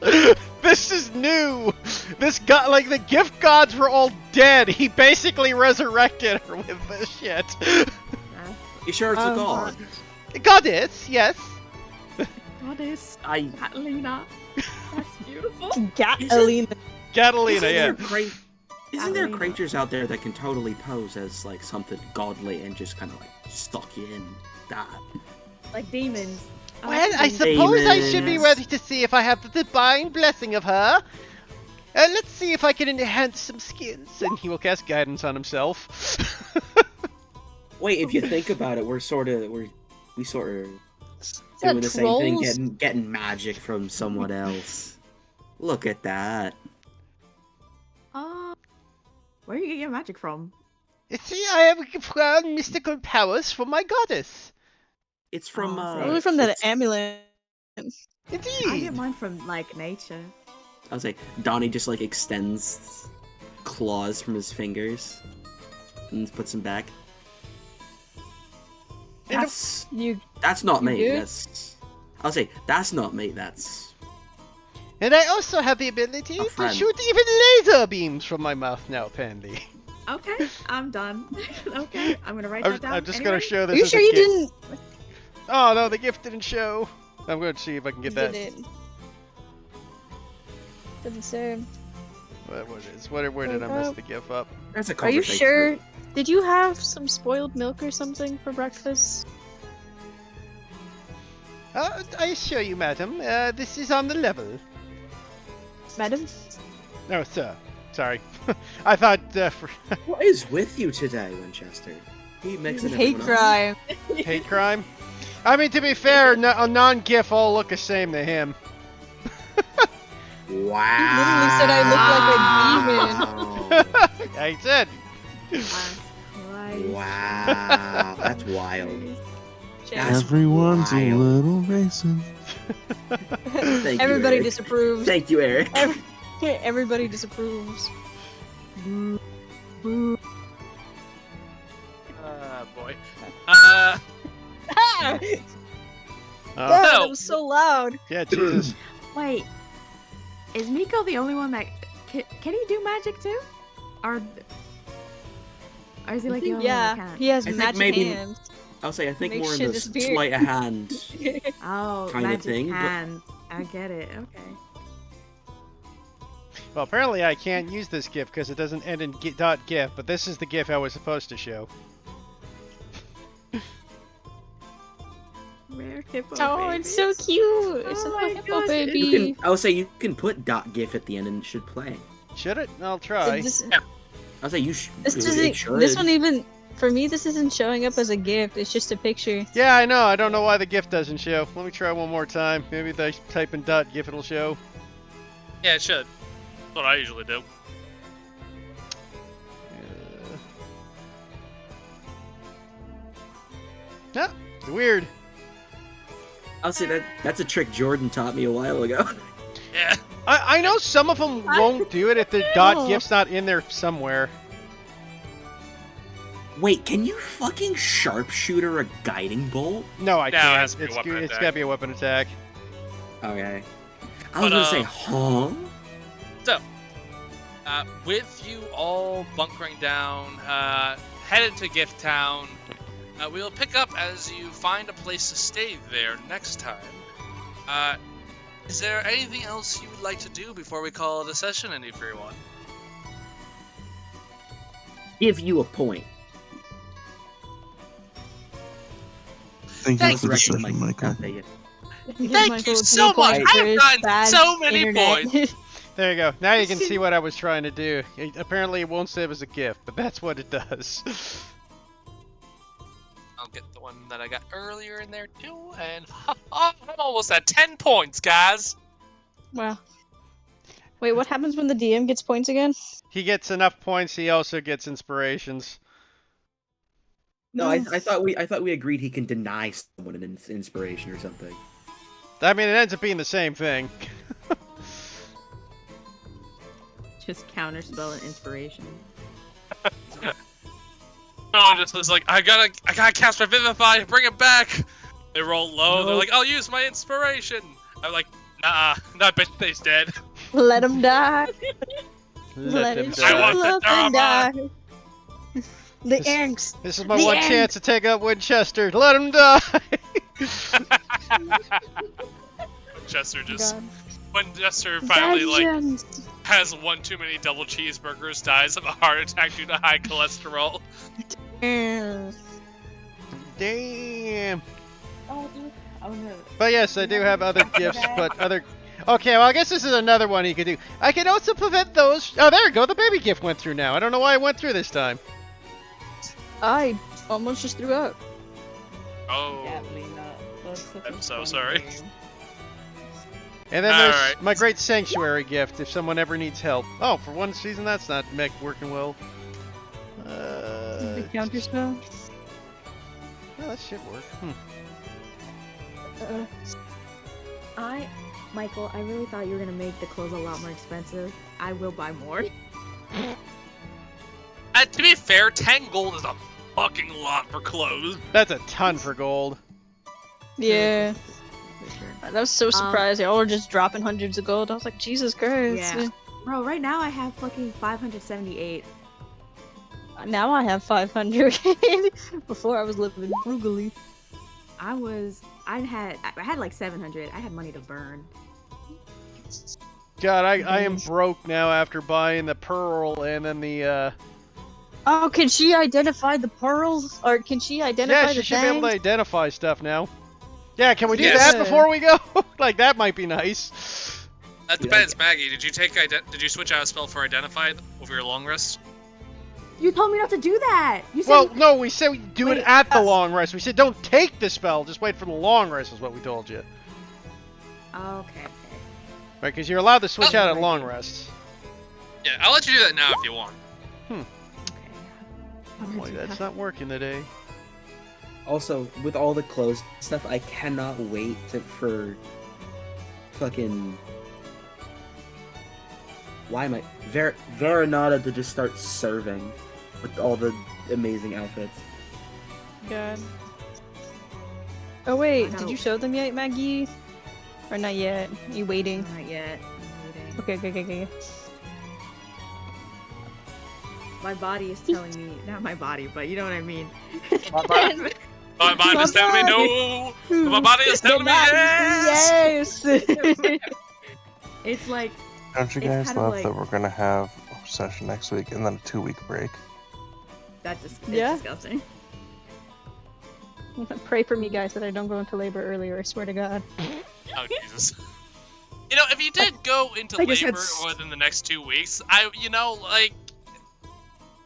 This is new. This god, like the gift gods were all dead. He basically resurrected her with this shit. You sure it's a god? Goddess, yes. Goddess I. Catalina. That's beautiful. Catalina. Catalina, yeah. Isn't there Catalina. creatures out there that can totally pose as like something godly and just kind of like stalk you in that? Like demons. Well, I suppose I should be Demons. ready to see if I have the divine blessing of her. Let's see if I can enhance some skills. And he will cast guidance on himself. Wait, if you think about it, we sort of doing the same thing, trolls? getting magic from someone else. Look at that. Where do you get your magic from? You see, I have found mystical powers from my goddess. It's from Probably from that amulet. I Indeed. get mine from like nature. I was like, Donnie just like extends claws from his fingers and puts them back. And That's not me. good? I'll say that's not me. That's And I also have the ability A to friend. shoot even laser beams from my mouth now, apparently. Okay, I'm done. Okay, I'm gonna write that down. I'm just anyway. gonna show this Are you as sure a you gift. didn't? Oh no, the gift didn't show. I'm going to see if I can get that. Didn't. Doesn't say. What it is? Where did I mess the gift up? That's a Are you conversation. sure? Did you have some spoiled milk or something for breakfast? I assure you, madam, this is on the level. Madam? No, sir. Sorry. I thought. What is with you today, Winchester? He mixing Hate everyone up. crime. Hate crime? I mean, to be fair, a non-GIF all look the same to him. Wow. Literally said I look like a demon. I said. Jesus Christ. Wow, that's wild. That's Everyone's wild. a little racist. Thank you, Everybody Eric. disapproves. Thank you, Eric. Everybody disapproves. Boy. Ah! Oh, God, No. that was so loud. yeah, Jesus. Wait, is Miko the only one that can he do magic too, or is he like the only Yeah, one that he has I think magic maybe- hands. I'll say I think Make more in shit the disappear. sleight of hand. can? Oh, Kinda magic thing, but- hand. I get it. Okay. Well, apparently I can't use this GIF because it doesn't end in .gif, but this is the GIF I was supposed to show. Rare hippo. Oh, baby. it's so cute. It's Oh a my hippo gosh, baby. You can, I'll say you can put .gif at the end and it should play. Should it? I'll try. This, I'll say you should. this doesn't. This one even. For me, this isn't showing up as a gift. It's just a picture. Yeah, I know. I don't know why the GIF doesn't show. Let me try one more time. Maybe if I type in .gif, it'll show. Yeah, it should. That's what I usually do. It's weird. I'll say that's a trick Jordan taught me a while ago. Yeah. I know some of them won't do it if the .gif's not in there somewhere. Wait, can you fucking sharpshooter a guiding bolt? No, I No, it can't. has to be a It's weapon it's attack. gotta be a weapon attack. Okay. I was But, gonna say, huh? With you all bunkering down, headed to Gift Town, we'll pick up as you find a place to stay there next time. Is there anything else you would like to do before we call it a session, everyone? Give you a point. Thank you Thank for the you, session, Michael. Thank you so much. I've gotten so many points. There you go. Now you can see what I was trying to do. Apparently it won't save as a gift, but that's what it does. I'll get the one that I got earlier in there too, and I'm almost at 10 points, guys. Wow. Wait, what happens when the DM gets points again? He gets enough points, he also gets inspirations. No, I thought we agreed he can deny someone an inspiration or something. I mean, it ends up being the same thing. Just counterspell and inspiration. No, just was like, I gotta cast Revivify, bring it back. They roll low. They're like, I'll use my inspiration. I'm like, nah, that bitch stays dead. Let him die. Let him it die. I want the up and drama. die. The angst. This is my The one end. chance to take out Winchester. Let him die! Chester just God. when Chester finally Vengeance. has one too many double cheeseburgers, dies of a heart attack due to high cholesterol. Mm. Damn. Oh, no. But yes, I do have other gifts, but other... Okay, well, I guess this is another one he could do. I can also prevent those... Oh, there we go. The baby gift went through now. I don't know why it went through this time. I almost just threw up. Oh, Definitely not. That's such I'm a so funny sorry. game. And then there's Alright. my great sanctuary gift if someone ever needs help. Oh, for one season, that's not working well. The counterspell. Oh, that should work. Michael, I really thought you were gonna make the clothes a lot more expensive. I will buy more. to be fair, 10 gold is a fucking lot for clothes. That's a ton for gold. Yeah. For sure. That was so surprising. Y'all were just dropping hundreds of gold. I was like, Jesus Christ. Yeah. Bro, right now I have fucking 578. Now I have 500. Before I was living frugally. I had like 700. I had money to burn. God, I am broke now after buying the pearl and then the, Oh, can she identify the pearls? Or can she identify Yeah, the she should be able to things? identify stuff now. Yeah, can we do Yes. that before we go? Like, that might be nice. That depends, Maggie. Did you switch out a spell for identified over your long rest? You told me not to do that. You said Well, no, we said we do it Wait, at the long rest. We said don't take the spell, just wait for the long rest is what we told you. Okay. Right, because you're allowed to switch Oh. out at long rest. Yeah, I'll let you do that now if you want. Boy, that's not working today. Also, with all the clothes stuff, I cannot wait for fucking... Why am I... Veronata to just start serving with all the amazing outfits. God. Oh wait, I did know. you show them yet, Maggie? Or not yet? You waiting? Not yet. I'm waiting. Okay. My body is telling me, not my body, but you know what I mean. My mind is telling me no. My body is telling me yes. Yes. It's like, Don't you It's guys kinda love like- that we're gonna have a session next week and then a 2-week break? that just it's Yeah. disgusting. Pray for me, guys, that I don't go into labor earlier. I swear to God. Oh Jesus. You know, if you did go into I just had labor s- within the next 2 weeks, I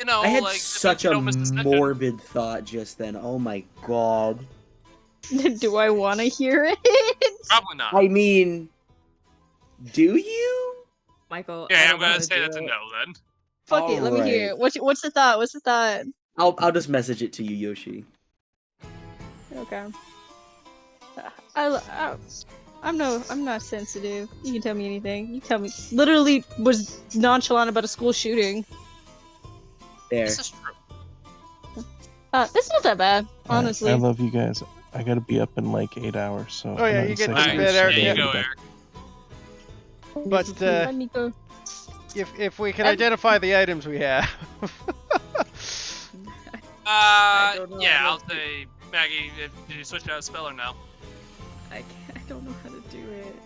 had such a don't miss the session. morbid thought just then. Oh my god. Do I want to hear it? Probably not. I mean... Do you? Michael. Yeah, I I'm don't gonna wanna say do that's a it. no then. Fuck it. Let me hear it. What's the thought? What's the thought? I'll just message it to you, Yoshi. Okay. I'm not sensitive. You can tell me anything. You tell me. Literally was nonchalant about a school shooting. There. This is true. This is not that bad, Alright, honestly. I love you guys. I gotta be up in like 8 hours, so. Oh, yeah, I'm you at get 6 to Alright, bed, so Eric, I there you gotta go, be back. Eric. But Let me go. if we can identify the items we have. don't know Yeah, how I'll to- say, Maggie, did you switch out a spell or no? I don't know how to do it.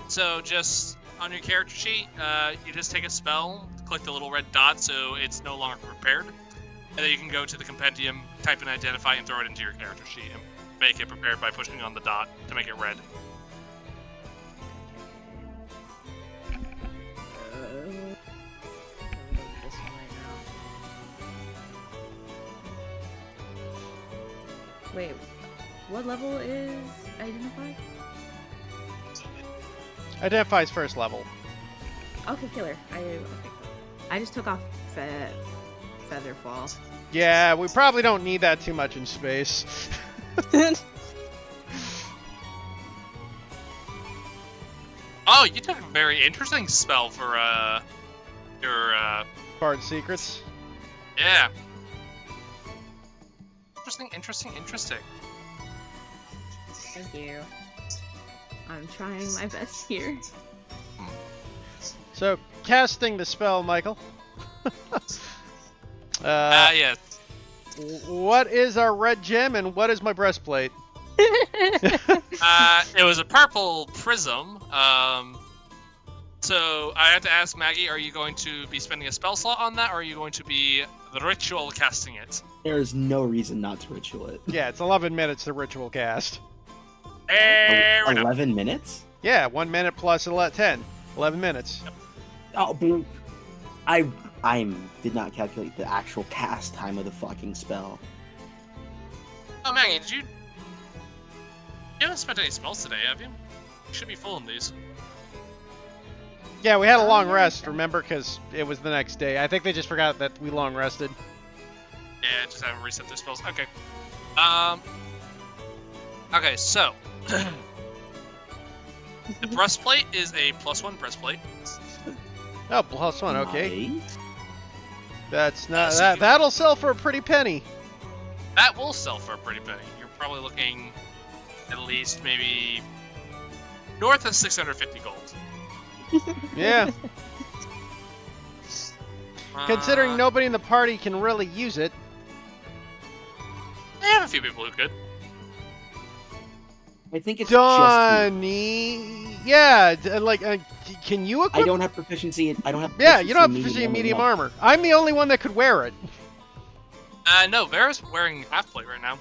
So just on your character sheet, you just take a spell, click the little red dot so it's no longer prepared, and then you can go to the compendium, type in identify, and throw it into your character sheet and make it prepared by pushing on the dot to make it red. This one right now. Wait, what level is identify? Identifies first level. Okay, killer. I just took off Featherfall. Yeah, we probably don't need that too much in space. Oh, you took a very interesting spell for your Bard Secrets. yeah. Interesting. Thank you. I'm trying my best here. So, casting the spell, Michael. Yes. What is our red gem and what is my breastplate? It was a purple prism. So I have to ask Maggie, are you going to be spending a spell slot on that, or are you going to be the ritual casting it? There is no reason not to ritual it. Yeah, it's 11 minutes to ritual cast. Fair enough. 11 minutes? Yeah, 1 minute plus 10. 11 minutes. Oh, I did not calculate the actual cast time of the fucking spell. Oh, Maggie, you haven't spent any spells today, have you? You should be full in these. Yeah, we had a long rest, remember? Because it was the next day. I think they just forgot that we long rested. Yeah, just haven't reset their spells. Okay. Okay, so the breastplate is a +1 breastplate. Oh, +1, okay. Nice. That's not so that'll sell for a pretty penny. That will sell for a pretty penny. You're probably looking at least maybe north of 650 gold. Yeah. Considering Uh, nobody in the party can really use it. I have a few people who could. I think it's just me. Donnie, yeah, can you equip? I don't have proficiency in. I don't have. Yeah, you don't have proficiency proficiency in medium armor. armor. I'm the only one that could wear it. No, Vera's wearing half plate right now.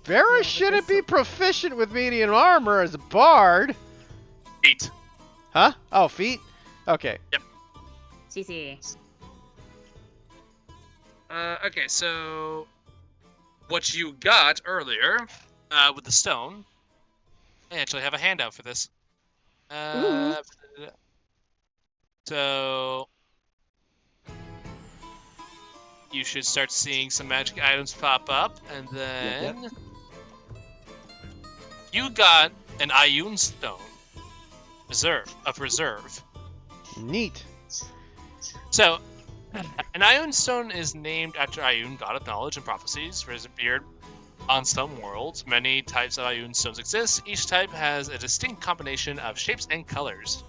Vera shouldn't be proficient with medium armor as a bard. Feet. Huh? Oh, feet? Okay. CC. Okay, so what you got earlier with the stone. I actually have a handout for this. So you should start seeing some magic items pop up, and then you got an Ioun stone reserve. Neat. So, an Ioun stone is named after Ioun, god of knowledge and prophecies, revered on some worlds. Many types of Ioun stones exist. Each type has a distinct combination of shapes and colors.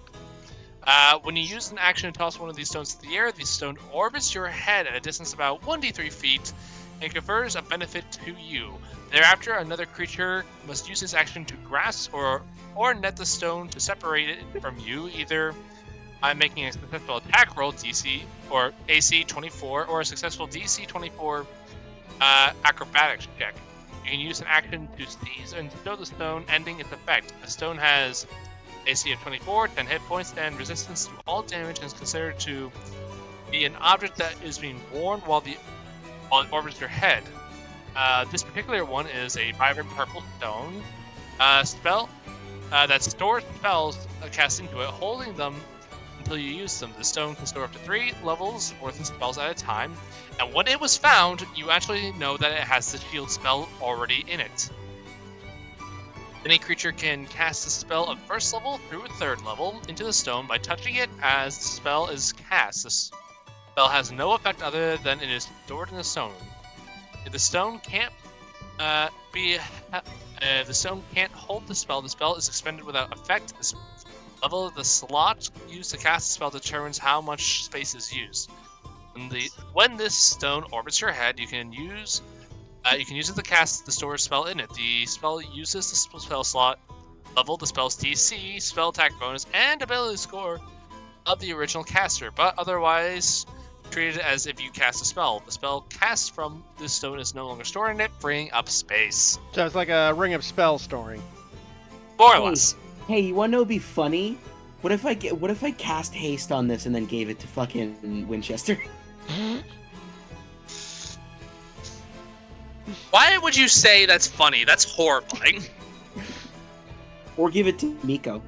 When you use an action to toss one of these stones to the air, the stone orbits your head at a distance of about 1d3 feet and confers a benefit to you. Thereafter, another creature must use this action to grasp or net the stone to separate it from you, either by making a successful attack roll DC or AC 24 or a successful DC 24 acrobatics check. You can use an action to seize and stow the stone, ending its effect. The stone has AC of 24, 10 hit points, and resistance to all damage, and is considered to be an object that is being worn while it orbits your head. This particular one is a vibrant purple stone spell that stores spells cast into it, holding them until you use them. The stone can store up to 3 levels worth of spells at a time, and when it was found, you actually know that it has the shield spell already in it. Any creature can cast a spell of first level through 3rd level into the stone by touching it as the spell is cast. This spell has no effect other than it is stored in the stone. If the stone can't be If the stone can't hold the spell is expended without effect. The level of the slot used to cast the spell determines how much space is used. When this stone orbits your head, you can use it to cast the stored spell in it. The spell uses the spell slot level, the spell's DC, spell attack bonus, and ability score of the original caster, but otherwise treated as if you cast a spell. The spell cast from this stone is no longer stored in it, freeing up space. So it's like a ring of spell storing. More or less. Hey, you wanna know what'd be funny? What if I cast haste on this and then gave it to fucking Winchester? Why would you say that's funny? That's horrifying. Or give it to Miko.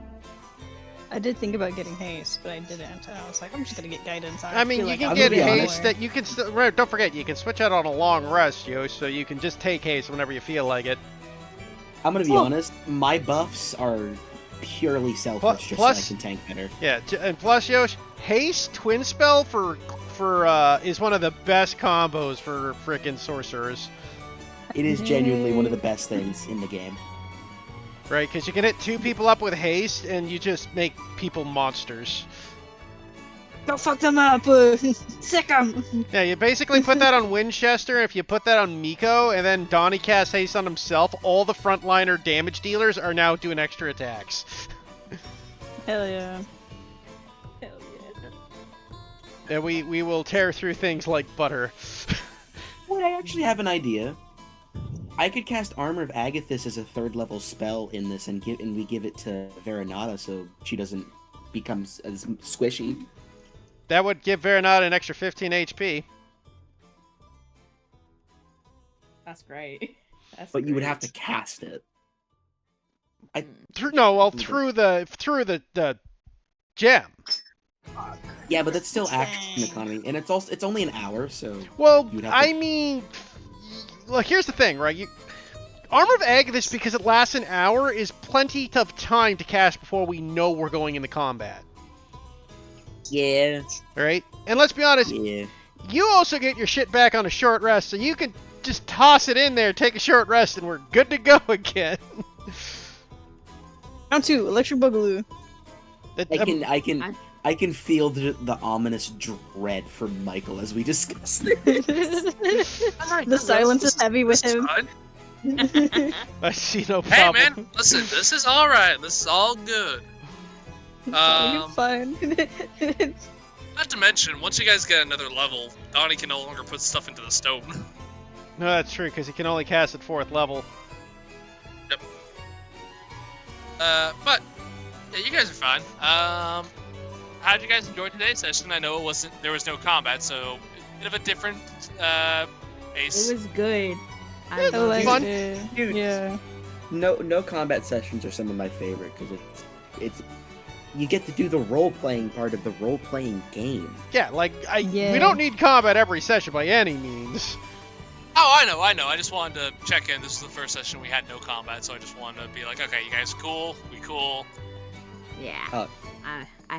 I did think about getting haste, but I didn't. I was like, I'm just gonna get guidance. I mean, feel you like can I'll get be haste more. that you can still. Don't forget, you can switch out on a long rest, yo. So you can just take haste whenever you feel like it. I'm gonna be honest, my buffs are purely selfish, just so I plus- can tank better. Yeah, and plus, Yosh, haste twin spell for is one of the best combos for frickin' sorcerers, It is genuinely one of the best things in the game. right? Because you can hit 2 people up with haste, and you just make people monsters. Go fuck them up! Sick 'em! Yeah, you basically put that on Winchester. If you put that on Miko, and then Donnie casts haste on himself, all the frontliner damage dealers are now doing extra attacks. Hell yeah. And we will tear through things like butter. Wait, I actually have an idea. I could cast Armor of Agathis as a 3rd level spell in this, and we give it to Veronata so she doesn't become as squishy. That would give Veronata an extra 15 HP. That's great. That's But you would great. have to cast it. Through the gem. Yeah, but that's still action economy, and it's only an hour, so. Well, you'd have to- I mean, look, here's the thing, right? Armor of Agathis, because it lasts an hour, is plenty of time to cast before we know we're going into combat. Yeah. Right? And let's be honest, Yeah. you also get your shit back on a short rest, so you can just toss it in there, take a short rest, and we're good to go again. Round 2, Electric Boogaloo. I can feel the ominous dread from Michael as we discuss this. The silence is heavy with him. I see no Hey problem. man, listen, this is alright. This is all good. You're fine. Not to mention, once you guys get another level, Donnie can no longer put stuff into the stone. No, that's true, because he can only cast at 4th level. Yep. But yeah, you guys are fine. How did you guys enjoy today's session? I know there was no combat, so a bit of a different pace. It was good. I I liked fun. it. Dude. Yeah. No combat sessions are some of my favorite because it's you get to do the role playing part of the role playing game. Yeah, like, we Yeah. don't need combat every session by any means. Oh, I know. I just wanted to check in. This is the first session we had no combat, so I just wanted to be like, okay, you guys cool? We cool? Yeah. Uh, I